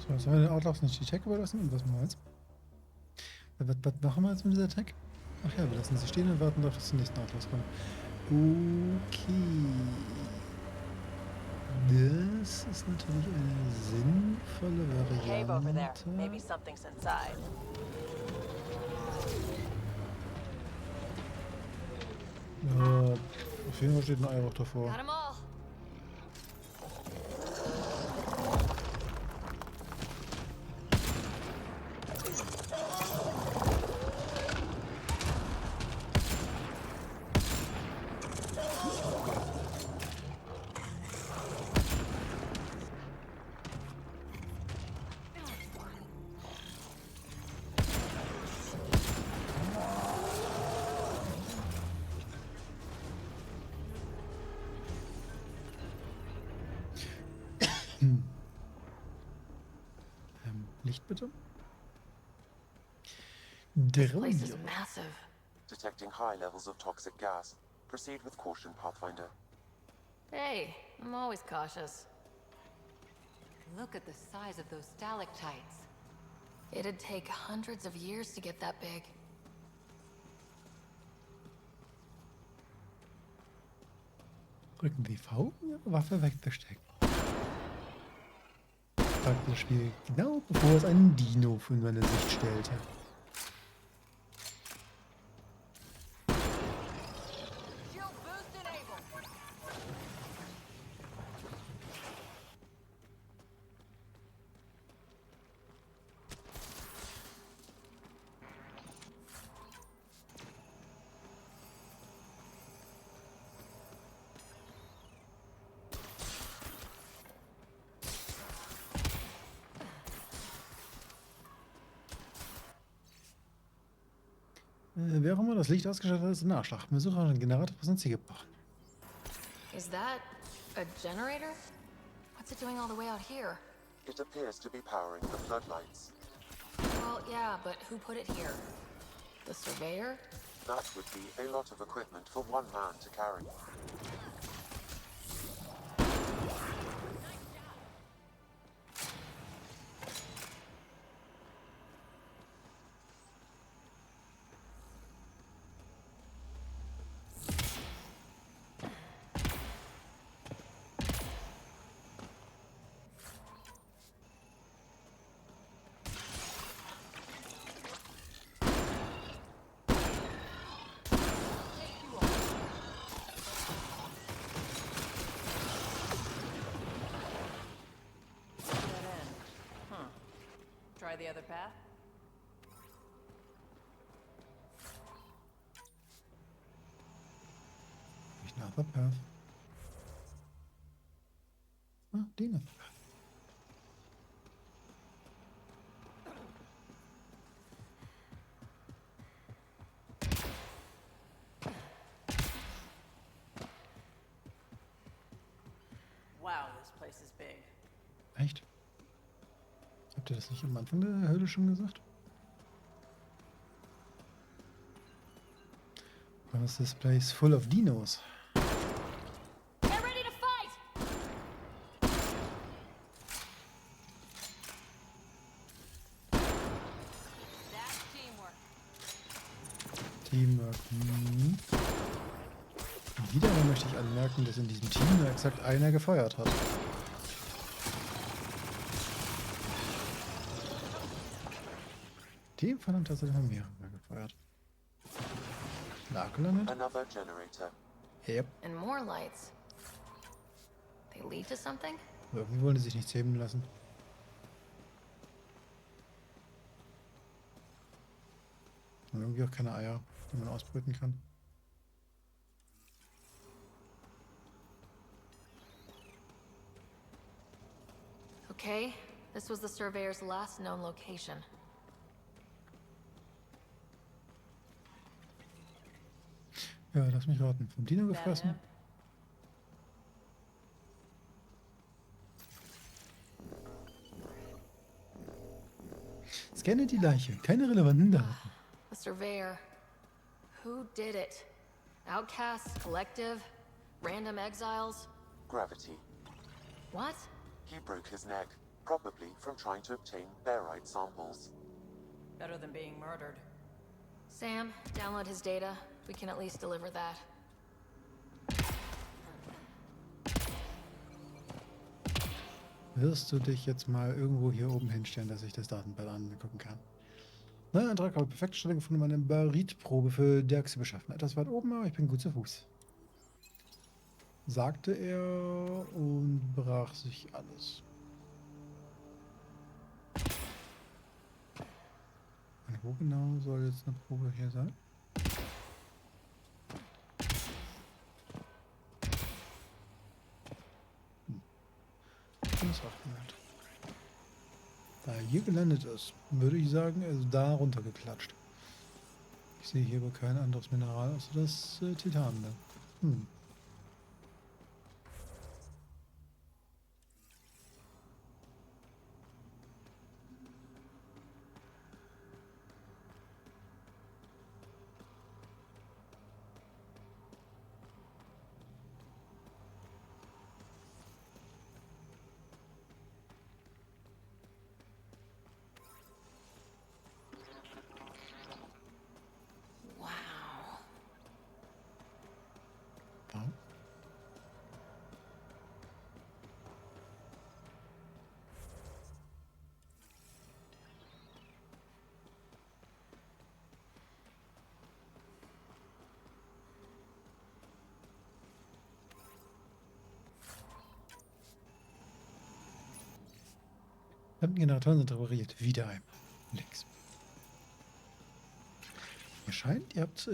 Speaker 1: So, sollen wir den Outlaws nicht die Tech überlassen? Und was machen wir jetzt? Was machen wir jetzt mit dieser Tech? Ach ja, wir lassen sie stehen und warten darauf, dass die nächsten Outlaws kommen. Okay. Das ist natürlich eine sinnvolle
Speaker 10: Cave over there.
Speaker 1: Variante.
Speaker 10: Maybe something's inside.
Speaker 1: Ja, auf jeden Fall steht ein Ei auch davor.
Speaker 3: Got 'em all.
Speaker 1: Licht bitte.
Speaker 3: This place is massive.
Speaker 4: Detecting high levels of toxic gas. Proceed with caution, Pathfinder.
Speaker 3: Hey, I'm always cautious.
Speaker 12: Look at the size of those stalactites.
Speaker 3: It'd take hundreds of years to get that big.
Speaker 1: Drücken Sie V, um Ihre Waffe wegzustecken. Fragte das Spiel genau bevor es einen Dino vor meine Sicht stellte. Wer auch immer das Licht ausgeschaltet hat, ist ein Arschloch. Besucher hat einen Generator für sein Ziel gebracht.
Speaker 3: Is that a generator? What's it doing all the way out here?
Speaker 4: It appears to be powering the floodlights.
Speaker 3: Well, yeah, but who put it here? The surveyor?
Speaker 4: That would be a lot of equipment for one man to carry.
Speaker 8: Try the other path?
Speaker 1: Nicht nach der Path. Ah, die nach der Path.
Speaker 8: Wow, this place is big.
Speaker 1: Echt? Habt ihr das nicht am Anfang der Höhle schon gesagt? Was this place full of dinos?
Speaker 3: Get ready to fight!
Speaker 8: That's teamwork.
Speaker 1: Teamwork. Wieder einmal möchte ich anmerken, dass in diesem Team nur exakt einer gefeuert hat. Dem Fall haben tatsächlich mal mehrere gefeuert. Nachgelandet?
Speaker 4: Another generator.
Speaker 1: Yep.
Speaker 3: And more lights. They lead to something?
Speaker 1: Irgendwie wollen sie sich nichts heben lassen. Und irgendwie auch keine Eier, die man ausbrüten kann.
Speaker 3: Okay, this was the surveyor's last known location.
Speaker 1: Ja, lass mich raten. Vom Dino gefressen? Scanne die Leiche. Keine relevanten Daten.
Speaker 3: The surveyor. Who did it? Outcasts, collective, random exiles?
Speaker 4: Gravity.
Speaker 3: What?
Speaker 4: He broke his neck, probably from trying to obtain barite samples.
Speaker 8: Better than being murdered.
Speaker 3: Sam, download his data. We can at least deliver that.
Speaker 1: Wirst du dich jetzt mal irgendwo hier oben hinstellen, dass ich das Datenblatt angucken kann? Na, Antrag habe perfekte Stelle gefunden, meine Baritprobe für Dioxid beschaffen. Etwas weit oben, aber ich bin gut zu Fuß. Sagte er und brach sich alles. Und wo genau soll jetzt eine Probe hier sein? Das war gemeint. Da er hier gelandet ist, würde ich sagen, er ist da runtergeklatscht. Ich sehe hier aber kein anderes Mineral außer das Titan. Generatoren sind repariert. Wieder einmal. Links. Mir scheint, ihr habt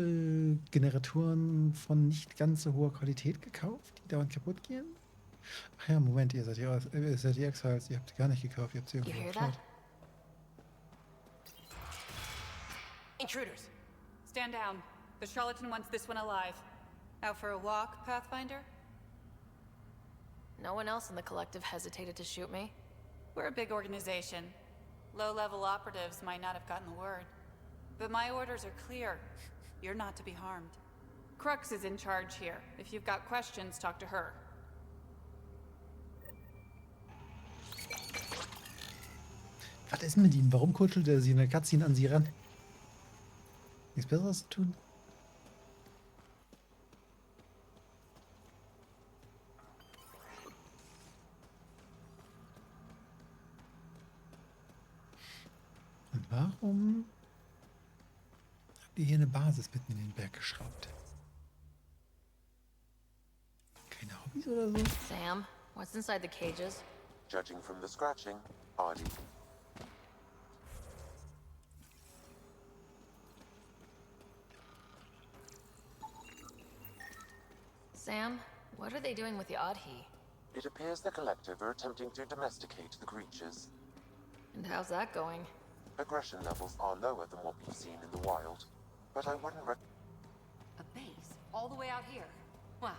Speaker 1: Generatoren von nicht ganz so hoher Qualität gekauft, die dauernd kaputt gehen. Ach ja, Moment, ihr seid die Exiles. Ihr habt sie gar nicht gekauft, ihr habt sie
Speaker 3: You
Speaker 1: irgendwo
Speaker 3: hear that?
Speaker 1: geklaut.
Speaker 10: Intruders!
Speaker 16: Stand down. The charlatan wants this one alive. Out for a walk, Pathfinder?
Speaker 3: No one else in the collective hesitated to shoot me.
Speaker 16: We're a big organization. Low-level operatives might not have gotten the word. But my orders are clear. You're not to be harmed. Crux is in charge here. If you've got questions, talk to her.
Speaker 1: Was ist mit ihm? Warum kuschelt er sie in der Cutscene an sie ran? Nichts Besseres zu tun? Und warum habt ihr hier eine Basis mitten in den Berg geschraubt? Keine Hobbys oder so?
Speaker 3: Sam, what's inside the cages?
Speaker 4: Judging from the scratching, hardy.
Speaker 3: Sam, what are they doing with the Adhi?
Speaker 4: It appears the collective are attempting to domesticate the creatures.
Speaker 3: And how's that going?
Speaker 4: Aggression levels are lower than what we've seen in the wild, but I wouldn't
Speaker 12: A base? All the way out here? Wow.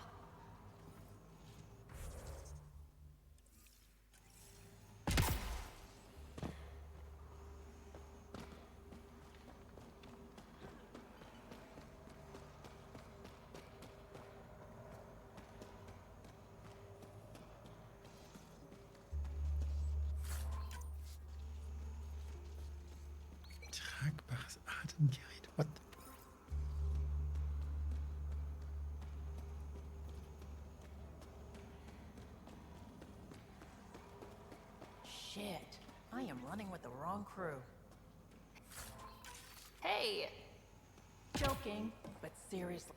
Speaker 1: Tragbares Atemgerät. What?
Speaker 10: Shit. I am running with the wrong crew.
Speaker 3: Hey!
Speaker 10: Joking, but seriously,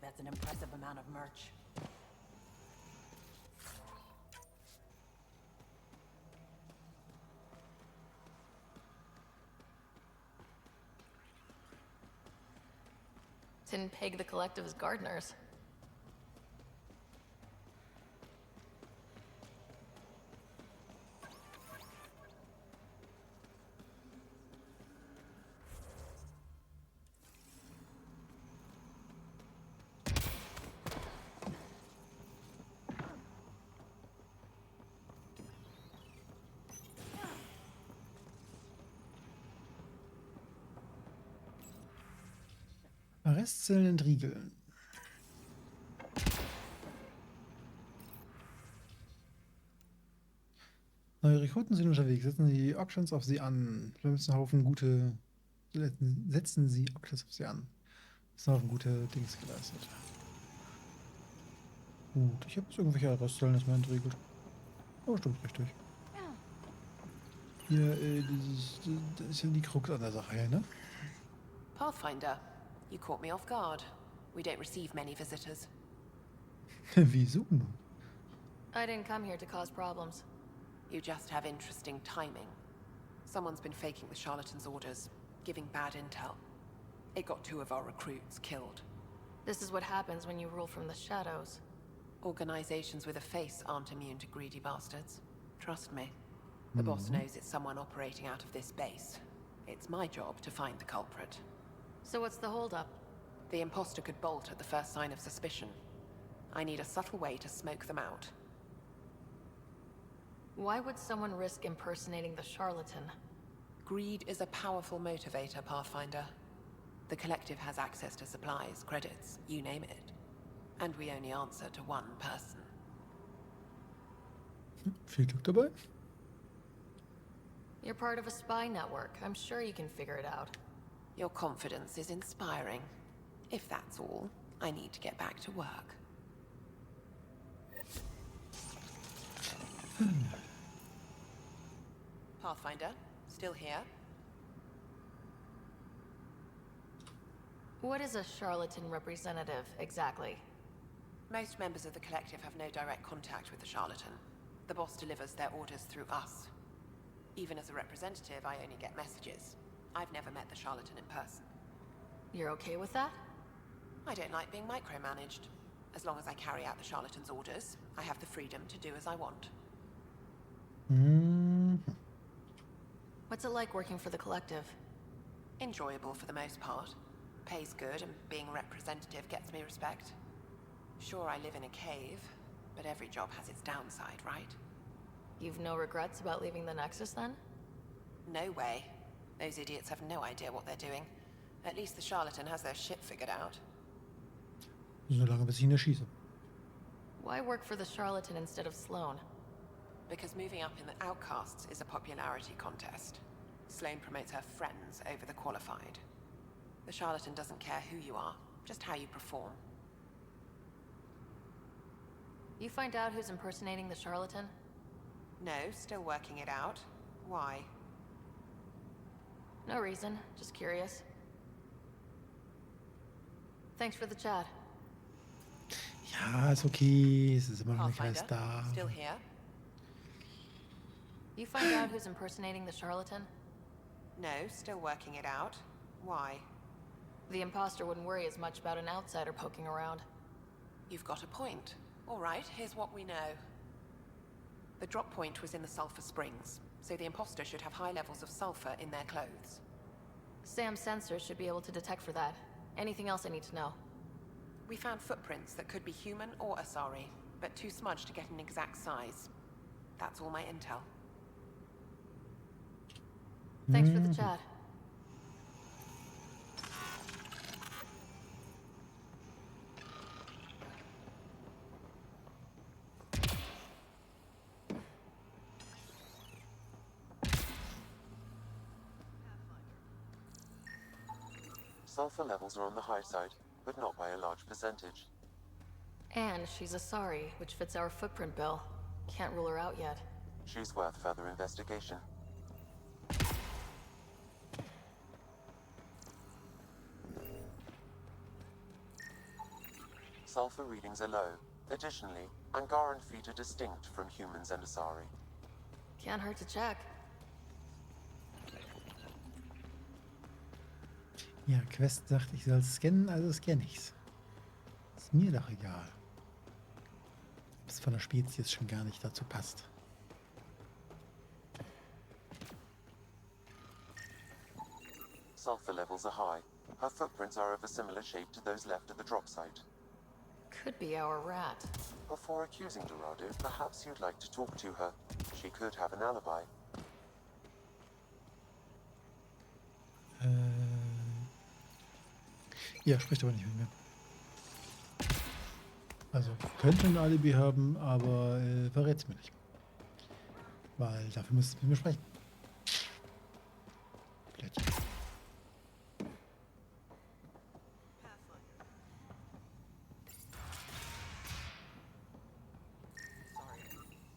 Speaker 10: that's an impressive amount of merch.
Speaker 3: Didn't peg the collective as gardeners.
Speaker 1: Arrestzellen entriegeln. Neue Rekruten sind unterwegs. Setzen Sie Auctions auf sie an. Wir müssen einen Haufen gute. Setzen Sie Auctions auf sie an. Das ist noch ein gute Dings geleistet. Gut, ich habe jetzt irgendwelche Arrestzellen erstmal entriegelt. Oh, stimmt richtig. Hier, das ist ja die Krux an der Sache hier, ne?
Speaker 17: Pathfinder, you caught me off guard. We don't receive many visitors.
Speaker 1: Wieso?
Speaker 3: I didn't come here to cause problems.
Speaker 17: You just have interesting timing. Someone's been faking the charlatan's orders, giving bad intel. It got 2 of our recruits killed.
Speaker 3: This is what happens when you rule from the shadows.
Speaker 17: Organizations with a face aren't immune to greedy bastards. Trust me. The boss knows it's someone operating out of this base. It's my job to find the culprit.
Speaker 3: So what's the holdup?
Speaker 17: The imposter could bolt at the first sign of suspicion. I need a subtle way to smoke them out.
Speaker 3: Why would someone risk impersonating the charlatan?
Speaker 17: Greed is a powerful motivator, Pathfinder. The collective has access to supplies, credits, you name it. And we only answer to one person.
Speaker 1: Viel Glück dabei.
Speaker 3: You're part of a spy network. I'm sure you can figure it out.
Speaker 17: Your confidence is inspiring. If that's all, I need to get back to work. Pathfinder, still here?
Speaker 3: What is a charlatan representative, exactly?
Speaker 17: Most members of the collective have no direct contact with the charlatan. The boss delivers their orders through us. Even as a representative, I only get messages. I've never met the charlatan in person.
Speaker 3: You're okay with that?
Speaker 17: I don't like being micromanaged. As long as I carry out the charlatan's orders, I have the freedom to do as I want.
Speaker 3: What's it like working for the Collective?
Speaker 17: Enjoyable for the most part. Pays good, and being representative gets me respect. Sure, I live in a cave, but every job has its downside, right?
Speaker 3: You've no regrets about leaving the Nexus, then?
Speaker 17: No way. Those idiots have no idea what they're doing. At least the charlatan has their shit figured out.
Speaker 1: Solange bis ich ihn erschieße.
Speaker 3: Why work for the charlatan instead of Sloan?
Speaker 17: Because moving up in the outcasts is a popularity contest. Sloan promotes her friends over the qualified. The charlatan doesn't care who you are, just how you perform.
Speaker 3: You find out who's impersonating the charlatan?
Speaker 17: No, still working it out. Why?
Speaker 3: No reason, just curious. Thanks for the chat.
Speaker 1: Ja, ist okay. Es ist immer noch nicht alles da.
Speaker 17: Still here?
Speaker 3: You find out who's impersonating the charlatan?
Speaker 17: No, still working it out. Why?
Speaker 3: The imposter wouldn't worry as much about an outsider poking around.
Speaker 17: You've got a point. All right, here's what we know. The drop point was in the sulfur springs, so the imposter should have high levels of sulfur in their clothes.
Speaker 3: Sam's sensors should be able to detect for that. Anything else I need to know?
Speaker 17: We found footprints that could be human or Asari, but too smudged to get an exact size. That's all my intel.
Speaker 3: Thanks for the chat.
Speaker 4: Sulfur levels are on the high side, but not by a large percentage.
Speaker 3: And she's Asari, which fits our footprint bill. Can't rule her out yet.
Speaker 4: She's worth further investigation. Sulfur readings are low. Additionally, Angaran feet are distinct from humans and Asari.
Speaker 3: Can't hurt to check.
Speaker 1: Ja, Quest sagt, ich soll scannen, also scanne ich's. Ist mir doch egal. Ob es von der Spezies schon gar nicht dazu passt.
Speaker 4: Sulfur levels are high. Her footprints are of a similar shape to those left at the drop site.
Speaker 3: Could be our rat.
Speaker 4: Before accusing Dorado, perhaps you'd like to talk to her. She could have an alibi.
Speaker 1: Ja, spricht aber nicht mit mir. Also, könnte ein Alibi haben, aber verrät's mir nicht. Weil dafür müsst ihr mit mir sprechen. Vielleicht.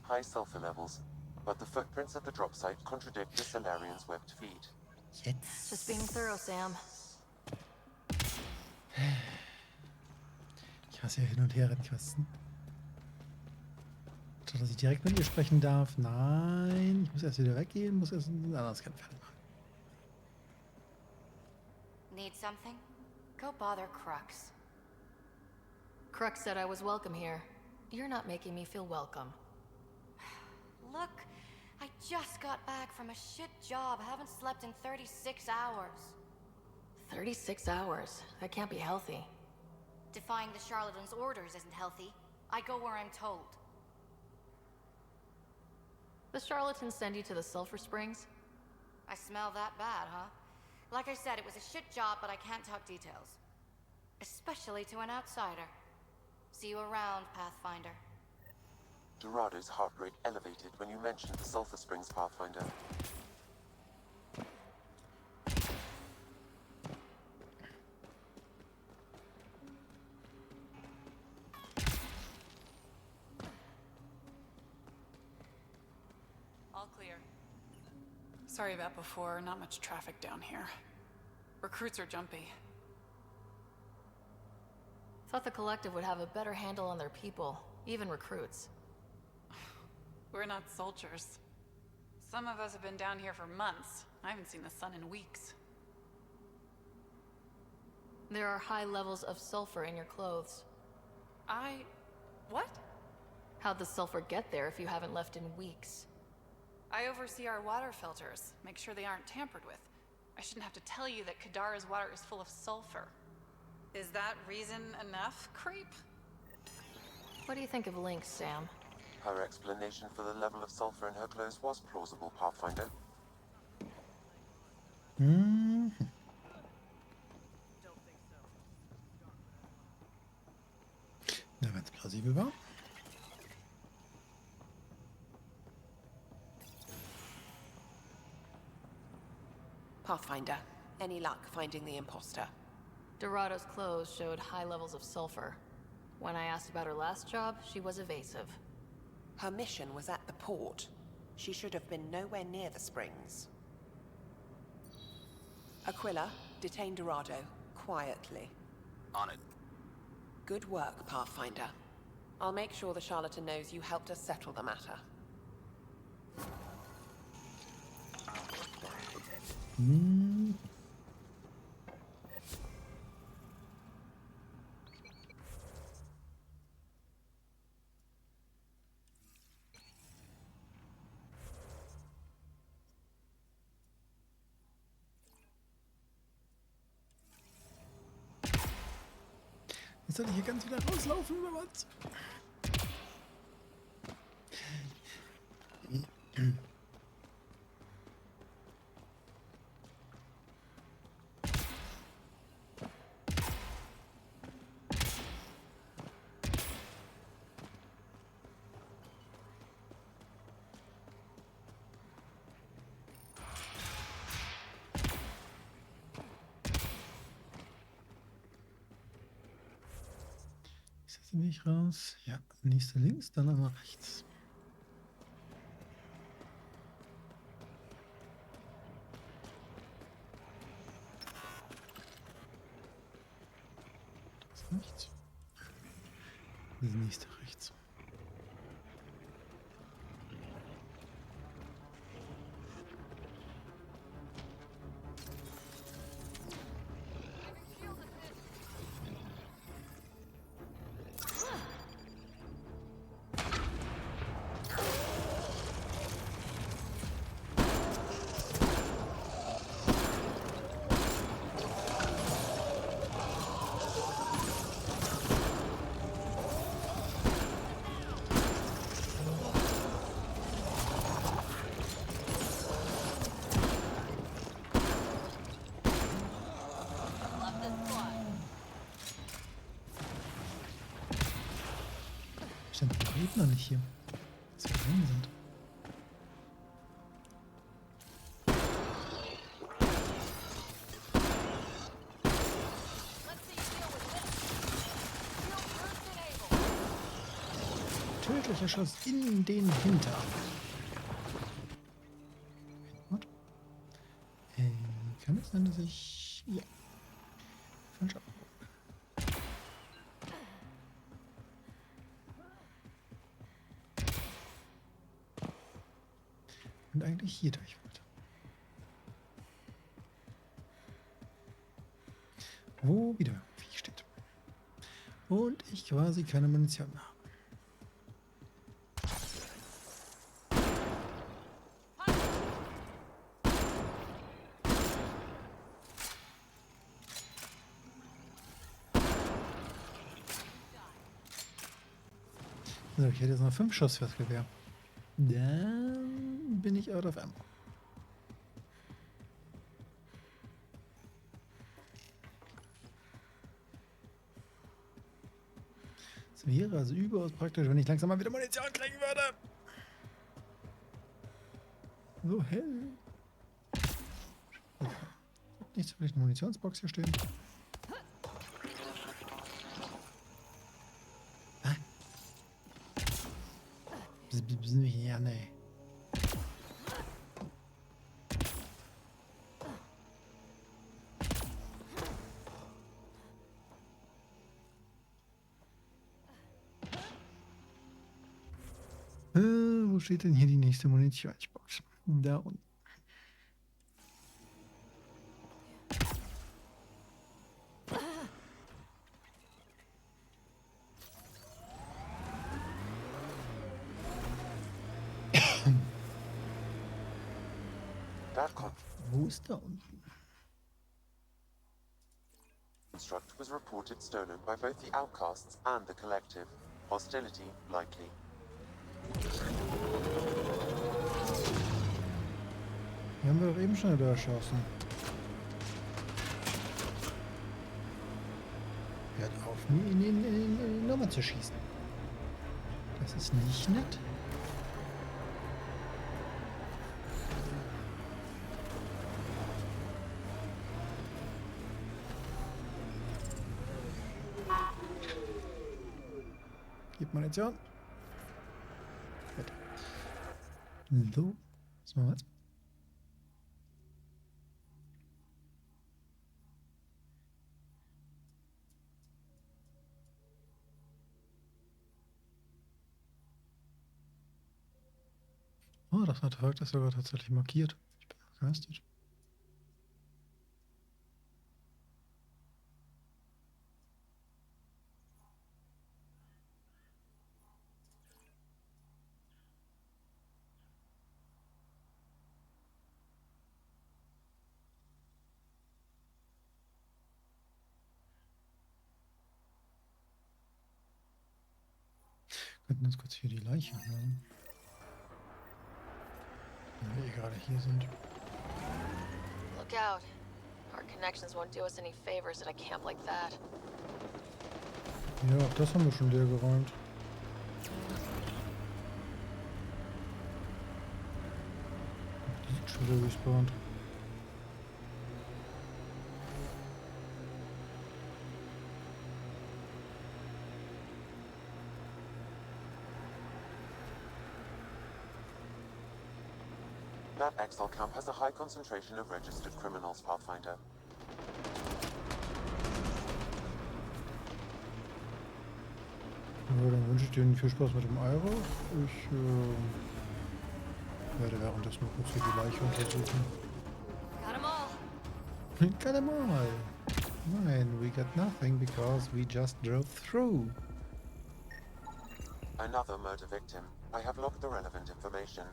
Speaker 4: High sulfur levels, but the footprints at the drop site contradict the Solarian's webbed feet.
Speaker 1: Jetzt.
Speaker 3: Just being thorough, Sam.
Speaker 1: Ich hasse ja hin und her Rennquesten. Statt dass ich direkt mit ihr sprechen darf. Nein, ich muss erst wieder weggehen, muss erst einen anderen Scan fertig machen.
Speaker 6: Need something? Go bother Crux.
Speaker 3: Crux said I was welcome here. You're not making me feel welcome.
Speaker 6: Look, I just got back from a shit job. I haven't slept in 36 hours.
Speaker 3: 36 hours? That can't be healthy.
Speaker 6: Defying the charlatan's orders isn't healthy. I go where I'm told.
Speaker 3: The charlatans send you to the sulfur springs?
Speaker 6: I smell that bad, huh? Like I said, it was a shit job, but I can't talk details. Especially to an outsider. See you around, Pathfinder.
Speaker 4: Dorado's heart rate elevated when you mentioned the Sulfur Springs, Pathfinder.
Speaker 16: All clear. Sorry about before, not much traffic down here. Recruits are jumpy.
Speaker 3: Thought the Collective would have a better handle on their people, even recruits.
Speaker 16: We're not soldiers. Some of us have been down here for months. I haven't seen the sun in weeks.
Speaker 3: There are high levels of sulfur in your clothes.
Speaker 16: What?
Speaker 3: How'd the sulfur get there if you haven't left in weeks?
Speaker 16: I oversee our water filters, make sure they aren't tampered with. I shouldn't have to tell you that Kadara's water is full of sulfur. Is that reason enough, creep?
Speaker 3: What do you think of Lynx, Sam?
Speaker 4: Her explanation for the level of sulfur in her clothes was plausible, Pathfinder.
Speaker 1: Mhm. Na, wenn es plausibel war.
Speaker 17: Pathfinder, any luck finding the imposter?
Speaker 3: Dorado's clothes showed high levels of sulfur. When I asked about her last job, she was evasive.
Speaker 17: Her mission was at the port. She should have been nowhere near the springs. Aquila, detain Dorado. Quietly.
Speaker 18: On it.
Speaker 17: Good work, Pathfinder. I'll make sure the charlatan knows you helped us settle the matter.
Speaker 1: Hm. Jetzt soll ich hier ganz wieder rauslaufen oder was? Ich setze mich raus. Ja, nächste links, dann einmal rechts. Das rechts. Das nächste rechts. Stimmt, die Redner nicht hier. Dass wir rein sind. Tödlicher Schuss in den Hintern. What? Kann es sein, dass ich... Ja. Falsch ab. Und eigentlich hier durch wollte. Wo wieder Vieh steht. Und ich quasi keine Munition mehr habe. So, ich hätte jetzt noch 5 Schuss fürs Gewehr. Dann bin ich out of ammo. Das wäre also überaus praktisch, wenn ich langsam mal wieder Munition kriegen würde. So hell. Nicht vielleicht eine Munitionsbox hier stehen. Ja, nee. Wo steht denn hier die nächste Munitionsbox? Down.
Speaker 4: That
Speaker 1: Wo ist da unten?
Speaker 4: construct was reported stolen by both the outcasts and the collective. Hostility likely.
Speaker 1: Die haben wir doch eben schon wieder erschossen. Hört auf, mir in die Nummer zu schießen. Das ist nicht nett. Gib Munition. Gut. So. Was machen wir jetzt? Oh, das Artefakt ist sogar tatsächlich markiert. Ich bin begeistert. Wir könnten jetzt kurz hier die Leiche holen. Wenn wir gerade hier sind.
Speaker 3: Look out. Our connections won't do us any favors at a camp like that.
Speaker 1: Ja, auch das haben wir schon leer geräumt. Die sind schon wieder respawned.
Speaker 4: That exile camp has a high concentration of registered criminals, Pathfinder.
Speaker 1: Ja, dann wünsche ich dir viel Spaß mit dem Eiro. Ich werde währenddessen mal kurz hier die Leiche untersuchen.
Speaker 3: Got 'em all.
Speaker 1: Got 'em all. Nein, we got nothing because we just drove through.
Speaker 4: Another murder victim. I have logged the relevant information.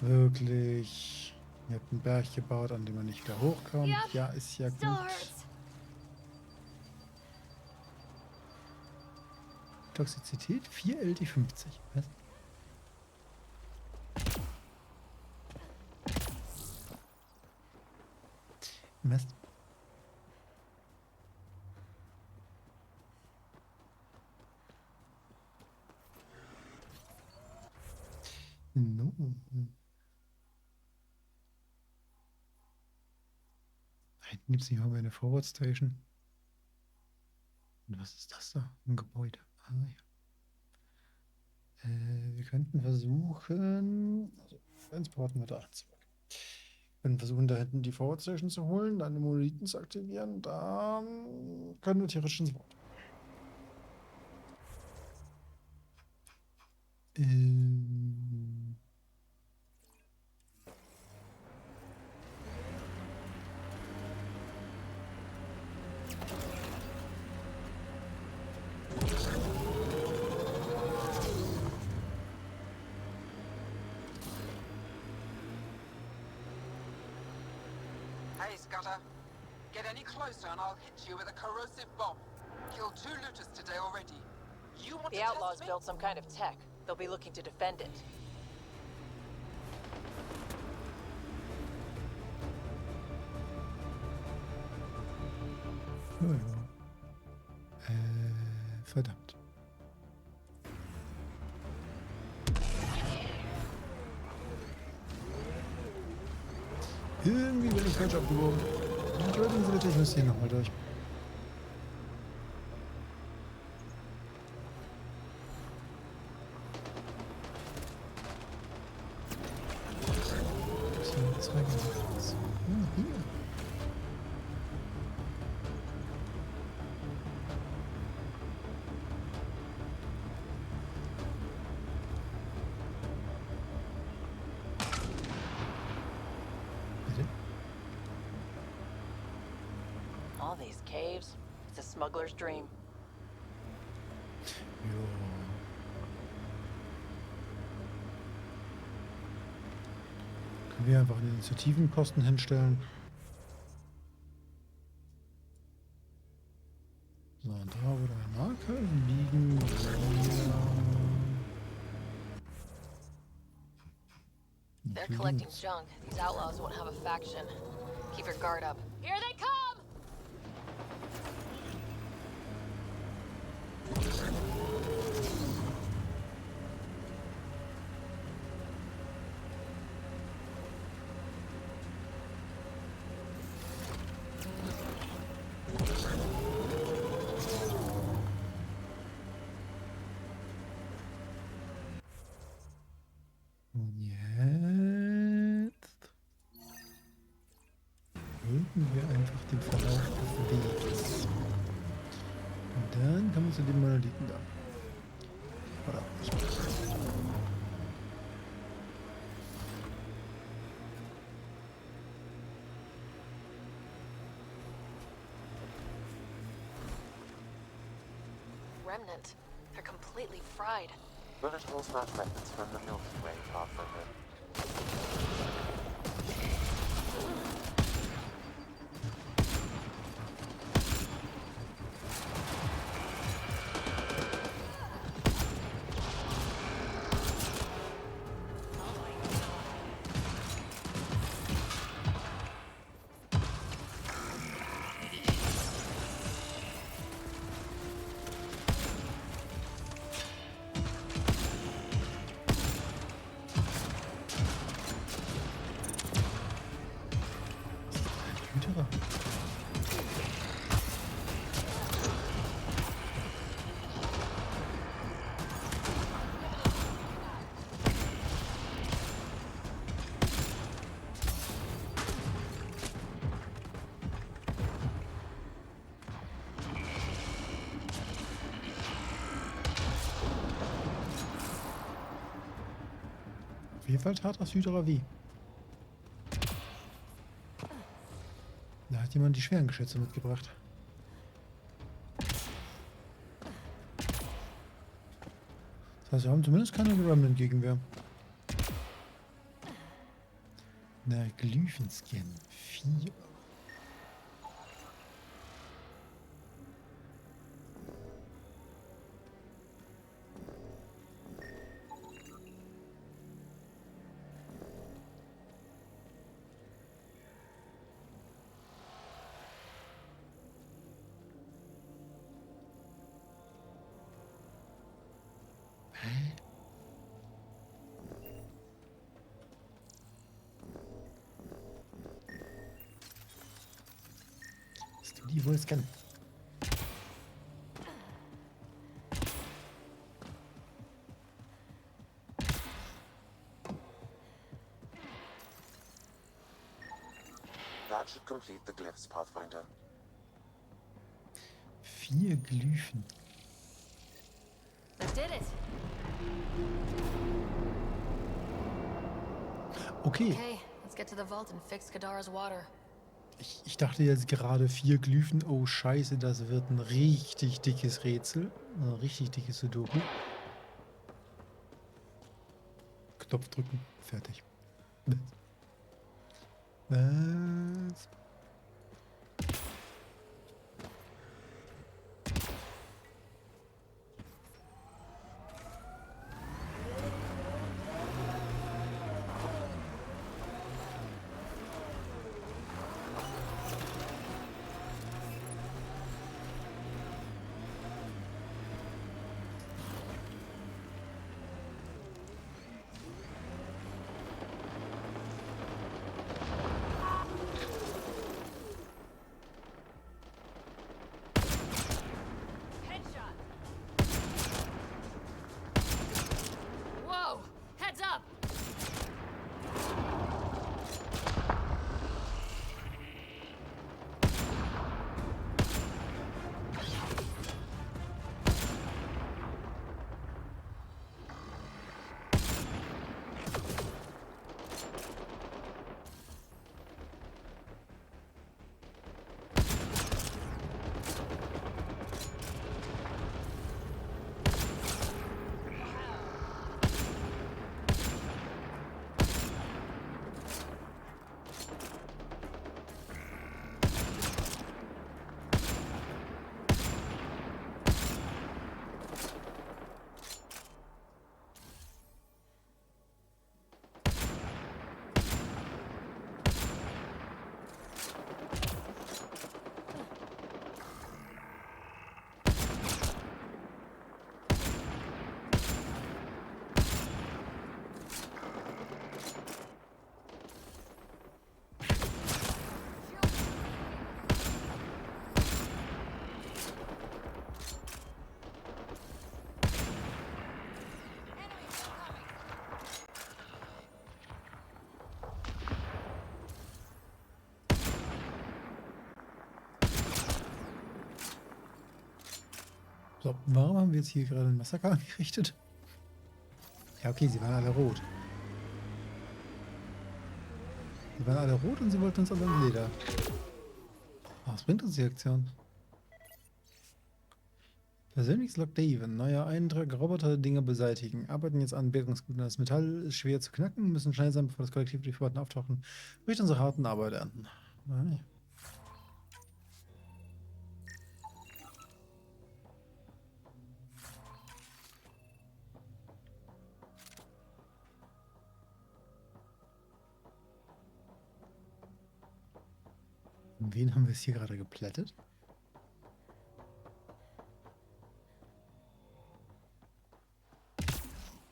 Speaker 1: Wirklich. Ihr habt einen Berg gebaut, an dem man nicht wieder hochkommt.
Speaker 7: Yep.
Speaker 1: Ja, ist ja
Speaker 7: Still
Speaker 1: gut.
Speaker 7: hurts.
Speaker 1: Toxizität 4 LD50. Was? Was? No. Da hinten gibt es nicht mal mehr eine Forward Station. Und was ist das da? Ein Gebäude. Ah, ja. Wir könnten versuchen. Also, transporten wir da zurück. Wir können versuchen, da hinten die Forward Station zu holen, dann die Monolithen zu aktivieren. Dann können wir theoretisch ins Wort.
Speaker 21: Hey, Scudder. Get any closer and I'll hit you with a corrosive bomb. Killed 2 looters today already. You want
Speaker 8: The
Speaker 21: to
Speaker 8: outlaws
Speaker 21: test me?
Speaker 8: built some kind of tech. They'll be looking to defend it.
Speaker 1: Ja, ja. Verdammt. Irgendwie bin ich falsch abgebogen. Entschuldigen Sie bitte, ich muss hier nochmal durch. So. Zweige nichts. Ah, hier. Bitte?
Speaker 20: All these caves, it's a smuggler's dream.
Speaker 1: Jo. Können wir einfach einen Initiativenposten hinstellen. So, und da, wo der Marker liegen
Speaker 3: They're collecting junk. These outlaws won't have a faction. Keep your guard up. Here they come!
Speaker 1: Und jetzt folgen wir einfach dem Verlauf des Weges. Und dann kommen wir zu den Monolithen da. Oder nicht.
Speaker 3: Remnant. They're completely fried.
Speaker 4: Bullet holes match records from the Milky Way, Pathfinder.
Speaker 1: Güterer. Auf jeden Fall tat das Hydra weh. Da hat jemand die schweren Geschütze mitgebracht. Das heißt, wir haben zumindest keine Remnant-Gegenwehr. Na, Glyphenskin 4. Hast du die wohl scannen?
Speaker 4: That should complete the glyphs, Pathfinder.
Speaker 1: 4 Glyphen.
Speaker 3: They did it.
Speaker 1: Okay.
Speaker 3: Okay, let's get to the vault and fix Kadara's water.
Speaker 1: Ich dachte jetzt gerade 4 Glyphen. Oh scheiße, das wird ein richtig dickes Rätsel. Ein richtig dickes Sudoku. Knopf drücken. Fertig. Was? So, warum haben wir jetzt hier gerade ein Massaker angerichtet? Ja, okay, sie waren alle rot. Sie waren alle rot und sie wollten uns alle ins Leder. Was bringt uns die Aktion? Persönliches Log Daven. Neuer Eintrag. Roboter-Dinge beseitigen. Arbeiten jetzt an Bergungsgütern. Das Metall ist schwer zu knacken. Müssen schnell sein, bevor das Kollektiv die Verwandten auftauchen. Durch unsere harten Arbeit ernten. Nein. Wen haben wir es hier gerade geplättet?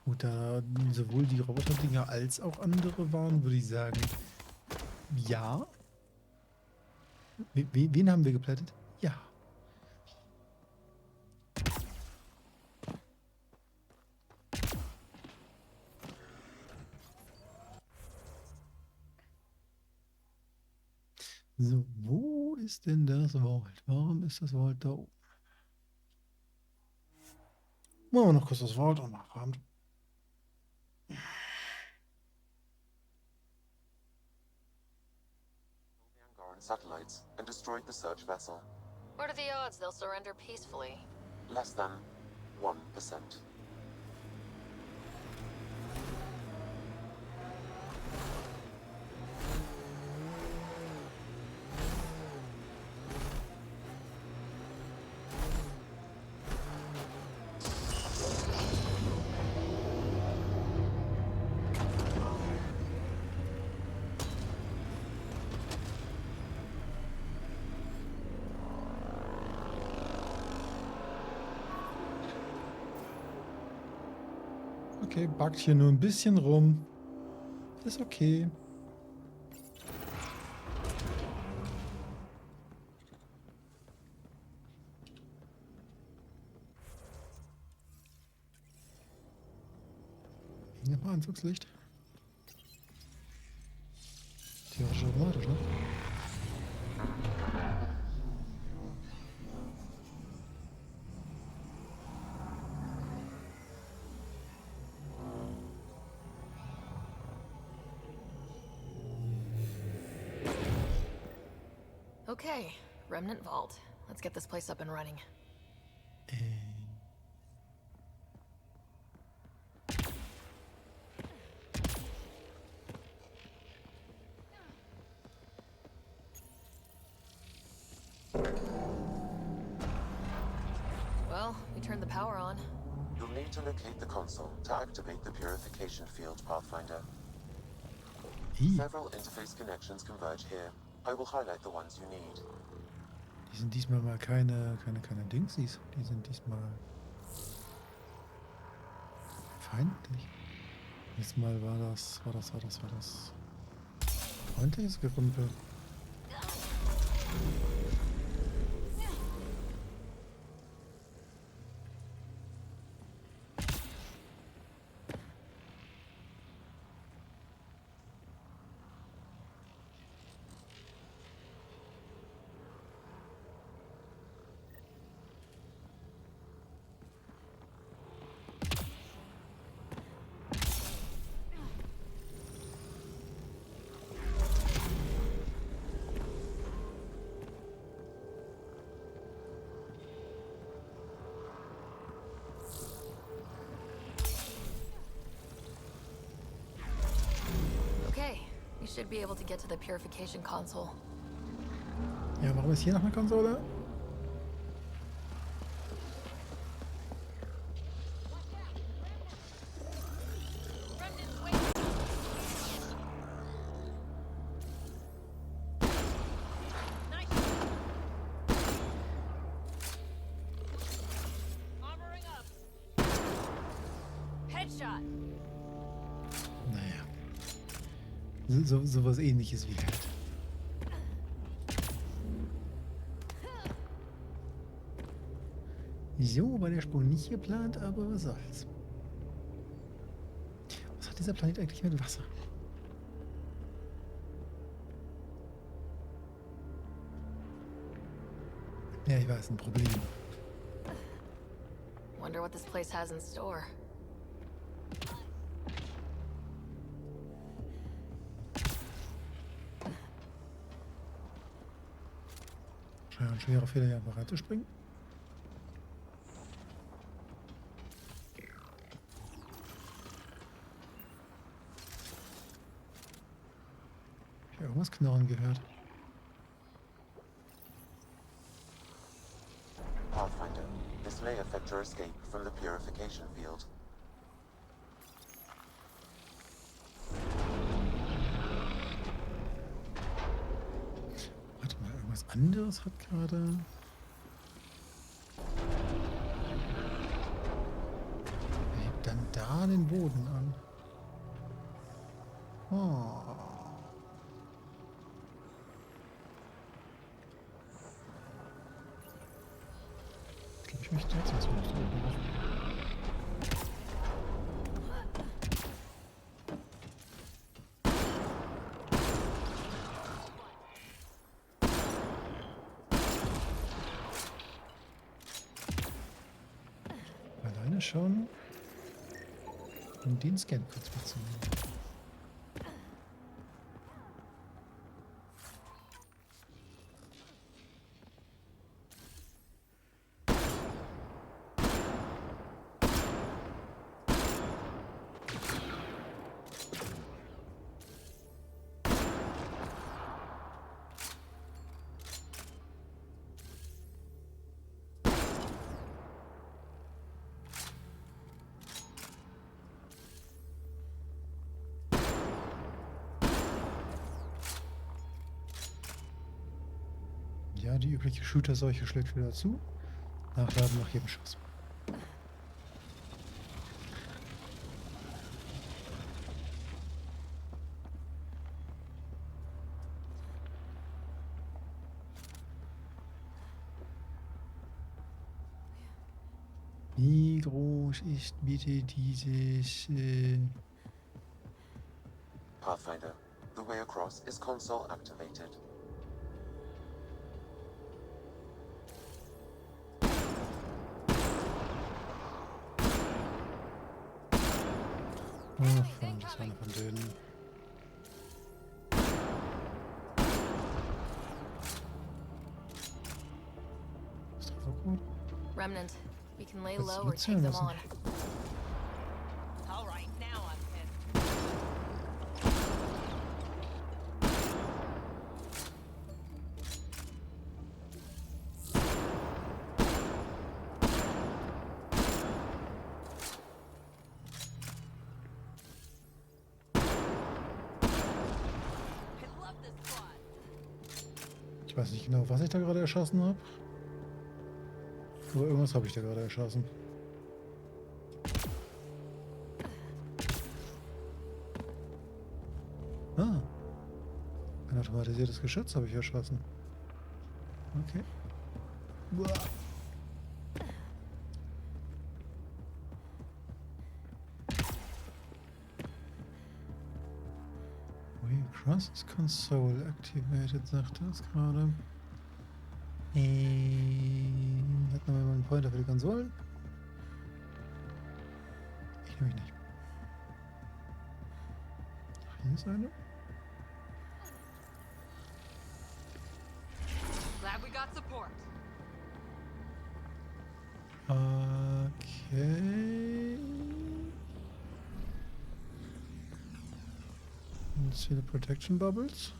Speaker 1: Gut, da sowohl die Roboter-Dinger als auch andere waren, würde ich sagen, ja. Wen haben wir geplättet? Ja. So, wo ist denn das Vault? Warum ist das Vault da oben? Machen wir noch kurz das Vault und nachfragen.
Speaker 4: Angaran satellites and destroyed the search vessel.
Speaker 3: What are the odds they'll surrender peacefully?
Speaker 4: Less than 1%.
Speaker 1: Okay, backt hier nur ein bisschen rum. Ist okay. Hier mal Anzugslicht. Theoretisch automatisch, ne?
Speaker 3: Okay, Remnant Vault. Let's get this place up and running. Well, we turned the power on.
Speaker 4: You'll need to locate the console to activate the purification field, Pathfinder. Several interface connections converge here. I will highlight the ones you need.
Speaker 1: Die sind diesmal mal keine Dingsies. Die sind diesmal feindlich. Diesmal war das freundliches Gerümpel.
Speaker 3: Should be able to get to the purification console.
Speaker 1: Ja, warum ist hier noch eine Konsole?
Speaker 7: Headshot.
Speaker 1: Sowas ähnliches wie halt. So war der Sprung nicht geplant, aber was soll's. Was hat dieser Planet eigentlich mit Wasser? Ja, ich weiß, ein Problem.
Speaker 3: Wonder what this place has in store.
Speaker 1: Schwere Fehler hier bereit zu springen. Ich habe irgendwas knarren gehört.
Speaker 4: Pathfinder, this may affect your escape from the purification field.
Speaker 1: Warte mal, irgendwas anderes hat gerade... Wer hebt dann da den Boden an? Oh. Ich glaube, ich möchte jetzt erstmal nicht drüber machen. Alleine schon, um den Scan kurz mitzunehmen. Ja, die übliche Shooter-Seuche schlägt wieder zu. Nachladen nach jedem Schuss. Wie groß ist bitte dieses...
Speaker 4: Pathfinder, the way across is console activated.
Speaker 1: Ach, das war eine von denen. Ist drauf gut?
Speaker 3: Remnant. We can lay
Speaker 1: Das
Speaker 3: low or
Speaker 1: wird
Speaker 3: take
Speaker 1: zählen
Speaker 3: them
Speaker 1: lassen.
Speaker 3: on.
Speaker 5: All right, now I'm pissed.
Speaker 1: Ich weiß nicht genau, was ich da gerade erschossen habe. Aber irgendwas habe ich da gerade erschossen. Ah. Ein automatisiertes Geschütz habe ich erschossen. Okay. Uah. Way across is console activated, sagt er es gerade. Hätten wir mal einen Pointer für die Konsolen? Ich nehme nicht. Ach, hier ist eine.
Speaker 6: Glad we got support.
Speaker 1: Okay. Jetzt viele Protection Bubbles.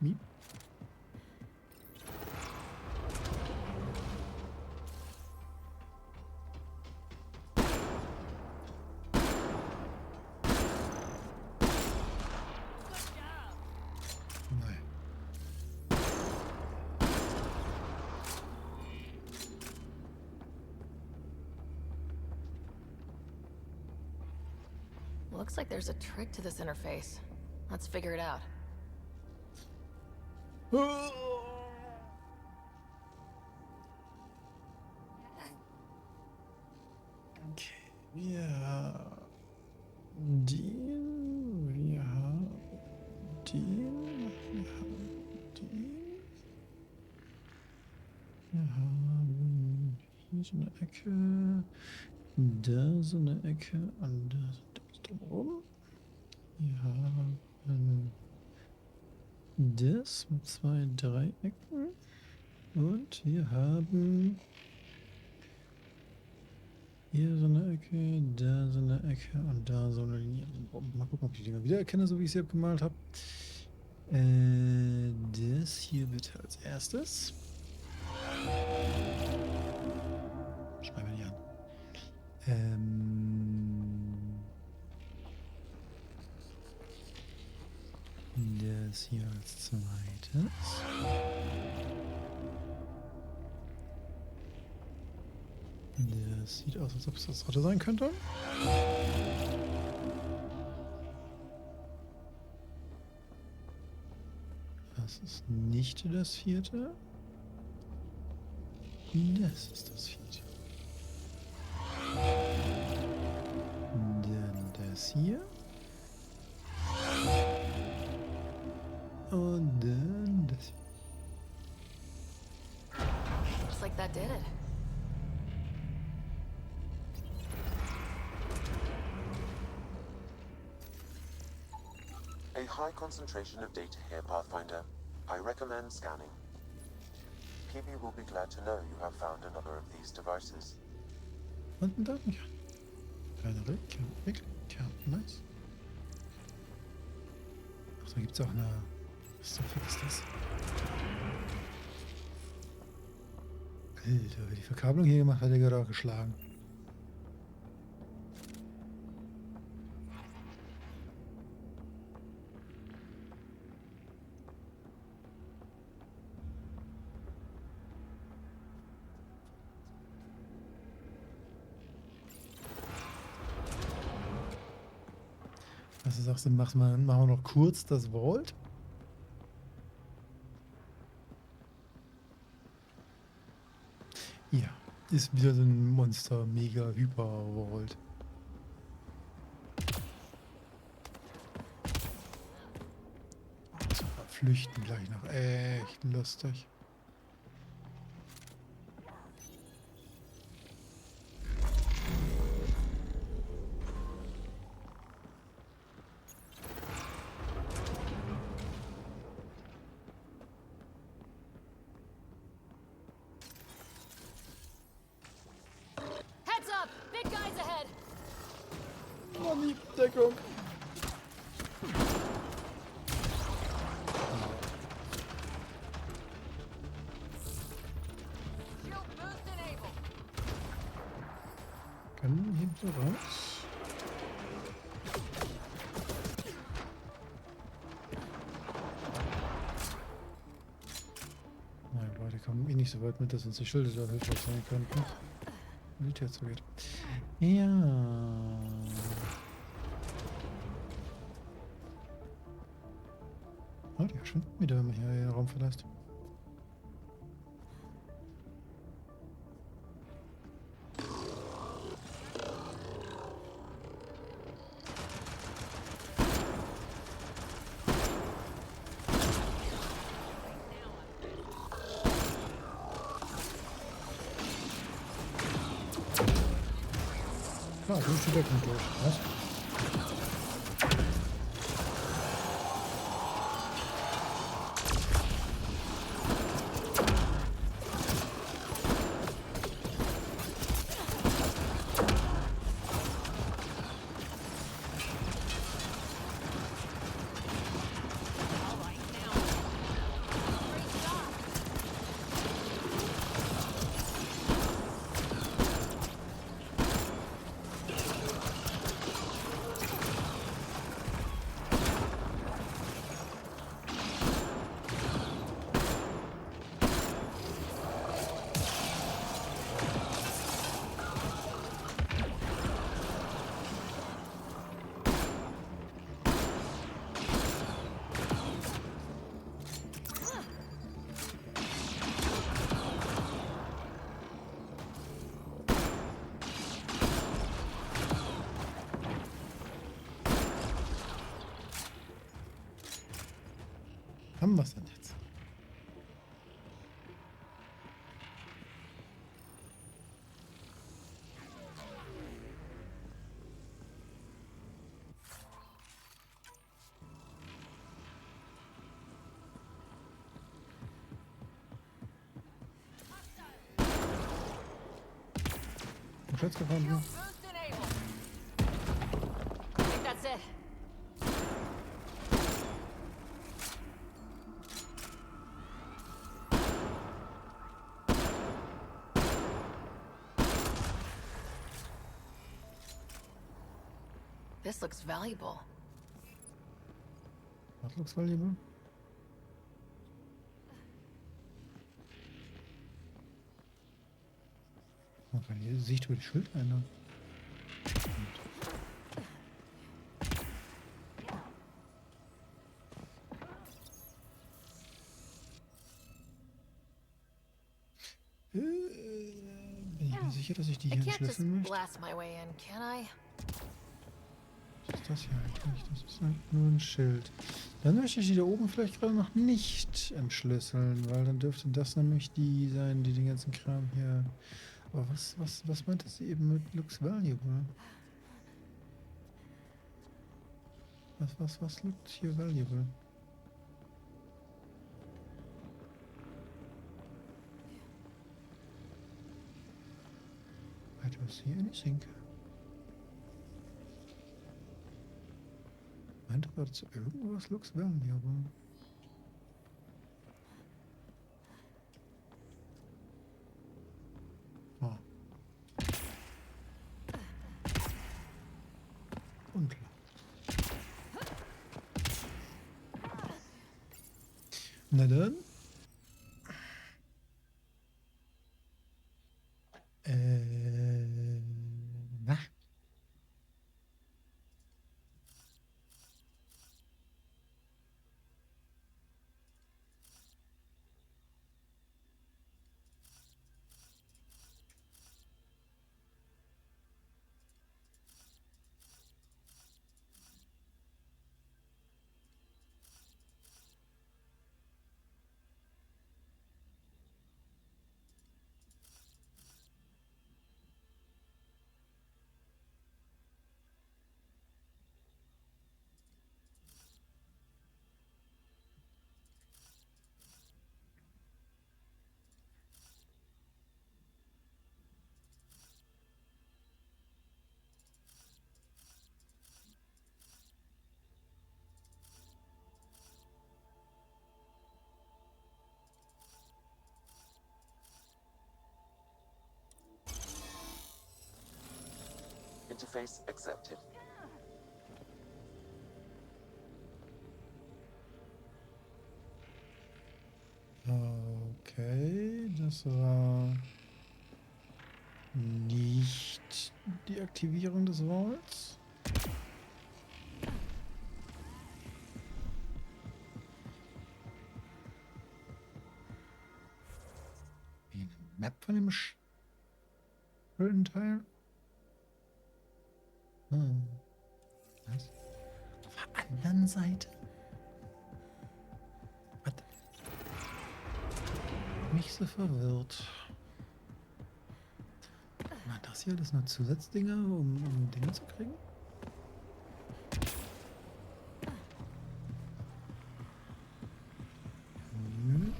Speaker 1: Miep. Nein.
Speaker 3: Looks like there's a trick to this interface. Let's figure it out.
Speaker 1: Okay, wir haben den, wir haben den, wir Wir haben hier so eine Ecke, da so eine Ecke und da so das drumherum. Wir haben das mit 2 Dreiecken und wir haben hier so eine Ecke, da so eine Ecke und da so eine Linie. Mal gucken, ob ich die Dinger wiedererkenne, so wie ich sie abgemalt habe. Das hier bitte als erstes. Schreiben wir die an. Das hier als zweites. Das sieht aus, als ob es das dritte sein könnte. Das ist nicht das vierte. Das ist das vierte. Dann das hier. Und dann das hier.
Speaker 3: Looks like that did it.
Speaker 4: A high concentration of data here, Pathfinder. I recommend scanning. PB will be glad to know you have found another of these devices.
Speaker 1: Und ein Datenkern. Kleiner Kern. Nice. Ach, da gibt es auch eine... Was zum Fick ist das? Alter, wer die Verkabelung hier gemacht hat, der gerade auch geschlagen. Was du sagst, dann machen wir noch kurz das Vault. Ja, ist wieder so ein Monster, mega hyper Vault. So, flüchten gleich noch. Echt lustig.
Speaker 3: Heads up! Big guys ahead!
Speaker 1: Mami, Deckung.
Speaker 5: Shield boost enabled.
Speaker 1: Können wir hier raus? Naja, beide kommen eh nicht so weit mit, dass uns die Schilde da hilfreich sein könnten. Militär zugeht. Ja. Oh, die verschwinden wieder, wenn man hier den Raum verlässt. Ah, durch die Deckung durch. Was? Haben wir es denn jetzt? rückwärts gefahren bin.
Speaker 3: I think that's it. This looks valuable.
Speaker 1: Was looks valuable? Man kann die Sicht über die Schulter ändern. Bin ich mir sicher, dass ich die
Speaker 3: I
Speaker 1: hier
Speaker 3: can't just
Speaker 1: entschlüsseln möchte?
Speaker 3: blast my way in, can I?
Speaker 1: Was ist das hier eigentlich? Das ist halt nur ein Schild. Dann möchte ich die da oben vielleicht gerade noch nicht entschlüsseln, weil dann dürfte das nämlich die sein, die den ganzen Kram hier... Aber was meinte sie eben mit looks valuable? Was lookt hier valuable? I don't see anything. Meinte gerade zu irgendwas looks valuable. Oh. Unklar. Na dann. Na.
Speaker 4: Interface accepted.
Speaker 1: Okay, das war nicht die Aktivierung des Vaults. Wie eine Map von dem schönen Teil. Was? Auf der anderen Seite? Was? Mich so verwirrt. War das hier alles nur Zusatzdinger, um Dinge zu kriegen? Hm.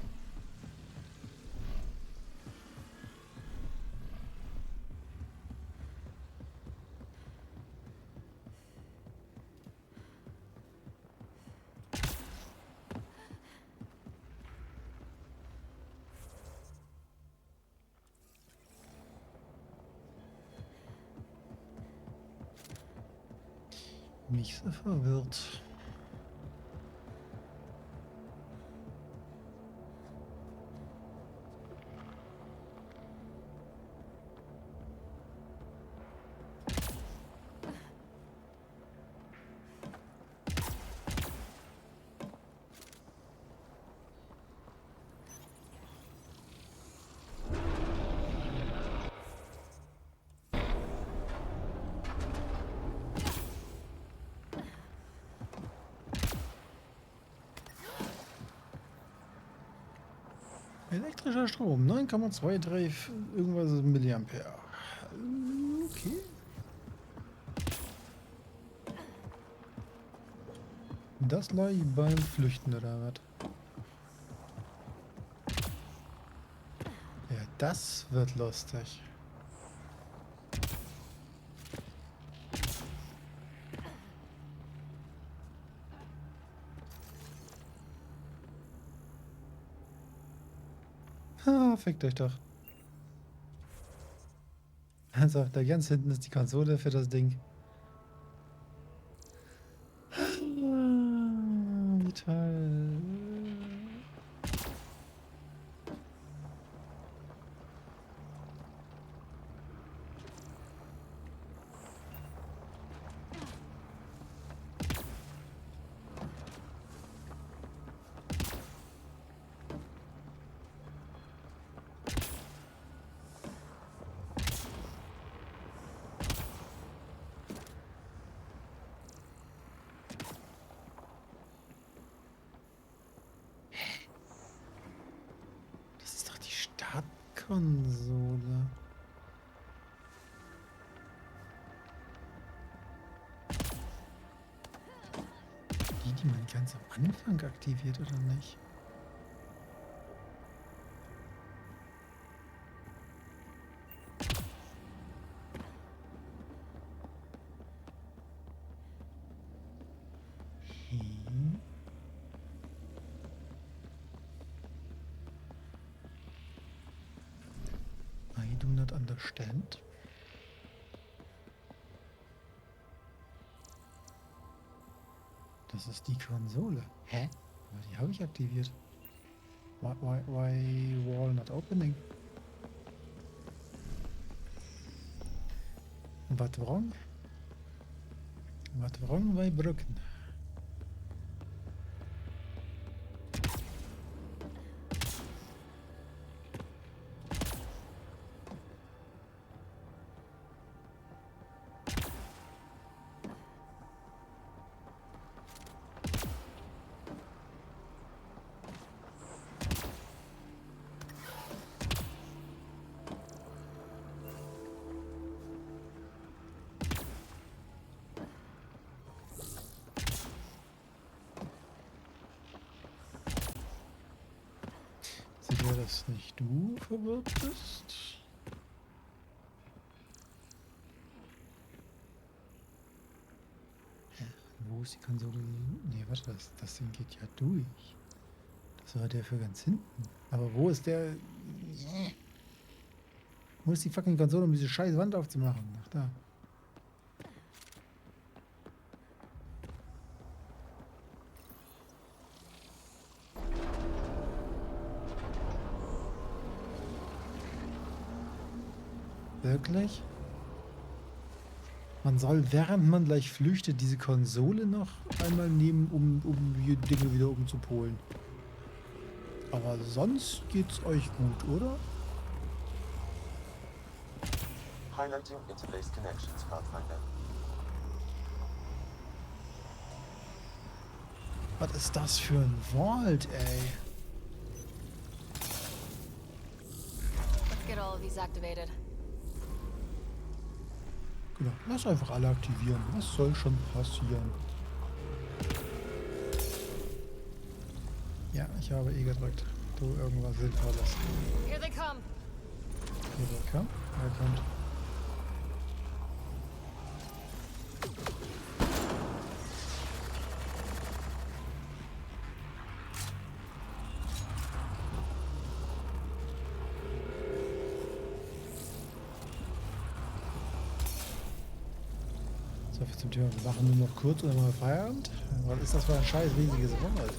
Speaker 1: Mich so verwirrt. Elektrischer Strom, 9,23 irgendwas Milliampere. Okay. Das lag beim Flüchten oder was? Ja, das wird lustig. fickt euch doch. Also, da ganz hinten ist die Konsole für das Ding. Wie toll. Das ist doch die Startkonsole. Die man ganz am Anfang aktiviert, oder nicht? Okay. I do not understand. Das ist die Konsole. Hä? Aber die habe ich aktiviert. Why wall not opening? Was wrong? Was wrong bei Brücken? Sicher, dass nicht du verwirrt bist? Hä? Wo ist die Konsole? Nee, warte, das Ding geht ja durch. Das war der für ganz hinten. Aber wo ist der... Wo ist die fucking Konsole, um diese scheiß Wand aufzumachen? Ach, da. Wirklich? Man soll, während man gleich flüchtet, diese Konsole noch einmal nehmen, um die Dinge wieder umzupolen. Aber sonst geht's euch gut, oder?
Speaker 4: Highlighting interlace connections, Pathfinder.
Speaker 1: Was ist das für ein Vault, ey?
Speaker 3: Let's get all of these activated.
Speaker 1: Genau, lass einfach alle aktivieren. Was soll schon passieren? Ja, ich habe eh gedrückt. Du irgendwas Sinnvolles.
Speaker 3: Here they come.
Speaker 1: Hier der kommt. Er kommt. So viel zum Thema. Wir machen nur noch kurz oder mal Feierabend. Was ist das für ein scheiß riesiges Wort?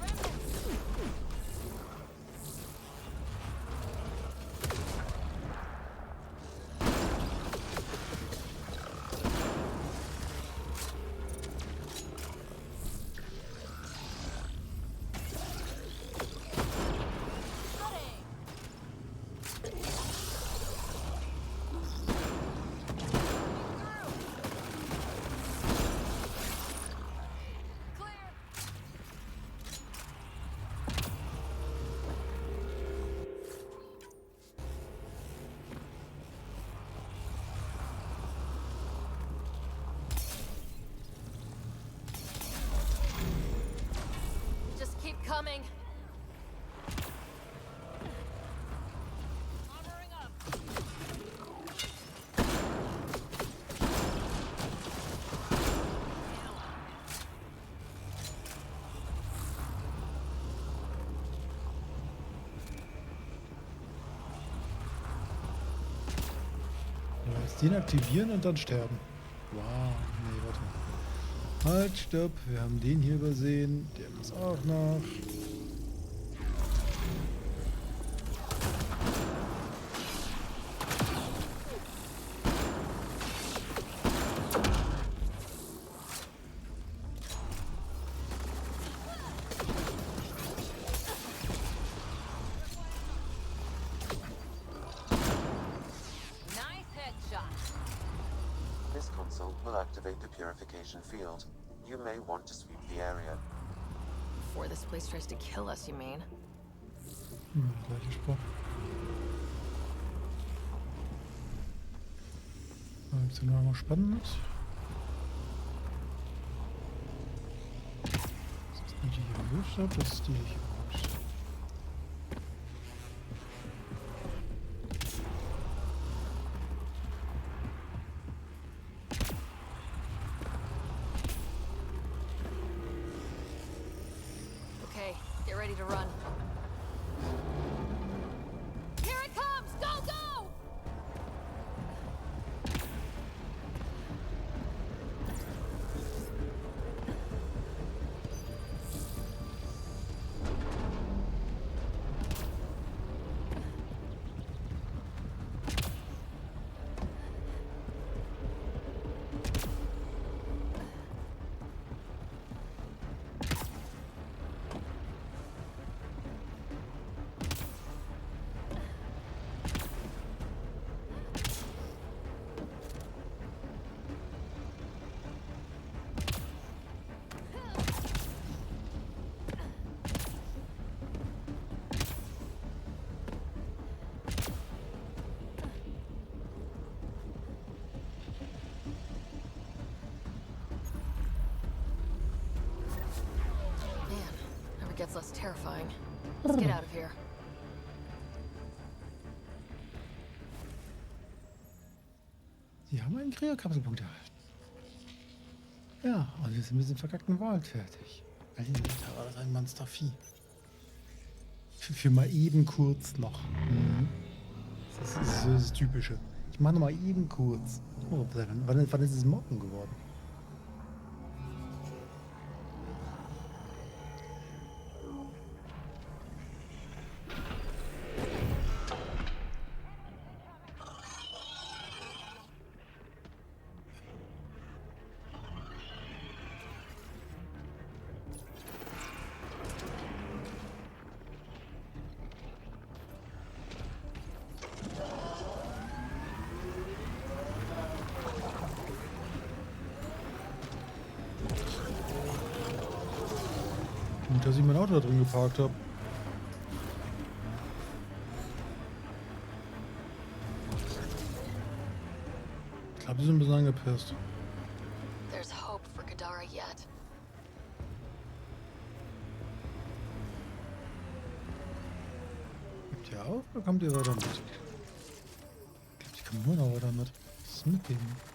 Speaker 3: Just keep coming.
Speaker 1: Jetzt den aktivieren und dann sterben. Wow, nee, warte mal. Halt, stopp, wir haben den hier übersehen. Der muss auch noch.
Speaker 4: This console will activate the purification field. You may want to sweep the area.
Speaker 3: Before this place tries to kill us, you mean?
Speaker 1: Gleicher Spruch. Jetzt sind wir mal spannend. Das ist die hier erwischt habe, das ist die hier erwischt.
Speaker 3: Okay, get ready to run.
Speaker 6: Here it comes! Go, go!
Speaker 3: Never gets less terrifying. Let's get out of here.
Speaker 1: Sie haben einen Kryo-Kapselpunkt erhalten. Ja, und wir sind mit dem verkackten Wald fertig. Alter, war das ein Monstervieh. Für mal eben kurz noch. Mhm. Das ist so das Typische. Ich mache noch mal eben kurz. Oh, wann ist es morgen geworden? Gut, dass ich mein Auto da drin geparkt habe. Ich glaube, die sind ein bisschen angepisst.
Speaker 3: There's hope for Kadara yet.
Speaker 1: Gibt ihr auf oder kommt ihr weiter mit? Ich glaube, die kommen nur noch weiter mit. Was ist mit denen?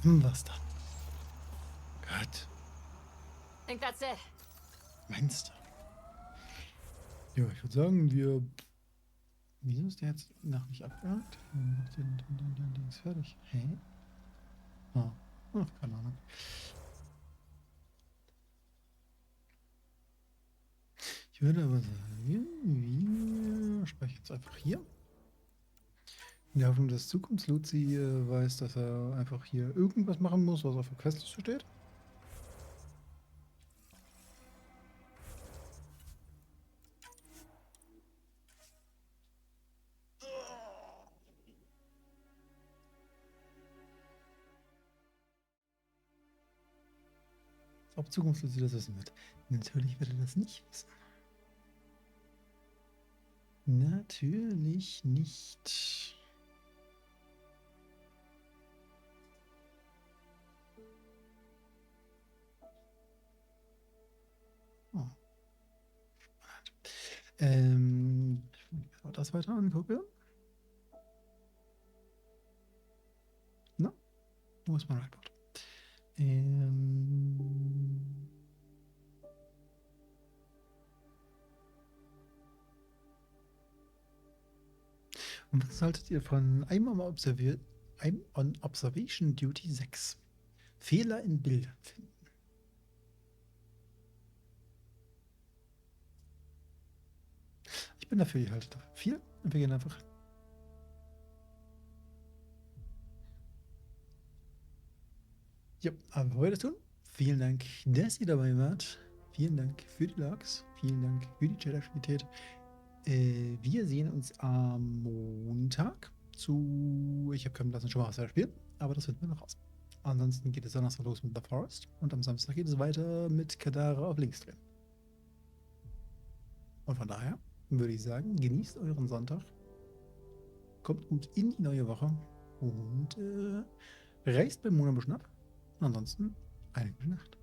Speaker 1: Was dann? Gott.
Speaker 3: Think that's it.
Speaker 1: Meinst du? Ja, ich würde sagen, wir... Wieso ist der jetzt noch nicht abgehakt? Macht den Dings fertig. Hä? Ah. Ach, keine Ahnung. Ich würde aber sagen, wir speichern jetzt einfach hier. In der Hoffnung, dass Zukunfts-Luzi weiß, dass er einfach hier irgendwas machen muss, was auf der Questliste steht. Ob Zukunftslosi das wissen wird. Natürlich wird er das nicht wissen. Natürlich nicht. Oh. Ich das weiter angucke. Na, wo ist mein Whiteboard? Und was haltet ihr von I'm on Observation Duty 6? Fehler in Bildern finden. Ich bin dafür, ihr haltet dafür 4 und wir gehen einfach. Ja, aber bevor wir das tun, vielen Dank, dass ihr dabei wart. Vielen Dank für die Likes. Vielen Dank für die Chat-Aktivität. Wir sehen uns am Montag zu. Ich habe keinen blassen Schimmer, was wir spielen, aber das finden wir noch raus. Ansonsten geht es Donnerstag los mit The Forest und am Samstag geht es weiter mit Kadara auf links drehen. Und von daher würde ich sagen, genießt euren Sonntag, kommt gut in die neue Woche und reist beim Monat ein bisschen ab. Und ansonsten eine gute Nacht.